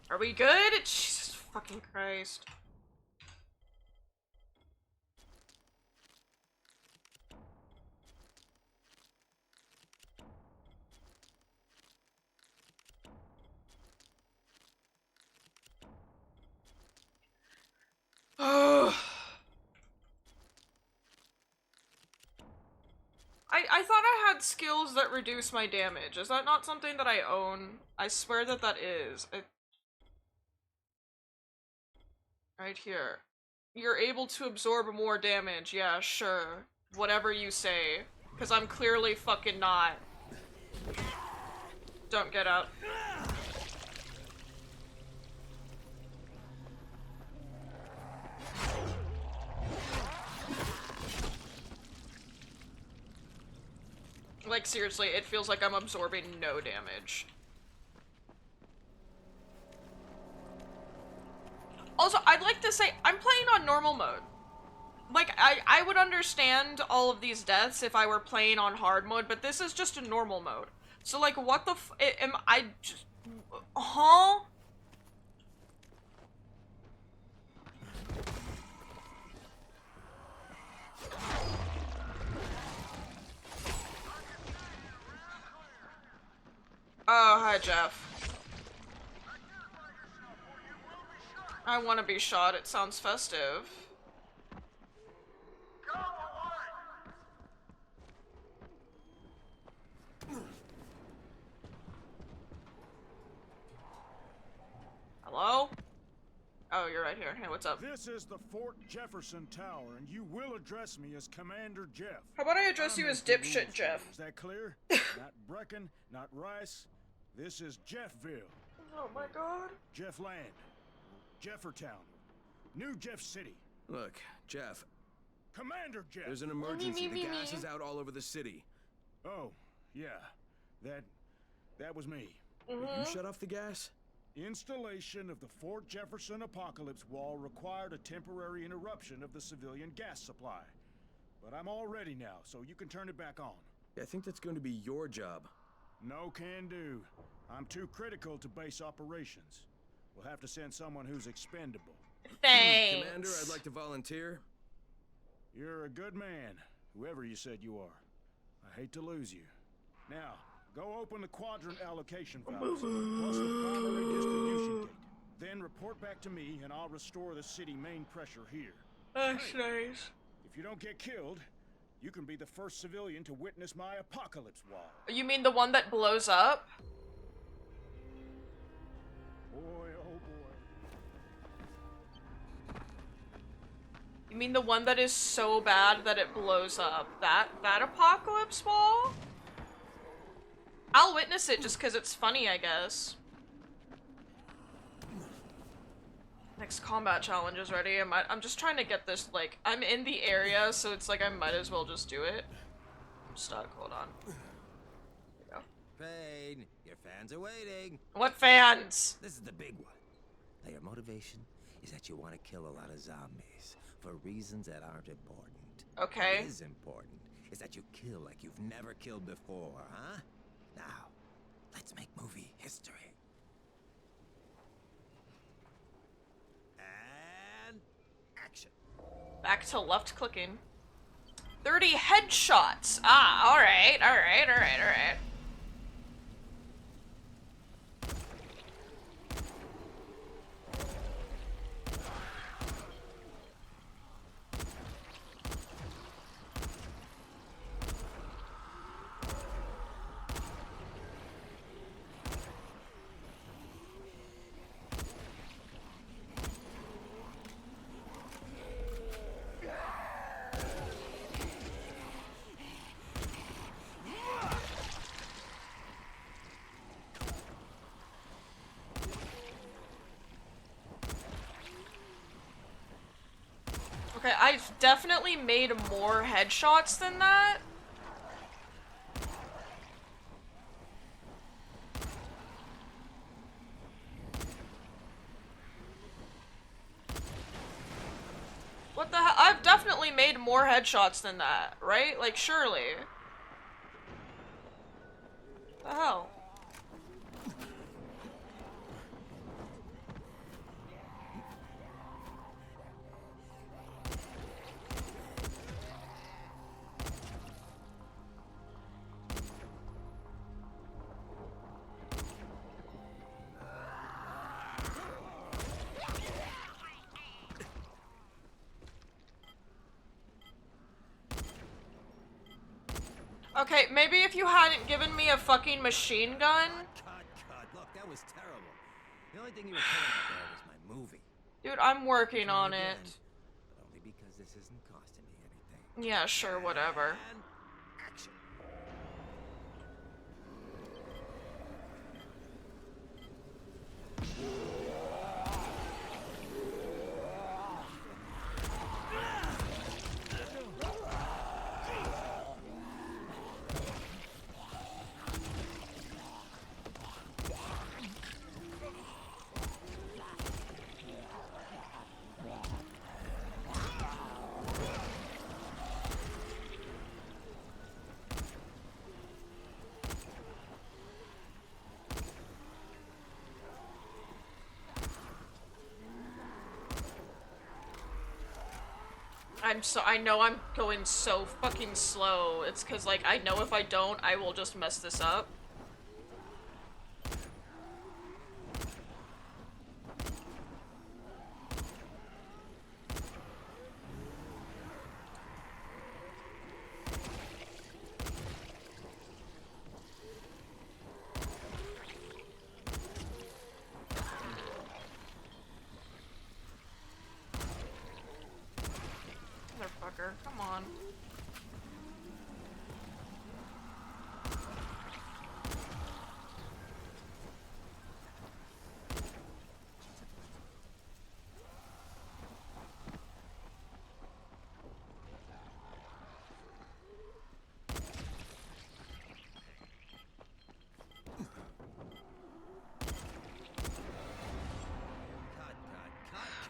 Are we good? Jesus fucking Christ. Oh. I thought I had skills that reduce my damage. Is that not something that I own? I swear that that is. Right here. You're able to absorb more damage. Yeah, sure. Whatever you say. Because I'm clearly fucking not. Don't get up. Like, seriously, it feels like I'm absorbing no damage. Also, I'd like to say, I'm playing on normal mode. Like, I would understand all of these deaths if I were playing on hard mode, but this is just a normal mode. So, like, what the am I just... Huh? Oh, hi, Jeff. I want to be shot. It sounds festive. Hello? Oh, you're right here. Hey, what's up? This is the Fort Jefferson Tower, and you will address me as Commander Jeff. How about I address you as dipshit Jeff? Is that clear? Not Brecken, not Rice. This is Jeffville. Oh my god. Jeff Land. Jeffertown. New Jeff City. Look, Jeff. Commander Jeff! There's an emergency. The gas is out all over the city. Oh, yeah. That was me. You shut off the gas? Installation of the Fort Jefferson Apocalypse Wall required a temporary interruption of the civilian gas supply. But I'm all ready now, so you can turn it back on. I think that's going to be your job. No can do. I'm too critical to base operations. We'll have to send someone who's expendable. Thanks. Commander, I'd like to volunteer. You're a good man, whoever you said you are. I hate to lose you. Now, go open the quadrant allocation valves, plus the primary distribution gate. Then report back to me, and I'll restore the city main pressure here. That's nice. If you don't get killed, you can be the first civilian to witness my apocalypse wall. You mean the one that blows up? Boy, oh boy. You mean the one that is so bad that it blows up? That apocalypse wall? I'll witness it just because it's funny, I guess. Next combat challenge is ready. I'm just trying to get this, like, I'm in the area, so it's like I might as well just do it. I'm stuck, hold on. There we go. Crane, your fans are waiting. What fans? This is the big one. Now, your motivation is that you want to kill a lot of zombies for reasons that aren't important. Okay. What is important is that you kill like you've never killed before, huh? Now, let's make movie history. And action. Back to left clicking. 30 headshots. Ah, alright. Okay, I've definitely made more headshots than that. What the hell? I've definitely made more headshots than that, right? Like, surely. What the hell? Okay, maybe if you hadn't given me a fucking machine gun. Cut. Look, that was terrible. The only thing you were killing out there was my movie. Dude, I'm working on it. But only because this isn't costing me anything. Yeah, sure, whatever. And action. I know I'm going so fucking slow. It's cause like I know if I don't, I will just mess this up.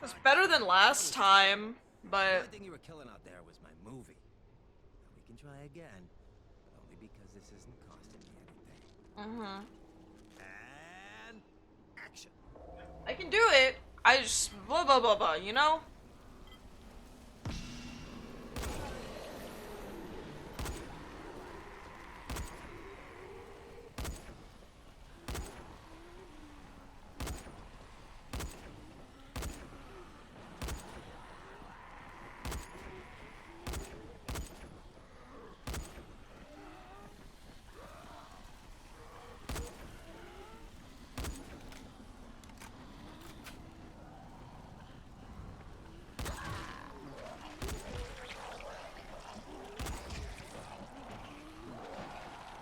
It's better than last time, The but only thing you were killing out there was my movie. Now we can try again, but only because this isn't costing me anything. And action. I can do it. I just blah blah blah blah, you know?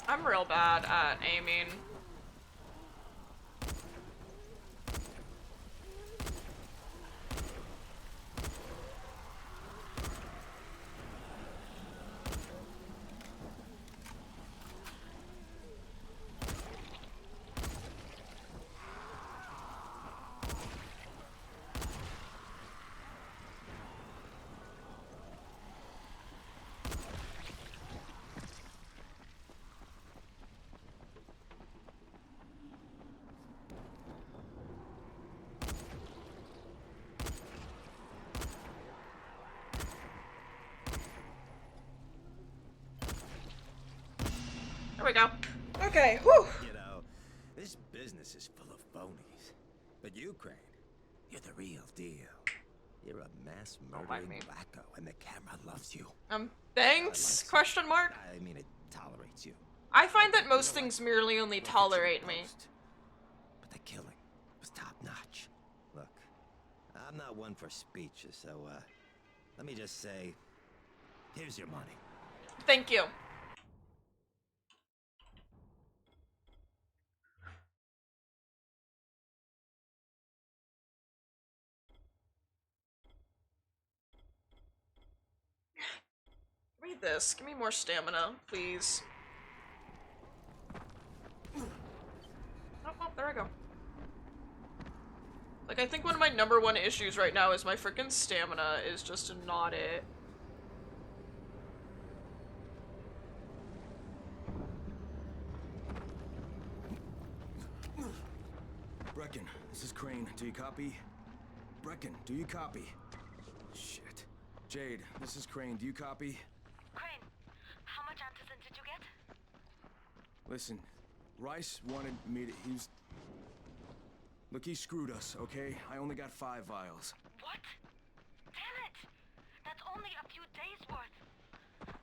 I'm real bad at aiming. There we go. Okay, whew. You know, this business is full of phonies. But you, Crane, you're the real deal. You're a mass murdering wacko, and the camera loves you. Thanks? Question mark? I mean, it tolerates you. I find that most things merely only tolerate me. But the killing was top notch. Look, I'm not one for speeches, so, let me just say, here's your money. Thank you. Read this. Give me more stamina, please. Oh, there I go. Like, I think one of my #1 issues right now is my freaking stamina is just not it. Brecken, this is Crane. Do you copy? Brecken, do you copy? Shit. Jade, this is Crane. Do you copy? Crane, how much antizin did you get? Listen, Rice wanted me to... Look, he screwed us, okay? I only got 5 vials. What? Damn it! That's only a few days worth.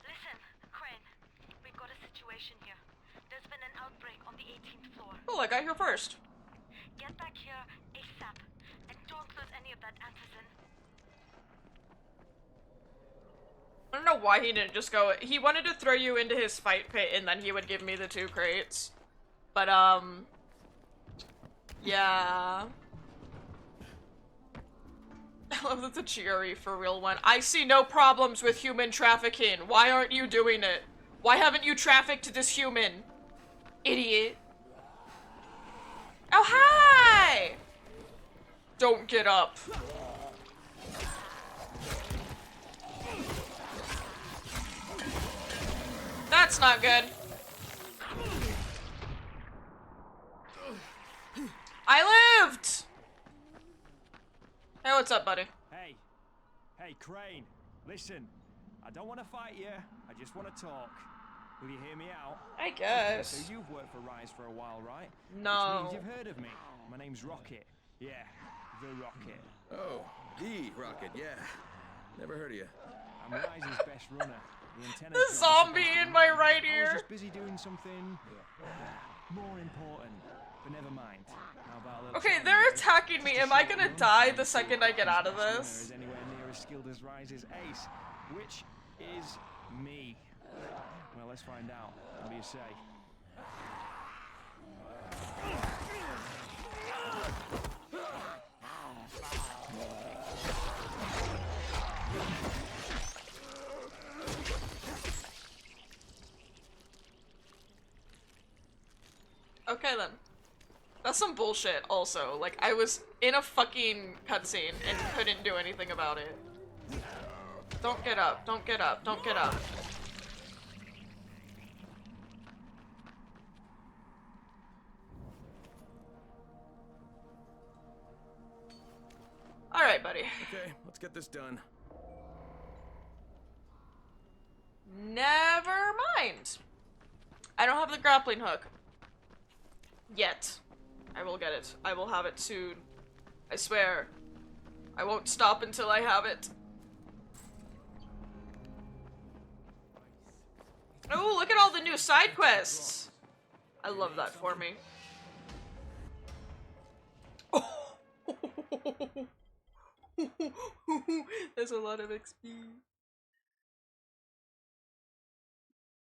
Listen, Crane, we've got a situation here. There's been an outbreak on the 18th floor. Oh, I got here first. Get back here ASAP, and don't lose any of that antizin. I don't know why he didn't just go. He wanted to throw you into his fight pit and then he would give me the 2 crates. But, yeah. I love that the GRE for real went. I see no problems with human trafficking. Why aren't you doing it? Why haven't you trafficked this human? Idiot. Oh, hi! Don't get up. That's not good. I lived! Hey, what's up, buddy? Hey. Hey, Crane. Listen, I don't want to fight you. I just want to talk. Will you hear me out? I guess. So you've worked for Rise for a while, right? No. Which means you've heard of me. My name's Rocket. Yeah, the Rocket. Oh, the Rocket, yeah. Never heard of you. I'm Rise's best runner. The zombie in my right I ear. was just busy doing something more important. But never mind. How about a little Okay, time they're ago, attacking me. just a Am I short gonna run, die and the second I get out of runner this? is anywhere near as skilled as Rise's ace, which is me. Well, let's find out. What do you say? Okay then. That's some bullshit also. Like, I was in a fucking cutscene and couldn't do anything about it. Don't get up, don't get up, don't get up. Alright, buddy. Okay, let's get this done. Never mind. I don't have the grappling hook. Yet. I will get it. I will have it soon. I swear. I won't stop until I have it. Oh, look at all the new side quests. I love that for me. There's a lot of XP.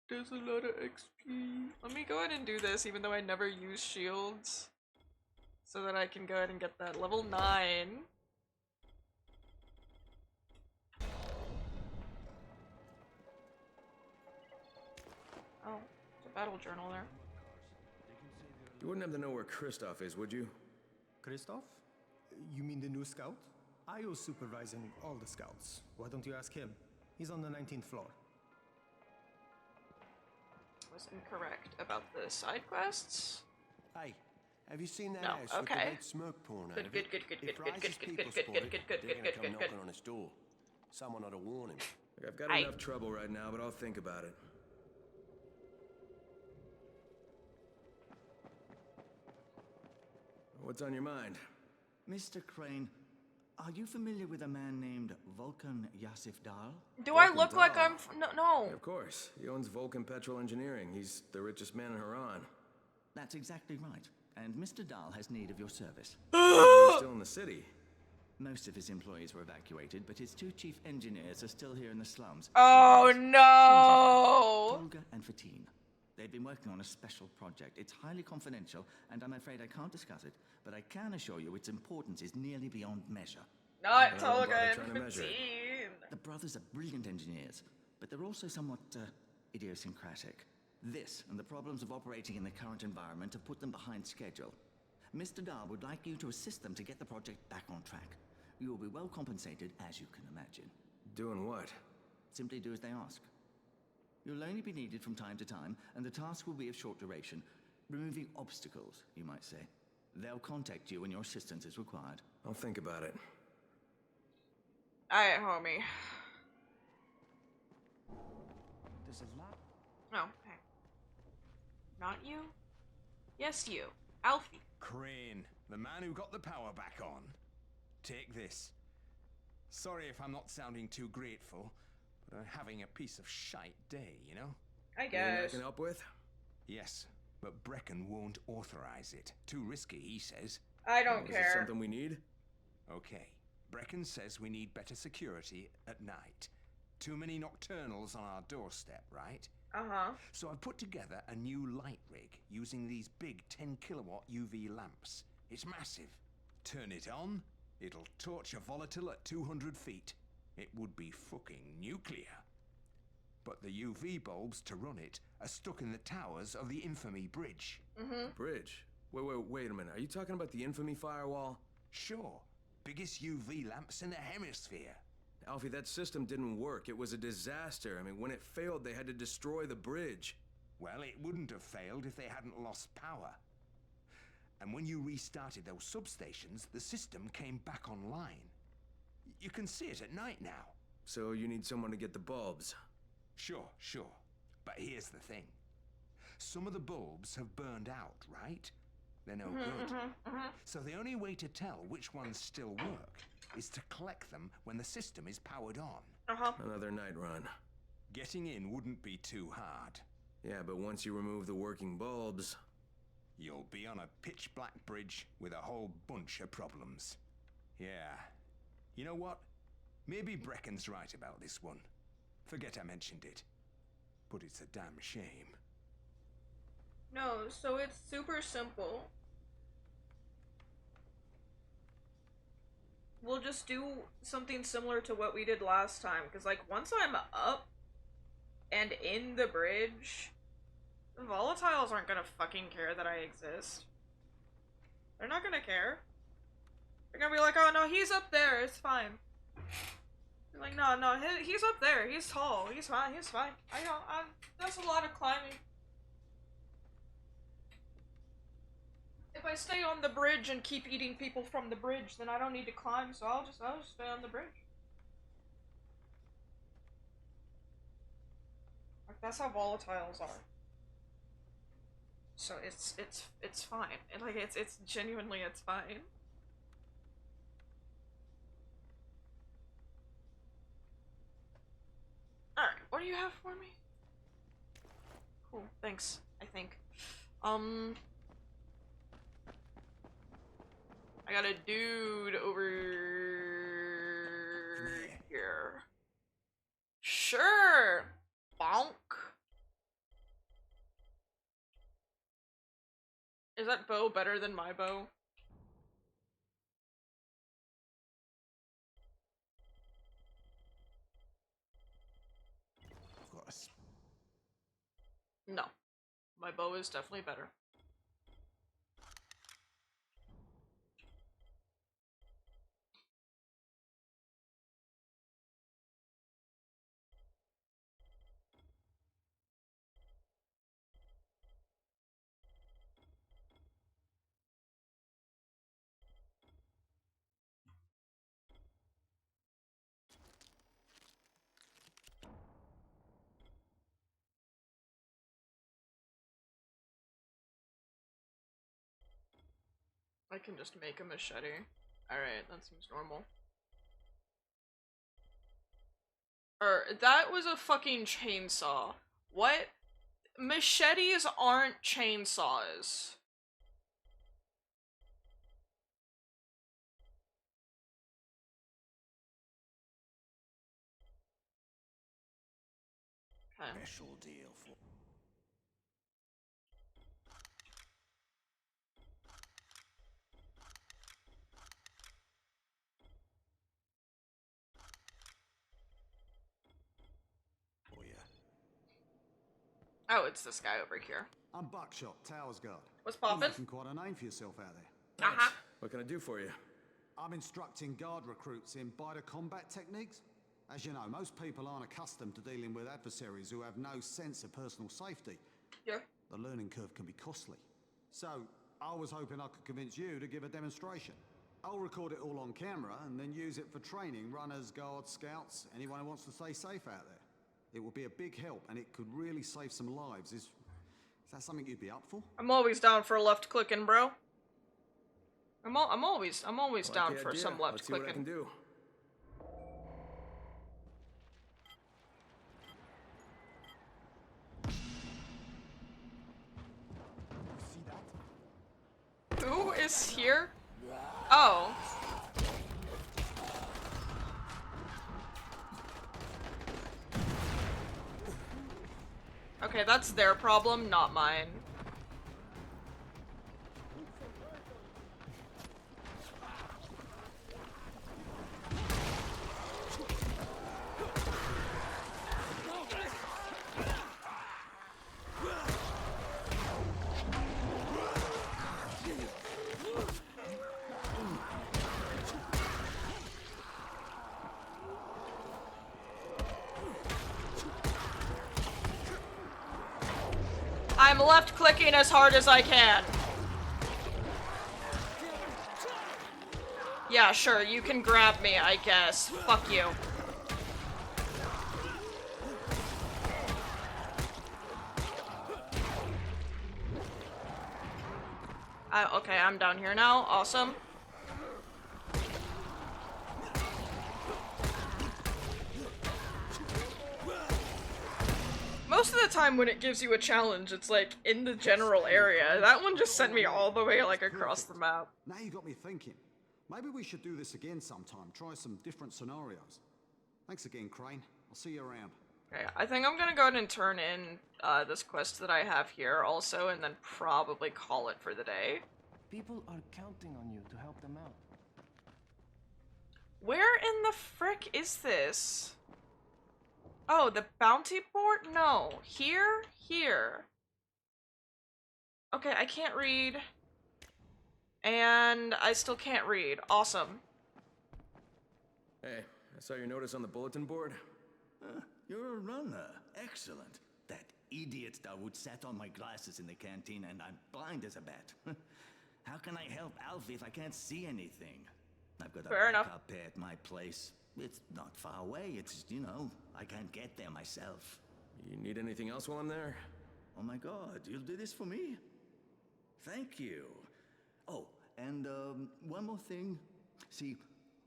There's a lot of XP. Let me go ahead and do this, even though I never use shields. So that I can go ahead and get that level 9. Oh, it's a battle journal there. You wouldn't have to know where Kristoff is, would you? Kristoff? You mean the new scout? Io's supervising all the scouts. Why don't you ask him? He's on the 19th floor. Was incorrect about the side quests. Hey, have you seen that No, house with the okay. red smoke pouring out Good, of it? good, good, good, If good, good, Rice's good, people good, good, spot good, it, good, good, they're good, gonna good, come good, good. knocking on his door. Someone ought to warn him. Look, I've got enough trouble right now, but I'll think about it. What's on your mind? Mr. Crane, are you familiar with a man named Vulcan Yasif Dahl? Do I look like I'm no. Of course. He owns Vulcan Petrol Engineering. He's the richest man in Haran. That's exactly right. And Mr. Dahl has need of your service. He's still in the city. Most of his employees were evacuated, but his 2 chief engineers are still here in the slums. Oh no! Tolga and Fatine. They've been working on a special project. It's highly confidential, and I'm afraid I can't discuss it, but I can assure you its importance is nearly beyond measure. Not Tolga and Fatine. The brothers are brilliant engineers, but they're also somewhat idiosyncratic. This and the problems of operating in the current environment have put them behind schedule. Mr. Dahl would like you to assist them to get the project back on track. You will be well compensated, as you can imagine. Doing what? Simply do as they ask. You'll only be needed from time to time, and the task will be of short duration. Removing obstacles, you might say. They'll contact you when your assistance is required. I'll think about it. Alright, homie. There's a lot. Oh, okay. Not you? Yes, you. Alfie. Crane, the man who got the power back on. Take this. Sorry if I'm not sounding too grateful, but I'm having a piece of shite day, you know? I Anything I guess. can help with? Yes, but Brecken won't authorize it. Too risky, he says. I don't Is care. it something we need? Okay. Brecken says we need better security at night. Too many nocturnals on our doorstep, right? Uh-huh. So I've put together a new light rig using these big 10 kilowatt UV lamps. It's massive. Turn it on, it'll torch a volatile at 200 feet. It would be fucking nuclear. But the UV bulbs to run it are stuck in the towers of the Infamy Bridge. Bridge? Wait a minute. Are you talking about the Infamy firewall? Sure. Biggest UV lamps in the hemisphere. Alfie, that system didn't work. It was a disaster. I mean, when it failed, they had to destroy the bridge. Well, it wouldn't have failed if they hadn't lost power. And when you restarted those substations, the system came back online. You can see it at night now. So you need someone to get the bulbs. Sure. But here's the thing. Some of the bulbs have burned out, right? They're no good. So the only way to tell which ones still work is to collect them when the system is powered on. Another night run. Getting in wouldn't be too hard. Yeah, but once you remove the working bulbs... You'll be on a pitch-black bridge with a whole bunch of problems. Yeah. You know what? Maybe Brecken's right about this one. Forget I mentioned it. But it's a damn shame. No, so it's super simple. We'll just do something similar to what we did last time, because like once I'm up and in the bridge, the volatiles aren't gonna fucking care that I exist. They're not gonna care. They're gonna be like, oh no, he's up there, it's fine. They're like, no, he's up there, he's tall, he's fine, he's fine. That's a lot of climbing. If I stay on the bridge and keep eating people from the bridge, then I don't need to climb, so I'll just stay on the bridge. Like, that's how volatiles are. So it's fine. And like it's genuinely it's fine. Alright, what do you have for me? Cool, thanks, I think. I got a dude over here. Sure. Bonk. Is that bow better than my bow? Of course. No. My bow is definitely better. I can just make a machete. Alright, that seems normal. That was a fucking chainsaw. What? Machetes aren't chainsaws. Okay. Special deal for... Oh, it's this guy over here. I'm Buckshot, Towers Guard. What's You're poppin'? making quite a name for yourself out there. Uh-huh. What can I do for you? I'm instructing guard recruits in biter combat techniques. As you know, most people aren't accustomed to dealing with adversaries who have no sense of personal safety. Yeah. The learning curve can be costly. So, I was hoping I could convince you to give a demonstration. I'll record it all on camera and then use it for training runners, guards, scouts, anyone who wants to stay safe out there. It will be a big help, and it could really save some lives. Is that something you'd be up for? I'm always down for left clicking, bro. I'm always down for idea. some left Let's see what I clicking. can do. Who is here? Oh. Okay, that's their problem, not mine. I'm left clicking as hard as I can. Yeah, sure, you can grab me, I guess. Fuck you. Okay, I'm down here now. Awesome. Most of the time when it gives you a challenge, it's like in the general area. That one just sent me all the way like across the map. Now you got me thinking. Maybe we should do this again sometime. Try some different scenarios. Thanks again, Crane. I'll see you around. Okay, I think I'm gonna go ahead and turn in this quest that I have here also, and then probably call it for the day. People are counting on you to help them out. Where in the frick is this? Oh, the bounty port? No. Here? Here. Okay, I can't read. And I still can't read. Awesome. Hey, I saw your notice on the bulletin board. You're a runner. Excellent. That idiot Dawood sat on my glasses in the canteen and I'm blind as a bat. How can I help Alfie if I can't see anything? I've got a backup pair at my place. It's not far away. It's, you know, I can't get there myself. You need anything else while I'm there? Oh my god, you'll do this for me? Thank you. Oh, and one more thing. See,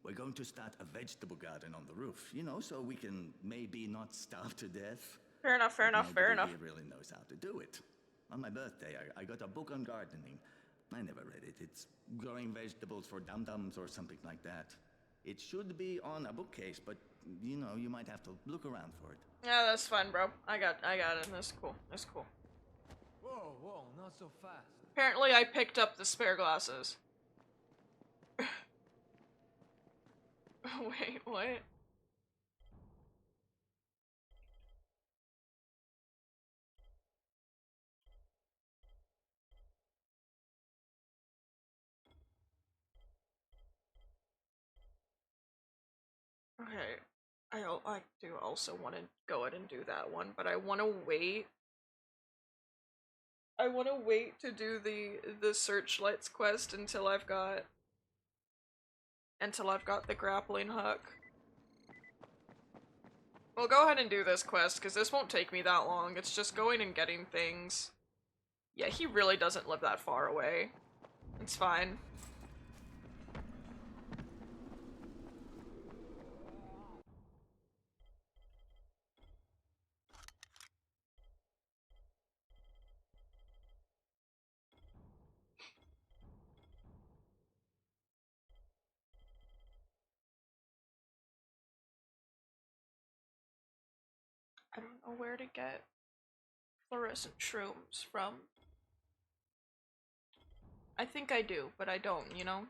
we're going to start a vegetable garden on the roof, you know, so we can maybe not starve to death. Fair enough, fair enough, fair enough. Nobody really knows how to do it. On my birthday, I got a book on gardening. I never read it. It's growing vegetables for dum-dums or something like that. It should be on a bookcase, but, you know, you might have to look around for it. Yeah, that's fine, bro. I got it. That's cool. That's cool. Whoa, whoa, not so fast. Apparently I picked up the spare glasses. Wait, what? Okay, I do also want to go ahead and do that one, but I want to wait. I want to wait to do the Searchlights quest until I've got the grappling hook. Well, go ahead and do this quest, because this won't take me that long. It's just going and getting things. Yeah, he really doesn't live that far away. It's fine. I don't know where to get fluorescent shrooms from. I think I do, but I don't, you know?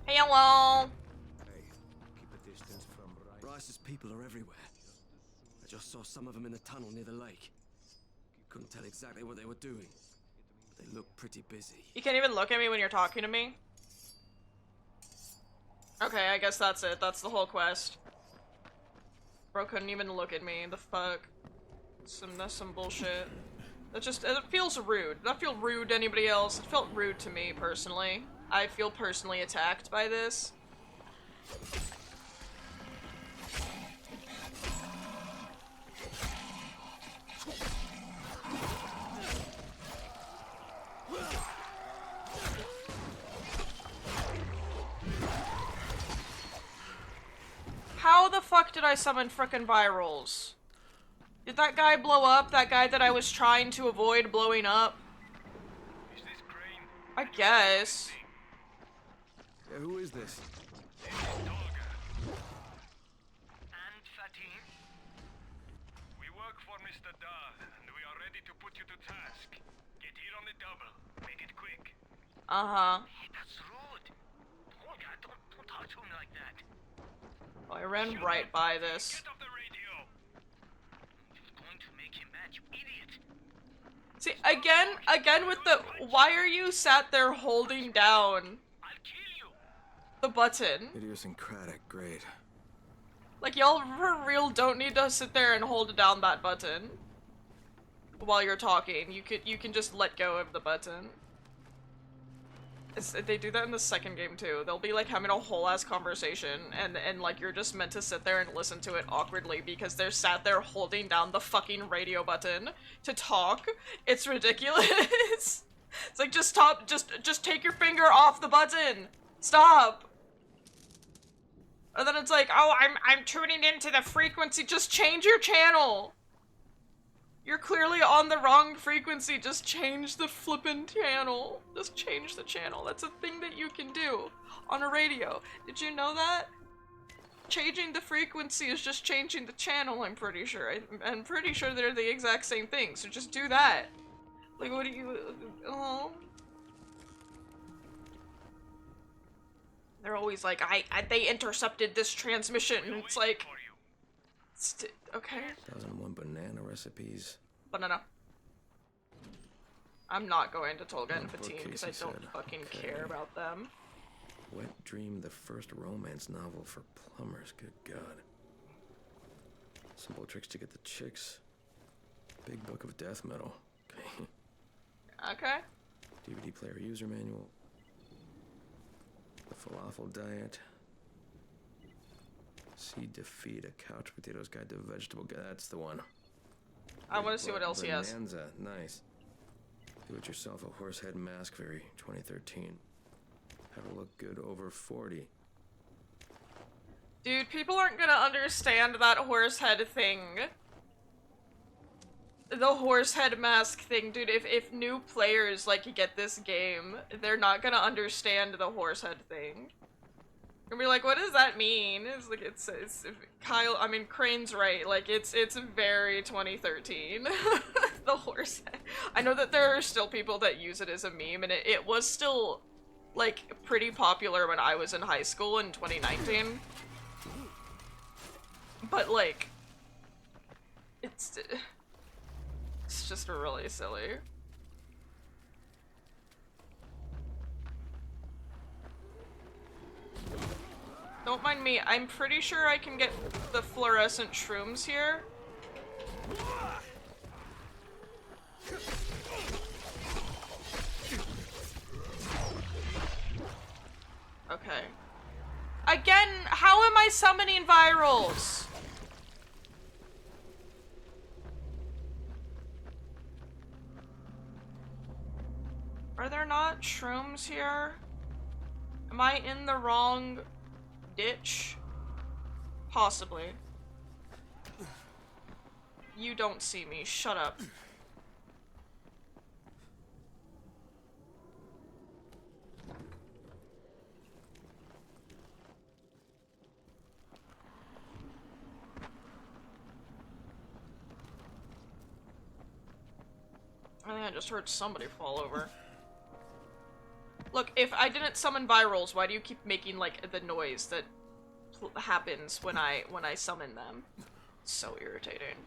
Hello! Hey, keep a distance from Rice's people are everywhere. I just saw some of them in the tunnel near the lake. Couldn't tell exactly what they were doing, but they looked pretty busy. You can't even look at me when you're talking to me? Okay, I guess that's it. That's the whole quest. Bro couldn't even look at me. The fuck? That's some bullshit. That just, it feels rude. That feel rude to anybody else. It felt rude to me, personally. I feel personally attacked by this. How the fuck did I summon frickin' virals? Did that guy blow up? That guy that I was trying to avoid blowing up? Is this Crane? I guess. Yeah, who is this? This is Tolga. And Fatim? We work for Mr. Dahl, and we are ready to put you to task. Get here on the double. Make it quick. Uh-huh. Hey, that's rude. Tolga, don't talk to him like that. Well, I ran right by this. Get off the radio. You're going to make him mad, you idiot. See, again with the, why are you sat there holding down the button? Idiosyncratic, great. Like, y'all for real don't need to sit there and hold down that button while you're talking. You can just let go of the button. They do that in the second game too. They'll be like having a whole ass conversation and like you're just meant to sit there and listen to it awkwardly because they're sat there holding down the fucking radio button to talk. It's ridiculous. It's like, just stop, just take your finger off the button. Stop. And then it's like, oh, I'm tuning into the frequency. Just change your channel. You're clearly on the wrong frequency. Just change the flippin' channel. Just change the channel. That's a thing that you can do on a radio. Did you know that? Changing the frequency is just changing the channel, I'm pretty sure. I'm pretty sure they're the exact same thing, so just do that. Like, what do you... Oh. They're always like, they intercepted this transmission, and it's like, okay. 1001 banana recipes. Banana. I'm not going to Tolga and Fatine because I don't fucking care about them. Wet Dream, the first romance novel for plumbers. Good God. Simple tricks to get the chicks. Big book of death metal. Okay. Okay. DVD player user manual. The falafel diet. Seed to feed, a couch potatoes guide to vegetable. That's the one. I want to see what else he has. Bonanza, nice. Do it yourself, a horse head mask, very 2013. How to look good over 40. Dude, people aren't gonna understand that horse head thing. The horse head mask thing, dude. If new players like get this game, they're not gonna understand the horse head thing. Gonna be like, what does that mean? It's like it's Kyle. I mean, Crane's right. Like it's very 2013. The horse head. I know that there are still people that use it as a meme, and it was still like pretty popular when I was in high school in 2019. But like, it's just really silly. Don't mind me, I'm pretty sure I can get the fluorescent shrooms here. Okay. Again, how am I summoning virals? Are there not shrooms here? Am I in the wrong ditch? Possibly. You don't see me. Shut up. I think I just heard somebody fall over. Look, if I didn't summon virals, why do you keep making like the noise that happens when I summon them? It's so irritating.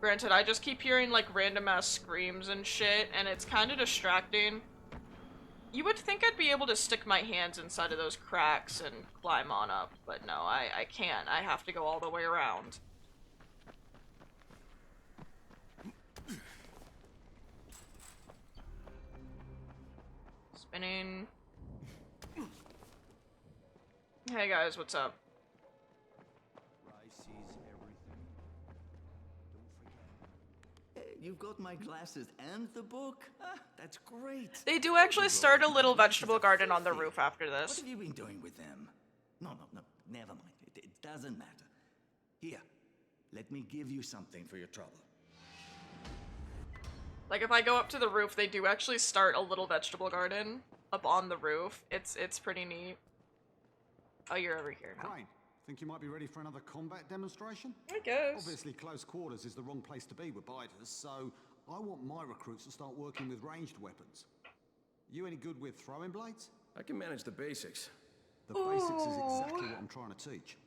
Granted, I just keep hearing like random ass screams and shit, and it's kind of distracting. You would think I'd be able to stick my hands inside of those cracks and climb on up, but no, I can't. I have to go all the way around. Spinning. Hey guys, what's up? You've got my glasses and the book? Ah, that's great. They do actually start a little vegetable garden on the roof after this. What have you been doing with them? No, never mind. It doesn't matter. Here, let me give you something for your trouble. Like, if I go up to the roof, they do actually start a little vegetable garden up on the roof. It's pretty neat. Oh, you're over here now. Crane, think you might be ready for another combat demonstration? I guess. Obviously, close quarters is the wrong place to be with biters, so I want my recruits to start working with ranged weapons. You any good with throwing blades? I can manage the basics. The basics is exactly what I'm trying to teach.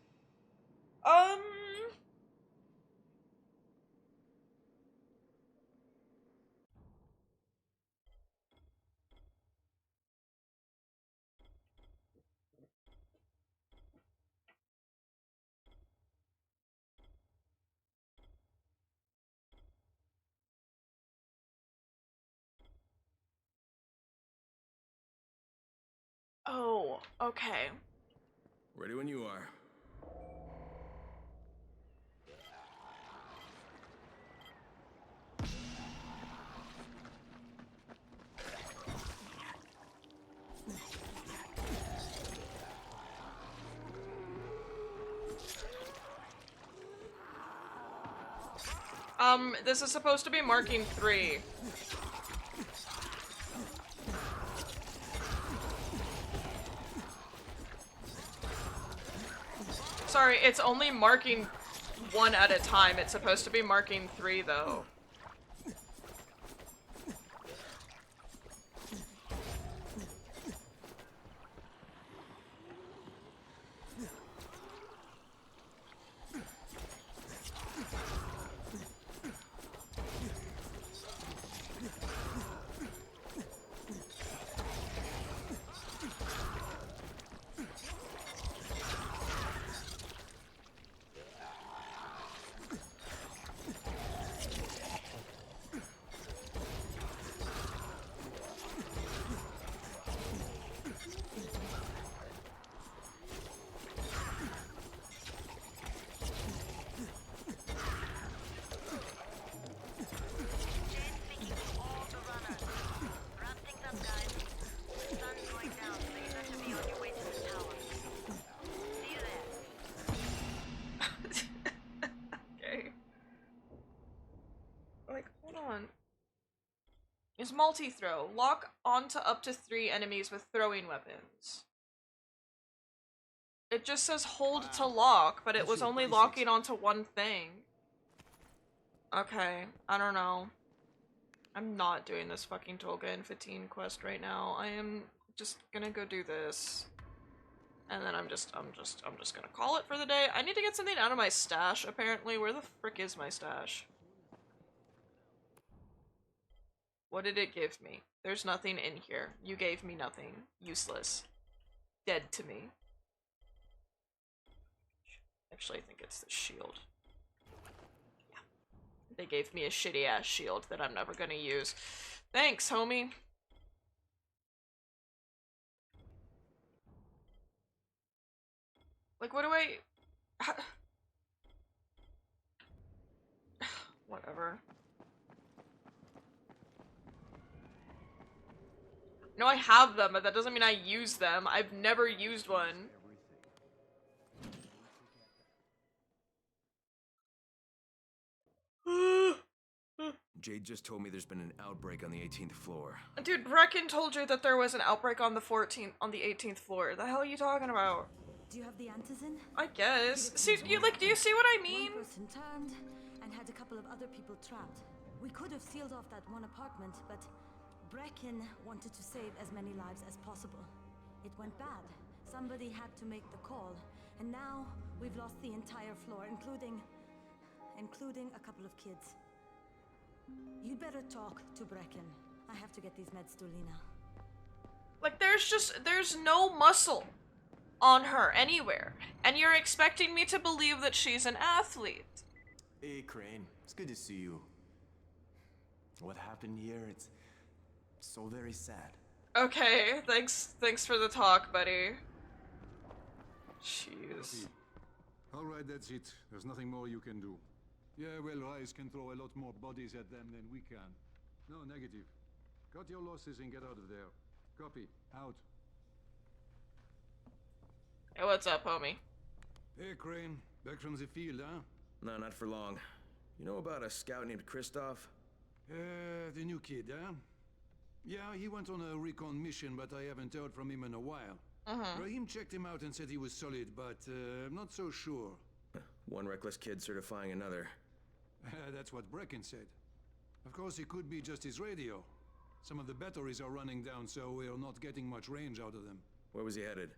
Oh, okay. Ready when you are. This is supposed to be marking 3. Sorry, it's only marking 1 at a time. It's supposed to be marking 3, though. is multi-throw. Lock onto up to 3 enemies with throwing weapons. It just says hold to lock, but it was only locking onto one thing. Okay, I don't know. I'm not doing this fucking Tolga and Fatine quest right now. I am just gonna go do this. And then I'm just gonna call it for the day. I need to get something out of my stash, apparently. Where the frick is my stash? What did it give me? There's nothing in here. You gave me nothing. Useless. Dead to me. Actually, I think it's the shield. Yeah. They gave me a shitty ass shield that I'm never gonna use. Thanks, homie. Like, what do I... Whatever. No, I have them, but that doesn't mean I use them. I've never used one. Jade just told me there's been an outbreak on the 18th floor. Dude, Brecken told you that there was an outbreak on the 18th floor. The hell are you talking about? Do you have the Antizin? I guess. See, do you see what I mean? One person turned and had a couple of other people trapped. We could have sealed off that one apartment, but Brecken wanted to save as many lives as possible. It went bad. Somebody had to make the call, and now we've lost the entire floor, including a couple of kids. You'd better talk to Brecken. I have to get these meds to Lena. Like, there's no muscle on her anywhere, and you're expecting me to believe that she's an athlete. Hey, Crane. It's good to see you. What happened here, it's so very sad. Okay, thanks for the talk, buddy. Jeez. Alright, that's it. There's nothing more you can do. Yeah, well, Rise can throw a lot more bodies at them than we can. No, negative. Cut your losses and get out of there. Copy. Out. Hey, what's up, homie? Hey, Crane. Back from the field, huh? No, not for long. You know about a scout named Kristoff? The new kid, huh? Yeah, he went on a recon mission, but I haven't heard from him in a while. Rahim checked him out and said he was solid, but I'm not so sure. One reckless kid certifying another. That's what Brecken said. Of course, it could be just his radio. Some of the batteries are running down, so we're not getting much range out of them. Where was he headed?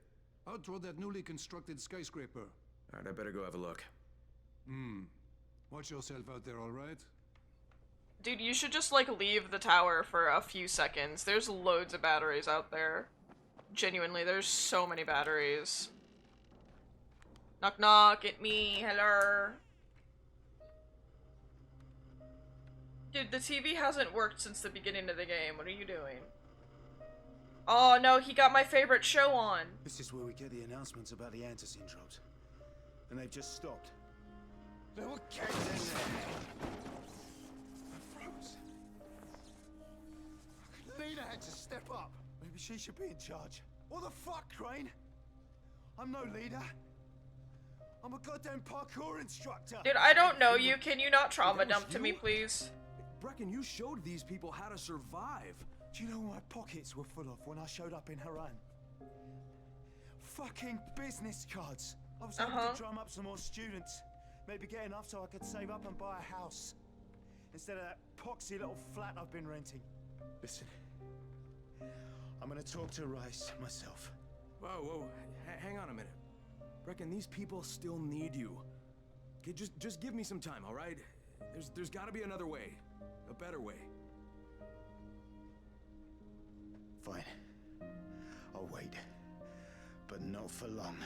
Out toward that newly constructed skyscraper. Alright, I better go have a look. Watch yourself out there, alright? Dude, you should just, like, leave the tower for a few seconds. There's loads of batteries out there. Genuinely, there's so many batteries. Knock knock, it's me, hello. Dude, the TV hasn't worked since the beginning of the game. What are you doing? Oh no, he got my favorite show on. This is where we get the announcements about the Antizin drops. And they've just stopped. There were kids in there. I froze. Lena had to step up. Maybe she should be in charge. What the fuck, Crane? I'm no leader. I'm a goddamn parkour instructor. Dude, I don't know you. Can you not trauma dump to me, please? Brecken, you showed these people how to survive. Do you know what my pockets were full of when I showed up in Haran? Fucking business cards. I was hoping to drum up some more students. Maybe get enough so I could save up and buy a house. Instead of that poxy little flat I've been renting. Listen. I'm gonna talk to Rice myself. Whoa, hang on a minute. Brecken, these people still need you. Okay, just give me some time, all right? There's gotta be another way. A better way. Fine. I'll wait. But not for long.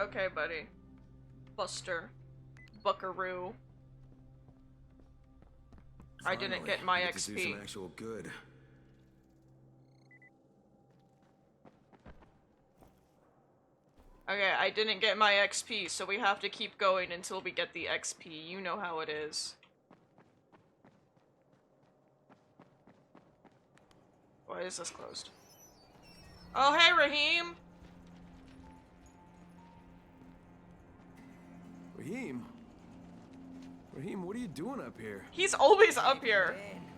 Okay, buddy. Buster. Buckaroo. I didn't get my XP. To do some actual good. Okay, I didn't get my XP, so we have to keep going until we get the XP. You know how it is. Why is this closed? Oh, hey, Rahim! Rahim? Raheem, what are you doing up here? He's always up here.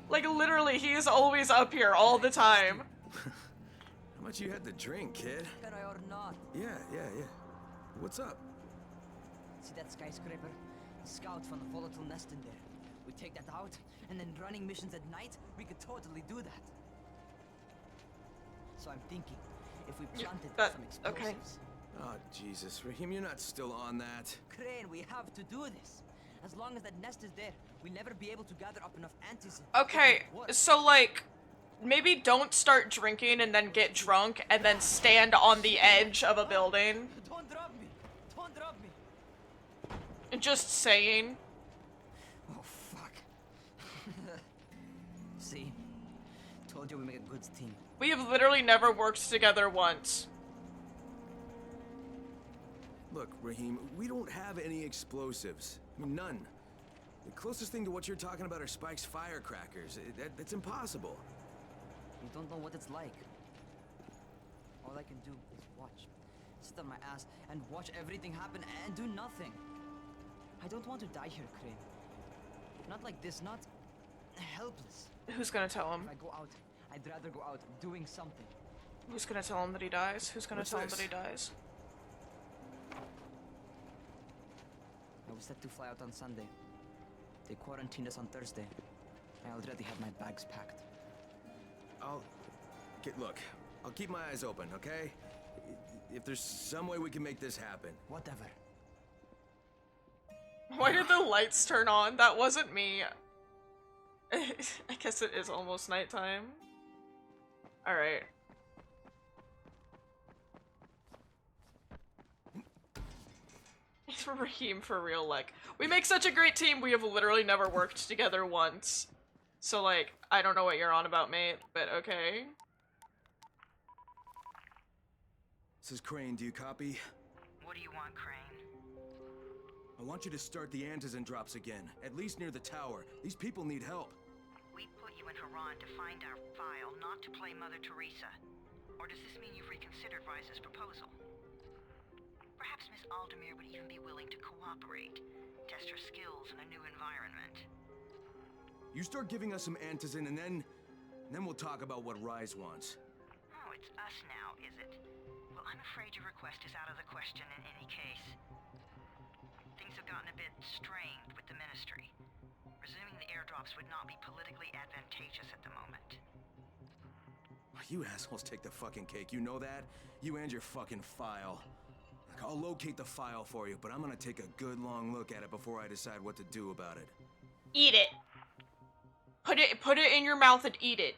Like, literally, he is always up here all the time. How much you had to drink, kid? Can I or not? Yeah. What's up? See that skyscraper? Scouts found a volatile nest in there. We take that out, and then running missions at night, we could totally do that. So I'm thinking, if we planted some explosives... Oh, Jesus. Raheem, you're not still on that. Crane, we have to do this. As long as that nest is there, we'll never be able to gather up enough antis. Okay, so like, maybe don't start drinking and then get drunk and then stand on the edge of a building. Don't drop me! Don't drop me! Just saying. Oh, fuck. See? Told you we make a good team. We have literally never worked together once. Look, Raheem, we don't have any explosives. I mean, none. The closest thing to what you're talking about are Spike's firecrackers. That's impossible. You don't know what it's like. All I can do is watch. Sit on my ass and watch everything happen and do nothing. I don't want to die here, Crane. Not like this, not helpless. Who's gonna tell him? If I go out, I'd rather go out doing something. Who's gonna tell him that he dies? Who's gonna tell him that he dies? I was set to fly out on Sunday. They quarantined us on Thursday. I already have my bags packed. Look, I'll keep my eyes open, okay? If there's some way we can make this happen. Whatever. Why did the lights turn on? That wasn't me. I guess it is almost nighttime. Alright. It's Raheem for real, like, we make such a great team, we have literally never worked together once. So, like, I don't know what you're on about, mate, but okay. This is Crane, do you copy? What do you want, Crane? I want you to start the Antizin drops again, at least near the tower. These people need help. We put you in Haran to find our file, not to play Mother Teresa. Or does this mean you've reconsidered Rise's proposal? Perhaps Miss Aldemir would even be willing to cooperate, test her skills in a new environment. You start giving us some Antizin and then we'll talk about what Rise wants. Oh, it's us now, is it? Well, I'm afraid your request is out of the question in any case. Things have gotten a bit strained with the Ministry. Resuming the airdrops would not be politically advantageous at the moment. You assholes take the fucking cake, you know that? You and your fucking file. I'll locate the file for you, but I'm gonna take a good long look at it before I decide what to do about it. Eat it. Put it in your mouth and eat it.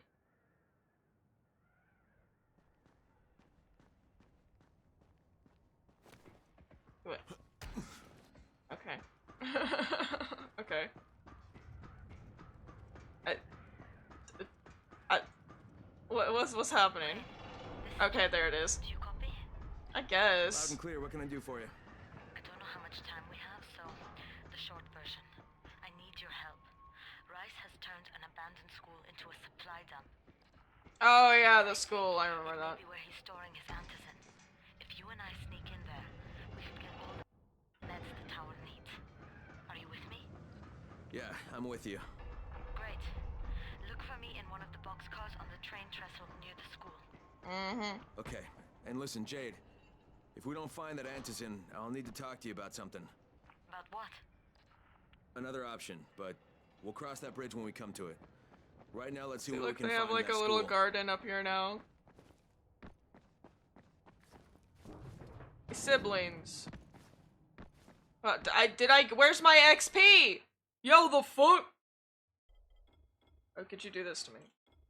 What? Okay. Okay. What's happening? Okay, there it is. I guess. Loud and clear, what can I do for you? I don't know how much time we have, so the short version. I need your help. Rise has turned an abandoned school into a supply dump. Oh yeah, the school, I remember that. Maybe where he's storing his antizin. If you and I sneak in there, we should get all the meds the tower needs. Are you with me? Yeah, I'm with you. Great. Look for me in one of the boxcars on the train trestle near the school. Mm-hmm. Okay, and listen, Jade. If we don't find that Antizin, I'll need to talk to you about something. About what? Another option, but we'll cross that bridge when we come to it. Right now, let's see what we Look, can they find have like in a that little school. garden up here now. Siblings. Where's my XP? Yo, the fuck? Oh, could you do this to me?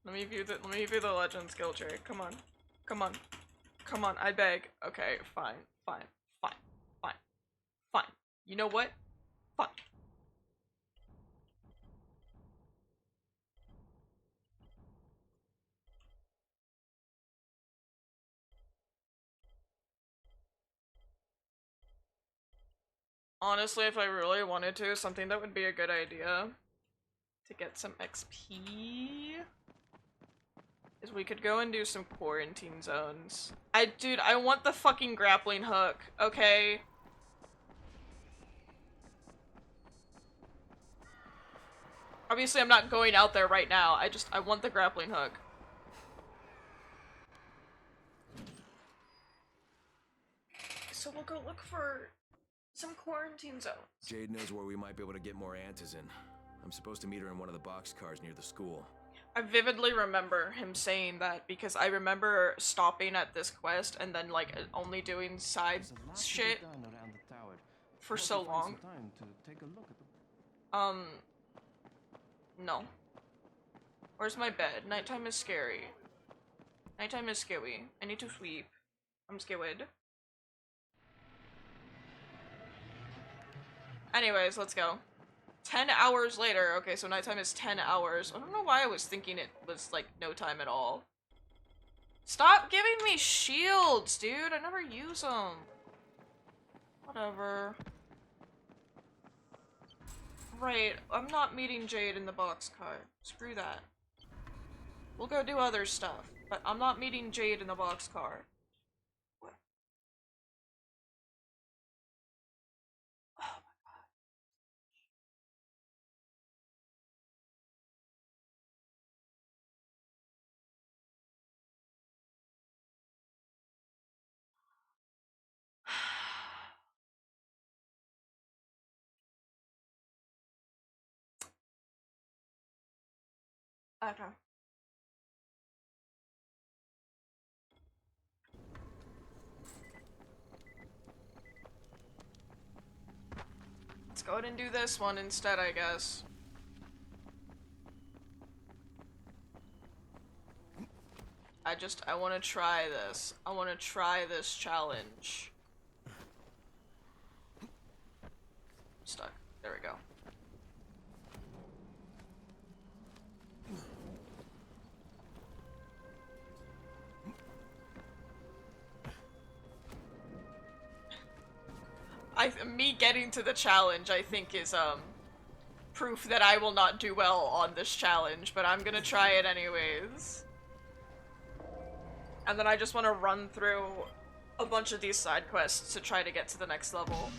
Let me view the legend skill tree. Come on. Come on. Come on, I beg. Okay, fine. You know what? Fine. Honestly, if I really wanted to, something that would be a good idea to get some XP is we could go and do some quarantine zones. Dude, I want the fucking grappling hook, okay? Obviously, I'm not going out there right now. I want the grappling hook. So we'll go look for some quarantine zones. Jade knows where we might be able to get more Antizin. I'm supposed to meet her in one of the boxcars near the school. I vividly remember him saying that because I remember stopping at this quest and then like only doing side shit for so long. No. Where's my bed? Nighttime is scary. Nighttime is scary. I need to sleep. I'm scared. Anyways, let's go. 10 hours later. Okay, so nighttime is 10 hours. I don't know why I was thinking it was, like, no time at all. Stop giving me shields, dude! I never use them. Whatever. Right, I'm not meeting Jade in the boxcar. Screw that. We'll go do other stuff, but I'm not meeting Jade in the boxcar. What? Oh my god. Okay. Let's go ahead and do this one instead, I guess. I want to try this. I want to try this challenge. Stuck. There we go. Me getting to the challenge, I think, is, proof that I will not do well on this challenge, but I'm gonna try it anyways. And then I just want to run through a bunch of these side quests to try to get to the next level.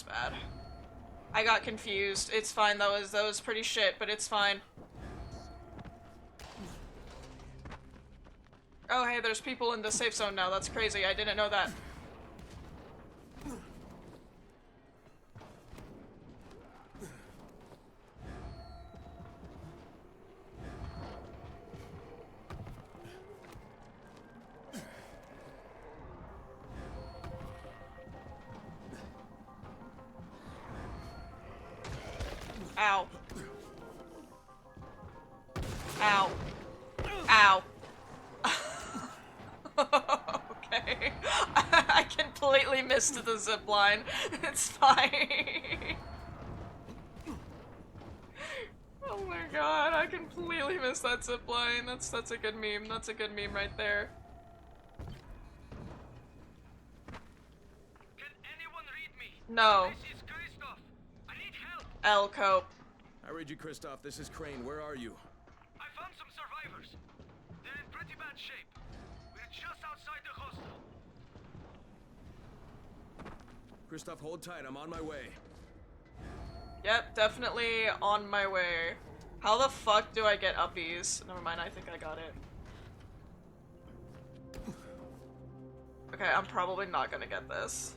Bad. I got confused. It's fine. That was pretty shit, but it's fine. Oh hey, there's people in the safe zone now. That's crazy. I didn't know that. Ow. Ow. Ow. Okay. I completely missed the zipline. It's fine. Oh my god, I completely missed that zipline. That's a good meme. That's a good meme right there. Can anyone read me? No. This is Christoph. I need help. L-Cope. I read you, Kristoff. This is Crane. Where are you? I found some survivors. They're in pretty bad shape. We're just outside the hostel. Kristoff, hold tight. I'm on my way. Yep, definitely on my way. How the fuck do I get uppies? Never mind, I think I got it. Okay, I'm probably not gonna get this.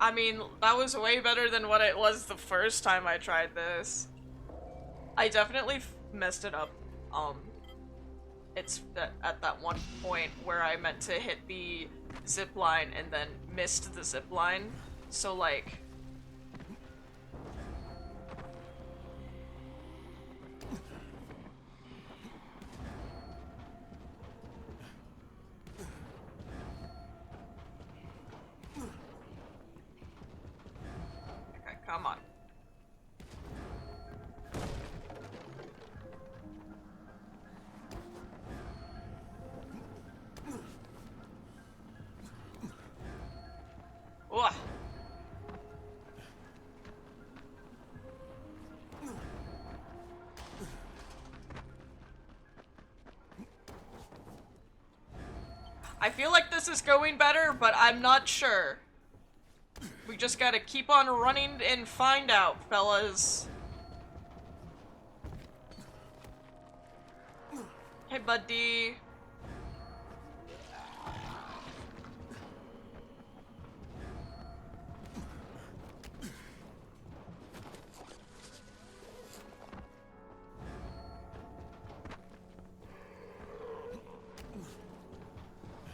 I mean, that was way better than what it was the first time I tried this. I definitely messed it up, it's at that one point where I meant to hit the zip line and then missed the zip line. So like... Okay, come on. Ugh. I feel like this is going better, but I'm not sure. We just gotta keep on running and find out, fellas. Hey, buddy.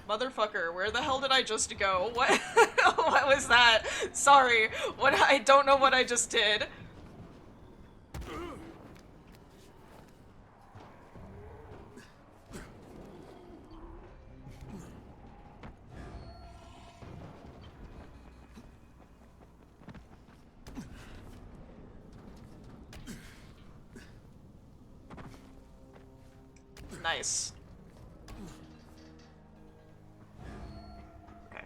Motherfucker, where the hell did I just go? What? What was that? Sorry. What? I don't know what I just did. Nice. Okay.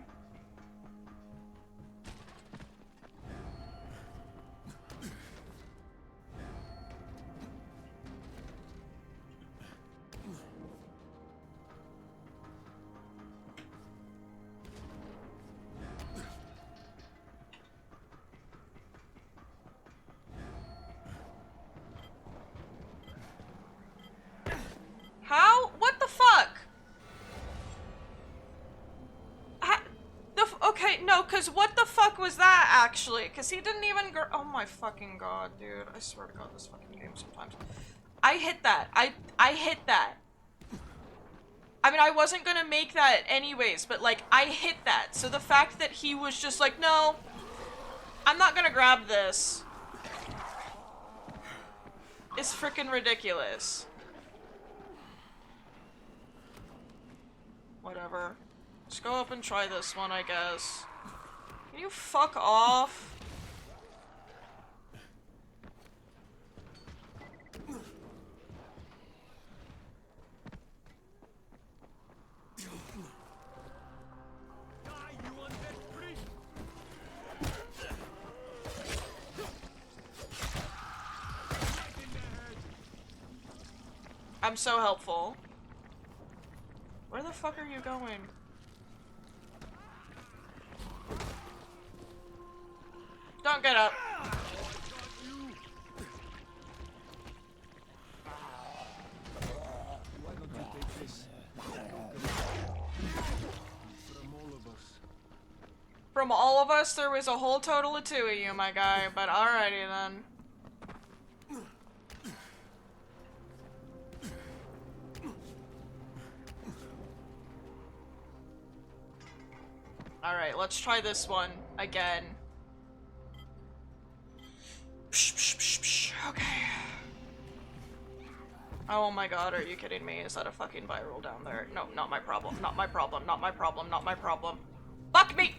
How? What the fuck? Okay, no, cause what the fuck was that actually? Cause he didn't even oh my fucking god, dude. I swear to god, this fucking game sometimes. I hit that. I hit that. I mean, I wasn't gonna make that anyways, but like, I hit that. So the fact that he was just like, no, I'm not gonna grab this, is freaking ridiculous. Whatever. Let's go up and try this one, I guess. Can you fuck off? I'm so helpful. Where the fuck are you going? Don't get up. Why don't you take this? From all of us. From all of us, there was a whole total of 2 of you, my guy, but alrighty then. Alright, let's try this one again. Okay. Oh my god, are you kidding me? Is that a fucking viral down there? No, not my problem. Not my problem. Not my problem. Not my problem. Fuck me!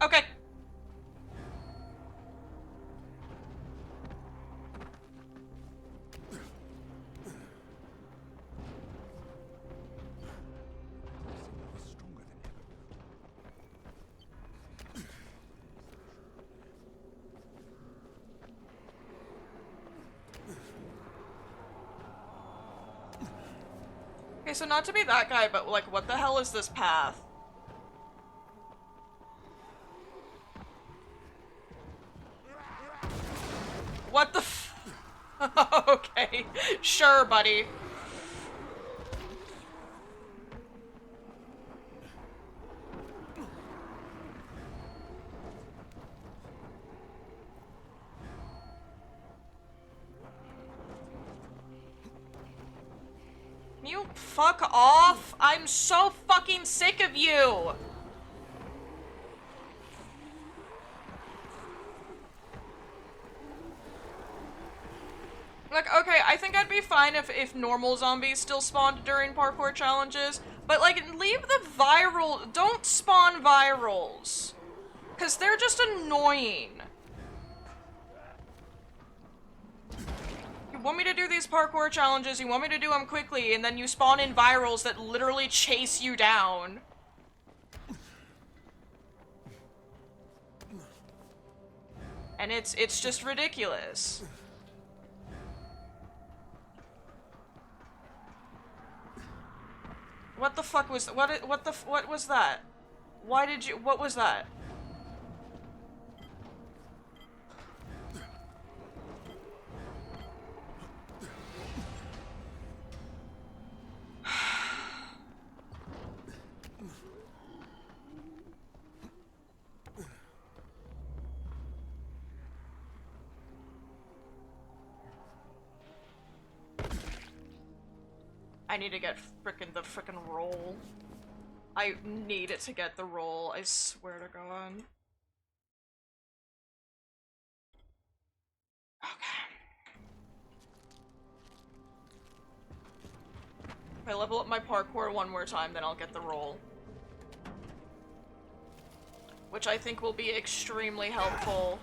Okay. Okay, so not to be that guy, but like, what the hell is this path? What the f- Okay, sure, buddy. you fuck off? I'm so fucking sick of you! Like, okay, I think I'd be fine if normal zombies still spawned during parkour challenges, but, like, leave the viral... Don't spawn virals. Because they're just annoying. You want me to do these parkour challenges, you want me to do them quickly, and then you spawn in virals that literally chase you down. And it's just ridiculous. What the fuck was what was that? Why did you what was that? I need to get the frickin' roll. I need it to get the roll, I swear to God. Okay. If I level up my parkour one more time, then I'll get the roll. Which I think will be extremely helpful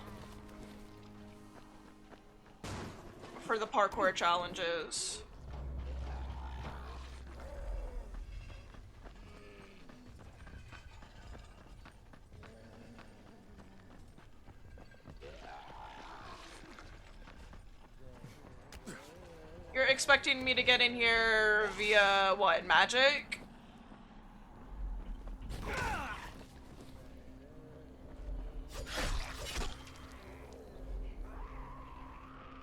for the parkour challenges. You're expecting me to get in here via, what, magic?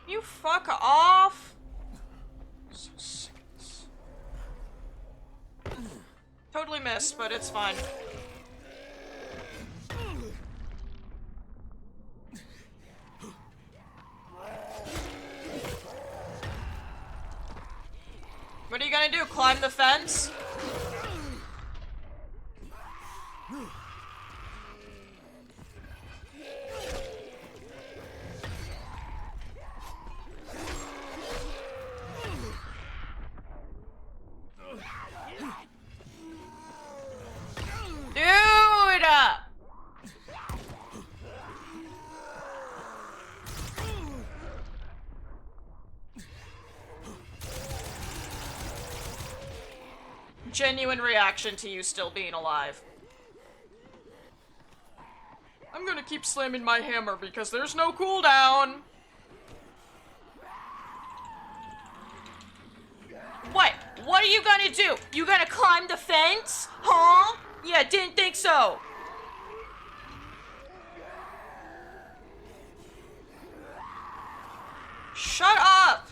You fuck off! So sick of this. Totally missed, but it's fine. What are you gonna do? Climb the fence? Dude! Genuine reaction to you still being alive. I'm gonna keep slamming my hammer because there's no cooldown. What? What are you gonna do? You gonna climb the fence? Huh? Yeah, didn't think so. Shut up!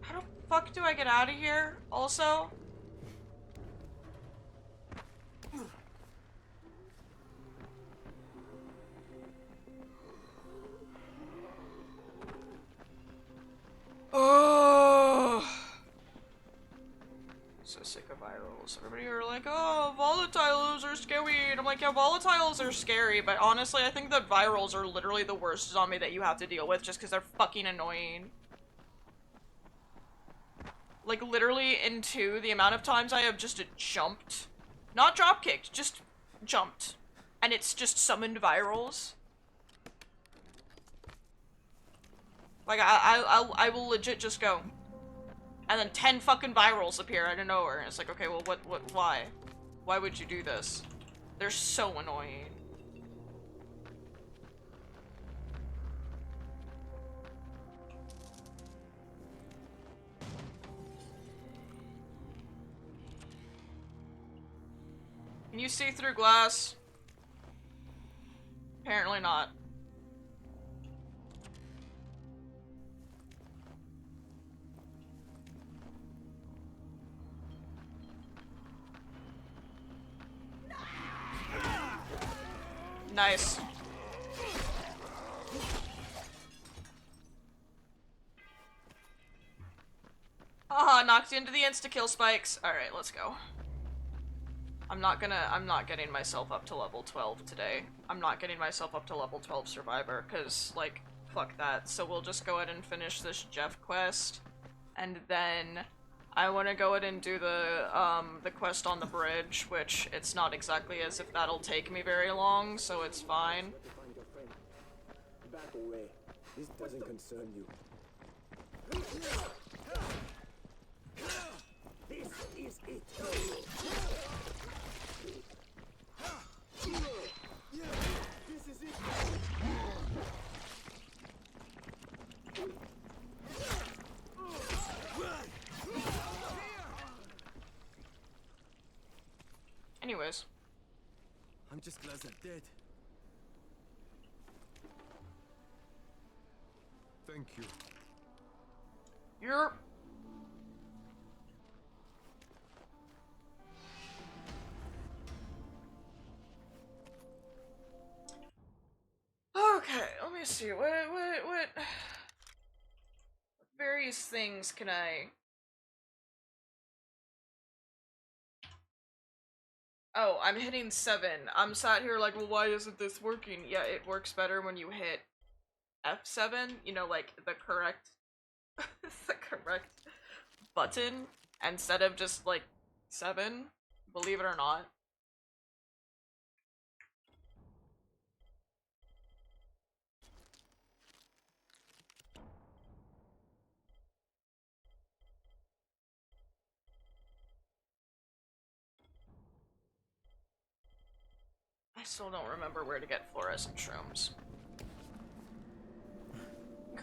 How the fuck do I get out of here, also? Oh, so sick of virals. Everybody are like, oh, volatiles are scary. And I'm like, yeah, volatiles are scary, but honestly, I think that virals are literally the worst zombie that you have to deal with just because they're fucking annoying. Like, literally, in 2, the amount of times I have just jumped. Not drop-kicked, just jumped. And it's just summoned virals. Like, I will legit just go. And then 10 fucking virals appear out of nowhere. And it's like, okay, well, why? Why would you do this? They're so annoying. Can you see through glass? Apparently not. Nice. Haha, knocked you into the insta-kill spikes. Alright, let's go. I'm not getting myself up to level 12 today. I'm not getting myself up to level 12 Survivor, because, like, fuck that. So we'll just go ahead and finish this Jeff quest, and then I want to go ahead and do the quest on the bridge, which it's not exactly as if that'll take me very long, so it's fine. Back away. This doesn't concern you. This is it. This is it. Anyways. I'm just glad they're dead. Thank you. You're... Okay, let me see. What various things can I... Oh, I'm hitting 7. I'm sat here like, well, why isn't this working? Yeah, it works better when you hit F7, you know, like the correct the correct button instead of just like 7, believe it or not. I still don't remember where to get fluorescent shrooms.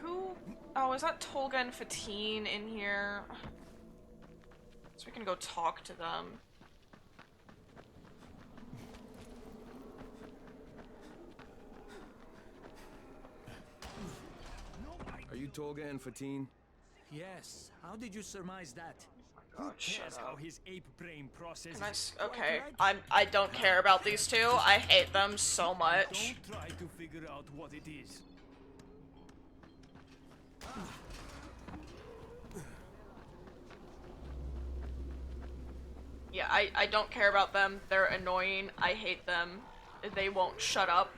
Who? Oh, is that Tolga and Fatine in here? So we can go talk to them. Are you Tolga and Fatine? Yes. How did you surmise that? God, shut How his ape brain processes. Okay, I don't care about these two. I hate them so much. Don't try to figure out what it is. Yeah, I don't care about them. They're annoying. I hate them. They won't shut up.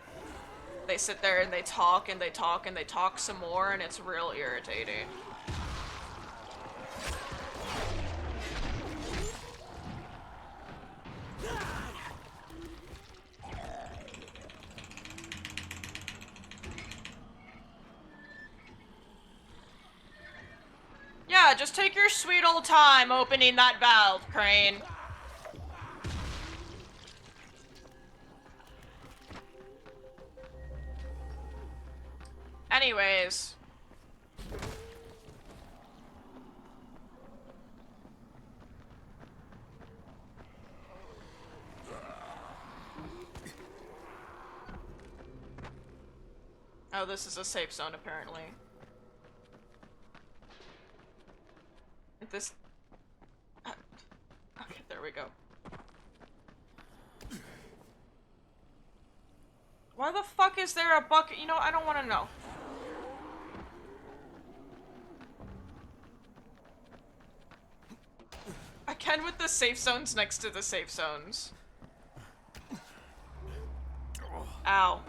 They sit there and they talk and they talk and they talk some more, and it's real irritating. Yeah, just take your sweet old time opening that valve, Crane. Anyways. Oh, this is a safe zone, apparently. This... Okay, there we go. Why the fuck is there a bucket? You know, I don't want to know. Again with the safe zones next to the safe zones. Ow.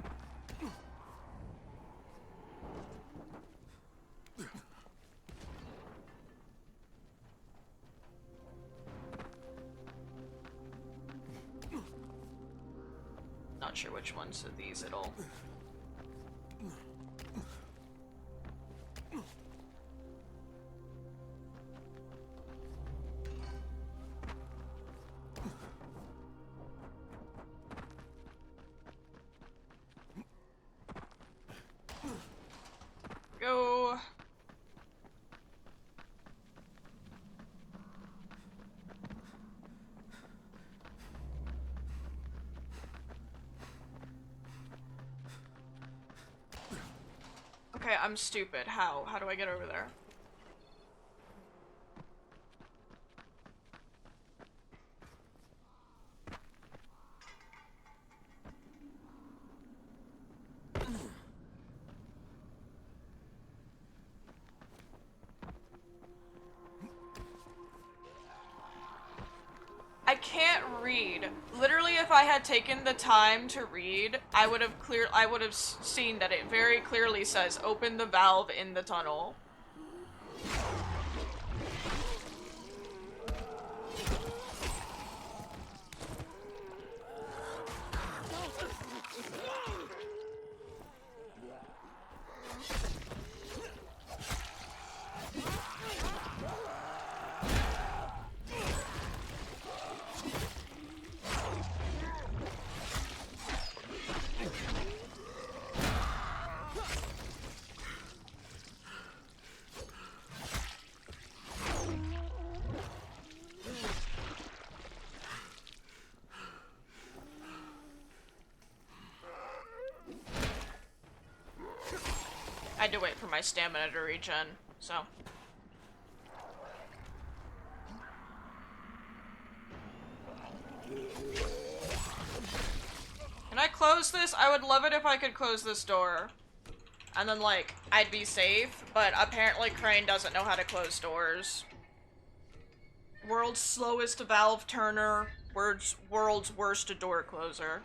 Not sure which ones of these it'll... Go. Okay, I'm stupid. How? How do I get over there? read. Literally, if I had taken the time to read, I would have seen that it very clearly says open the valve in the tunnel. I had to wait for my stamina to regen, so. Can I close this? I would love it if I could close this door. And then, like, I'd be safe, but apparently Crane doesn't know how to close doors. World's slowest valve turner, world's worst door closer.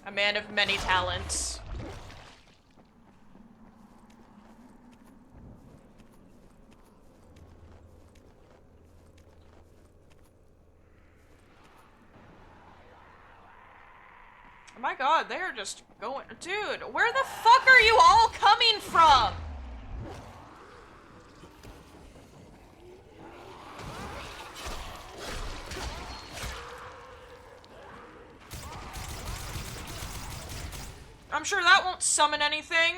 A man of many talents. Oh my god, they're just going- Dude, where the fuck are you all coming from? I'm sure that won't summon anything.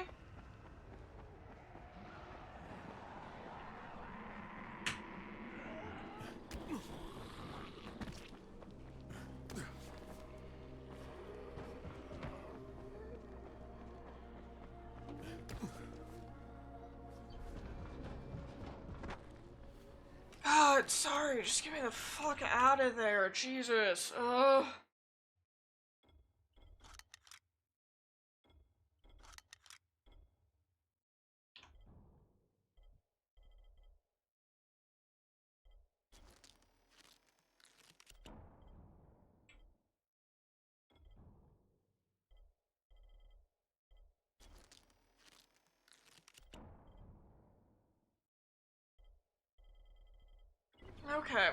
God, sorry, just get me the fuck out of there, Jesus. Ugh. Okay.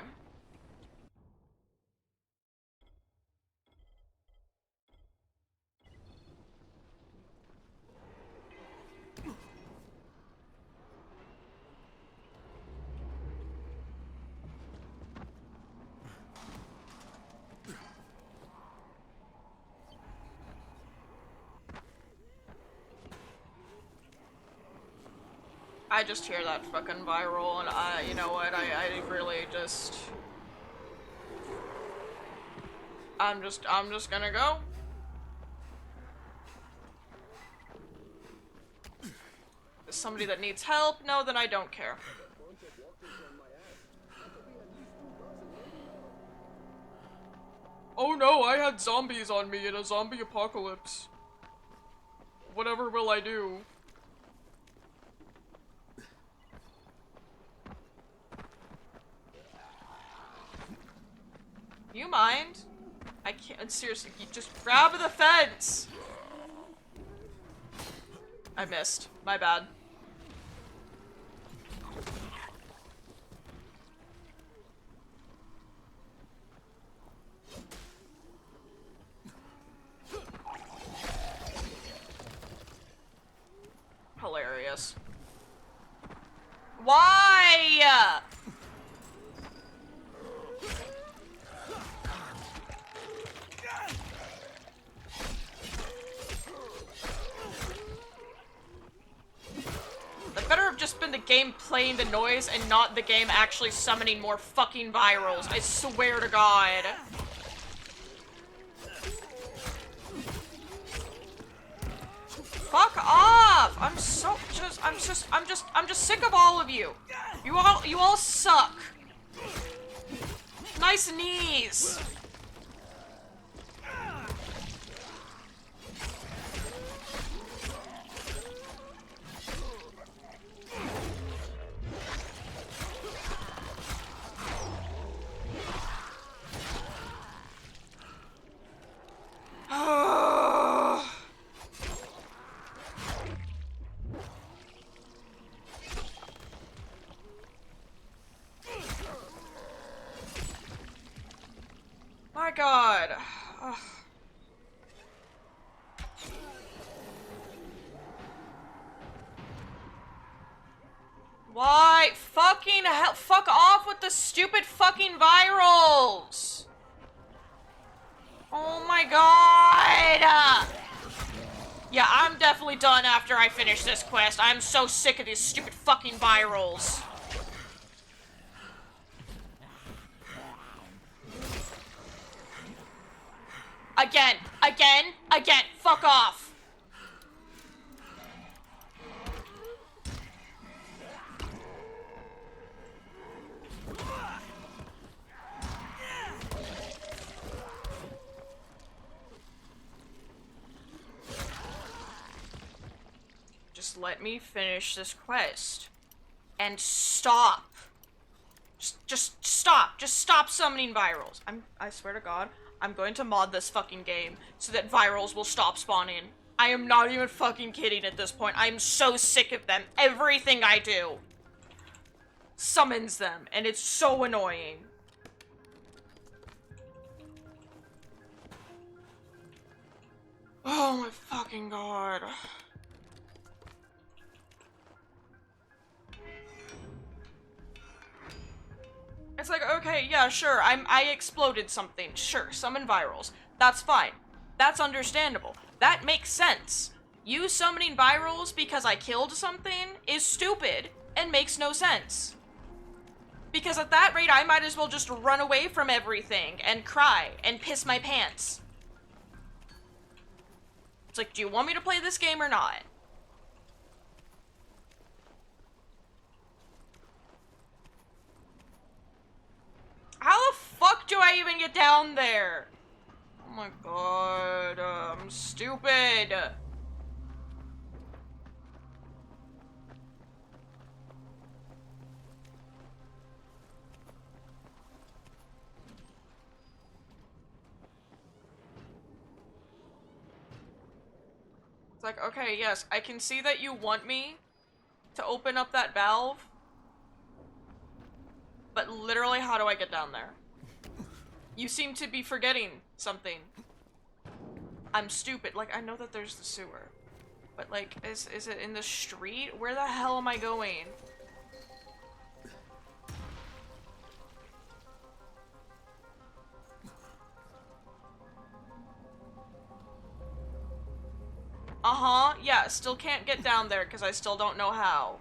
I just hear that fucking viral, and you know what, I really just... I'm just gonna go. Is somebody that needs help? No, then I don't care. Oh no, I had zombies on me in a zombie apocalypse. Whatever will I do? You mind? I can't, seriously, you just grab the fence! I missed. My bad. Hilarious. Why? That better have just been the game playing the noise and not the game actually summoning more fucking virals. I swear to God. Fuck off! I'm just sick of all of you. You all suck. Nice knees. Ugh. Why? Fucking hell. Fuck off with the stupid fucking virals. Oh my god. Yeah, I'm definitely done after I finish this quest. I'm so sick of these stupid fucking virals. Again. Fuck off. Just let me finish this quest. And stop. Just stop. Just stop summoning virals. I swear to God, I'm going to mod this fucking game so that virals will stop spawning. I am not even fucking kidding at this point. I'm so sick of them. Everything I do summons them, and it's so annoying. Oh my fucking god. It's like, okay, yeah, sure, I exploded something. Sure, summon virals. That's fine. That's understandable. That makes sense. You summoning virals because I killed something is stupid and makes no sense. Because at that rate, I might as well just run away from everything and cry and piss my pants. It's like, do you want me to play this game or not? How the fuck do I even get down there? Oh my god, I'm stupid. It's like, okay, yes, I can see that you want me to open up that valve. But literally, how do I get down there? You seem to be forgetting something. I'm stupid. Like, I know that there's the sewer. But, like, is it in the street? Where the hell am I going? Uh-huh. Yeah, still can't get down there because I still don't know how.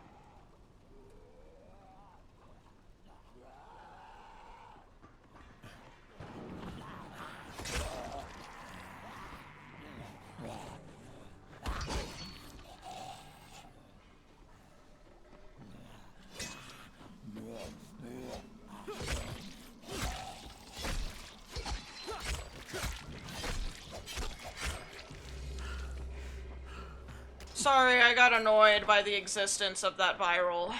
Sorry, I got annoyed by the existence of that viral.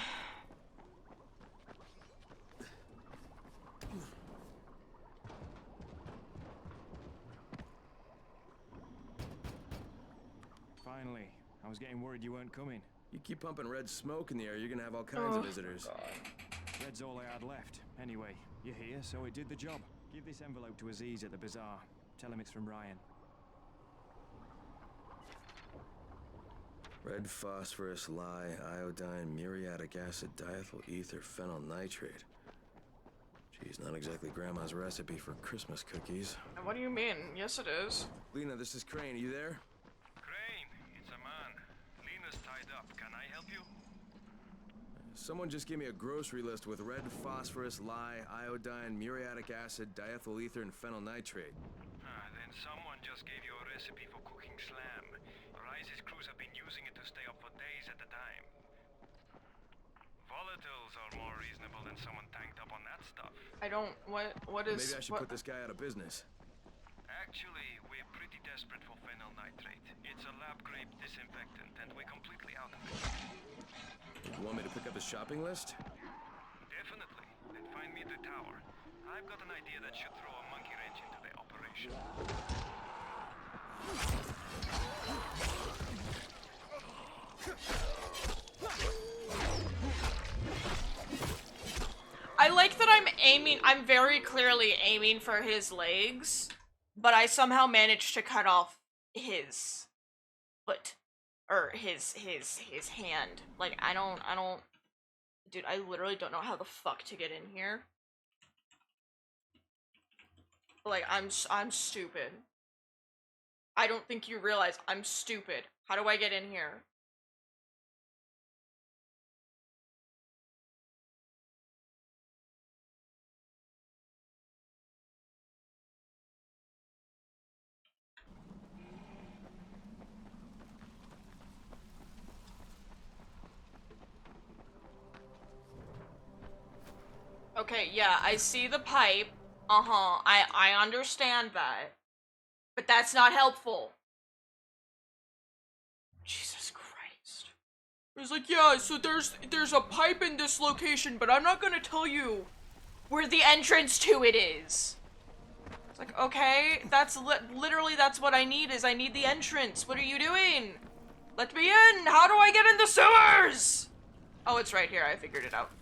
Finally. I was getting worried you weren't coming. You keep pumping red smoke in the air, you're gonna have all kinds of visitors. Red's all I had left. Anyway, you're here, so it did the job. Give this envelope to Aziz at the bazaar. Tell him it's from Ryan. Red phosphorus, lye, iodine, muriatic acid, diethyl ether, phenyl nitrate. Geez, not exactly Grandma's recipe for Christmas cookies. What do you mean? Yes, it is. Lena, this is Crane. Are you there? Crane, it's a man. Lena's tied up. Can I help you? Someone just gave me a grocery list with red phosphorus, lye, iodine, muriatic acid, diethyl ether, and phenyl nitrate. Then someone just gave you a recipe for cooking slam. Rise's crews have been using it to stay up for days at a time. Volatiles are more reasonable than someone tanked up on that stuff. I don't... What is... Maybe I should put this guy out of business. Actually, we're pretty desperate for phenyl nitrate. It's a lab-grade disinfectant, and we're completely out of it. You want me to pick up the shopping list? Definitely. Then find me at the tower. I've got an idea that should throw a monkey wrench into the operation. I like that I'm very clearly aiming for his legs. but I somehow managed to cut off his foot. Or his hand. Like, I don't... Dude, I literally don't know how the fuck to get in here. Like, I'm stupid. I don't think you realize I'm stupid. How do I get in here? Okay, yeah, I see the pipe. Uh-huh, I understand that. But that's not helpful. Jesus Christ. He's like, yeah, so there's a pipe in this location, but I'm not gonna tell you where the entrance to it is. It's like, okay, that's literally that's what I need, is I need the entrance. What are you doing? Let me in! How do I get in the sewers? Oh, it's right here, I figured it out.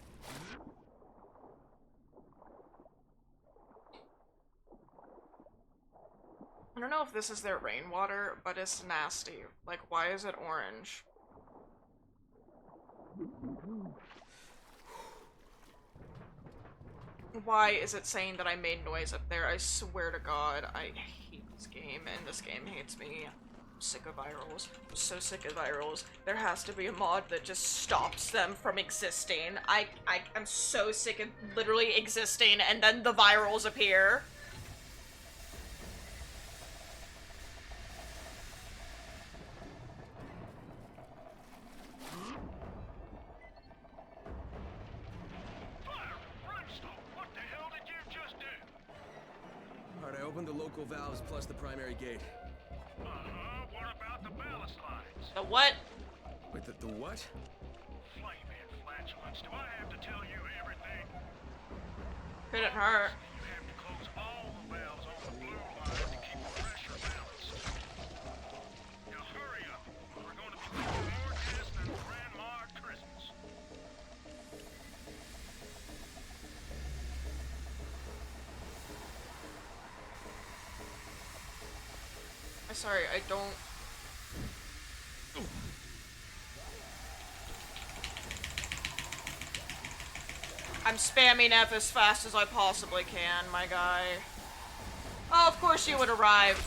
I don't know if this is their rainwater, but it's nasty. Like, why is it orange? Why is it saying that I made noise up there? I swear to God, I hate this game, and this game hates me. I'm sick of virals. I'm so sick of virals. There has to be a mod that just stops them from existing. I'm so sick of literally existing, and then the virals appear. Alright, I opened the local valves plus the primary gate. What about the ballast lines? The what? Wait, the what? Flaming flatulence. Do I have to tell you everything? Couldn't hurt. You have to close all the valves on the blue line to keep the pressure balanced. Now hurry up. We're going to be doing more tests than Grandma at Christmas. Sorry, I don't... I'm spamming F as fast as I possibly can, my guy. Oh, of course you would arrive.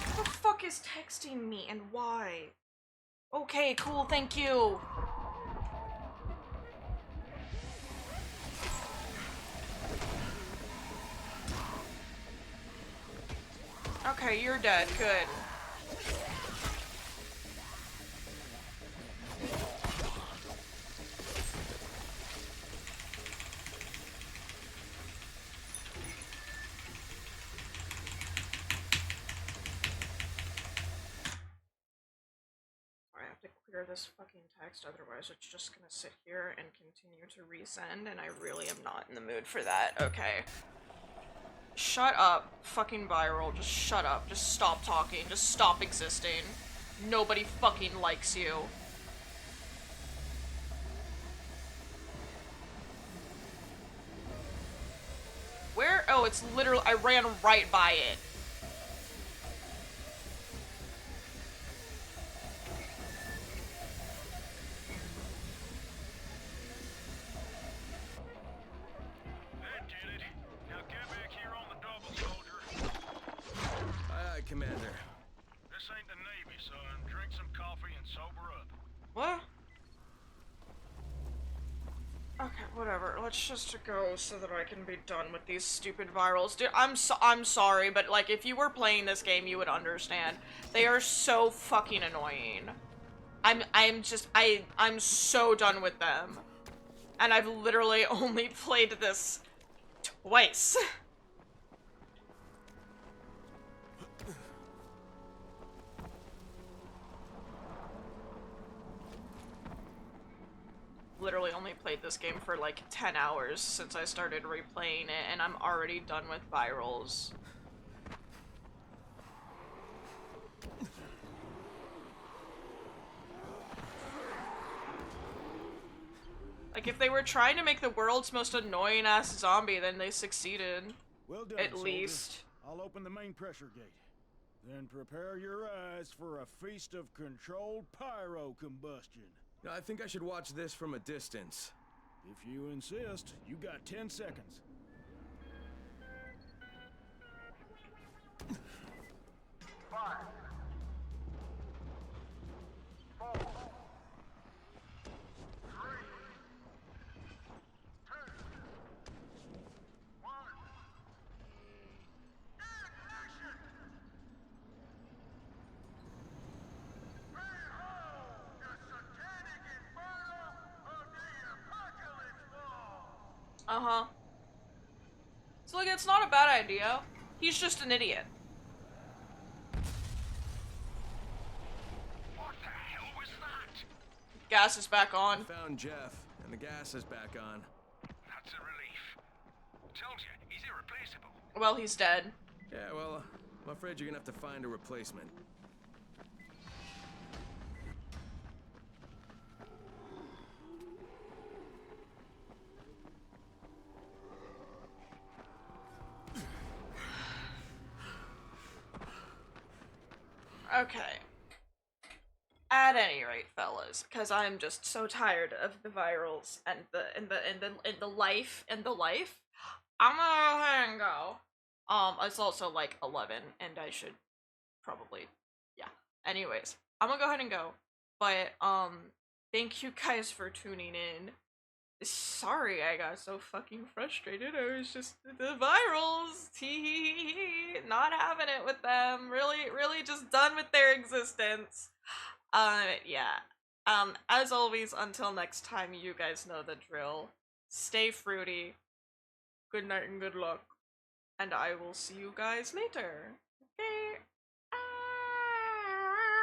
Who the fuck is texting me and why? Okay, cool, thank you. Okay, you're dead. Good. I have to clear this fucking text, otherwise it's just gonna sit here and continue to resend, and I really am not in the mood for that. Okay. Shut up, fucking viral. Just shut up. Just stop talking. Just stop existing. Nobody fucking likes you. Where? Oh, it's literally- I ran right by it. Commander. This ain't the Navy, son. Drink some coffee and sober up. What? Okay, whatever. Let's just go so that I can be done with these stupid virals. Dude, I'm sorry, but like if you were playing this game, you would understand. They are so fucking annoying. I'm so done with them. And I've literally only played this twice. Literally only played played this game for like 10 hours since I started replaying it, and I'm already done with virals. Like, if they were trying to make the world's most annoying ass zombie, then they succeeded. Well done, at soldier. least. I'll open the main pressure gate. Then prepare your eyes for a feast of controlled pyro combustion. I think I should watch this from a distance. If you insist, you got 10 seconds. 5, 4, 3, 2, 1. Ignition! Behold the satanic inferno of the apocalypse ball! Uh-huh. So, like, it's not a bad idea. He's just an idiot. What the hell was that? Gas is back on. I found Jeff, and the gas is back on. That's a relief. Told you, he's irreplaceable. Well, he's dead. Yeah, well, I'm afraid you're gonna have to find a replacement. Okay. At any rate, fellas, because I'm just so tired of the virals and the life, I'm gonna go ahead and go. It's also like 11, and I should probably, yeah. Anyways, I'm gonna go ahead and go. But thank you guys for tuning in. Sorry I got so fucking frustrated. I was just the virals. Not having it with them. Really just done with their existence. Yeah. As always, until next time, you guys know the drill. Stay fruity. Good night and good luck. And I will see you guys later.